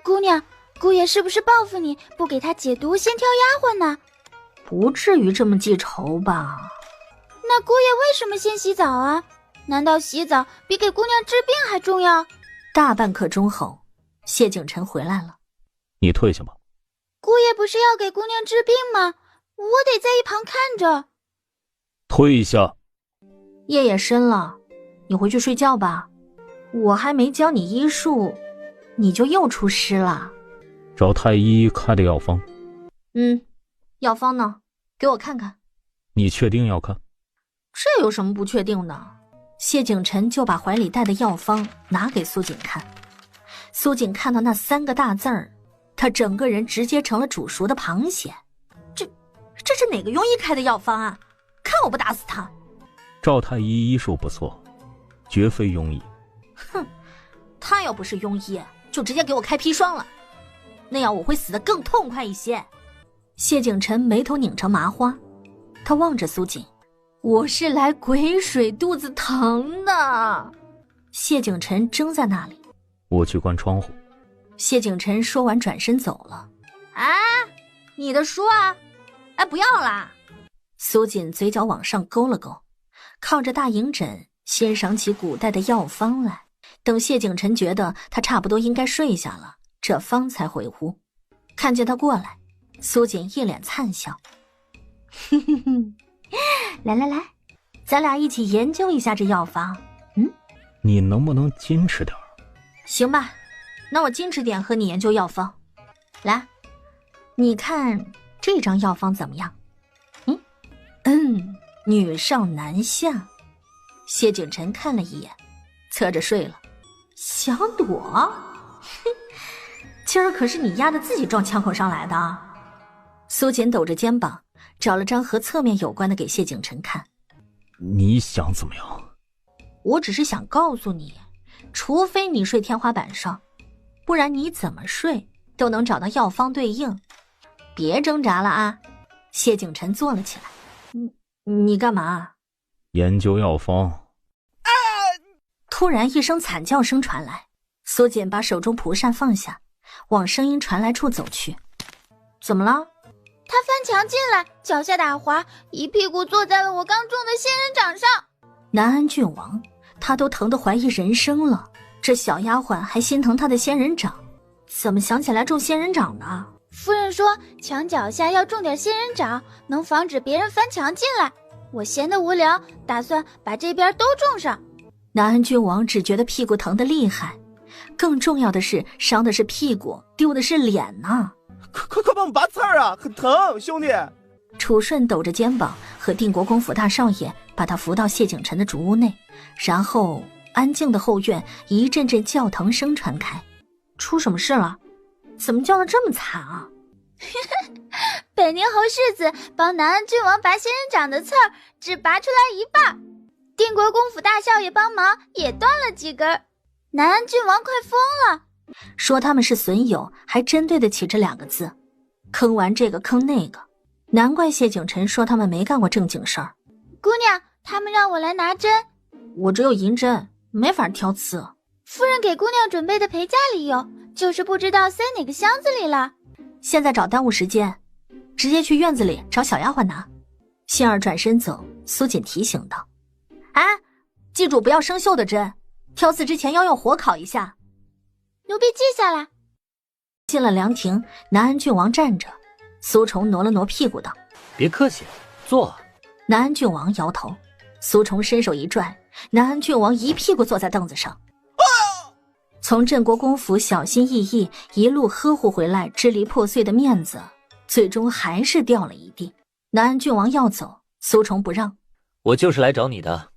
姑娘，姑爷是不是报复你，不给他解毒，先挑丫鬟呢？不至于这么记仇吧？那姑爷为什么先洗澡啊？难道洗澡比给姑娘治病还重要？大半刻钟后，谢景晨回来了。你退下吧。姑爷不是要给姑娘治病吗？我得在一旁看着。退下。夜也深了，你回去睡觉吧。我还没教你医术，你就又出师了。找太医开的药方。药方呢？给我看看。你确定要看？这有什么不确定的？谢景晨就把怀里带的药方拿给苏锦看。苏锦看到那3个大字儿，他整个人直接成了煮熟的螃蟹。这是哪个庸医开的药方啊？看我不打死他！赵太医医术不错，绝非庸医。哼，他要不是庸医，就直接给我开砒霜了，那样我会死得更痛快一些。谢景晨眉头拧成麻花，他望着苏锦，我是来鬼水肚子疼的。谢景晨怔在那里。我去关窗户。谢景晨说完转身走了。你的书啊？不要啦。苏锦嘴角往上勾了勾，靠着大营枕欣赏起古代的药方来。等谢景晨觉得他差不多应该睡下了，这方才回屋。看见他过来，苏锦一脸灿笑。来，咱俩一起研究一下这药方。你能不能矜持点？行吧，那我矜持点和你研究药方。来，你看这张药方怎么样？女上男下。谢景晨看了一眼，侧着睡了。小朵，今儿可是你丫的自己撞枪口上来的。苏锦抖着肩膀，找了张和侧面有关的给谢景晨看。你想怎么样？我只是想告诉你，除非你睡天花板上，不然你怎么睡都能找到药方对应。别挣扎了啊！谢景晨坐了起来。你干嘛？研究药方。突然一声惨叫声传来，苏锦把手中蒲扇放下，往声音传来处走去。怎么了？他翻墙进来，脚下打滑，一屁股坐在了我刚种的仙人掌上。南安郡王，他都疼得怀疑人生了，这小丫鬟还心疼他的仙人掌，怎么想起来种仙人掌的？夫人说墙脚下要种点仙人掌，能防止别人翻墙进来。我闲得无聊，打算把这边都种上。南安郡王只觉得屁股疼得厉害，更重要的是伤的是屁股，丢的是脸呢。快帮我拔刺儿啊，很疼，兄弟。楚顺抖着肩膀和定国公府大少爷把他扶到谢景晨的主屋内，然后安静的后院一阵阵叫疼声传开。出什么事了？怎么叫得这么惨啊？北宁侯世子帮南安郡王拔仙人掌的刺儿只拔出来一半，定国公府大少爷帮忙也断了几根。南安郡王快疯了，说他们是损友，还真对得起这2个字。坑完这个坑那个，难怪谢景晨说他们没干过正经事儿。姑娘，他们让我来拿针。我只有银针，没法挑刺。夫人给姑娘准备的陪嫁礼有，就是不知道塞哪个箱子里了。现在找耽误时间，直接去院子里找小丫鬟拿。杏儿转身走，苏锦提醒道：“哎，记住不要生锈的针，挑刺之前要用火烤一下。”奴婢记下了。进了凉亭，南安郡王站着，苏崇挪了挪屁股道：“别客气，坐。”南安郡王摇头，苏崇伸手一拽，南安郡王一屁股坐在凳子上。从镇国公府小心翼翼一路呵护回来，支离破碎的面子，最终还是掉了一地。南安郡王要走，苏崇不让：“我就是来找你的。”“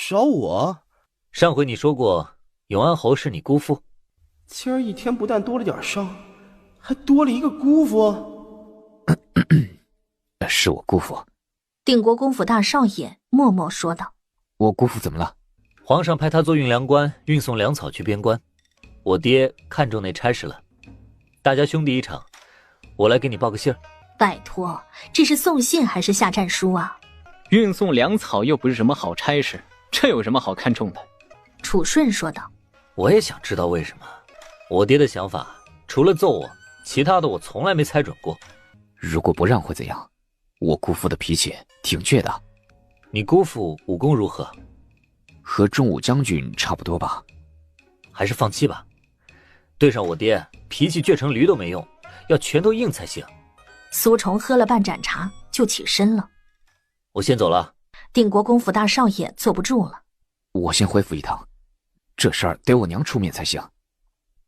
找我？”“上回你说过永安侯是你姑父。”“今儿一天不但多了点伤，还多了一个姑父。”“是我姑父。”定国公府大少爷默默说道：“我姑父怎么了？”“皇上派他做运粮官，运送粮草去边关。我爹看中那差事了，大家兄弟一场，我来给你报个信儿。”“拜托，这是送信还是下战书啊？”“运送粮草又不是什么好差事，这有什么好看重的？”楚顺说道。“我也想知道为什么。我爹的想法，除了揍我，其他的我从来没猜准过。如果不让会怎样？我姑父的脾气挺倔的。”“你姑父武功如何？”“和中武将军差不多吧。”“还是放弃吧，对上我爹，脾气倔成驴都没用，要拳头硬才行。”苏崇喝了半盏茶就起身了。“我先走了。”定国公府大少爷坐不住了：“我先回府一趟，这事儿得我娘出面才行。”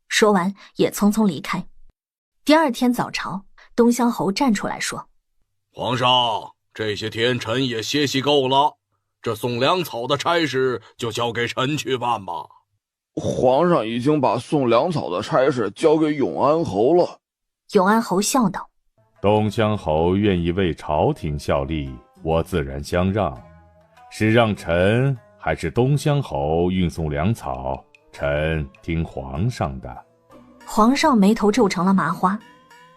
说完也匆匆离开。第二天早朝，东乡侯站出来说：“皇上，这些天臣也歇息够了，这送粮草的差事就交给臣去办吧。”“皇上已经把送粮草的差事交给永安侯了。”永安侯笑道：“东乡侯愿意为朝廷效力，我自然相让。是让臣还是东乡侯运送粮草，臣听皇上的。”皇上眉头皱成了麻花，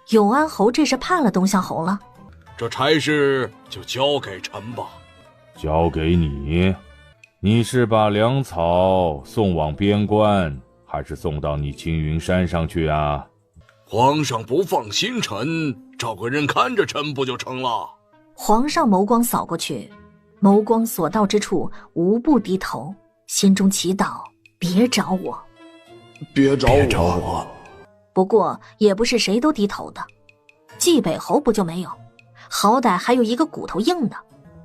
永安侯这是怕了东乡侯了。“这差事就交给臣吧。”“交给你？你是把粮草送往边关，还是送到你青云山上去啊？”“皇上不放心臣，找个人看着臣不就成了？”皇上眸光扫过去，眸光所到之处无不低头，心中祈祷：别找我，别找我。不过也不是谁都低头的，冀北侯不就没有？好歹还有一个骨头硬的。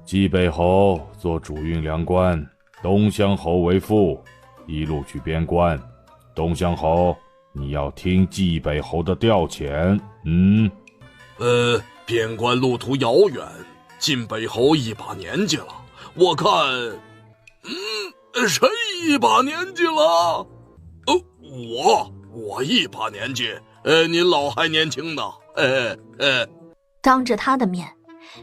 冀北侯做主运粮官，东乡侯为副，一路去边关。东乡侯，你要听冀北侯的调遣。边关路途遥远，晋北侯一把年纪了，我看，谁一把年纪了？我一把年纪，您老还年轻呢。当着他的面，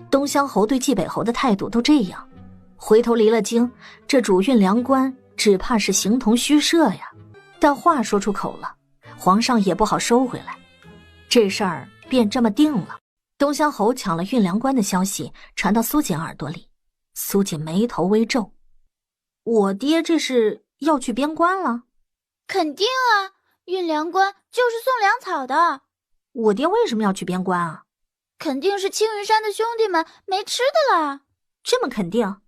东乡侯对冀北侯的态度都这样，回头离了京，这主运粮官只怕是形同虚设呀。但话说出口了，皇上也不好收回来，这事儿便这么定了。东乡侯抢了运粮官的消息传到苏锦耳朵里，苏锦眉头微皱：“我爹这是要去边关了？”“肯定啊，运粮官就是送粮草的。”“我爹为什么要去边关啊？”“肯定是青云山的兄弟们没吃的了。”“这么肯定？”“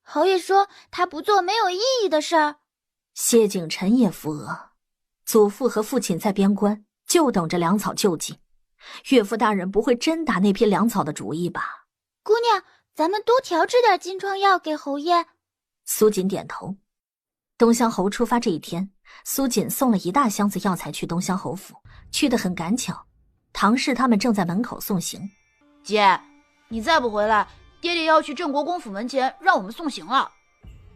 侯爷说他不做没有意义的事儿。”谢景晨也扶额，祖父和父亲在边关，就等着粮草救济。岳父大人不会真打那批粮草的主意吧？“姑娘，咱们多调制点金疮药给侯爷。”苏锦点头。东乡侯出发这一天，苏锦送了一大箱子药材去东乡侯府，去得很赶巧。唐氏他们正在门口送行。“姐，你再不回来，爹爹要去镇国公府门前让我们送行了。”“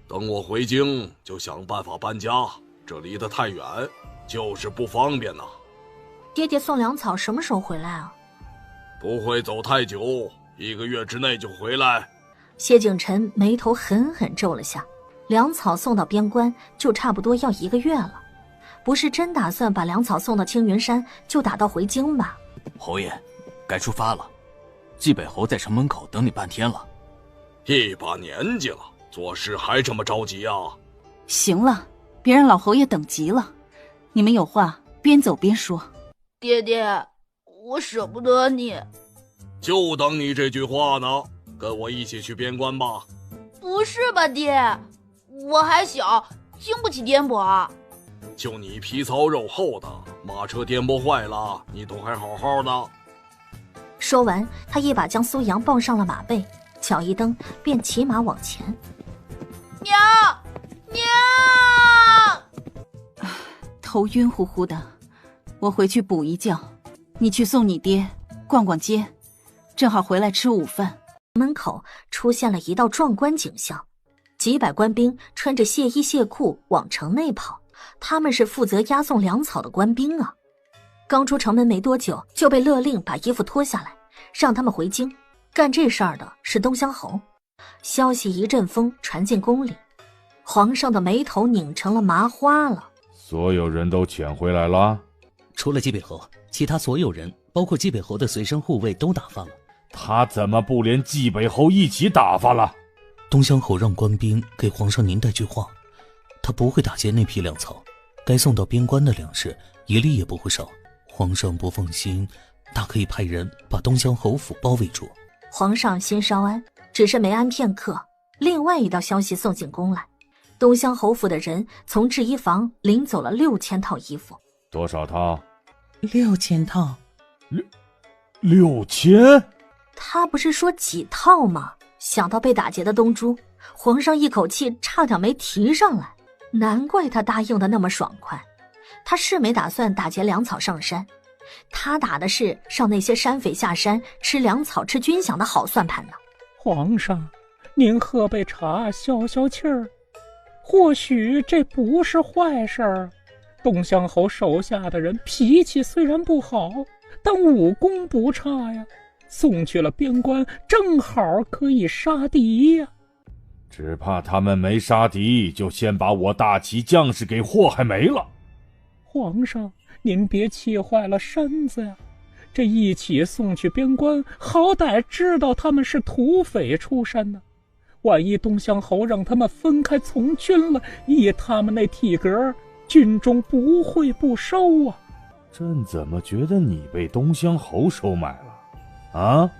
等我回京就想办法搬家，这离得太远，就是不方便呐。”“爹爹送粮草什么时候回来啊？”“不会走太久，1个月之内就回来。”谢景晨眉头狠狠皱了下，粮草送到边关就差不多要1个月了。不是真打算把粮草送到青云山就打道回京吧？侯爷，该出发了。冀北侯在城门口等你半天了。一把年纪了，做事还这么着急啊？行了，别让老侯爷等急了。你们有话边走边说。爹爹，我舍不得你。就等你这句话呢，跟我一起去边关吧。不是吧，爹？我还小，经不起颠簸啊。就你皮糙肉厚的，马车颠簸坏了，你都还好好的。说完，他一把将苏阳抱上了马背，脚一蹬，便骑马往前。娘，娘！头晕乎乎的，我回去补一觉。你去送你爹，逛逛街，正好回来吃午饭。门口出现了一道壮观景象，几百官兵穿着卸衣卸裤往城内跑，他们是负责押送粮草的官兵啊。刚出城门没多久，就被勒令把衣服脱下来，让他们回京。干这事儿的是东乡侯。消息一阵风传进宫里，皇上的眉头拧成了麻花了。所有人都遣回来了？除了冀北侯，其他所有人，包括冀北侯的随身护卫都打发了。他怎么不连冀北侯一起打发了？东乡侯让官兵给皇上您带句话，他不会打劫那批粮草，该送到边关的粮食一粒也不会少。皇上不放心，大可以派人把东乡侯府包围住。皇上心稍安，只是没安片刻，另外一道消息送进宫来，东乡侯府的人从制衣房领走了6000套衣服。多少套？6000套。6000？他不是说几套吗？想到被打劫的东珠，皇上一口气差点没提上来，难怪他答应的那么爽快。他是没打算打劫粮草上山，他打的是让那些山匪下山吃粮草吃军饷的好算盘呢。皇上，您喝杯茶消消气儿，或许这不是坏事儿。东乡侯手下的人脾气虽然不好，但武功不差呀，送去了边关，正好可以杀敌呀。只怕他们没杀敌，就先把我大齐将士给祸害没了。皇上，您别气坏了身子呀！这一起送去边关，好歹知道他们是土匪出身呢。万一东乡侯让他们分开从军了，以他们那体格，军中不会不收啊。朕怎么觉得你被东乡侯收买了啊？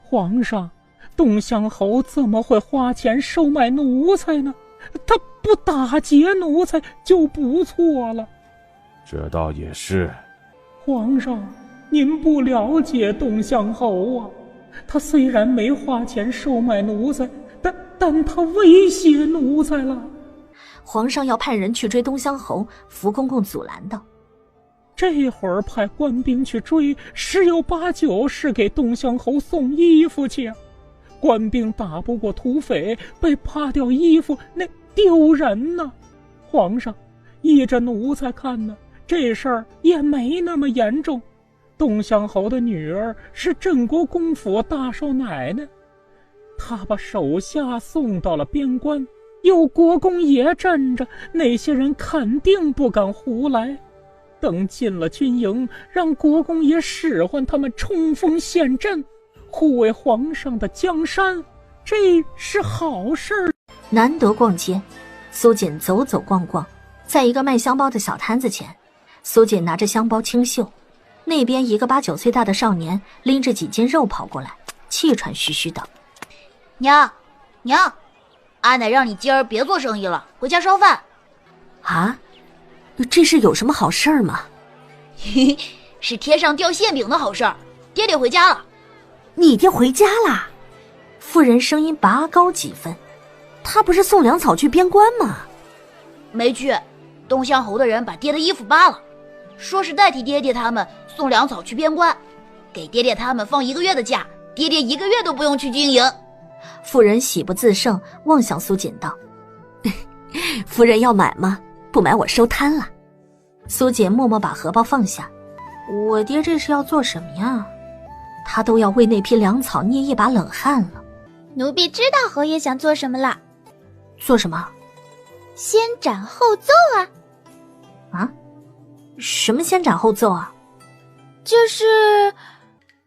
皇上，东乡侯怎么会花钱收买奴才呢？他不打劫奴才就不错了。这倒也是。皇上，您不了解东乡侯啊，他虽然没花钱收买奴才，但他威胁奴才了。皇上要派人去追东乡侯，福公公阻拦道：这会儿派官兵去追，十有八九是给东乡侯送衣服去啊。官兵打不过土匪，被扒掉衣服，那丢人呢。皇上，依着奴才看呢，这事儿也没那么严重。东乡侯的女儿是镇国公府大少奶奶，她把手下送到了边关，有国公爷镇着，那些人肯定不敢胡来。等进了军营，让国公爷使唤他们冲锋陷阵，护卫皇上的江山，这是好事儿。难得逛街，苏锦走走逛逛，在一个卖香包的小摊子前，苏锦拿着香包清秀，那边一个8、9岁大的少年拎着几斤肉跑过来，气喘吁吁道：娘，阿奶让你今儿别做生意了，回家烧饭。啊？这是有什么好事儿吗？是天上掉馅饼的好事儿。爹爹回家了。你爹回家啦？妇人声音拔高几分。他不是送粮草去边关吗？没去，东乡侯的人把爹的衣服扒了，说是代替爹爹他们送粮草去边关，给爹爹他们放1个月的假，爹爹1个月都不用去军营。妇人喜不自胜，望向苏锦道：夫人要买吗？不买我收摊了。苏锦默默把荷包放下。我爹这是要做什么呀？他都要为那批粮草捏一把冷汗了。奴婢知道侯爷想做什么了。做什么？先斩后奏啊。啊？什么先斩后奏啊？就是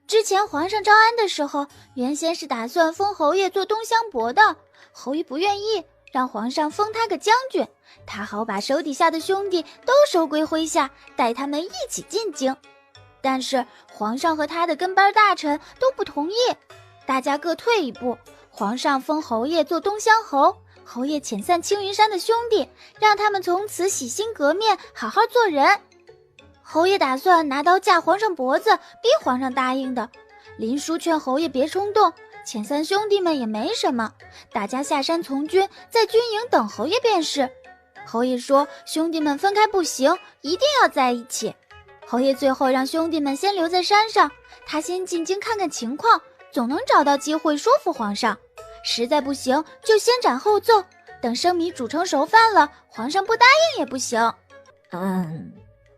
之前皇上招安的时候，原先是打算封侯爷做东乡伯的，侯爷不愿意，让皇上封他个将军，他好把手底下的兄弟都收归麾下，带他们一起进京。但是皇上和他的跟班大臣都不同意，大家各退一步，皇上封侯爷做东乡侯，侯爷遣散青云山的兄弟，让他们从此洗心革面，好好做人。侯爷打算拿刀架皇上脖子，逼皇上答应的。林殊劝侯爷别冲动，遣散兄弟们也没什么，大家下山从军，在军营等侯爷便是。侯爷说兄弟们分开不行，一定要在一起。侯爷最后让兄弟们先留在山上，他先进京看看情况，总能找到机会说服皇上。实在不行就先斩后奏，等生米煮成熟饭了，皇上不答应也不行。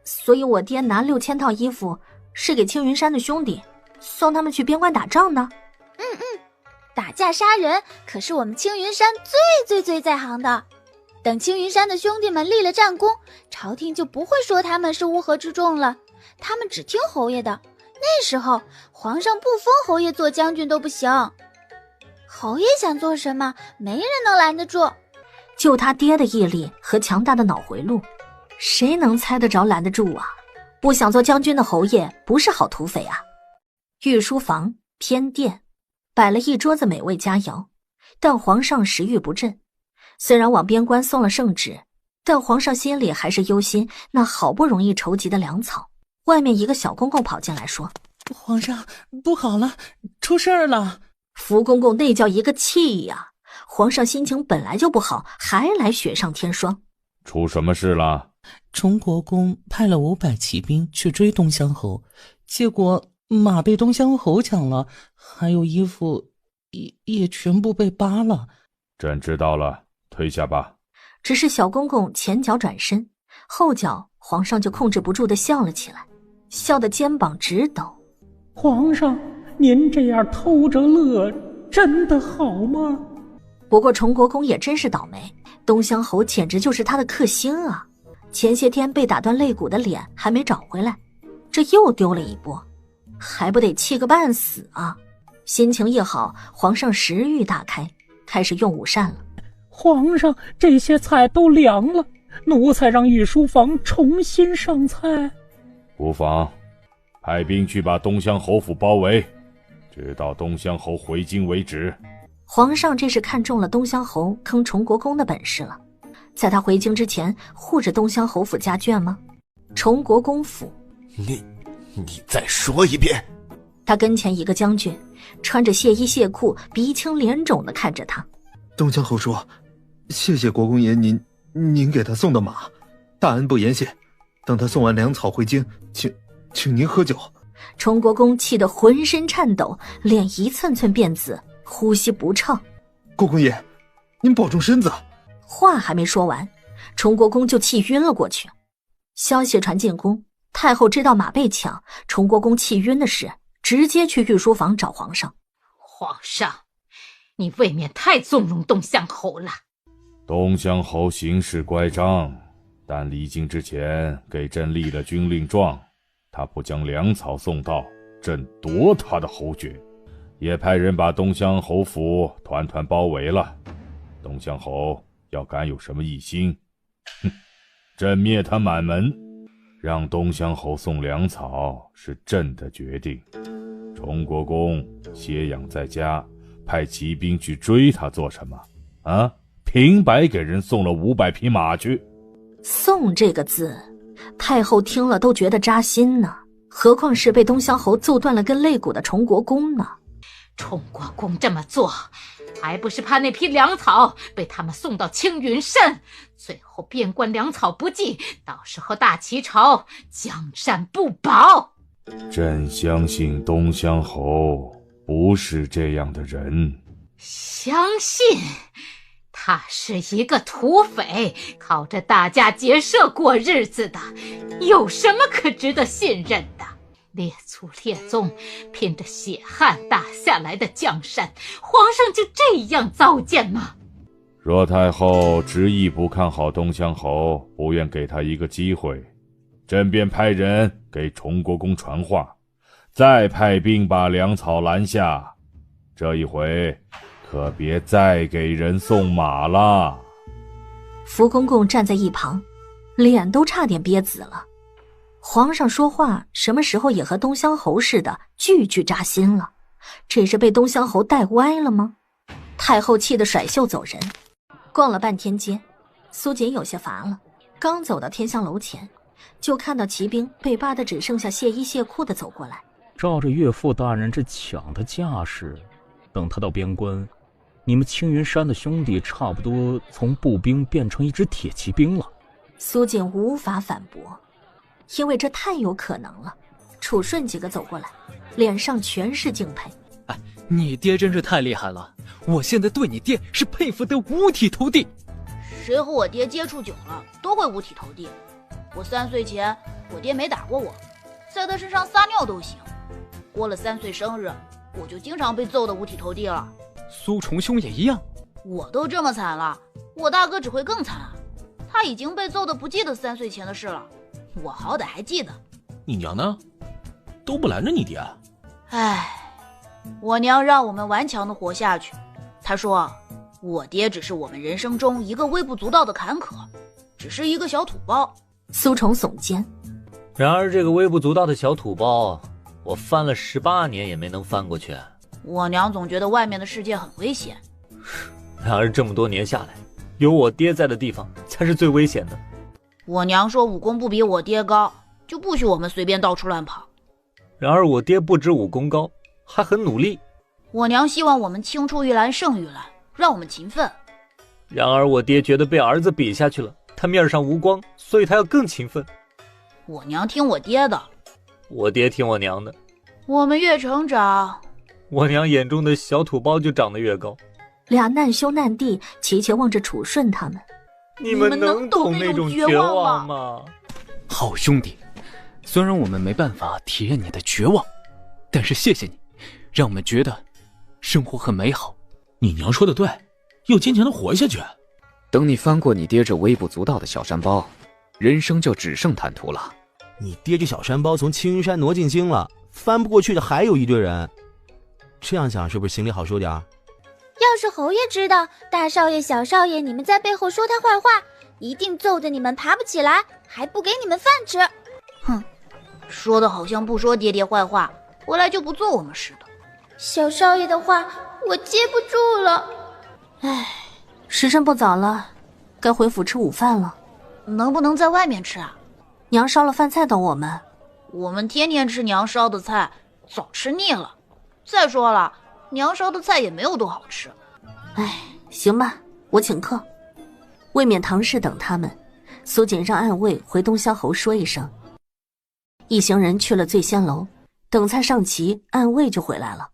所以我爹拿6000套衣服是给青云山的兄弟，送他们去边关打仗的。打架杀人可是我们青云山最在行的。等青云山的兄弟们立了战功，朝廷就不会说他们是乌合之众了，他们只听侯爷的。那时候皇上不封侯爷做将军都不行，侯爷想做什么，没人能拦得住。就他爹的毅力和强大的脑回路，谁能猜得着拦得住啊？不想做将军的侯爷不是好土匪啊！御书房偏殿摆了一桌子美味佳肴，但皇上食欲不振。虽然往边关送了圣旨，但皇上心里还是忧心那好不容易筹集的粮草。外面一个小公公跑进来说：皇上，不好了，出事儿了！福公公那叫一个气呀！皇上心情本来就不好，还来雪上添霜。出什么事了？崇国公派了500骑兵去追东乡侯，结果马被东乡侯抢了，还有衣服也全部被扒了。朕知道了，退下吧。只是小公公前脚转身，后脚皇上就控制不住地笑了起来，笑得肩膀直抖。皇上，您这样偷着乐真的好吗？不过崇国公也真是倒霉，东乡侯简直就是他的克星啊！前些天被打断肋骨的脸还没找回来，这又丢了一波，还不得气个半死啊！心情一好，皇上食欲大开，开始用午膳了。皇上，这些菜都凉了，奴才让御书房重新上菜。无妨，派兵去把东乡侯府包围，直到东乡侯回京为止。皇上这是看中了东乡侯坑崇国公的本事了，在他回京之前护着东乡侯府家眷吗？崇国公府，你再说一遍。他跟前一个将军穿着亵衣亵裤，鼻青脸肿地看着他。东乡侯说：谢谢国公爷您给他送的马，大恩不言谢，等他送完粮草回京，请您喝酒。崇国公气得浑身颤抖，脸一寸寸变紫，呼吸不畅。国公爷，您保重身子。话还没说完，崇国公就气晕了过去。消息传进宫，太后知道马被抢，崇国公气晕的事，直接去御书房找皇上。皇上，你未免太纵容东乡侯了。东乡侯行事乖张，但离京之前给朕立了军令状，他不将粮草送到，朕夺他的侯爵，也派人把东乡侯府团团包围了。东乡侯要敢有什么异心，朕灭他满门。让东乡侯送粮草是朕的决定。崇国公歇养在家，派骑兵去追他做什么啊？平白给人送了500匹马去。送这个字，太后听了都觉得扎心呢，何况是被东乡侯揍断了根肋骨的崇国公呢？崇国公这么做，还不是怕那批粮草被他们送到青云山，最后边关粮草不济，到时候大齐朝江山不保。朕相信东乡侯不是这样的人。相信？他是一个土匪，靠着大家结社过日子的，有什么可值得信任的？列祖列宗拼着血汗打下来的江山，皇上就这样糟践吗？若太后执意不看好东乡侯，不愿给他一个机会，朕便派人给崇国公传话，再派兵把粮草拦下。这一回可别再给人送马了。福公公站在一旁，脸都差点憋紫了。皇上说话什么时候也和东乡侯似的，句句扎心了？这是被东乡侯带歪了吗？太后气得甩袖走人。逛了半天街，苏锦有些乏了，刚走到天香楼前，就看到骑兵被扒得只剩下亵衣亵裤的走过来。照着岳父大人这抢的架势，等他到边关，你们青云山的兄弟差不多从步兵变成一支铁骑兵了。苏锦无法反驳，因为这太有可能了。楚顺几个走过来，脸上全是敬佩。哎，你爹真是太厉害了，我现在对你爹是佩服得五体投地。谁和我爹接触久了都会五体投地。我3岁前我爹没打过我，在他身上撒尿都行。过了3岁生日，我就经常被揍得五体投地了。苏崇兄也一样。我都这么惨了，我大哥只会更惨。他已经被揍得不记得3岁前的事了，我好歹还记得。你娘呢？都不拦着你爹。唉，我娘让我们顽强地活下去。她说我爹只是我们人生中一个微不足道的坎坷，只是一个小土包。苏崇耸肩。然而这个微不足道的小土包，我翻了18年也没能翻过去。我娘总觉得外面的世界很危险。然而这么多年下来，有我爹在的地方才是最危险的。我娘说武功不比我爹高，就不许我们随便到处乱跑。然而我爹不止武功高，还很努力。我娘希望我们青出于蓝胜于蓝，让我们勤奋。然而我爹觉得被儿子比下去了，他面上无光，所以他要更勤奋。我娘听我爹的，我爹听我娘的。我们越成长，我娘眼中的小土包就长得越高。俩难兄难弟齐齐望着楚顺他们。你们能懂那种绝望吗？好兄弟，虽然我们没办法体验你的绝望，但是谢谢你，让我们觉得生活很美好。你娘说的对，要坚强的活下去。等你翻过你爹这微不足道的小山包，人生就只剩坦途了。你爹这小山包从青云山挪进京了，翻不过去的还有一堆人。这样想是不是心里好受点？要是侯爷知道大少爷小少爷你们在背后说他坏话，一定揍得你们爬不起来，还不给你们饭吃。哼，说的好像不说爹爹坏话回来就不揍我们似的。小少爷的话我接不住了。唉，时辰不早了，该回府吃午饭了。能不能在外面吃啊？娘烧了饭菜等我们。我们天天吃娘烧的菜，早吃腻了。再说了，娘烧的菜也没有多好吃。唉，行吧，我请客。未免唐氏等他们，苏锦让暗卫回东乡侯说一声。一行人去了醉仙楼，等菜上齐，暗卫就回来了。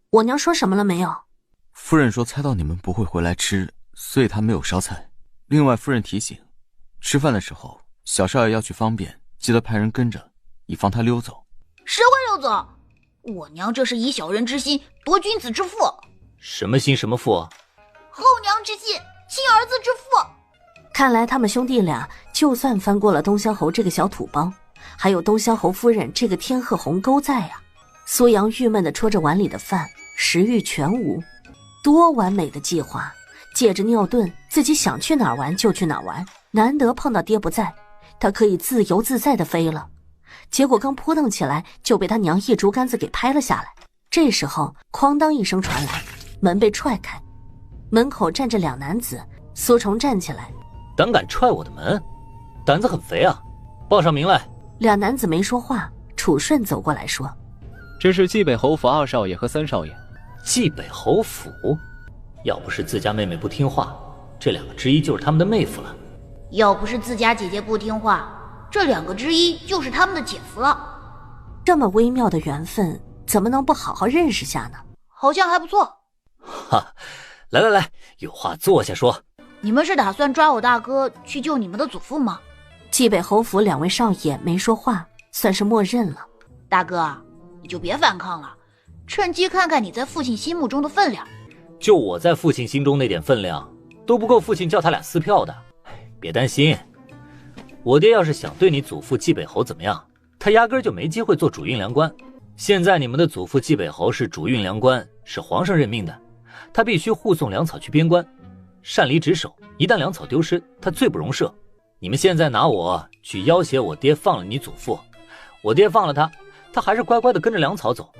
我娘说什么了没有？夫人说猜到你们不会回来吃，所以她没有烧菜。另外夫人提醒，吃饭的时候小少爷要去方便，记得派人跟着，以防他溜走。谁会溜走？我娘这是以小人之心夺君子之腹。什么心什么腹？后娘之心亲儿子之腹。看来他们兄弟俩就算翻过了东乡侯这个小土包，还有东乡侯夫人这个天鹤鸿沟在啊。苏阳郁闷地戳着碗里的饭，食欲全无。多完美的计划，借着尿遁自己想去哪儿玩就去哪儿玩，难得碰到爹不在，他可以自由自在地飞了。结果刚扑腾起来就被他娘一竹竿子给拍了下来。这时候哐当一声传来，门被踹开，门口站着两男子。苏崇站起来，胆敢踹我的门，胆子很肥啊，报上名来。两男子没说话，楚顺走过来说，这是冀北侯府2少爷和3少爷。冀北侯府？要不是自家妹妹不听话，这2个之一就是他们的妹夫了。要不是自家姐姐不听话，这2个之一就是他们的姐夫了。这么微妙的缘分，怎么能不好好认识下呢？好像还不错。哈，来来来，有话坐下说。你们是打算抓我大哥去救你们的祖父吗？冀北侯府2位少爷没说话，算是默认了。大哥，你就别反抗了，趁机看看你在父亲心目中的分量。就我在父亲心中那点分量，都不够父亲叫他俩撕票的。别担心，我爹要是想对你祖父冀北侯怎么样，他压根就没机会做主运粮官。现在你们的祖父冀北侯是主运粮官，是皇上任命的，他必须护送粮草去边关，擅离职守，一旦粮草丢失，他罪不容赦。你们现在拿我去要挟我爹放了你祖父，我爹放了他，他还是乖乖的跟着粮草走，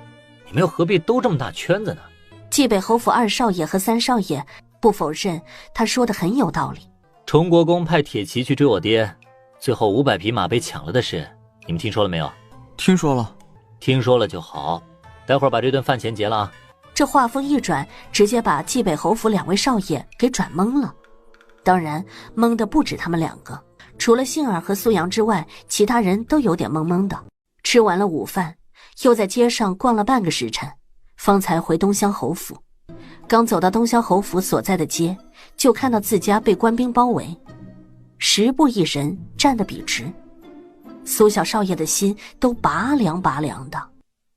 你们又何必兜这么大圈子呢？冀北侯府2少爷和3少爷不否认他说的很有道理。崇国公派铁骑去追我爹，最后500匹马被抢了的事，你们听说了没有？听说了。听说了就好，待会儿把这顿饭钱结了啊。这话锋一转，直接把冀北侯府2位少爷给转懵了。当然，懵的不止他们2个，除了杏儿和苏阳之外，其他人都有点懵懵的。吃完了午饭，又在街上逛了半个时辰，方才回东乡侯府。刚走到东乡侯府所在的街，就看到自家被官兵包围，10步一人，站得笔直。苏小少爷的心都拔凉拔凉的。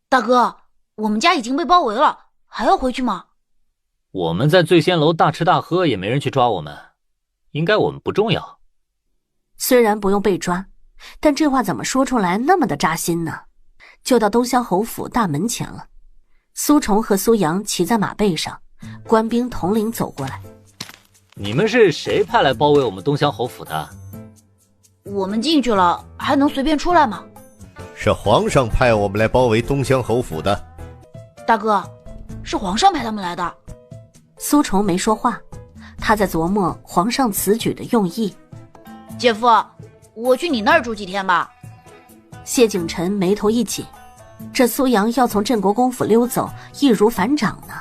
大哥，我们家已经被包围了，还要回去吗？我们在醉仙楼大吃大喝，也没人去抓我们，应该我们不重要。虽然不用被抓，但这话怎么说出来那么的扎心呢？就到东乡侯府大门前了，苏崇和苏阳骑在马背上，官兵统领走过来。你们是谁派来包围我们东乡侯府的？我们进去了，还能随便出来吗？是皇上派我们来包围东乡侯府的。大哥，是皇上派他们来的。苏崇没说话，他在琢磨皇上此举的用意。姐夫，我去你那儿住几天吧。谢景琛眉头一紧，这苏阳要从镇国公府溜走，易如反掌呢。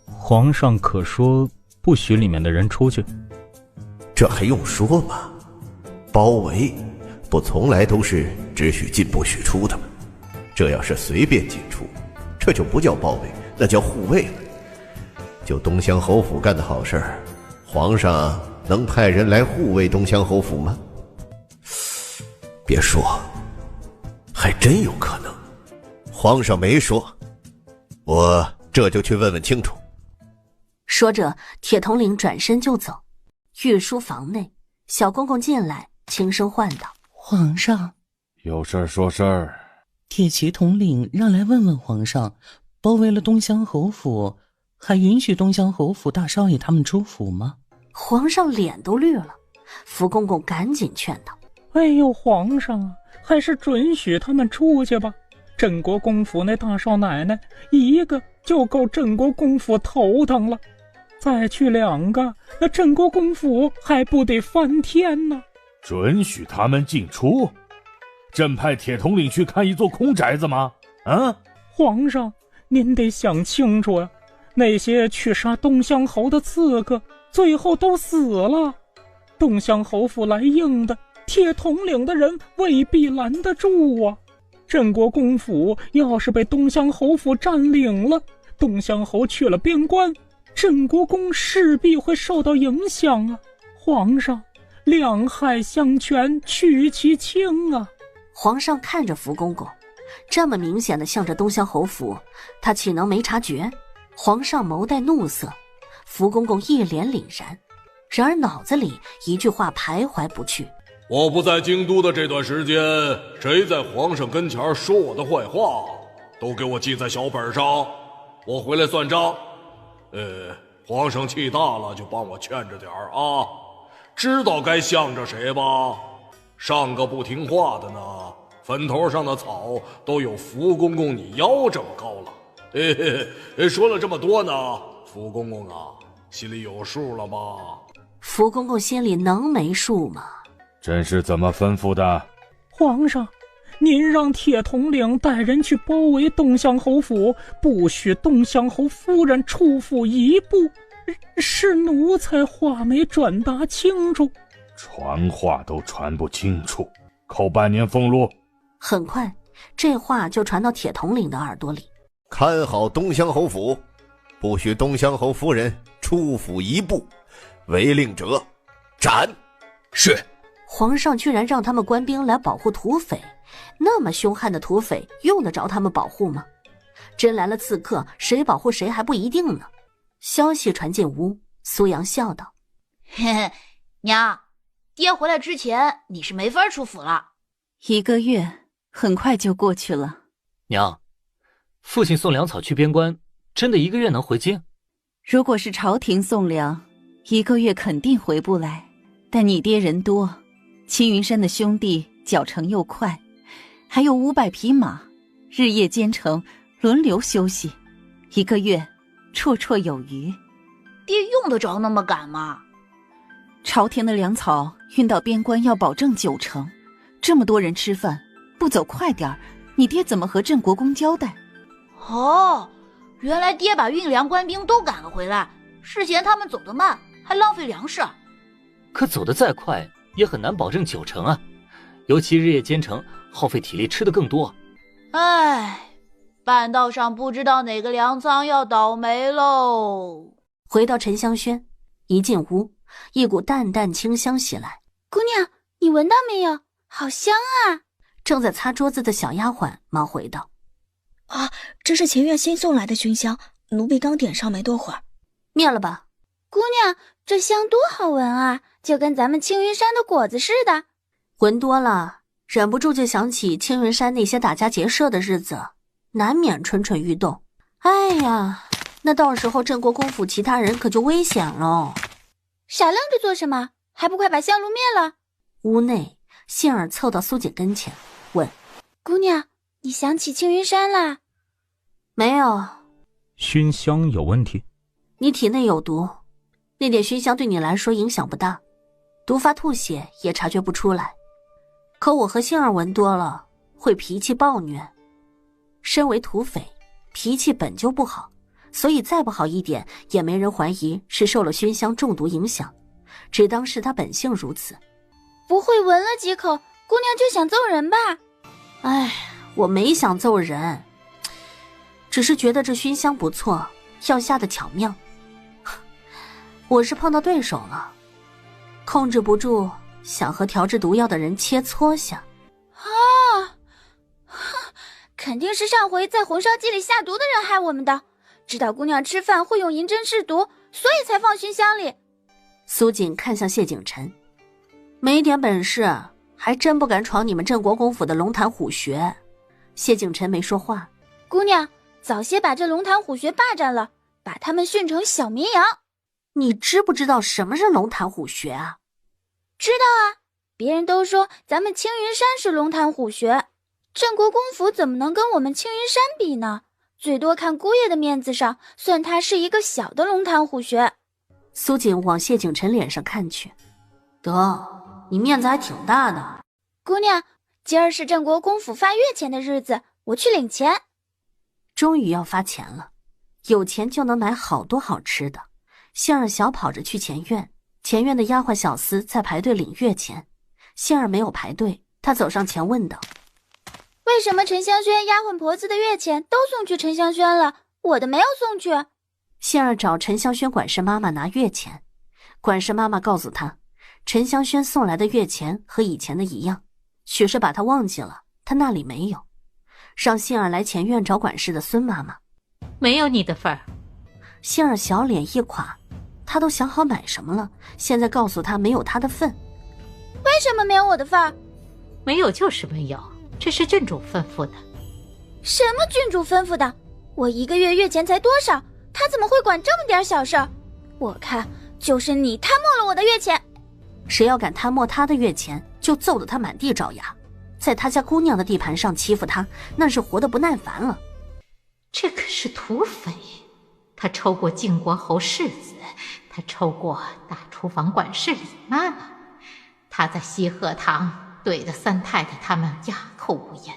皇上可说不许里面的人出去？这还用说吗？包围不从来都是只许进不许出的吗？这要是随便进出，这就不叫包围，那叫护卫了。就东乡侯府干的好事儿，皇上能派人来护卫东乡侯府吗？别说，还真有可能。皇上没说，我这就去问问清楚。说着，铁统领转身就走。御书房内，小公公进来，轻声唤道：“皇上，有事说事儿。铁骑统领让来问问皇上，包围了东乡侯府，还允许东乡侯府大少爷他们出府吗？”皇上脸都绿了，福公公赶紧劝道：“哎呦，皇上啊，还是准许他们出去吧。镇国公府那大少奶奶一个就够镇国公府头疼了，再去2个，那镇国公府还不得翻天呢？”准许他们进出？朕派铁统领去看一座空宅子吗？啊！皇上，您得想清楚呀，那些去杀东乡侯的刺客，最后都死了。东乡侯府来硬的，铁统领的人未必拦得住啊。镇国公府要是被东乡侯府占领了，东乡侯去了边关，镇国公势必会受到影响啊。皇上，两害相权取其轻啊。皇上看着福公公，这么明显的向着东乡侯府，他岂能没察觉？皇上眸带怒色，福公公一脸凛然，然而脑子里一句话徘徊不去：我不在京都的这段时间，谁在皇上跟前说我的坏话，都给我记在小本上，我回来算账。皇上气大了就帮我劝着点啊，知道该向着谁吧？上个不听话的呢，坟头上的草都有福公公你腰这么高了。说了这么多呢，福公公啊，心里有数了吗？福公公心里能没数吗？朕是怎么吩咐的？皇上，您让铁统领带人去包围东乡侯府，不许东乡侯夫人出府一步，是奴才话没转达清楚。传话都传不清楚，扣半年俸禄。很快，这话就传到铁统领的耳朵里。看好东乡侯府，不许东乡侯夫人出府一步，违令者斩。是。皇上居然让他们官兵来保护土匪，那么凶悍的土匪用得着他们保护吗？真来了刺客，谁保护谁还不一定呢。消息传进屋，苏阳笑道：嘿嘿，娘，爹回来之前你是没法出府了。1个月很快就过去了。娘，父亲送粮草去边关，真的1个月能回京？如果是朝廷送粮，1个月肯定回不来。但你爹人多，青云山的兄弟脚程又快，还有500匹马，日夜兼程，轮流休息，1个月绰绰有余。爹用得着那么赶吗？朝廷的粮草运到边关要保证9成，这么多人吃饭，不走快点儿，你爹怎么和镇国公交代？哦，原来爹把运粮官兵都赶了回来，是嫌他们走得慢，还浪费粮食。可走得再快，也很难保证9成啊，尤其日夜兼程，耗费体力，吃得更多。唉，半道上不知道哪个粮仓要倒霉喽。回到沉香轩，一进屋，一股淡淡清香袭来。姑娘，你闻到没有？好香啊！正在擦桌子的小丫鬟忙回道：啊，这是前院新送来的熏香，奴婢刚点上没多会儿。灭了吧。姑娘，这香多好闻啊，就跟咱们青云山的果子似的。闻多了，忍不住就想起青云山那些打家劫舍的日子，难免蠢蠢欲动。哎呀，那到时候镇国公府其他人可就危险了。傻愣着做什么？还不快把香炉灭了？屋内，杏儿凑到苏锦跟前，问：姑娘，你想起青云山啦？没有。熏香有问题？你体内有毒，那点熏香对你来说影响不大，毒发吐血也察觉不出来。可我和杏儿闻多了，会脾气暴虐。身为土匪，脾气本就不好，所以再不好一点，也没人怀疑是受了熏香中毒影响，只当是他本性如此。不会闻了几口，姑娘就想揍人吧？哎，我没想揍人，只是觉得这熏香不错，要下得巧妙。我是碰到对手了，控制不住，想和调制毒药的人切磋下。啊，肯定是上回在红烧鸡里下毒的人害我们的，知道姑娘吃饭会用银针试毒，所以才放熏香里。苏锦看向谢景晨，没点本事，还真不敢闯你们镇国公府的龙潭虎穴。谢景晨没说话。姑娘，早些把这龙潭虎穴霸占了，把他们训成小绵羊。你知不知道什么是龙潭虎穴啊？知道啊，别人都说咱们青云山是龙潭虎穴，镇国公府怎么能跟我们青云山比呢？最多看姑爷的面子上，算他是一个小的龙潭虎穴。苏锦往谢景晨脸上看去，得，你面子还挺大的。姑娘，今儿是镇国公府发月钱的日子，我去领钱。终于要发钱了，有钱就能买好多好吃的。杏儿小跑着去前院，前院的丫鬟小厮在排队领月钱。杏儿没有排队，她走上前问道：为什么沉香轩丫鬟婆子的月钱都送去沉香轩了，我的没有送去？杏儿找沉香轩管事妈妈拿月钱，管事妈妈告诉她，沉香轩送来的月钱和以前的一样，许是把她忘记了，她那里没有，让杏儿来前院找管事的孙妈妈。没有你的份儿。杏儿小脸一垮，她都想好买什么了，现在告诉她没有她的份。为什么没有我的份儿？没有就是没有，这是郡主吩咐的。什么郡主吩咐的？我1个月月钱才多少，他怎么会管这么点小事儿？我看就是你贪没了我的月钱。谁要敢贪没他的月钱，就揍得他满地找牙。在他家姑娘的地盘上欺负他，那是活得不耐烦了。这可是土匪，他抽过靖国侯世子，他抽过大厨房管事李妈妈，他在西鹤堂怼得三太太他们哑口无言。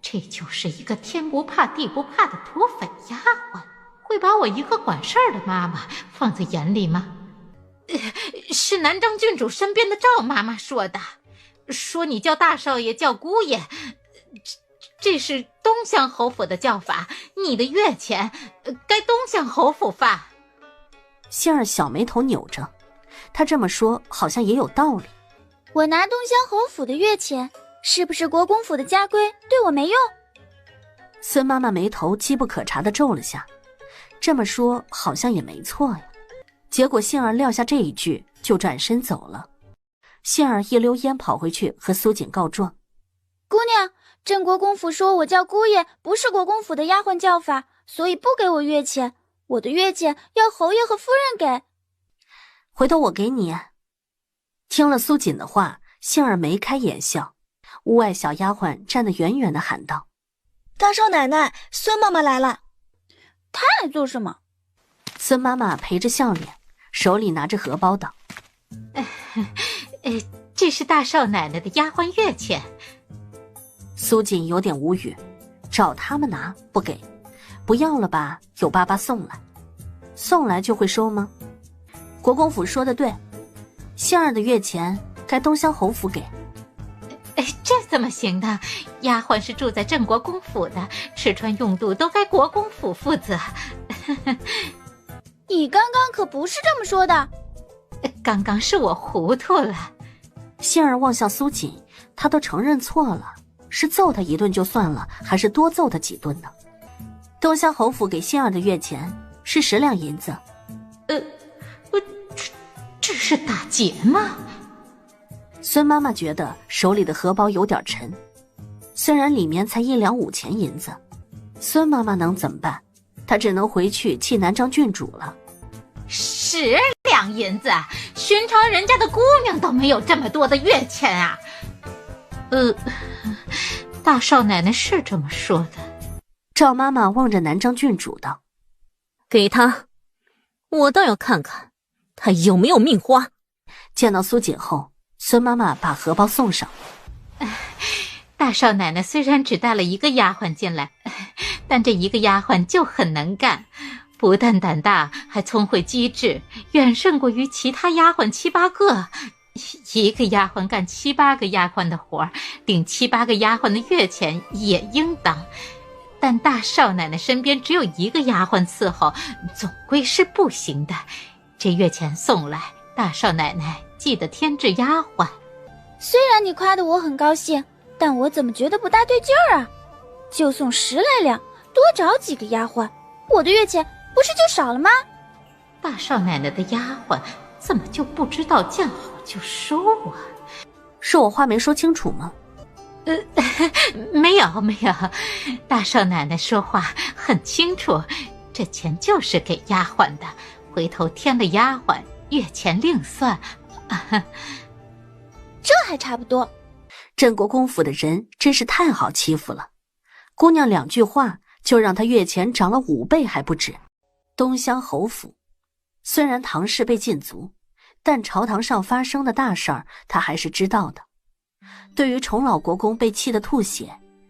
这就是一个天不怕地不怕的土匪丫鬟，会把我一个管事儿的妈妈放在眼里吗？是南张郡主身边的赵妈妈说的，说你叫大少爷叫姑爷，这是东乡侯府的叫法，你的月钱该东乡侯府发。杏儿小眉头扭着，她这么说好像也有道理。我拿东乡侯府的月钱，是不是国公府的家规对我没用？孙妈妈眉头机不可察地皱了下，这么说好像也没错呀。结果杏儿撂下这一句，就转身走了。杏儿一溜烟跑回去和苏锦告状：姑娘，镇国公府说我叫姑爷不是国公府的丫鬟叫法，所以不给我月钱，我的月钱要侯爷和夫人给。回头我给你。听了苏锦的话，杏儿眉开眼笑。屋外小丫鬟站得远远地喊道：大少奶奶，孙妈妈来了。她来做什么？孙妈妈陪着笑脸，手里拿着荷包道：这是大少奶奶的丫鬟月钱。苏锦有点无语，找他们拿不给，不要了吧，有爸爸送来，送来就会收吗？国公府说的对，杏儿的月钱该东乡侯府给。这怎么行的？丫鬟是住在镇国公府的，吃穿用度都该国公府负责。你刚刚可不是这么说的。刚刚是我糊涂了。杏儿望向苏锦，他都承认错了，是揍他一顿就算了，还是多揍他几顿呢？东乡侯府给杏儿的月钱是10两银子。这是打劫吗？孙妈妈觉得手里的荷包有点沉，虽然里面才1两5钱银子，孙妈妈能怎么办？她只能回去气南章郡主了。10两银子，寻常人家的姑娘都没有这么多的月钱啊。大少奶奶是这么说的。赵妈妈望着南章郡主道：给他，我倒要看看他有没有命花。见到苏锦后，孙妈妈把荷包送上。大少奶奶虽然只带了1个丫鬟进来，但这1个丫鬟就很能干，不但胆大，还聪慧机智，远胜过于其他丫鬟7、8个。1个丫鬟干7、8个丫鬟的活，领7、8个丫鬟的月钱也应当。但大少奶奶身边只有1个丫鬟伺候，总归是不行的。这月钱送来，大少奶奶记得添置丫鬟。虽然你夸得我很高兴，但我怎么觉得不大对劲儿啊？就送10来两，多找几个丫鬟，我的月钱不是就少了吗？大少奶奶的丫鬟怎么就不知道见好就收啊？是我话没说清楚吗？没有，大少奶奶说话很清楚，这钱就是给丫鬟的，回头添了丫鬟，月钱另算。这还差不多。镇国公府的人真是太好欺负了，姑娘2句话就让他月钱涨了5倍还不止。东乡侯府虽然唐氏被禁足，但朝堂上发生的大事儿他还是知道的。对于崇老国公被气得吐血，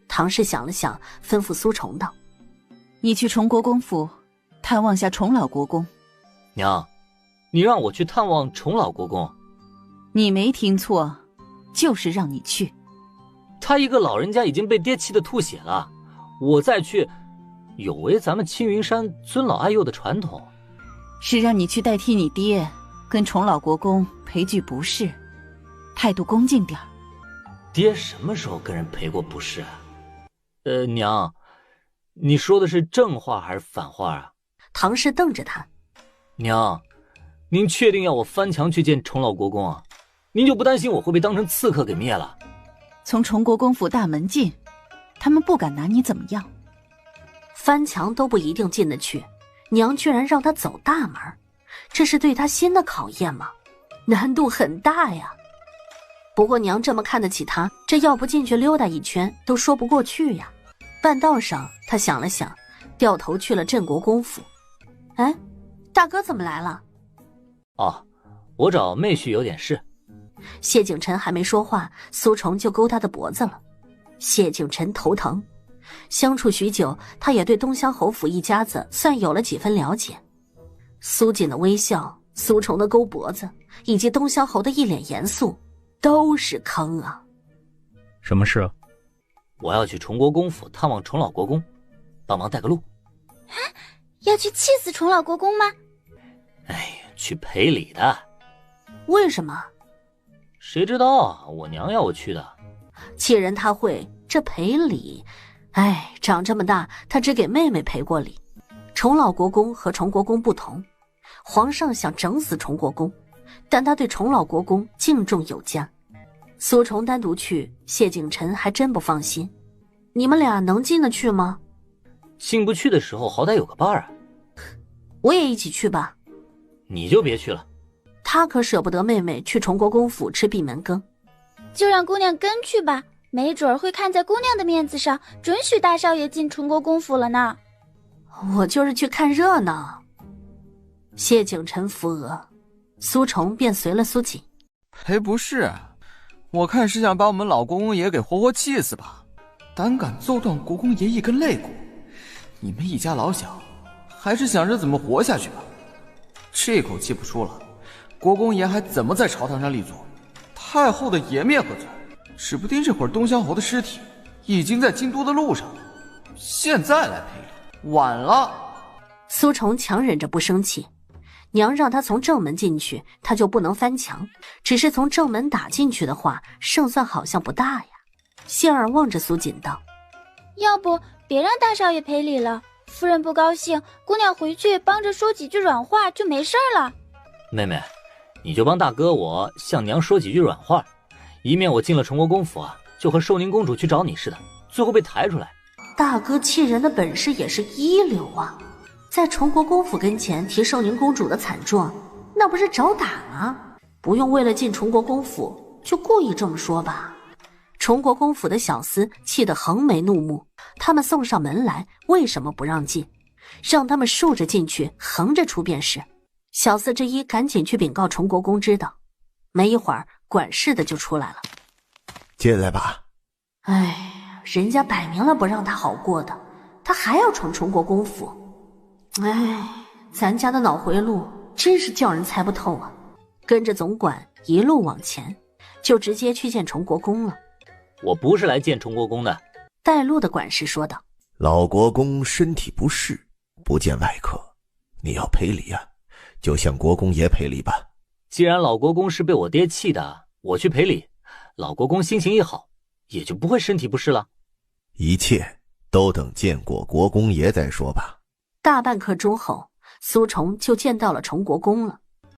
唐氏想了想，吩咐苏崇道：你去崇国公府探望下崇老国公。娘，你让我去探望崇老国公？你没听错，就是让你去。他一个老人家已经被爹气得吐血了，我再去有违咱们青云山尊老爱幼的传统。是让你去代替你爹跟崇老国公赔句不是，态度恭敬点儿。爹什么时候跟人赔过不是啊？娘，你说的是正话还是反话啊？唐氏瞪着他。娘，您确定要我翻墙去见崇老国公啊？您就不担心我会被当成刺客给灭了？从崇国公府大门进，他们不敢拿你怎么样。翻墙都不一定进得去，娘居然让他走大门，这是对他心的考验吗？难度很大呀。不过娘这么看得起他，这要不进去溜达一圈都说不过去呀。半道上他想了想，掉头去了镇国公府。哎，大哥怎么来了？哦，我找妹婿有点事。谢景琛还没说话，苏崇就勾他的脖子了。谢景琛头疼，相处许久，他也对东乡侯府一家子算有了几分了解。苏锦的微笑，苏崇的勾脖子，以及东乡侯的一脸严肃，都是坑啊。什么事？我要去崇国公府探望崇老国公，帮忙带个路。啊，要去气死崇老国公吗？哎，去赔礼的。为什么？谁知道啊，我娘要我去的。气人他会，这赔礼，哎，长这么大他只给妹妹赔过礼。崇老国公和崇国公不同，皇上想整死崇国公，但他对崇老国公敬重有加。苏崇单独去，谢景琛还真不放心。你们俩能进得去吗？进不去的时候好歹有个伴儿啊。我也一起去吧。你就别去了。他可舍不得妹妹去崇国公府吃闭门羹。就让姑娘跟去吧，没准儿会看在姑娘的面子上，准许大少爷进崇国公府了呢。我就是去看热闹。谢景琛扶额，苏崇便随了苏锦。不是，我看是想把我们老国公爷给活活气死吧，胆敢揍断国公爷一根肋骨，你们一家老小还是想着怎么活下去吧。这口气不出了，国公爷还怎么在朝堂上立足？太后的颜面何存？指不定这会儿东乡侯的尸体已经在京都的路上了，现在来赔礼晚了。苏崇强忍着不生气，娘让他从正门进去，他就不能翻墙，只是从正门打进去的话，胜算好像不大呀。谢儿望着苏锦道：要不别让大少爷赔礼了，夫人不高兴，姑娘回去帮着说几句软话就没事了。妹妹，你就帮大哥我向娘说几句软话，以免我进了崇国公府啊，就和寿宁公主去找你似的，最后被抬出来。大哥气人的本事也是一流啊，在崇国公府跟前提寿宁公主的惨状，那不是找打吗？不用为了进崇国公府就故意这么说吧。崇国公府的小厮气得横眉怒目，他们送上门来为什么不让进？让他们竖着进去，横着出便是。小厮之一赶紧去禀告崇国公知道，没一会儿管事的就出来了。进来吧。哎，人家摆明了不让他好过的，他还要闯崇国公府。哎，咱家的脑回路真是叫人猜不透啊。跟着总管一路往前，就直接去见崇国公了。我不是来见崇国公的。带路的管事说道：老国公身体不适，不见外客，你要赔礼啊，就向国公爷赔礼吧。既然老国公是被我爹气的，我去赔礼，老国公心情一好，也就不会身体不适了。一切都等见过国公爷再说吧。大半刻钟后，苏崇就见到了崇国公了。